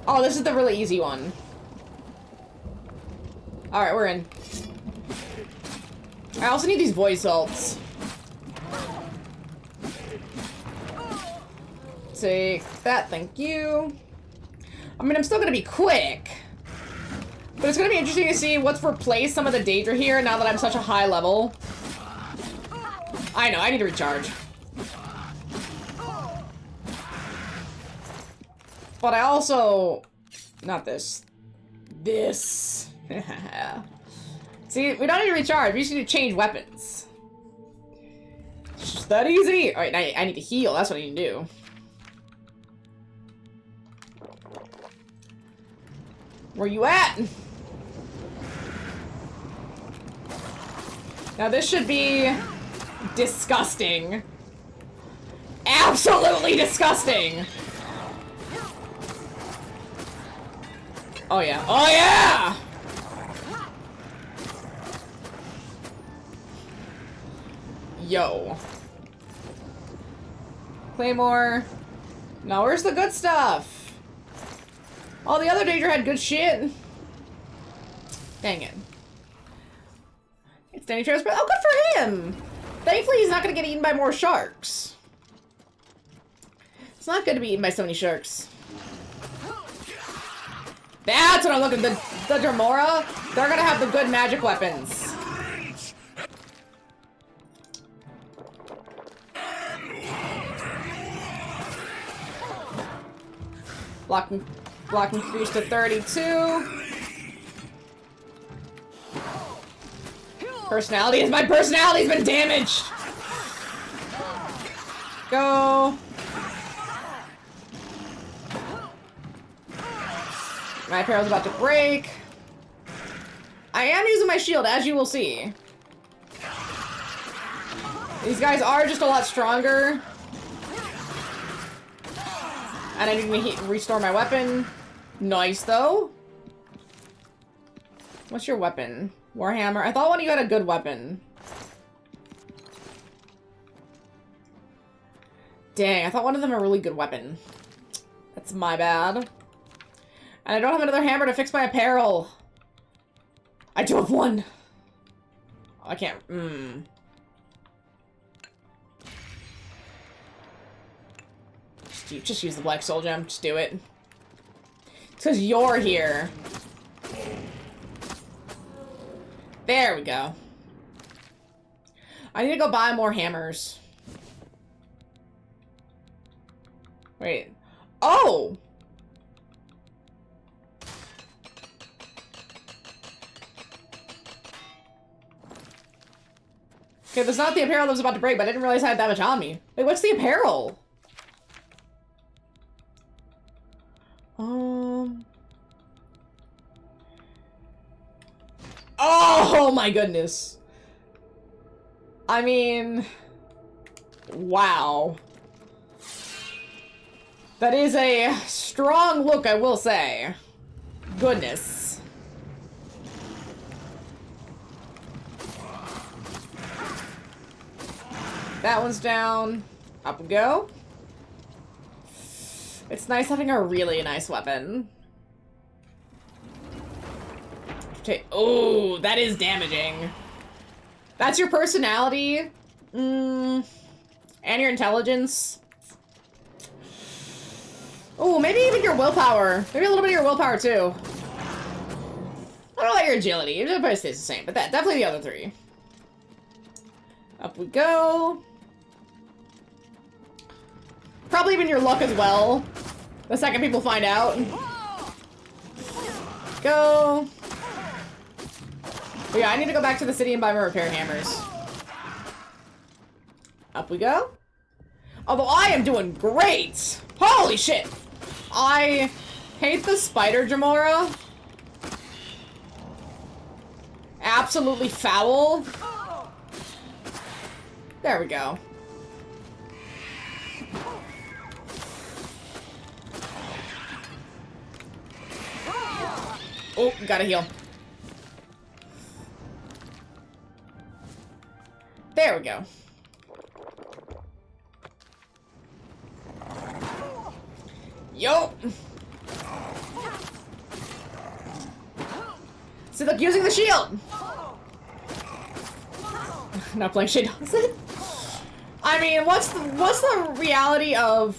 Oh, this is the really easy one. Alright, we're in. I also need these voice salts. Take that, thank you. I mean, I'm still gonna be quick. But it's gonna be interesting to see what's replaced some of the Daedra here now that I'm such a high level. I know, I need to recharge. But I also... Not this. This. See, we don't need to recharge, we just need to change weapons. It's just that easy. Alright, I need to heal, that's what I need to do. Where you at? Now this should be disgusting. Absolutely disgusting! Oh yeah. Oh yeah! Yo. Claymore. Now where's the good stuff? All the other Daedra had good shit. Dang it. It's Danny Trevor's brother. Oh, good for him! Thankfully, he's not gonna get eaten by more sharks. It's not good to be eaten by so many sharks. That's what I'm looking for. The Dremora, they're gonna have the good magic weapons. Blocking increased to 32. My personality's been damaged. Go. My apparel's about to break. I am using my shield, as you will see. These guys are just a lot stronger. And I need to restore my weapon. Nice, though. What's your weapon? Warhammer? I thought one of you had a good weapon. Dang, I thought one of them had a really good weapon. That's my bad. And I don't have another hammer to fix my apparel. I do have one. Oh, I can't. Just use the black soul gem. Just do it. It's because you're here. There we go. I need to go buy more hammers. Wait. Oh! Okay, that's not the apparel that was about to break, but I didn't realize I had that much on me. Wait, what's the apparel? Oh my goodness. I mean... Wow. That is a strong look, I will say. Goodness. That one's down. Up we go. It's nice having a really nice weapon. Okay. Oh, that is damaging. That's your personality. And your intelligence. Oh, maybe even your willpower. Maybe a little bit of your willpower, too. I don't know about your agility. It probably stays the same, but definitely the other three. Up we go. Probably even your luck as well. The second people find out. Go. But yeah, I need to go back to the city and buy more repair hammers. Up we go. Although I am doing great. Holy shit. I hate the spider Jamora. Absolutely foul. There we go. Oh, gotta heal. There we go. Yo! See, look, using the shield! Not playing Shane Dawson. I mean, what's the reality of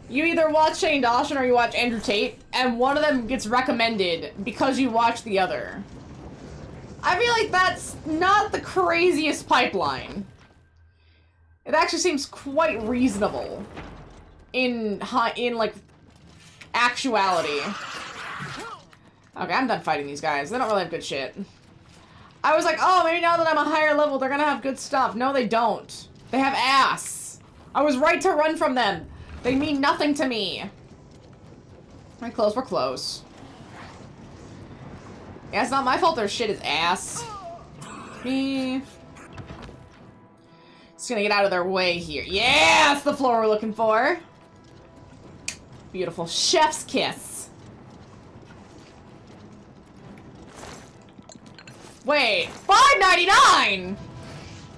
you either watch Shane Dawson or you watch Andrew Tate, and one of them gets recommended because you watch the other? I feel like that's not the craziest pipeline. It actually seems quite reasonable in like actuality. Okay, I'm done fighting these guys. They don't really have good shit. I was like, oh, maybe now that I'm a higher level, they're gonna have good stuff. No, they don't. They have ass. I was right to run from them. They mean nothing to me. We're close, we're close. Yeah, it's not my fault their shit is ass. Me. Just gonna get out of their way here. Yeah, that's the floor we're looking for. Beautiful. Chef's kiss. Wait, $5.99!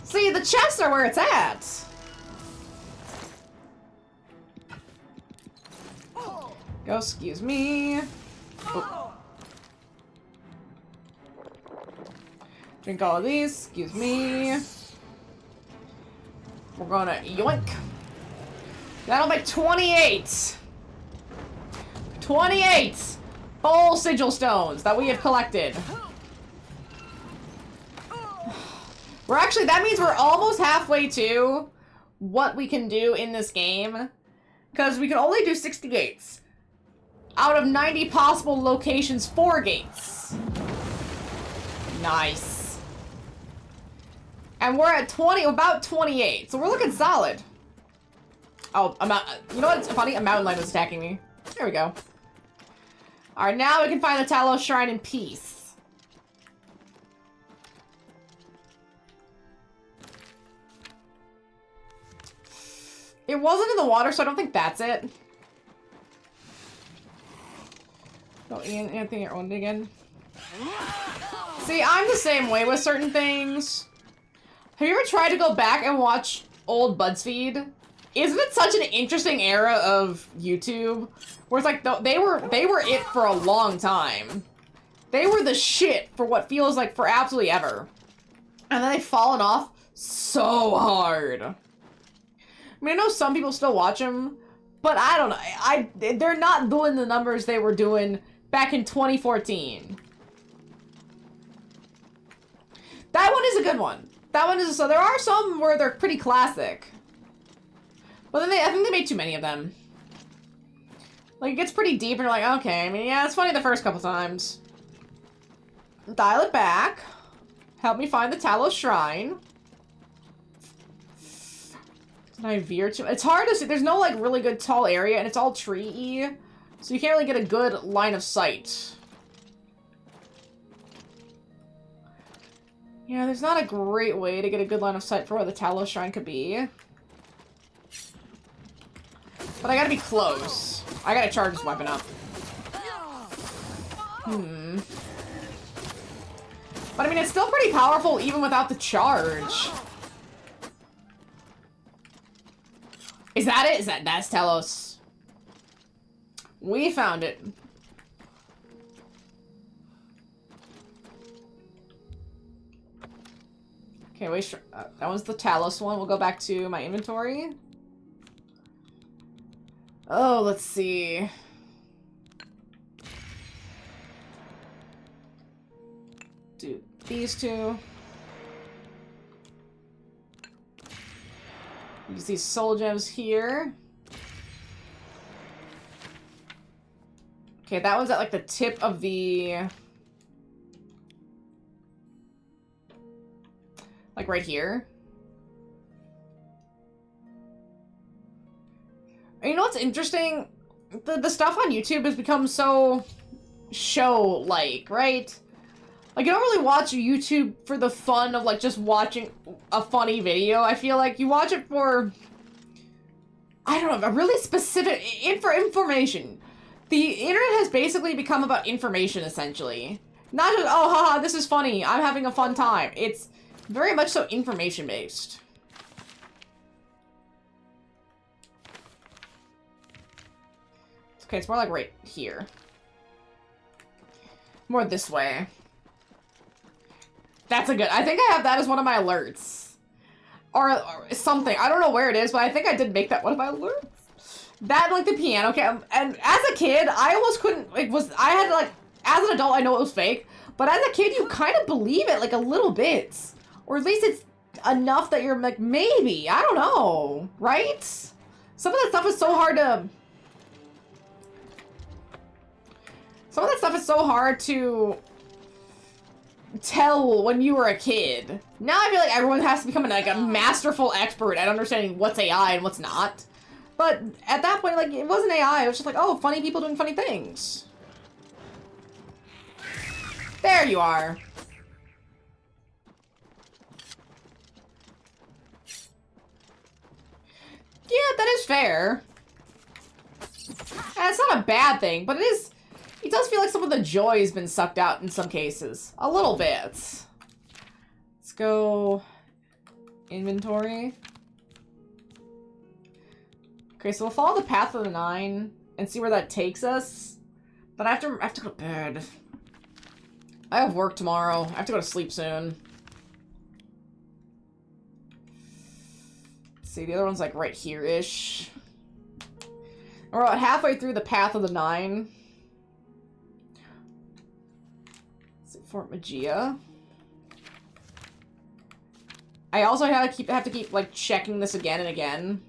See, the chests are where it's at. Go, excuse me. Oh. Drink all of these, excuse me. We're gonna yoink. That'll make 28. 28 full sigil stones that we have collected. We're actually, that means we're almost halfway to what we can do in this game. Because we can only do 60 gates. Out of 90 possible locations, 4 gates. Nice. And we're at 20, about 28. So we're looking solid. Oh, you know what's funny? A mountain lion was attacking me. There we go. Alright, now we can find the Talos Shrine in peace. It wasn't in the water, so I don't think that's it. Oh, anything you're owned again? See, I'm the same way with certain things. Have you ever tried to go back and watch old BuzzFeed? Isn't it such an interesting era of YouTube? Where it's like, they were it for a long time. They were the shit for what feels like for absolutely ever. And then they've fallen off so hard. I mean, I know some people still watch them, but I don't know. They're not doing the numbers they were doing back in 2014. That one is a good one. That one is, so there are some where they're pretty classic. But then I think they made too many of them. Like, it gets pretty deep and you're like, okay, I mean, yeah, it's funny the first couple times. Dial it back. Help me find the Talos Shrine. Did I veer too? It's hard to see. There's no, like, really good tall area, and it's all tree-y. So you can't really get a good line of sight. Yeah, there's not a great way to get a good line of sight for where the Talos Shrine could be. But I gotta be close. I gotta charge this weapon up. But I mean, it's still pretty powerful even without the charge. Is that it? That's Talos. We found it. Okay, wait, that one's the Talos one. We'll go back to my inventory. Oh, let's see. Do these two. Use these soul gems here. Okay, that was at like the tip of the... Like right here. And you know what's interesting? The stuff on YouTube has become so show-like, right? Like, you don't really watch YouTube for the fun of, like, just watching a funny video. I feel like you watch it for, I don't know, a really specific, for information. The internet has basically become about information, essentially. Not just, oh, haha, this is funny, I'm having a fun time. It's very much so information-based. Okay, it's more like right here. More this way. That's a good... I think I have that as one of my alerts. Or something. I don't know where it is, but I think I did make that one of my alerts. That, like, the piano. Okay, and as a kid, I almost couldn't... I had to, like... As an adult, I know it was fake. But as a kid, you kind of believe it, like, a little bit. Or at least it's enough that you're like, maybe. I don't know. Right? Some of that stuff is so hard to... Some of that stuff is so hard to tell when you were a kid. Now I feel like everyone has to become like a masterful expert at understanding what's AI and what's not. But at that point, like, it wasn't AI. It was just like, oh, funny people doing funny things. There you are. Yeah, that is fair. And it's not a bad thing, but it is... It does feel like some of the joy has been sucked out in some cases. A little bit. Let's go... Inventory. Okay, so we'll follow the path of the 9 and see where that takes us. But I have to go to bed. I have work tomorrow. I have to go to sleep soon. Let's see, the other one's like right here-ish. We're about halfway through the path of the 9. Fort Magia. I also have to keep like checking this again and again.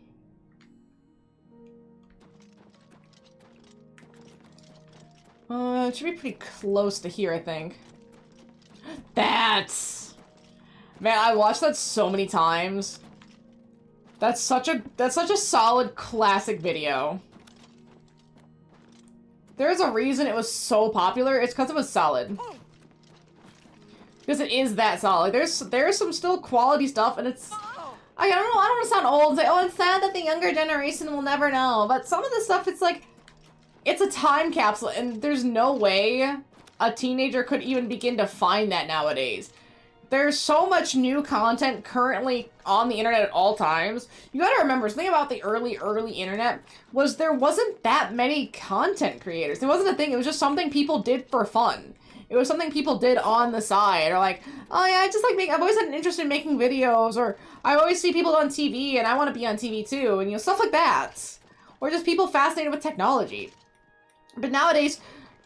It should be pretty close to here, I think. That's... Man, I watched that so many times. That's such a solid classic video. There's a reason it was so popular. It's because it was solid. Because it is that solid. There's some still quality stuff, and it's I don't know, I don't want to sound old and say, oh, it's sad that the younger generation will never know. But some of the stuff, it's like, it's a time capsule, and there's no way a teenager could even begin to find that nowadays. There's so much new content currently on the internet at all times. You gotta remember, something about the early internet was there wasn't that many content creators. It wasn't a thing, it was just something people did for fun. It was something people did on the side, or like, oh yeah, I just like I've always had an interest in making videos, or I always see people on TV and I want to be on TV too, and you know, stuff like that. Or just people fascinated with technology. But nowadays,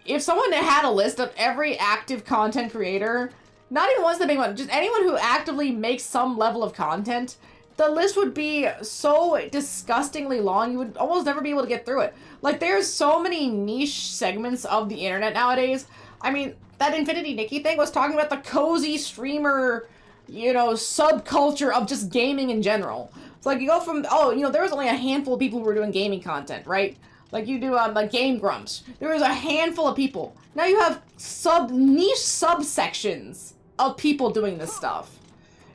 if someone had a list of every active content creator, not even ones that make one, just anyone who actively makes some level of content, the list would be so disgustingly long, you would almost never be able to get through it. Like, there's so many niche segments of the internet nowadays. I mean, that Infinity Nikki thing was talking about the cozy streamer, you know, subculture of just gaming in general. It's like, you go from, oh, you know, there was only a handful of people who were doing gaming content, right? Like you do like Game Grumps. There was a handful of people. Now you have niche subsections of people doing this stuff.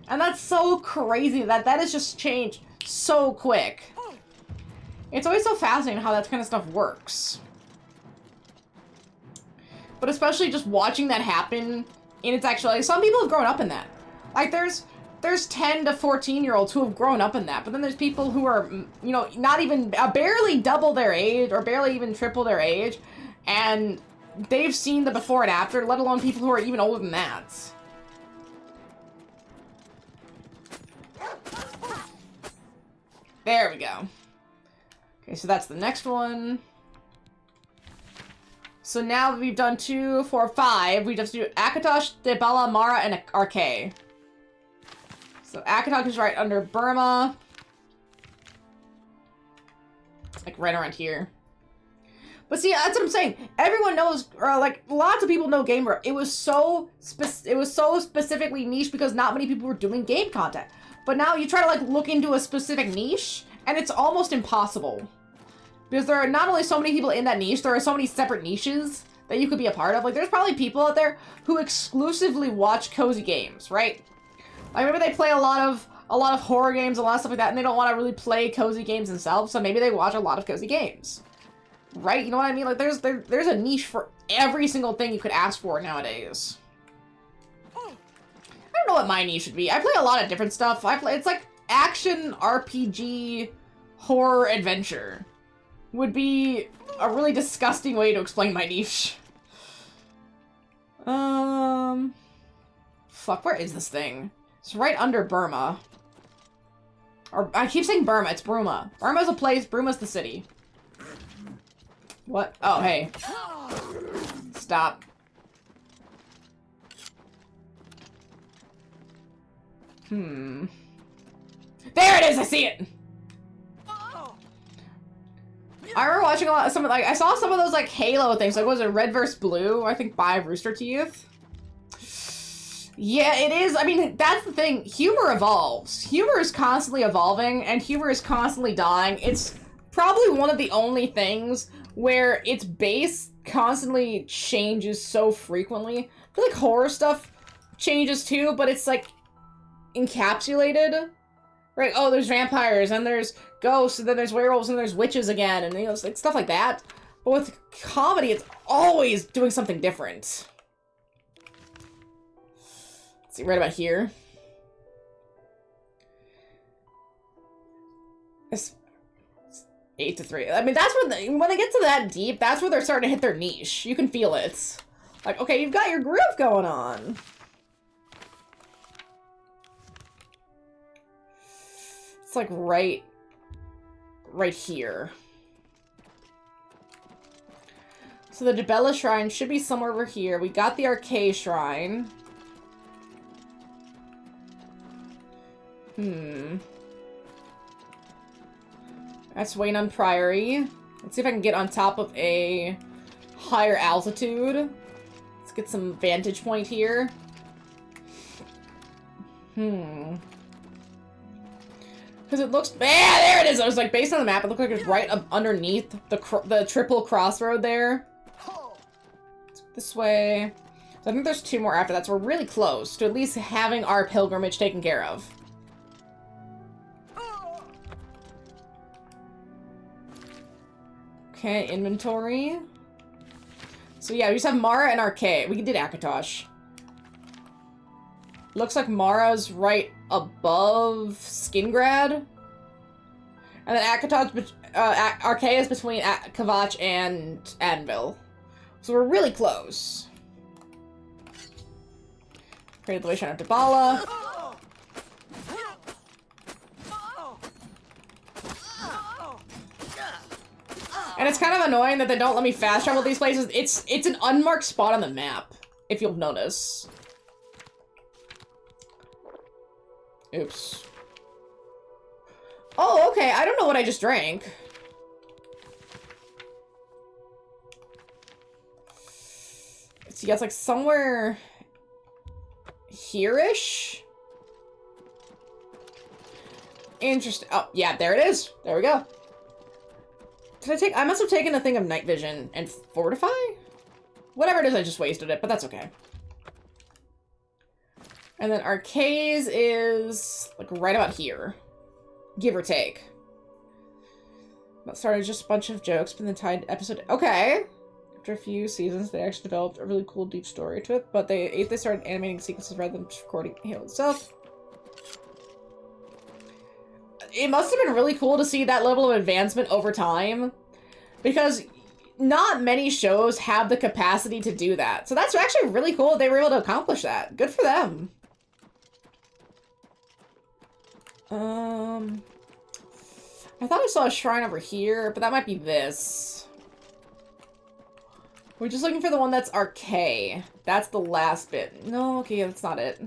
And that's so crazy that has just changed so quick. It's always so fascinating how that kind of stuff works. But especially just watching that happen in its actuality. Some people have grown up in that. Like there's 10 to 14-year-olds who have grown up in that. But then there's people who are, you know, not even, barely double their age or barely even triple their age. And they've seen the before and after, let alone people who are even older than that. There we go. Okay, so that's the next one. So now we've done 2, 4, 5. We just do Akatosh, Debala, Mara, and Arcay. So Akatosh is right under Burma. Like right around here. But see, that's what I'm saying. Everyone knows, or like lots of people know Gamer. It was so specifically niche because not many people were doing game content. But now you try to like look into a specific niche, and it's almost impossible. Because there are not only so many people in that niche, there are so many separate niches that you could be a part of. Like, there's probably people out there who exclusively watch cozy games, right? Like, maybe they play a lot of horror games, a lot of stuff like that, and they don't want to really play cozy games themselves, so maybe they watch a lot of cozy games. Right? You know what I mean? Like, there's a niche for every single thing you could ask for nowadays. I don't know what my niche should be. I play a lot of different stuff. It's like action, RPG, horror, adventure. Would be a really disgusting way to explain my niche. Fuck, where is this thing? It's right under Burma. Or, I keep saying Burma, it's Bruma. Burma's a place, Bruma's the city. What? Oh, hey. Stop. There it is, I see it! I remember watching a lot of some, like, I saw some of those, like, Halo things, like, was it Red vs. Blue, I think, by Rooster Teeth? Yeah, it is, I mean, that's the thing, humor evolves. Humor is constantly evolving, and humor is constantly dying. It's probably one of the only things where its base constantly changes so frequently. I feel like horror stuff changes too, but it's, like, encapsulated. Right, oh, there's vampires, and there's ghosts, and then there's werewolves, and there's witches again, and, you know, like, stuff like that. But with comedy, it's always doing something different. Let's see, right about here. It's 8 to 3. I mean, that's when they get to that deep, that's where they're starting to hit their niche. You can feel it. Like, okay, you've got your groove going on. Like right here. So the Debella Shrine should be somewhere over here. We got the Arcade Shrine. That's Waynon Priory. Let's see if I can get on top of a higher altitude. Let's get some vantage point here. Because it looks... Yeah, there it is! I was like, based on the map, it looked like it's right up underneath the triple crossroad there. This way. So I think there's 2 more after that, so we're really close to at least having our pilgrimage taken care of. Okay, inventory. So yeah, we just have Mara and Arcade. We did Akatosh. Looks like Mara's right above Skingrad. And then Akatosh, Arcade is between Kvatch and Anvil. So we're really close. Created the way shine of Dabala. And it's kind of annoying that they don't let me fast travel these places. It's an unmarked spot on the map, if you'll notice. Oops. Oh, okay. I don't know what I just drank. See, it's like somewhere here-ish? Interesting. Oh, yeah, there it is. There we go. I must have taken a thing of night vision and fortify? Whatever it is, I just wasted it, but that's okay. And then Arcade's is like right about here. Give or take. That started just a bunch of jokes, but then tied episode. Okay. After a few seasons, they actually developed a really cool deep story to it, but they started animating sequences rather than just recording Halo itself. It must have been really cool to see that level of advancement over time, because not many shows have the capacity to do that. So that's actually really cool they were able to accomplish that. Good for them. I thought I saw a shrine over here, but that might be this. We're just looking for the one that's Arcade. That's the last bit. No, okay, that's not it.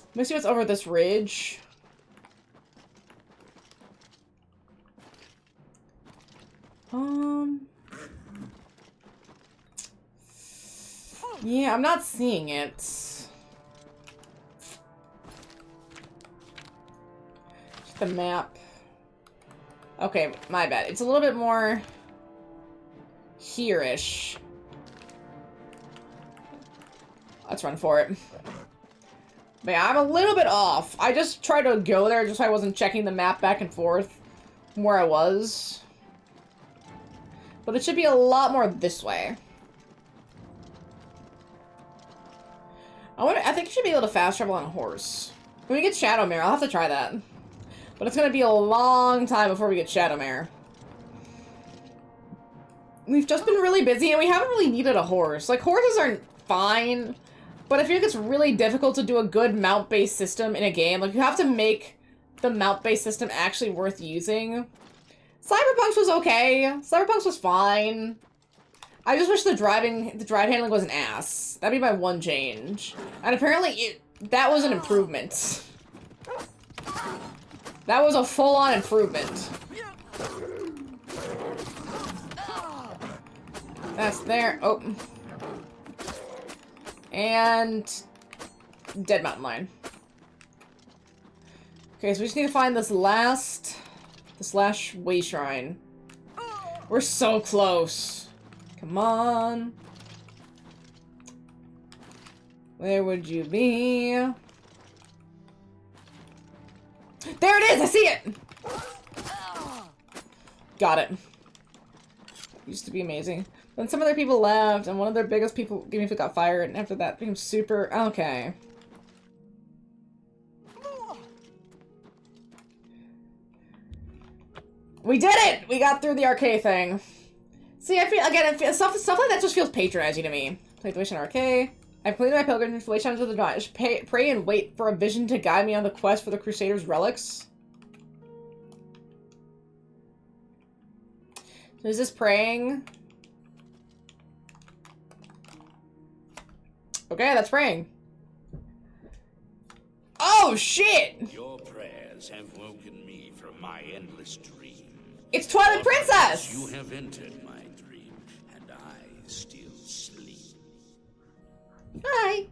Let me see what's over this ridge. Yeah, I'm not seeing it. Just the map. Okay, my bad. It's a little bit more here-ish. Let's run for it. But yeah, I'm a little bit off. I just tried to go there just so I wasn't checking the map back and forth from where I was. But it should be a lot more this way. I think you should be able to fast travel on a horse. When we get Shadowmare, I'll have to try that. But it's gonna be a long time before we get Shadowmare. We've just been really busy and we haven't really needed a horse. Like, horses are fine. But I feel like it's really difficult to do a good mount-based system in a game. Like, you have to make the mount-based system actually worth using. Cyberpunk's was okay. Cyberpunk's was fine. I just wish the drive handling was an ass. That'd be my one change. And apparently, that was an improvement. That was a full-on improvement. That's there. Oh. And Dead Mountain Lion. Okay, so we just need to find this last way shrine. We're so close. Come on. Where would you be? There it is! I see it! Got it. Used to be amazing. Then some other people left, and one of their biggest people got fired, and after that became super... Okay. We did it! We got through the arcade thing. See, I feel, again, stuff like that just feels patronizing to me. Played the Wish in Arcade. I've completed my pilgrimage for the Wish of the Dawn. Pray and wait for a vision to guide me on the quest for the Crusaders' relics. So is this praying? Okay, that's praying. Oh, shit! Your prayers have woken me from my endless dream. It's Twilight Princess! You have entered my dream, and I still sleep. Hi.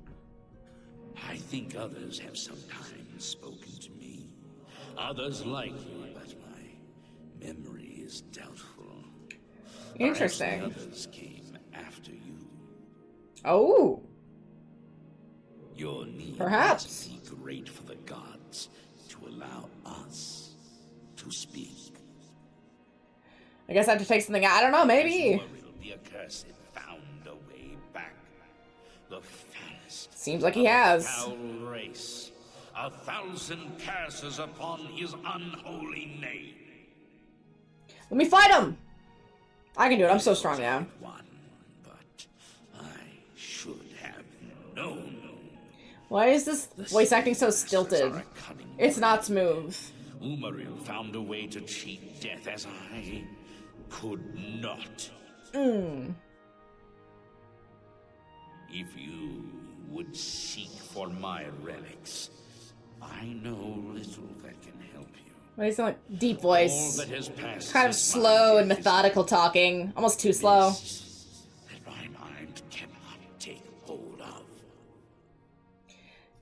I think others have sometimes spoken to me. Others like you, but my memory is doubtful. Interesting. Perhaps the others came after you. Oh. Your need perhaps must be great for the gods to allow us to speak. I guess I have to take something out. I don't know, maybe. The accursed found a way back. The fattest. Seems like he has. Foul race. 1,000 curses upon his unholy name. Let me fight him! I can do it. I'm so strong now. But I should have known. Why is this voice acting so stilted? It's not smooth. Umaril found a way to cheat death as I could not. If you would seek for my relics, I know little that can help you. Why does it sound like deep voice? All that has passed Kind of slow and methodical talking. Almost too slow. That my mind cannot take hold of.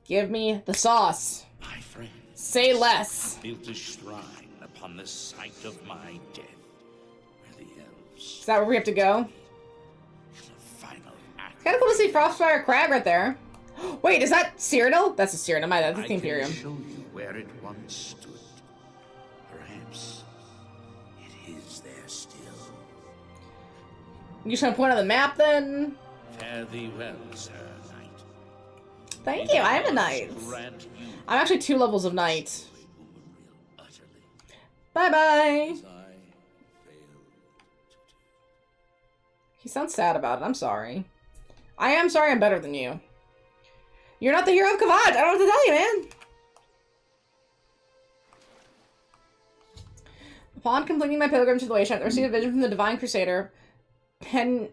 Give me the sauce. My friend. Say less. Built a shrine upon the site of my death, where the elves. Is that where we have to go? It's kind of cool to see Frostfire Crag right there. Wait, is that Cyrodiil? That's a Cyrodiil. That's the Imperium. I can show you where it once stood. Perhaps it is there still. You just gonna point on the map then? Fare thee well, Sir Knight. Thank you. I am a knight. I'm actually 2 levels of knight. Bye bye. He sounds sad about it. I'm sorry. I am sorry. I'm better than you. You're not the hero of Kavad. I don't know what to tell you, man. Upon completing my pilgrimage to the Wasteland, I received a vision from the Divine Crusader, Pelinal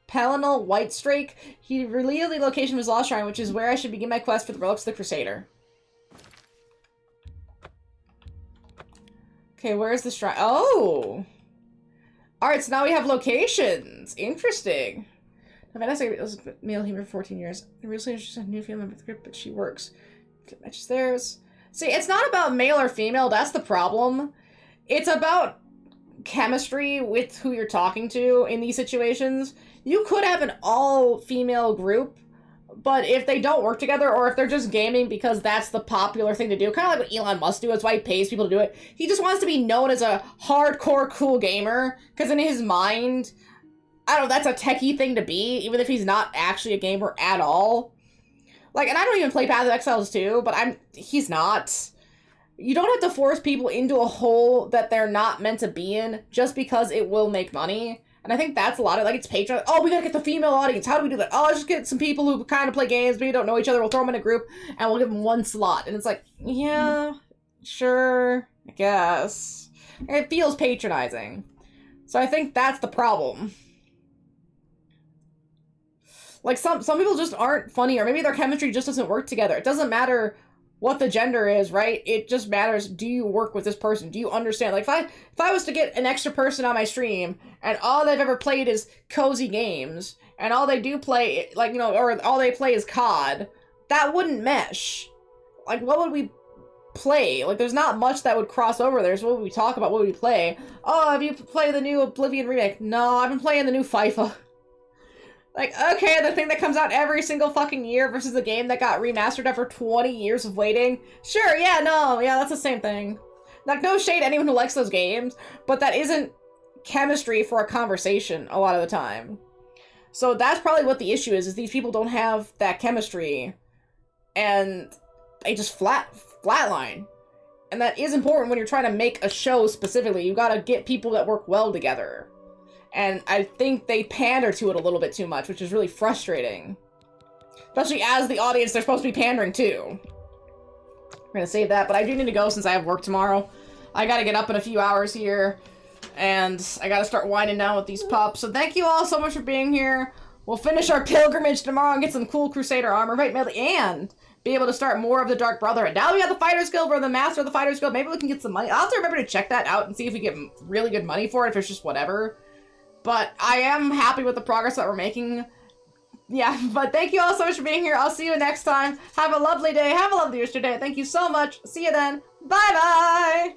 Whitestrake. He revealed the location of his lost shrine, which is where I should begin my quest for the relics of the Crusader. Okay, where's the shrine? Oh! Alright, so now we have locations. Interesting. I've asked a male human for 14 years. I'm really interested in a new female member of the group, but she works. Matches theirs. See, it's not about male or female. That's the problem. It's about chemistry with who you're talking to in these situations. You could have an all-female group, but if they don't work together, or if they're just gaming because that's the popular thing to do, kind of like what Elon Musk do, that's why he pays people to do it. He just wants to be known as a hardcore cool gamer, because in his mind, I don't know, that's a techie thing to be, even if he's not actually a gamer at all. Like, and I don't even play Path of Exiles 2, but he's not. You don't have to force people into a hole that they're not meant to be in just because it will make money. And I think that's a lot of, like, it's Patreon. Oh, we gotta get the female audience. How do we do that? Oh, let's just get some people who kind of play games, but you don't know each other. We'll throw them in a group, and we'll give them 1 slot. And it's like, yeah, sure, I guess. It feels patronizing. So I think that's the problem. Like, some people just aren't funny, or maybe their chemistry just doesn't work together. It doesn't matter what the gender is, right? It just matters, do you work with this person? Do you understand? Like, if I was to get an extra person on my stream, and all they've ever played is cozy games, and all they do play, like, you know, or all they play is COD, that wouldn't mesh. Like, what would we play? Like, there's not much that would cross over there, so what would we talk about? What would we play? Oh, have you played the new Oblivion remake? No, I've been playing the new FIFA. Like, okay, the thing that comes out every single fucking year versus the game that got remastered after 20 years of waiting. Sure, yeah, that's the same thing. Like, no shade to anyone who likes those games, but that isn't chemistry for a conversation a lot of the time. So that's probably what the issue is these people don't have that chemistry, and they just flatline. And that is important when you're trying to make a show specifically. You gotta get people that work well together. And I think they pander to it a little bit too much, which is really frustrating. Especially as the audience they're supposed to be pandering to. I'm gonna save that, but I do need to go since I have work tomorrow. I gotta get up in a few hours here, and I gotta start winding down with these pups. So thank you all so much for being here. We'll finish our pilgrimage tomorrow and get some cool Crusader armor, right, Melly? And be able to start more of the Dark Brotherhood. Now we got the Fighters Guild, we're the Master of the Fighters Guild. Maybe we can get some money. I'll have to remember to check that out and see if we get really good money for it, if it's just whatever. But I am happy with the progress that we're making. Yeah, but thank you all so much for being here. I'll see you next time. Have a lovely day. Have a lovely yesterday. Thank you so much. See you then. Bye-bye.